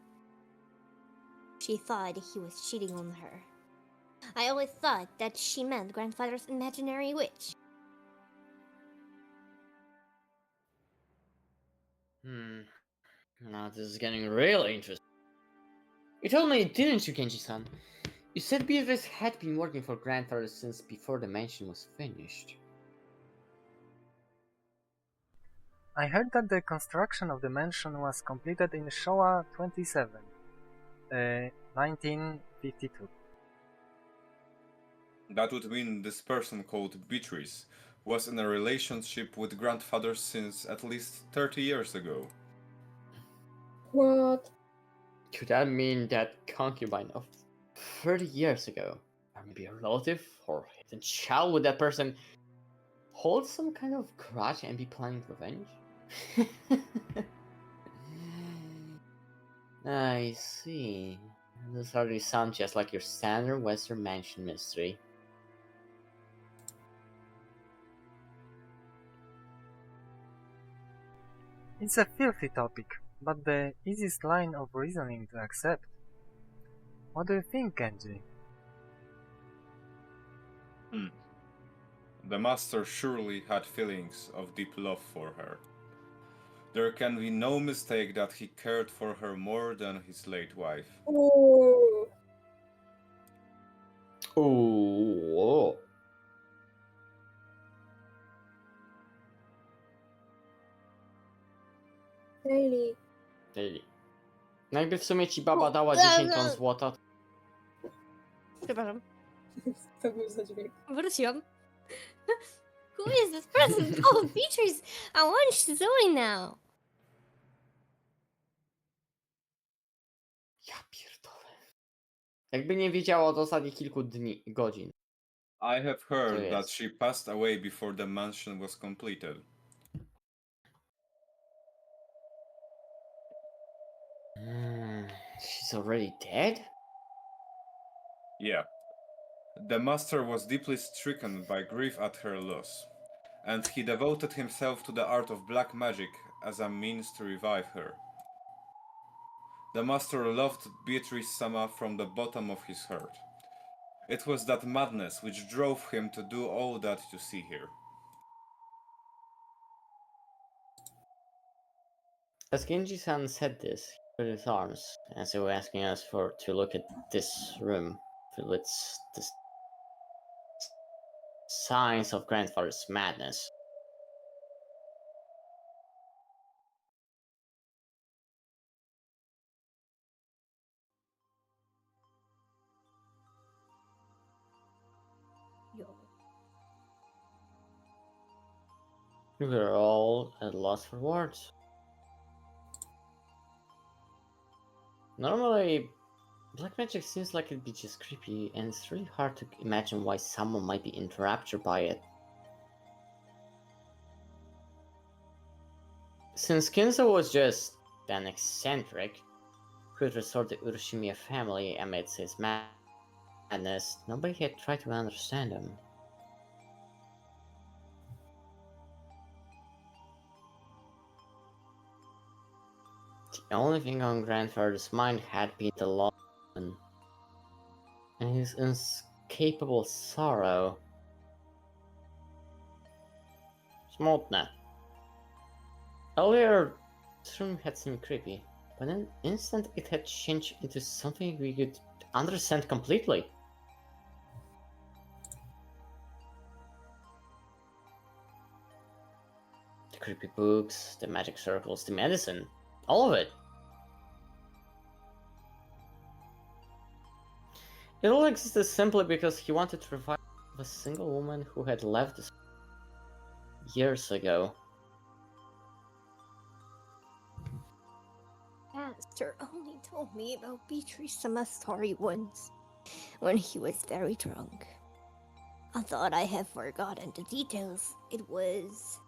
she thought he was cheating on her. I always thought that she meant grandfather's imaginary witch. Now this is getting really interesting. You told me, didn't you, Genji-san? You said Beatrice had been working for grandfather since before the mansion was finished. I heard that the construction of the mansion was completed in Showa 27, 1952. That would mean this person called Beatrice was in a relationship with grandfather since at least 30 years ago. What? Could that mean that concubine of 30 years ago, or maybe a relative or hidden child with that person, holds some kind of grudge and be planning revenge? I see. This already sounds just like your standard Western mansion mystery. It's a filthy topic, but the easiest line of reasoning to accept. What do you think, Genji? The master surely had feelings of deep love for her. There can be no mistake that he cared for her more than his late wife. Ooh. Ooh. Daily. Najpierw w sumie ci baba dała 10 ton złota. Przepraszam. To był za dźwięk. Wróciłam. Who is this person? Oh, Beatrice! I wonder she's doing now. Ja pierdolę. Jakby nie wiedziała od ostatnich kilku godzin. I have heard So that yes. she passed away before the mansion was completed. She's already dead? Yeah. The master was deeply stricken by grief at her loss, and he devoted himself to the art of black magic as a means to revive her. The master loved Beatrice-sama from the bottom of his heart. It was that madness which drove him to do all that you see here. As Genji-san said this, with his arms, as he was asking us to look at this room with the signs of grandfather's madness. Yo. We were all at loss for words. Normally, black magic seems like it'd be just creepy, and it's really hard to imagine why someone might be enraptured by it. Since Kinzo was just an eccentric who had restored the Urashimiya family amidst his madness, nobody had tried to understand him. The only thing on grandfather's mind had been the loss and his inescapable sorrow. Smoltna. Earlier, this room had seemed creepy, but in an instant it had changed into something we could understand completely. The creepy books, the magic circles, the medicine, all of it. It all existed simply because he wanted to revive a single woman who had left us years ago. Master only told me about Beatrice-sama's story once, when he was very drunk. I thought I had forgotten the details. It was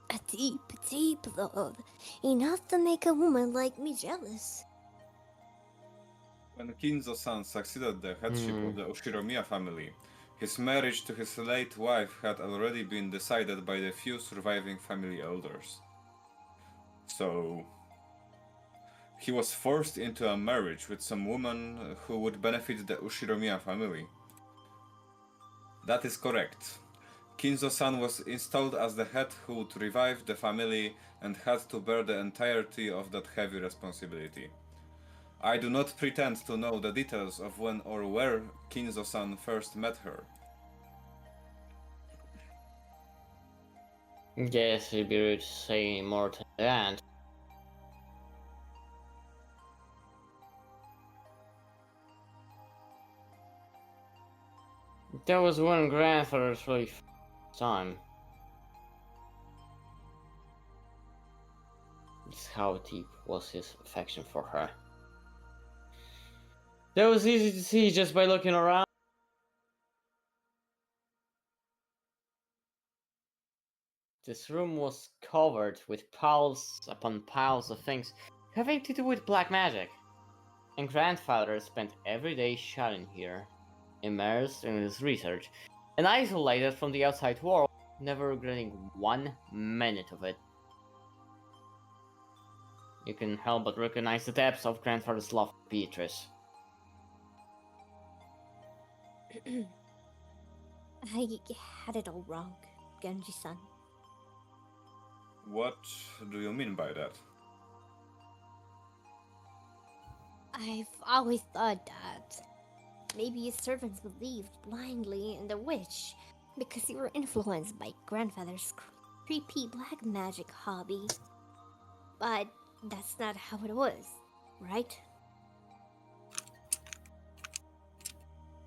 a deep, deep love, enough to make a woman like me jealous. When Kinzo-san succeeded the headship of the Ushiromiya family, his marriage to his late wife had already been decided by the few surviving family elders. So, he was forced into a marriage with some woman who would benefit the Ushiromiya family. That is correct. Kinzo-san was installed as the head who would revive the family and had to bear the entirety of that heavy responsibility. I do not pretend to know the details of when or where Kinzo-san first met her. Guess it'd be rude to say more than that. That was when grandfather's really time. Just how deep was his affection for her. That was easy to see just by looking around. This room was covered with piles upon piles of things having to do with black magic. And grandfather spent every day shut in here, immersed in his research, and isolated from the outside world, never regretting 1 minute of it. You can help but recognize the depths of grandfather's love for Beatrice. I had it all wrong, Genji-san. What do you mean by that? I've always thought that maybe his servants believed blindly in the witch because they were influenced by grandfather's creepy black magic hobby. But that's not how it was, right?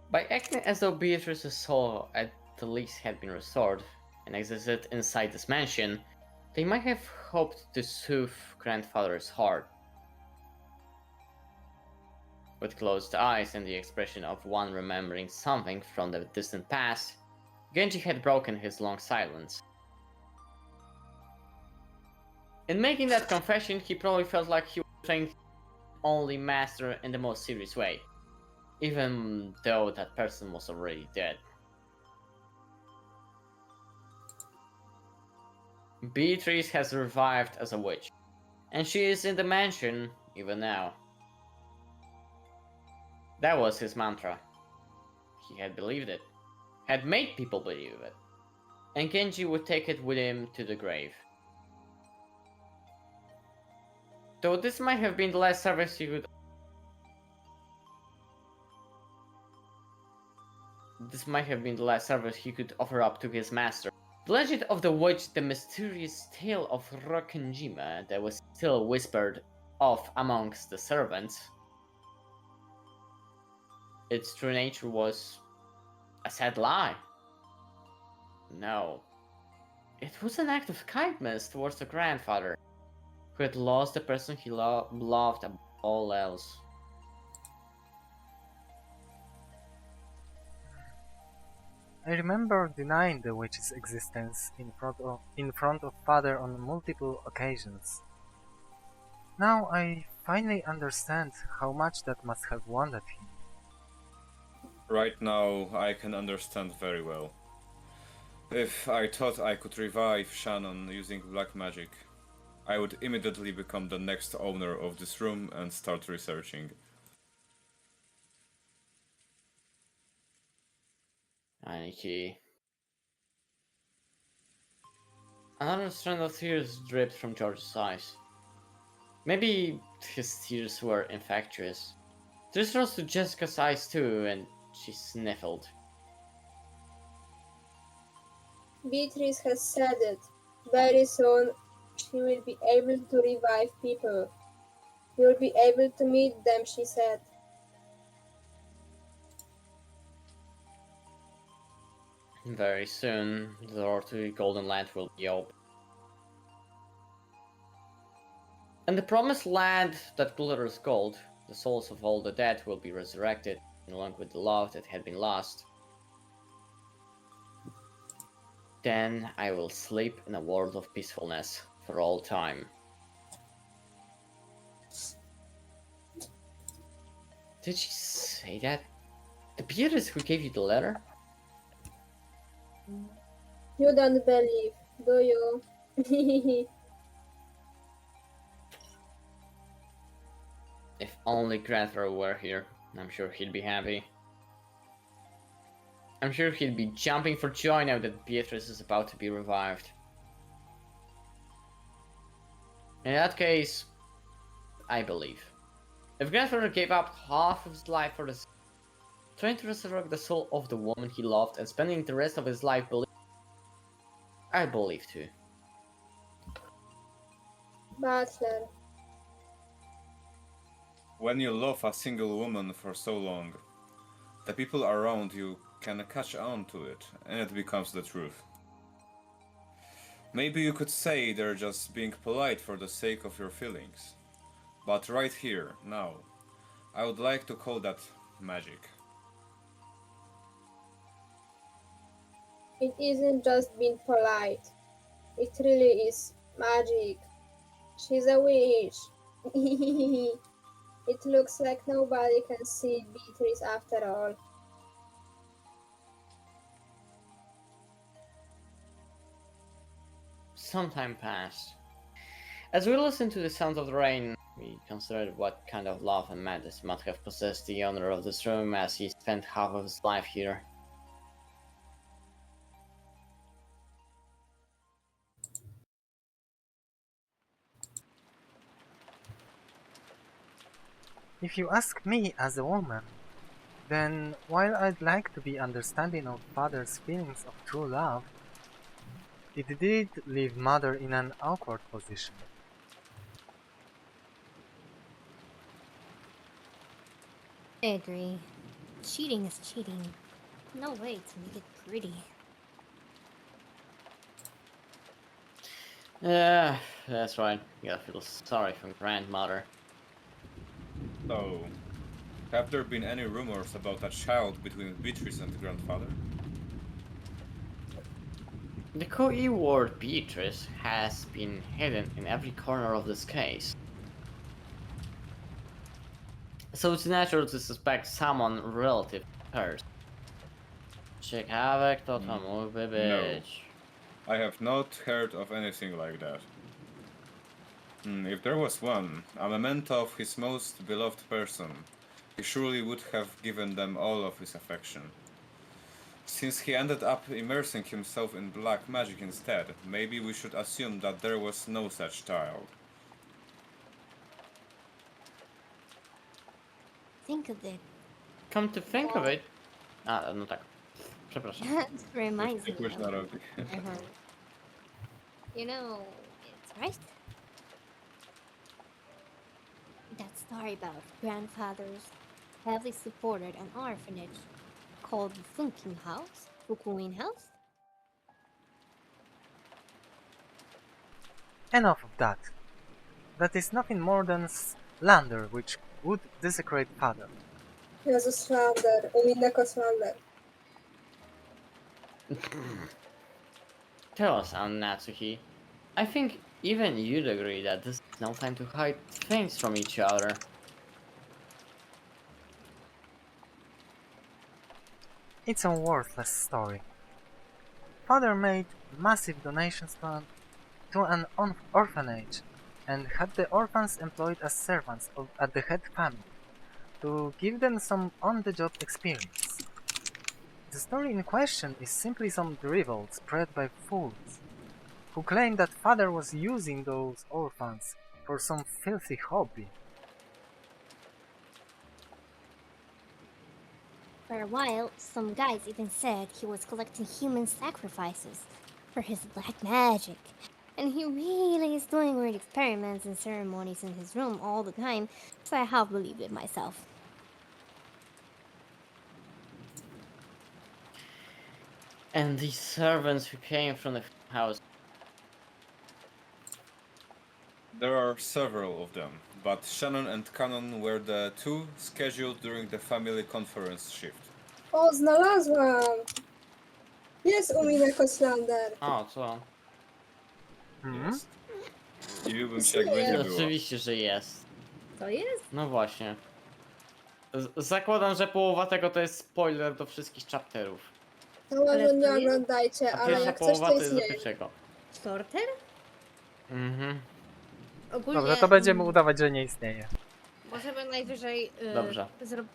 By acting as though Beatrice's soul at the least had been restored and existed inside this mansion, they might have hoped to soothe grandfather's heart. With closed eyes and the expression of one remembering something from the distant past, Genji had broken his long silence. In making that confession, he probably felt like he was trying only master in the most serious way, even though that person was already dead. Beatrice has revived as a witch, and she is in the mansion even now. That was his mantra. He had believed it, had made people believe it, and Genji would take it with him to the grave. Though this might have been the last service he could. This might have been the last service he could offer up to his master. The legend of the witch, the mysterious tale of Rokenjima that was still whispered of amongst the servants. Its true nature was a sad lie. No. It was an act of kindness towards the grandfather, who had lost the person he loved above all else. I remember denying the witch's existence in front of father on multiple occasions. Now I finally understand how much that must have wounded him. Right now, I can understand very well. If I thought I could revive Shannon using black magic, I would immediately become the next owner of this room and start researching. Aniki. Another strand of tears dripped from George's eyes. Maybe his tears were infectious. Tears rose to Jessica's eyes too, and she sniffled. Beatrice has said it. Very soon, she will be able to revive people. You'll be able to meet them, she said. Very soon, the door to the Golden Land will be open. And the promised land that glitters gold, the souls of all the dead will be resurrected, along with the love that had been lost. Then I will sleep in a world of peacefulness for all time. Did she say that? The Beatrice who gave you the letter? You don't believe, do you? If only Grandfather were here, I'm sure he'd be happy. I'm sure he'd be jumping for joy now that Beatrice is about to be revived. In that case, I believe. If Grandfather gave up half of his life for this, trying to resurrect the soul of the woman he loved and spending the rest of his life believing, I believe too. Butler. When you love a single woman for so long, the people around you can catch on to it, and it becomes the truth. Maybe you could say they're just being polite for the sake of your feelings. But right here, now, I would like to call that magic. It isn't just being polite. It really is magic. She's a witch. It looks like nobody can see Beatrice after all. Some time passed. As we listened to the sound of the rain, we considered what kind of love and madness might have possessed the owner of this room as he spent half of his life here. If you ask me as a woman, then while I'd like to be understanding of father's feelings of true love, it did leave mother in an awkward position. I agree. Cheating is cheating. No way to make it pretty. Yeah, that's right. You gotta feel sorry for grandmother. So, have there been any rumors about a child between Beatrice and grandfather? The key word Beatrice has been hidden in every corner of this case. So it's natural to suspect someone relative to hers. Ciekawe, kto to mógłby być. I have not heard of anything like that. If there was one, a memento of his most beloved person, he surely would have given them all of his affection. Since he ended up immersing himself in black magic instead, maybe we should assume that there was no such child. think of it, Come to think of it... A, no tak. Przepraszam. that reminds me Jakoś of narobi. I heard. You know, it's right. That story about grandfathers heavily supported an orphanage called the Fukuin House. Enough of that. That is nothing more than slander which would desecrate father. Jezus, slander. Umineko slander. Tell us, Natsuki. I think even you'd agree that this is no time to hide things from each other. It's a worthless story. Father made massive donations to an orphanage and had the orphans employed as servants at the head family to give them some on-the-job experience. The story in question is simply some drivel spread by fools who claim that father was using those orphans for some filthy hobby. For a while, some guys even said he was collecting human sacrifices for his black magic. And he really is doing weird experiments and ceremonies in his room all the time, so I half believed it myself. And these servants who came from the house... There are several of them, but Shannon and Canon were the two scheduled during the family conference shift. O, znalazłam! Jest Umineko slander. O, co? Jest. Zdziwiłbym się, jakby nie było. Oczywiście, że jest. To jest? No właśnie. Zakładam, że połowa tego to jest spoiler do wszystkich chapterów. To może Ale nie to jest- oglądajcie, A ale pierwsza jak coś połowa to to jest do istnieje. pierwszego. Sorter? Mhm. Ogólnie, Dobra, to będziemy udawać, że nie istnieje. Możemy najwyżej Dobrze. zrobić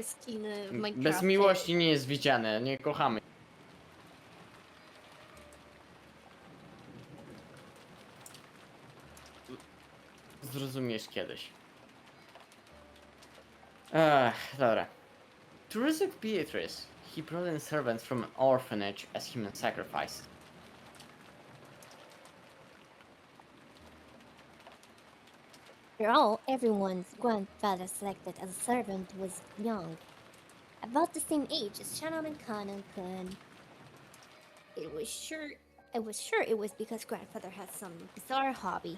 skiny w Bez Minecrafcie. miłości nie jest widziane, nie kochamy. Zrozumiesz kiedyś. Dobra. To resurrect Beatrice, he brought in servants from an orphanage as human sacrifice. After all, everyone's grandfather selected as a servant was young, about the same age as Shannon and Kanan-kun. I was sure it was because grandfather had some bizarre hobby.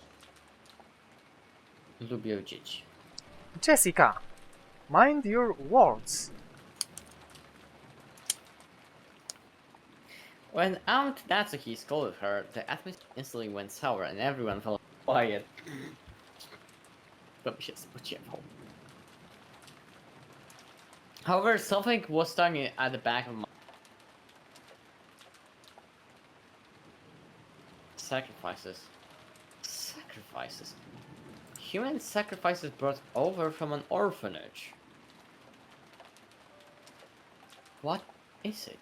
Lubię dzieci. Jessica, mind your words. When Aunt Natsuki scolded her, the atmosphere instantly went sour and everyone felt quiet. To by się spodziewał. However, something was tugging at the back of my... Sacrifices. Sacrifices. Human sacrifices brought over from an orphanage. What is it?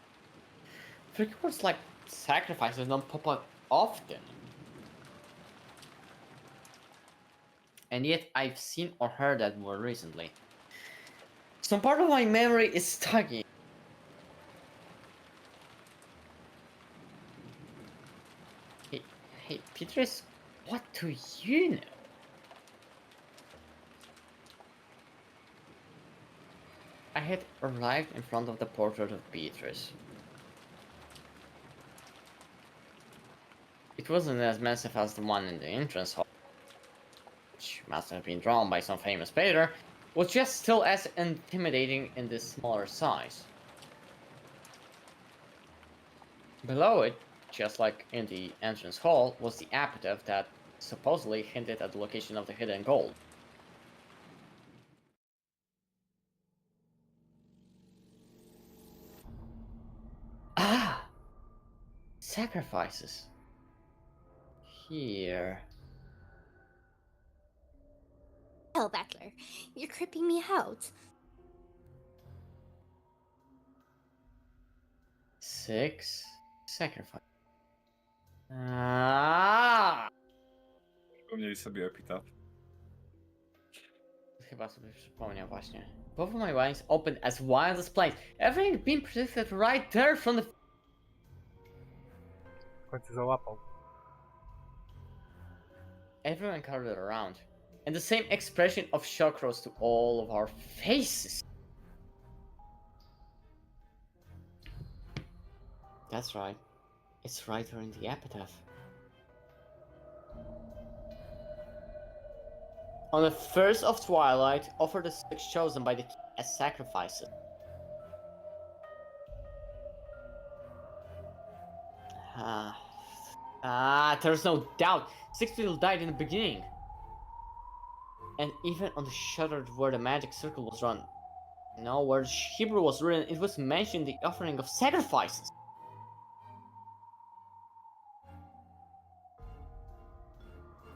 Freaking words like sacrifices don't pop up often. And yet I've seen or heard that more recently. Some part of my memory is tugging. Hey, Beatrice, what do you know? I had arrived in front of the portrait of Beatrice. It wasn't as massive as the one in the entrance hall, which must have been drawn by some famous painter, was just still as intimidating in this smaller size. Below it, just like in the entrance hall, was the epitaph that supposedly hinted at the location of the hidden gold. Ah! Sacrifices. Here. Hell, Battler, you're creeping me out. 6 sacrifice. Ah! Przypomnieli sobie epitaf. chyba sobie przypomniał właśnie. Both of my wings opened as wild as planes. Everything being predicted right there from the... W końcu załapał. Everyone gathered around. And the same expression of shock rose to all of our faces. That's right. It's right there in the epitaph. On the first of twilight, offer the six chosen by the king as sacrifices. There's no doubt. 6 people died in the beginning. And even on the shutter where the magic circle was drawn, no, where the Hebrew was written, it was mentioned the offering of sacrifices.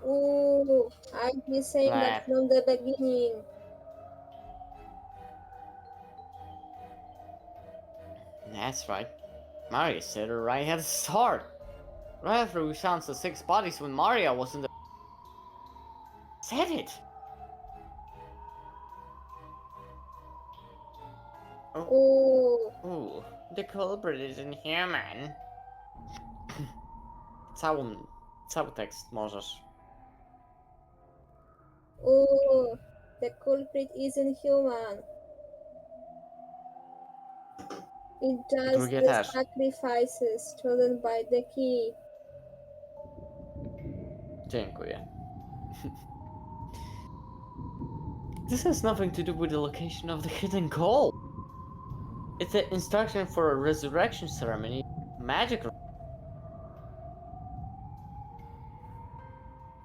Ooh, I've been saying that from the beginning. That's right. Maria said it right at the start. Right after we found the 6 bodies when Maria was in the... Said it! Ooh, Ooh, the culprit is inhuman. Cały tekst możesz. ooh, the culprit isn't human. It's just Drugie the też. sacrifices chosen by the king. Dziękuję. This has nothing to do with the location of the hidden gold. It's an instruction for a resurrection ceremony. Magic.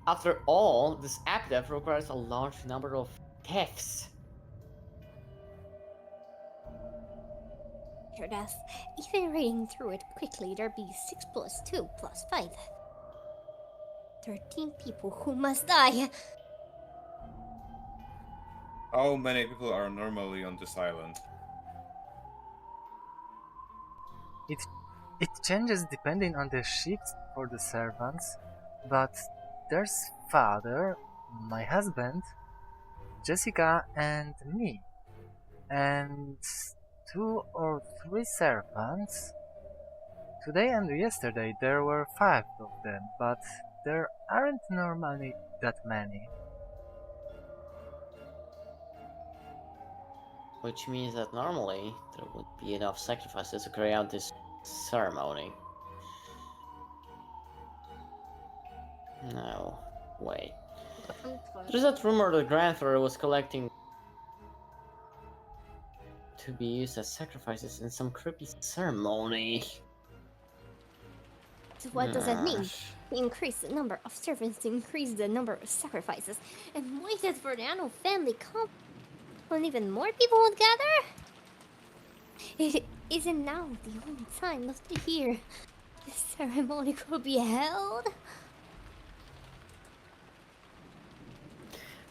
After all, this epitaph requires a large number of thefts. Your death. Even reading through it quickly, there'd be 6 plus 2 plus 5. 13 people who must die. How many people are normally on this island? It changes depending on the shifts for the servants, but there's father, my husband, Jessica, and me. And 2 or 3 servants. Today and yesterday there were 5 of them, but there aren't normally that many. Which means that normally there would be enough sacrifices to carry out this ceremony. No, wait. There's that rumor that grandfather was collecting to be used as sacrifices in some creepy ceremony. So what does that mean? We increase the number of servants to increase the number of sacrifices, and waited for the annual family comp when even more people would gather? It isn't now the only time of the year this ceremony could be held.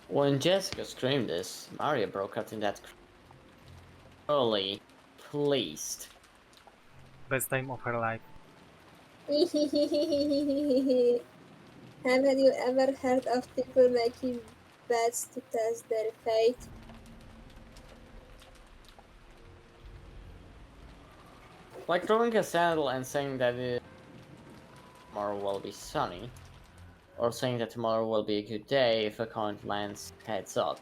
When Jessica screamed this, Maria broke out in that early pleased. Best time of her life. Haven't you ever heard of people making bets to test their fate? Like throwing a sandal and saying that tomorrow will be sunny, or saying that tomorrow will be a good day if a coin lands heads up.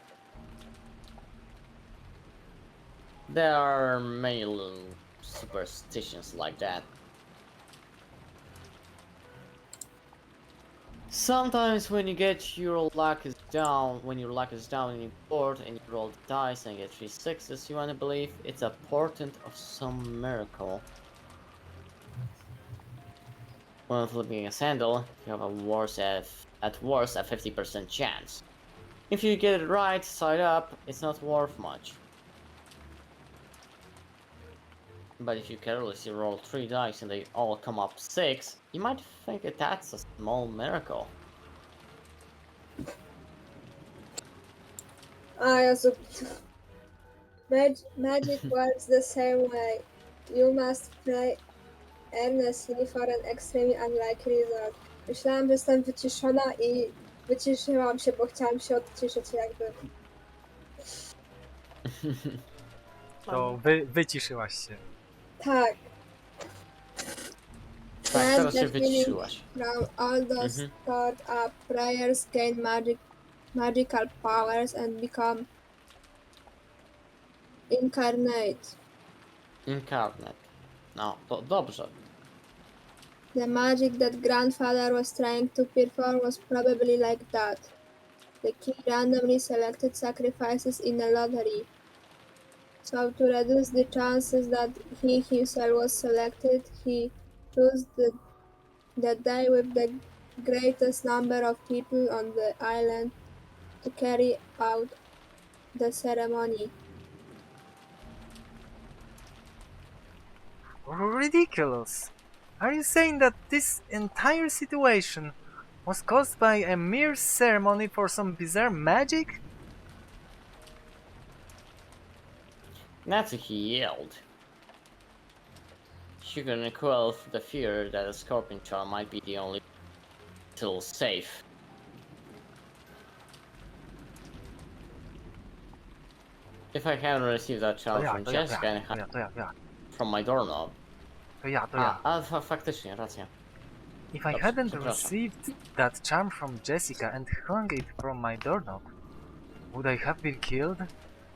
There are many little superstitions like that. Sometimes when your luck is down in your board and you roll the dice and get 3 6s, you want to believe it's a portent of some miracle. When flipping a sandal, you have at worst a 50% chance. If you get it right side up, it's not worth much. But if you carelessly roll 3 dice and they all come up 6, you might think that that's a small miracle. Also, magic works the same way. You must play earnestly for an extremely unlikely result. Myślałam, że jestem wyciszona i wyciszyłam się, bo chciałam się odciszyć jakby. To wyciszyłaś się. Tak. Tak, Let teraz się the feeling wyciszyłaś. from all those stored up prayers gain magical powers and become incarnate. Incarnate. No, to dobrze. The magic that grandfather was trying to perform was probably like that. The king randomly selected sacrifices in a lottery. So to reduce the chances that he himself was selected, he chose the day with the greatest number of people on the island to carry out the ceremony. Ridiculous! Are you saying that this entire situation was caused by a mere ceremony for some bizarre magic? Natsuki yelled. She couldn't quell the fear that a scorpion charm might be the only tool safe. If I haven't received that charm from Jessica and from my doorknob. To ja. Faktycznie, racja. If I Dobrze, hadn't przepraszam. received that charm from Jessica and hung it from my doorknob, would I have been killed?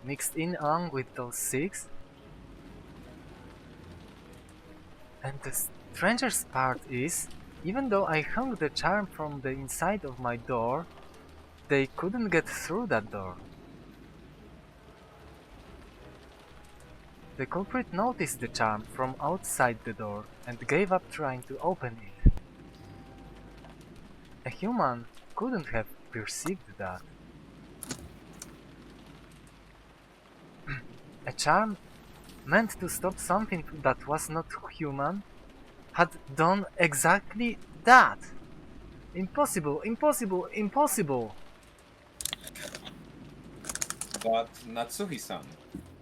Mixed in on with those 6? And the strangest part is, even though I hung the charm from the inside of my door, they couldn't get through that door. The culprit noticed the charm from outside the door and gave up trying to open it. A human couldn't have perceived that. A charm meant to stop something that was not human had done exactly that. Impossible, impossible, impossible! But Natsuhi-san,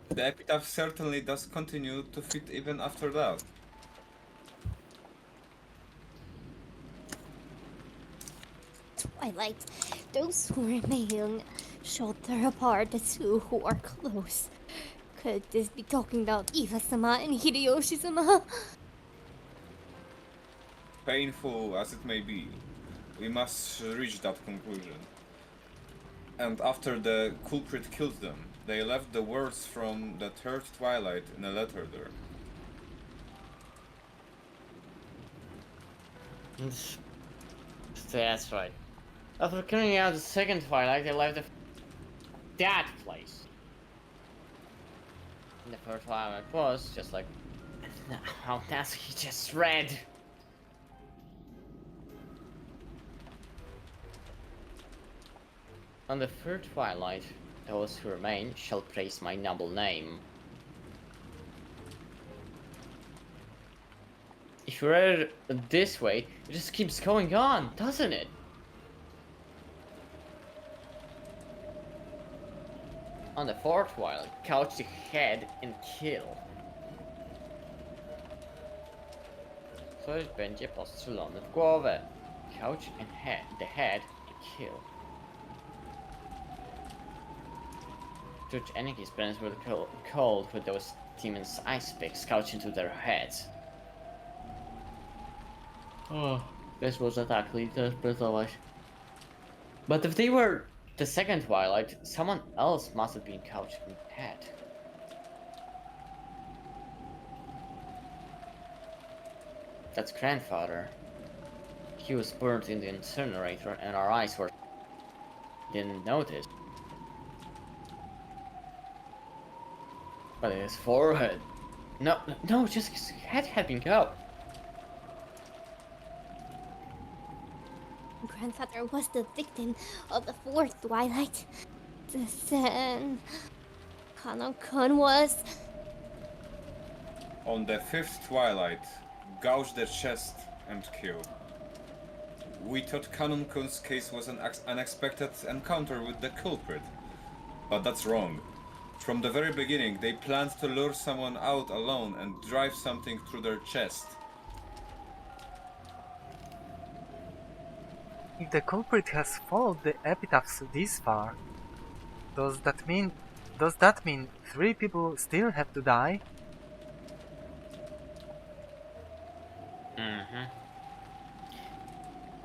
the epitaph certainly does continue to fit even after that. Twilight, those who remain shelter apart the two who are close. Could this be talking about Eva-sama and Hideyoshi-sama? Painful as it may be, we must reach that conclusion. And after the culprit killed them, they left the words from the third twilight in a letter there. That's right. After carrying out the second twilight, they left that place. And the first twilight was just like how Natsuki just read. On the third twilight, those who remain shall praise my noble name. If you read it this way, it just keeps going on, doesn't it? On the fourth twilight, couch the head and kill. Coś będzie postrzelone w głowę. Couch and the head and kill. Judge Eniki's parents were cold with those demons' ice picks couch into their heads. Oh, this was attack interpretować. But if they were the second twilight, someone else must have been couched in the head. That's grandfather. He was burned in the incinerator and our eyes were didn't notice. But his forehead. No, just his head had been cut. Grandfather was the victim of the fourth twilight. Then Kanon-kun was... On the fifth twilight, gouge the chest and kill. We thought Kanon-kun's case was an unexpected encounter with the culprit, but that's wrong. From the very beginning, they planned to lure someone out alone and drive something through their chest. If the culprit has followed the epitaphs this far, does that mean Does that mean 3 people still have to die? Mm-hmm.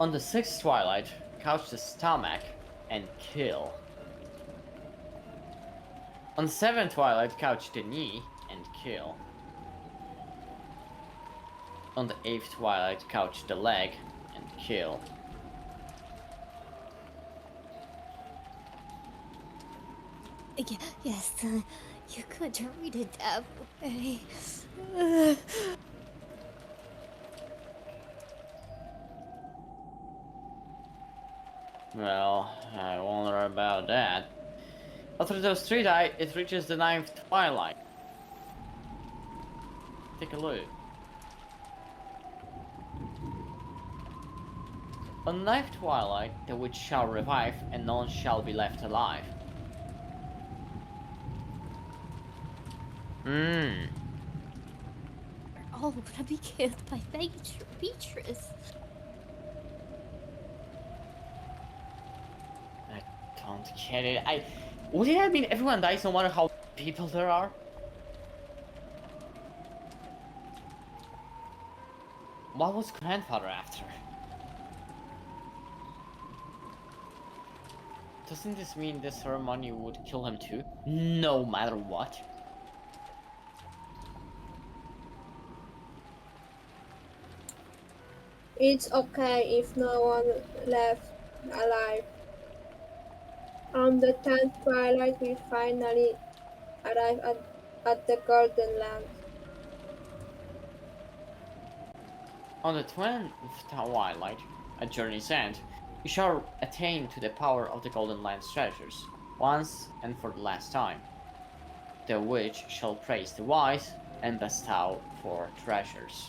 On the 6th twilight, couch the stomach and kill. On the 7th twilight, couch the knee and kill. On the 8th twilight, couch the leg and kill. Yes, you could read it that way. Well, I wonder about that. After those 3 die, it reaches the 9th twilight. Take a look. On 9th twilight, the witch shall revive, and none shall be left alive. We're all gonna be killed by Beatrice. I don't get it. Would it have been everyone dies no matter how people there are? What was grandfather after? Doesn't this mean the ceremony would kill him too? No matter what? It's okay if no one left alive. On the 10th twilight, we finally arrive at the Golden Land. On the 12th twilight, at journey's end, you shall attain to the power of the Golden Land's treasures, once and for the last time. The witch shall praise the wise and bestow for treasures.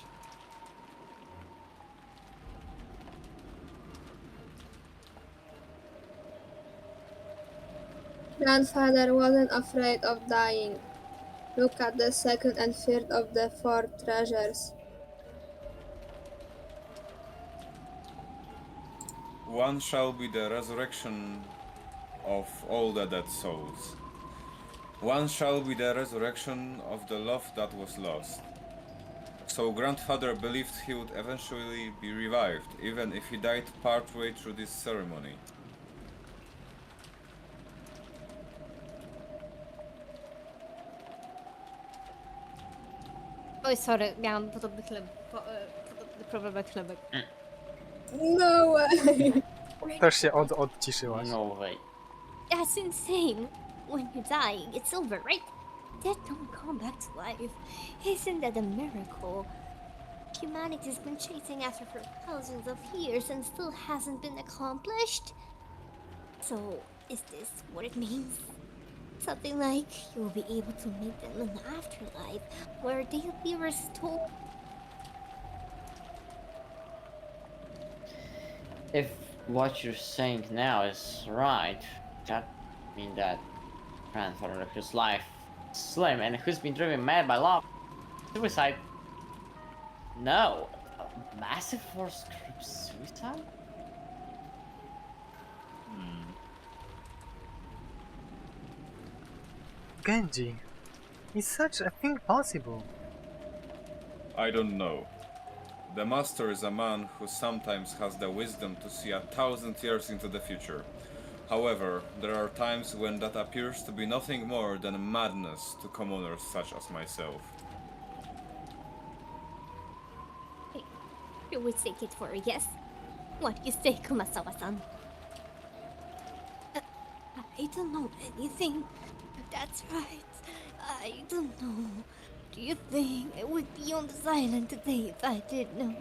Grandfather wasn't afraid of dying. Look at the 2nd and 3rd of the 4 treasures. One shall be the resurrection of all the dead souls. One shall be the resurrection of the love that was lost. So grandfather believed he would eventually be revived, even if he died partway through this ceremony. Oj, sorry, miałam podobny problem chlebek. No way! Też się odciszyłaś. No way. That's insane. When you die, it's over, right? Dead don't come back to life. Isn't that a miracle? Humanity's been chasing after for thousands of years and still hasn't been accomplished. So, is this what it means? Something like you'll be able to meet them in the afterlife, where they'll be restored. If what you're saying now is right, that means that grandfather whose life is slim and who's been driven mad by love, suicide. No, a massive force group suicide? Genji, is such a thing possible? I don't know. The master is a man who sometimes has the wisdom to see 1,000 years into the future. However, there are times when that appears to be nothing more than madness to commoners such as myself. You would take it for a yes? What do you say, Kumasawa-san? I don't know anything. That's right. I don't know. Do you think I would be on this island today if I did know?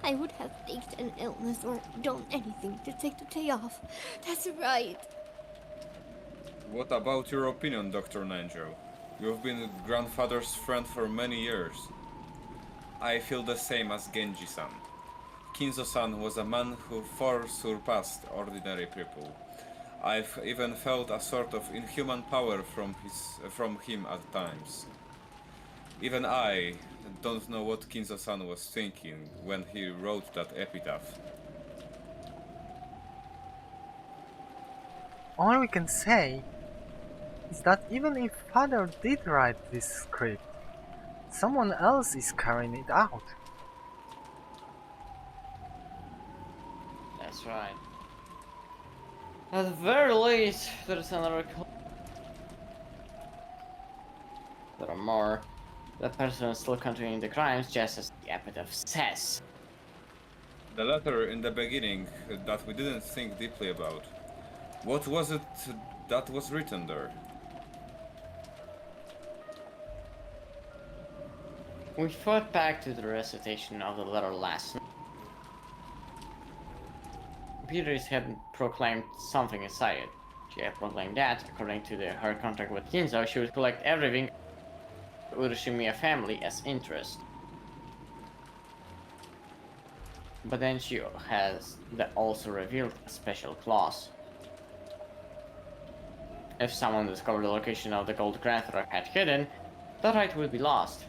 I would have faked an illness or done anything to take the day off. That's right. What about your opinion, Dr. Nanjo? You've been grandfather's friend for many years. I feel the same as Genji-san. Kinzo-san was a man who far surpassed ordinary people. I've even felt a sort of inhuman power from him at times. Even I don't know what Kinzo-san was thinking when he wrote that epitaph. All we can say is that even if Father did write this script, someone else is carrying it out. That's right. At the very least, there's another. There are more. The person is still continuing the crimes, just as the epitaph says. The letter in the beginning that we didn't think deeply about. What was it that was written there? We thought back to the recitation of the letter last night. Beatrice had proclaimed something inside it. She had proclaimed that, according to her contract with Kinzo, she would collect everything Urashimiya family as interest. But then she has also revealed a special clause. If someone discovered the location of the gold grandfather had hidden, the right would be lost.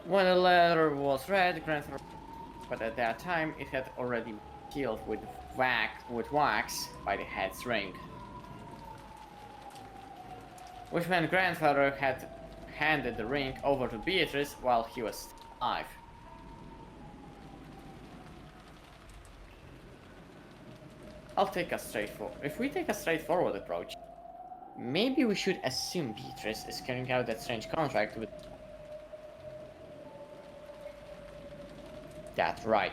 When the letter was read, grandfather, but at that time it had already been sealed with wax by the head's ring. Which meant grandfather had handed the ring over to Beatrice while he was still alive. If we take a straightforward approach, maybe we should assume Beatrice is carrying out that strange contract with. That's right.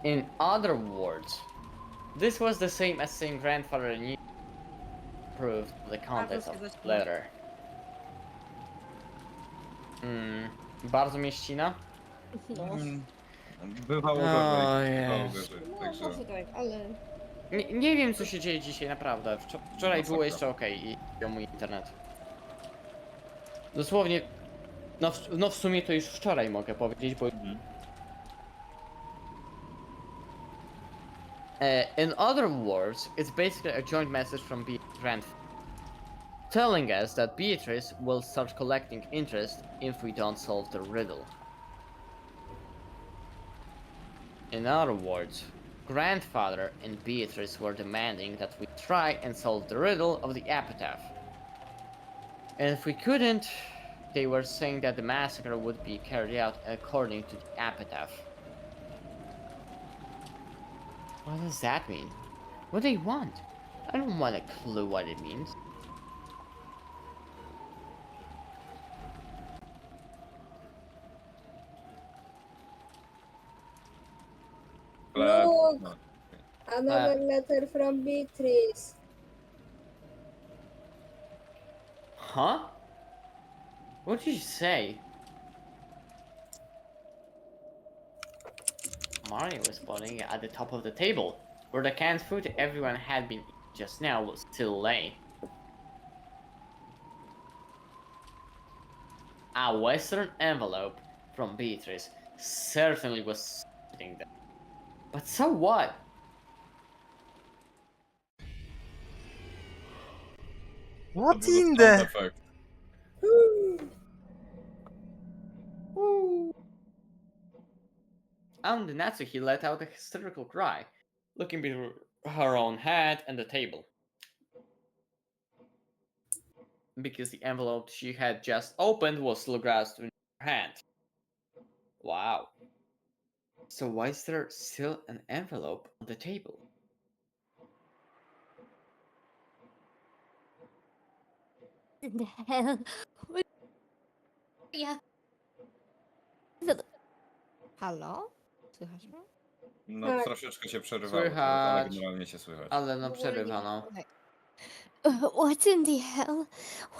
In other words, this was the same as saying grandfather knew proved the contents of the letter. Bardzo mieścina? No. Bywało gorzej, bywało gorzej, No, także... może tak, ale... Nie wiem co się dzieje dzisiaj, naprawdę. Wczoraj było Masakra. jeszcze okej i mój internet. Dosłownie, no w sumie to już wczoraj mogę powiedzieć, bo... In other words, it's basically a joint message from Beatrice's grandfather, telling us that Beatrice will start collecting interest if we don't solve the riddle. In other words, grandfather and Beatrice were demanding that we try and solve the riddle of the epitaph. And if we couldn't, they were saying that the massacre would be carried out according to the epitaph. What does that mean? What do they want? I don't want a clue what it means. Look, No. another letter from Beatrice. Huh? What did you say? Mario was spawning at the top of the table, where the canned food everyone had been eating just now was still lay. A western envelope from Beatrice certainly was sitting there. But so what? What To był in sound the... effect. And Natsuki let out a hysterical cry, looking between her own head and the table. Because the envelope she had just opened was still grasped in her hand. Wow. So why is there still an envelope on the table? In the hell? What? Yeah. Halo? Słychać mnie? No Tak. troszeczkę się przerywało, teraz, ale Słychać. generalnie się słychać. Ale no przerywa, no. Okay. What in the hell?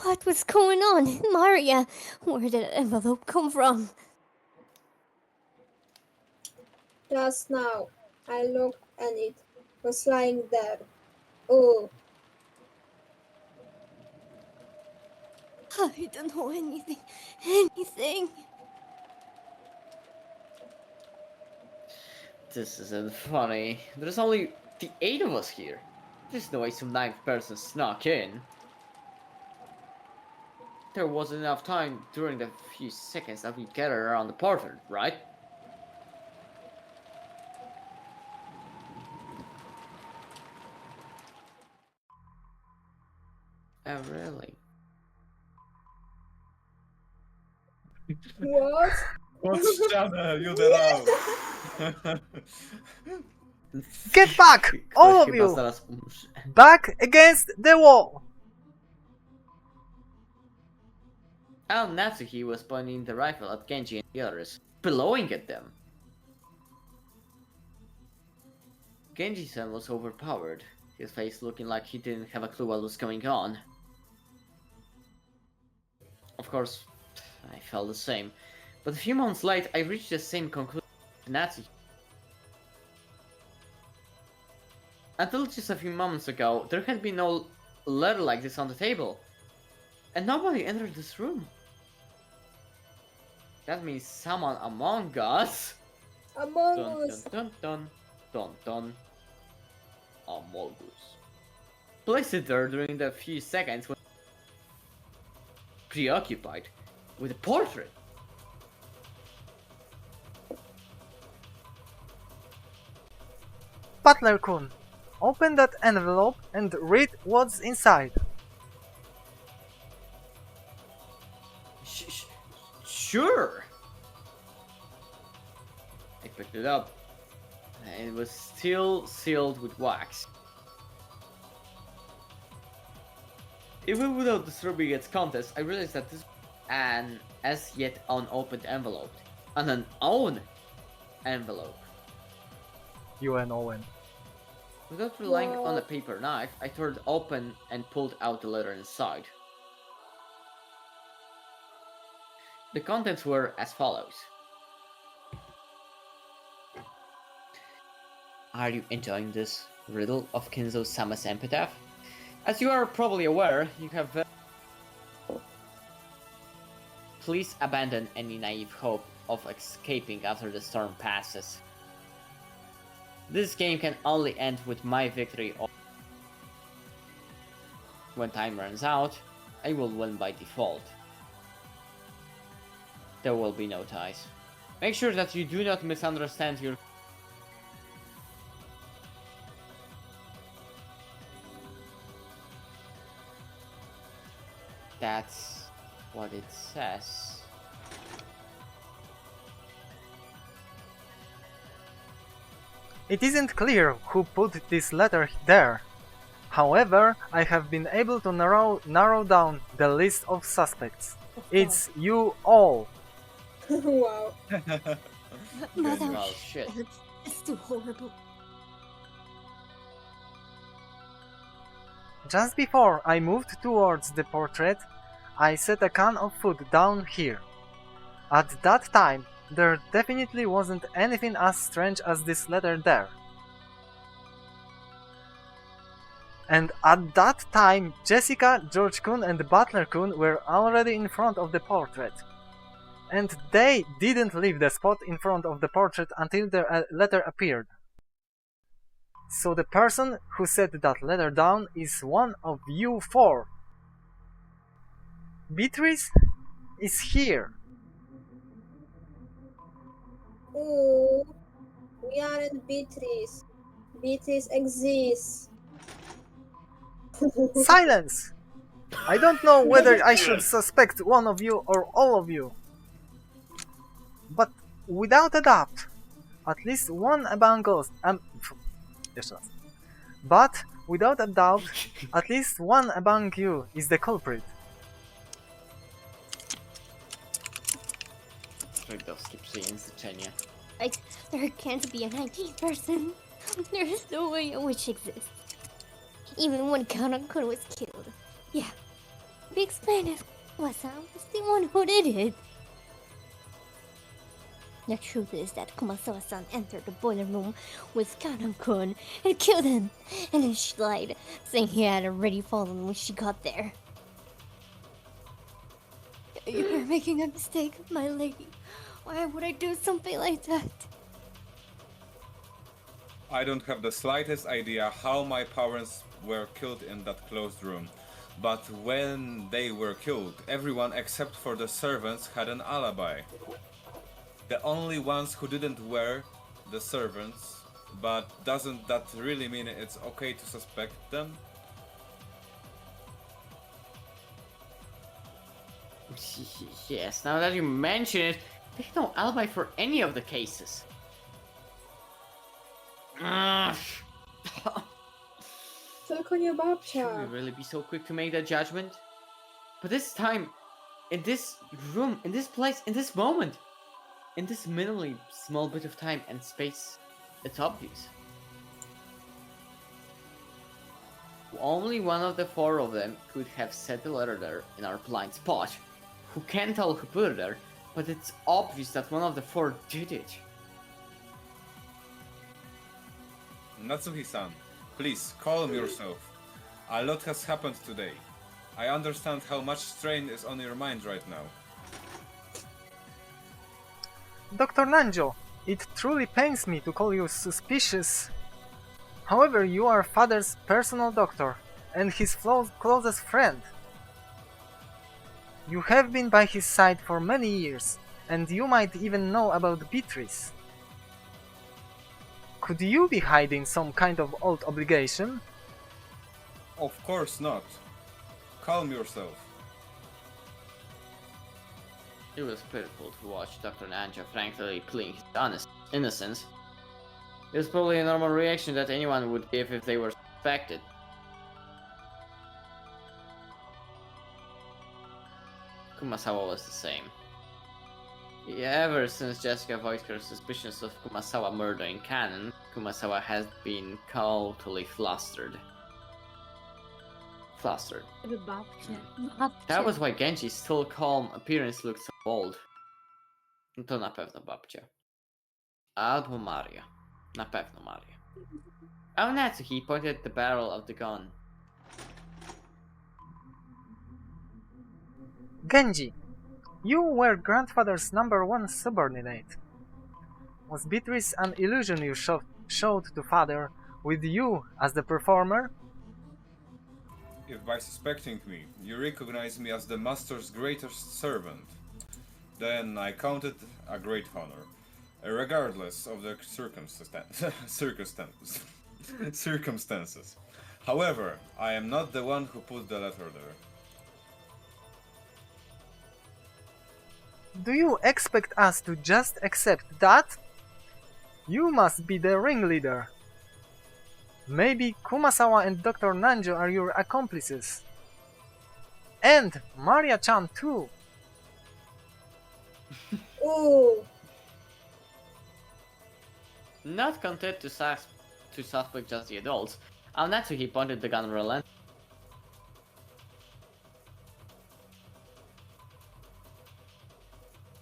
What was going on? Maria, where did that envelope come from? Just now, I looked and it was lying there. Oh, I don't know anything. This isn't funny. There's only the 8 of us here. There's no way some 9th person snuck in. There wasn't enough time during the few seconds that we gathered around the portal, right? Oh, really? What? Pod ścianę, Juderał! Get back! Ktoś All of chyba you! zaraz umrze. Back against the wall! Al Natsuki was pointing the rifle at Genji and the others, blowing at them. Genji-san was overpowered, his face looking like he didn't have a clue what was going on. Of course, I felt the same, but a few months later I reached the same conclusion as Natsuki. Until just a few moments ago, there had been no letter like this on the table, and nobody entered this room. That means someone among us. Among Dun Us. dun dun dun dun. Among Us. Placed it there during the few seconds when preoccupied with the portrait. Butler-kun, open that envelope and read what's inside. Sure. I picked it up. It was still sealed with wax. Even without disturbing its contents, I realized that this was an as yet unopened envelope. An unowned envelope. UNON. Without relying on a What? paper knife, I tore it open and pulled out the letter inside. The contents were as follows. Are you enjoying this riddle of Kinzo-sama's epitaph? As you are probably aware, you have please abandon any naive hope of escaping after the storm passes. This game can only end with my victory or when time runs out, I will win by default. There will be no ties. Make sure that you do not misunderstand your That's what it says. It isn't clear who put this letter there. However, I have been able to narrow down the list of suspects. It's you all. Wow. Mother, Oh shit. it's too horrible. Just before I moved towards the portrait, I set a can of food down here. At that time, there definitely wasn't anything as strange as this letter there. And at that time, Jessica, George-kun and Butler-kun were already in front of the portrait. And they didn't leave the spot in front of the portrait until the letter appeared. So the person who set that letter down is one of you four. Beatrice is here. Ooh, we aren't Beatrice. Beatrice exists. Silence! I don't know whether I should suspect one of you or all of you. But without a doubt, at least one among us. But without a doubt, at least one among you is the culprit. Freudowskie przejęzyczenie. Like, there can't be a 19th person. There's no way a witch exists. Even when Kanakun was killed. Yeah. We explained it. Wasa was the one who did it. The truth is that Kumasawa-san entered the boiler room with Kanakun and killed him. And then she lied, saying he had already fallen when she got there. You're making a mistake, my lady. Why would I do something like that? I don't have the slightest idea how my parents were killed in that closed room. But when they were killed, everyone except for the servants had an alibi. The only ones who didn't were the servants, but doesn't that really mean it's okay to suspect them? Yes, now that you mention it, there's no alibi for any of the cases. Ugh. Tylko nie Should we babcia. really be so quick to make that judgment? But this time, in this room, in this place, in this moment, in this minimally small bit of time and space, it's obvious. Only one of the four of them could have set the letter there in our blind spot. Who can't tell who put it there, but it's obvious that one of the four did it. Natsuhi-san, please, calm yourself. A lot has happened today. I understand how much strain is on your mind right now. Dr. Nanjo, it truly pains me to call you suspicious. However, you are father's personal doctor and his closest friend. You have been by his side for many years, and you might even know about Beatrice. Could you be hiding some kind of old obligation? Of course not. Calm yourself. It was pitiful to watch Dr. Nanjo frankly pleading his innocence. It was probably a normal reaction that anyone would give if they were suspected. Kumasawa was the same. Ever since Jessica voiced her suspicions of Kumasawa murdering Canon, Kumasawa has been totally flustered. That was why Genji's still calm appearance looked so bold. To na pewno babcia. Albo Maria. Na pewno Maria. Oh, Natsuki pointed the barrel of the gun. Genji, you were grandfather's #1 subordinate. Was Beatrice an illusion you showed to father, with you as the performer? If by suspecting me, you recognize me as the master's greatest servant, then I count it a great honor, regardless of the circumstances. However, I am not the one who put the letter there. Do you expect us to just accept that? You must be the ringleader. Maybe Kumasawa and Dr. Nanjo are your accomplices. And Maria-chan too. Ooh. Not content to suspect just the adults, Natsuki pointed the gun relentlessly.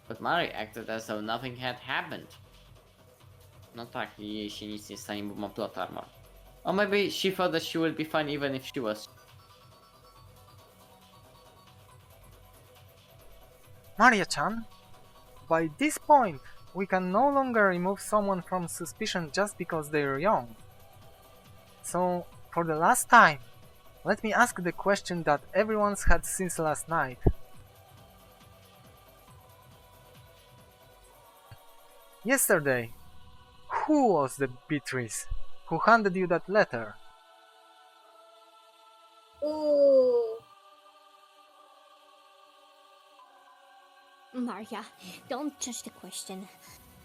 But Mari acted as though nothing had happened. No tak, jej się nic nie stanie, bo ma plot armor. Or maybe she thought that she would be fine even if she was. Maria-chan, by this point, we can no longer remove someone from suspicion just because they're young. So, for the last time, let me ask the question that everyone's had since last night. Yesterday, who was the Beatrice who handed you that letter? Ooh. Maria, don't judge the question.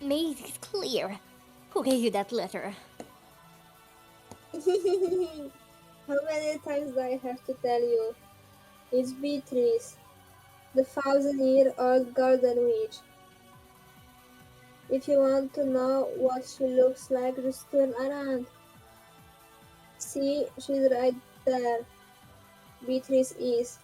Make it clear. Who gave you that letter? How many times do I have to tell you? It's Beatrice, the 1,000-year-old golden witch. If you want to know what she looks like, just turn around. See, she's right there. Beatrice is.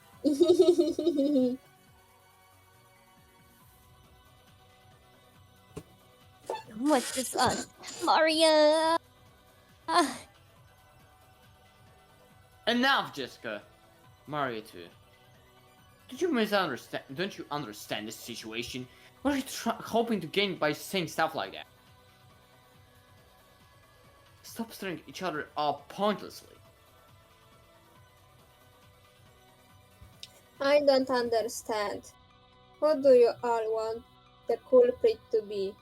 What's this us? Maria! Enough, Jessica! Mario too. Don't you understand this situation? What are you hoping to gain by saying stuff like that? Stop stirring each other up pointlessly. I don't understand. Who do you all want the culprit to be?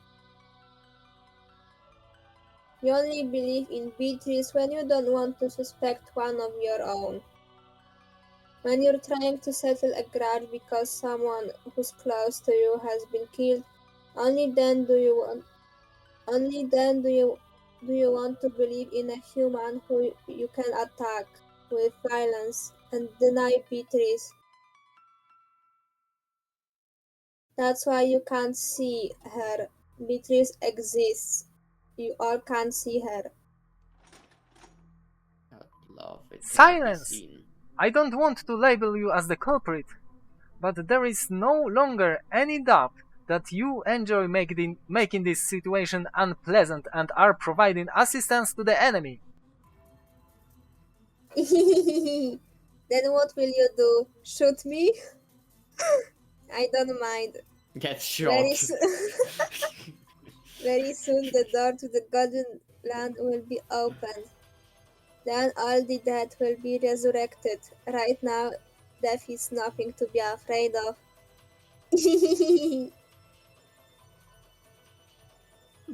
You only believe in Beatrice when you don't want to suspect one of your own. When you're trying to settle a grudge because someone who's close to you has been killed, only then do you want to believe in a human who you can attack with violence and deny Beatrice. That's why you can't see her. Beatrice exists. You all can't see her. I would love it to not be Silence! seen. I don't want to label you as the culprit, but there is no longer any doubt that you enjoy making this situation unpleasant and are providing assistance to the enemy. Then what will you do? Shoot me? I don't mind. Get Very, shot. very soon the door to the Golden Land will be opened. Then all the dead will be resurrected. Right now, death is nothing to be afraid of.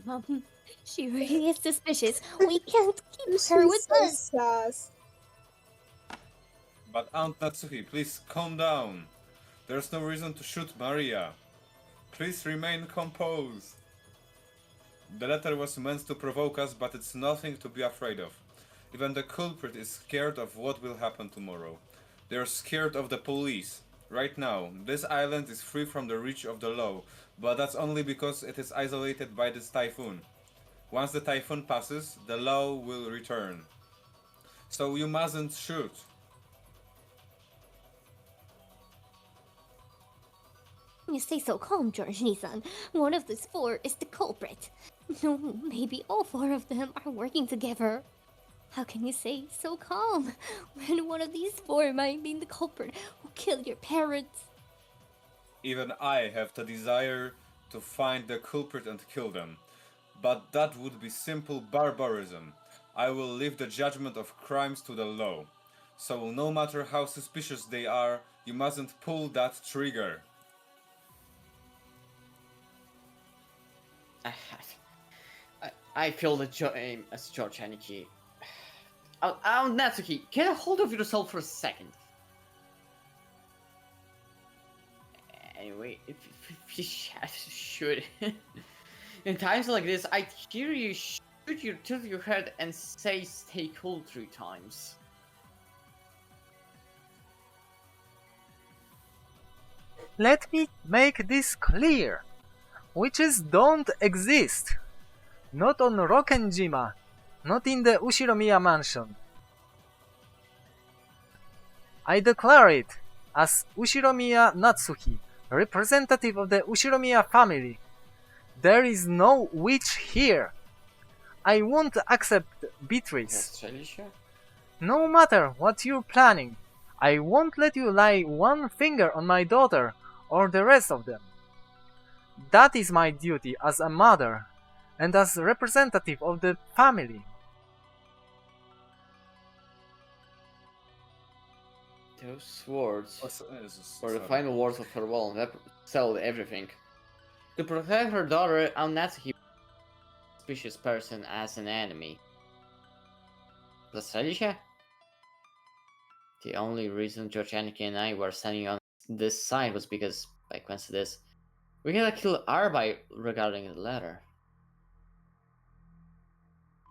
Mom, she really is suspicious. We can't keep her She's with so us. sus. But Aunt Natsuki, please calm down. There's no reason to shoot Maria. Please remain composed. The letter was meant to provoke us, but it's nothing to be afraid of. Even the culprit is scared of what will happen tomorrow. They're scared of the police. Right now, this island is free from the reach of the law, but that's only because it is isolated by this typhoon. Once the typhoon passes, the law will return. So you mustn't shoot. You stay so calm, George-san. One of these four is the culprit. No, maybe all four of them are working together. How can you stay so calm when one of these four might be the culprit who killed your parents? Even I have the desire to find the culprit and kill them. But that would be simple barbarism. I will leave the judgment of crimes to the law. So no matter how suspicious they are, you mustn't pull that trigger. I feel the joy as George Aniki. Oh, Natsuki, get a hold of yourself for a second. Anyway, if you should. In times like this, I hear you tilt your head and say stay cool 3 times. Let me make this clear. Witches don't exist. Not on Rokkenjima. Not in the Ushiromiya mansion. I declare it as Ushiromiya Natsuki, representative of the Ushiromiya family. There is no witch here. I won't accept Beatrice. Australia? No matter what you're planning, I won't let you lay one finger on my daughter or the rest of them. That is my duty as a mother and as representative of the family. Those words were the Sorry. final words of farewell and that settled everything. To protect her daughter, Natsuki a suspicious person as an enemy. Australia? The only reason George Aniki and I were standing on this side was because, by coincidence, we gotta kill Arbai regarding the letter.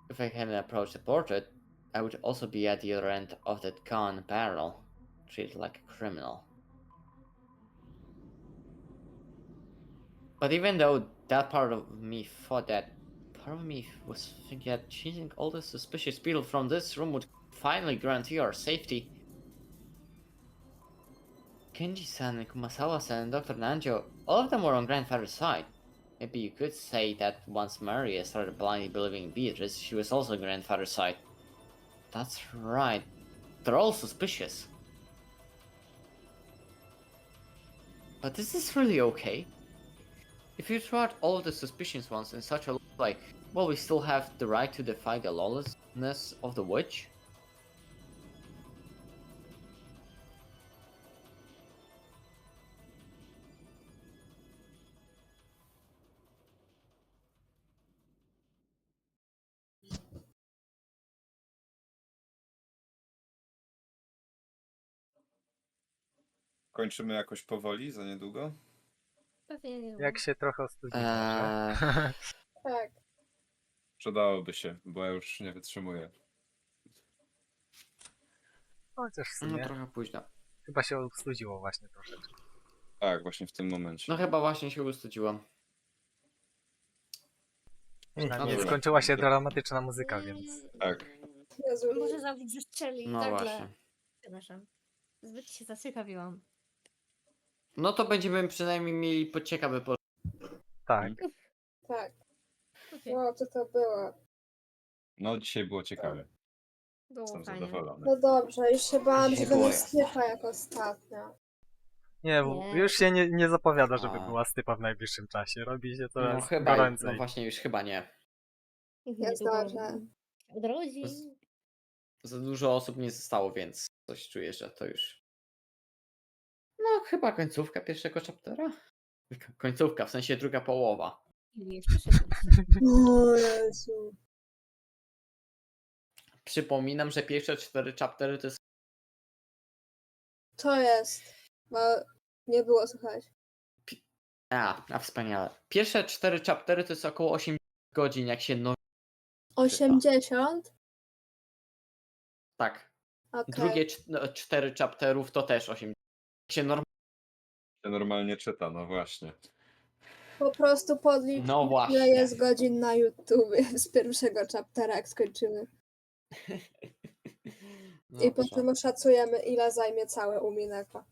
If I hadn't approached the portrait, I would also be at the other end of that gone barrel, treated like a criminal. But even though that part of me thought that, part of me was thinking that chasing all the suspicious people from this room would finally guarantee our safety. Kenji-san and Kumasawa-san and Dr. Nanjo, all of them were on grandfather's side. Maybe you could say that once Maria started blindly believing in Beatrice, she was also on grandfather's side. That's right. They're all suspicious. But is this really okay? If you throw out all of the suspicious ones in such a like, well, we still have the right to defy the lawlessness of the witch? Kończymy jakoś powoli za niedługo? Pewnie nie. Jak się trochę ostudzi może. Tak. Przydałoby się, bo ja już nie wytrzymuję. Chociaż w No sumie trochę późno. chyba się ostudziło właśnie troszeczkę. Tak, właśnie w tym momencie. No chyba właśnie się ustudziłam. Przynajmniej dobra. skończyła się dramatyczna muzyka, więc... Tak. Jezu, Może zawód zestrzeli No nagle. właśnie. Przepraszam. Zbyt się zaciekawiłam. No to będziemy przynajmniej mieli ciekawy Tak. tak. Okej, No, co to było? No dzisiaj było ciekawe. było Jestem fajnie. zadowolony. No dobrze, już się bałam, że Dziękuję. będzie stypa jak ostatnio. Nie, bo Nie. już się nie zapowiada, żeby A. była stypa w najbliższym czasie. Robi się No coraz chyba, goręcej. no właśnie już chyba nie. Jest Niedługo dobrze. odrodzi. Za dużo osób nie zostało, więc coś czuję, że to już... No chyba końcówka pierwszego chaptera? Końcówka, w sensie druga połowa. I jeszcze szybciej. O Jezu. Przypominam, że pierwsze 4 chaptery to jest... Co jest? Bo nie było słychać. A wspaniale. Pierwsze 4 chaptery to jest około 8 godzin, jak się 80? Tak. Okej. Drugie 4 chapterów to też 8. Jak się Się normalnie czyta, no właśnie. Po prostu podlicz, No właśnie. ile jest godzin na YouTube z pierwszego chaptera, jak skończymy. I Dobrze. potem oszacujemy, ile zajmie całe Umineko.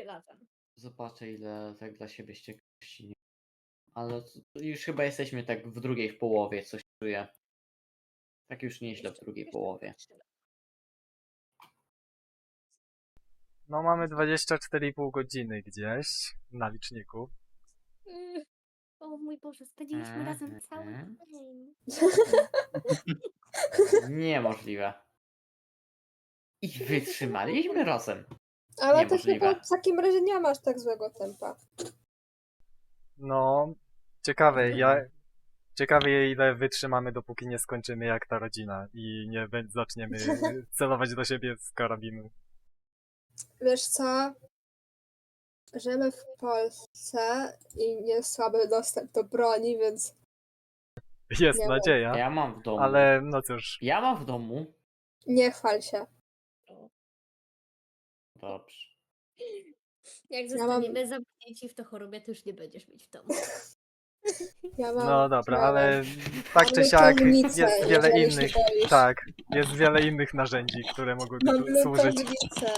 Latem. Zobaczę, ile tak dla siebie z ciekawości nie. Ale już chyba jesteśmy tak w drugiej połowie, coś czuję. Tak już nieźle w drugiej połowie. No mamy 24,5 godziny gdzieś na liczniku. O mój Boże, spędziliśmy razem cały dzień. Niemożliwe. I wytrzymaliśmy razem. Ale to Niemożliwe. chyba w takim razie nie masz tak złego tempa. No, ciekawe ile wytrzymamy, dopóki nie skończymy jak ta rodzina i nie zaczniemy celować do siebie z karabinu. Wiesz co? Żyjemy w Polsce i jest słaby dostęp do broni, więc Jest Nie nadzieja, Ja mam w domu. ale no cóż, Ja mam w domu. nie chwal się. Dobrze. Jak Ja zostaniemy zamknięci w to chorobie, to już nie będziesz mieć w domu. Ja mam, no dobra, mam- ale tak czy mamy siak piwnicę, jest wiele jeżeli się innych, boisz. tak, jest wiele innych narzędzi, które mogłyby Mam tu służyć. lutownicę.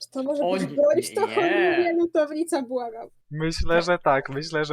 Czy to może O być nie, broń w to nie. chorobie? Lutownica, błagam. Myślę, że tak, myślę, że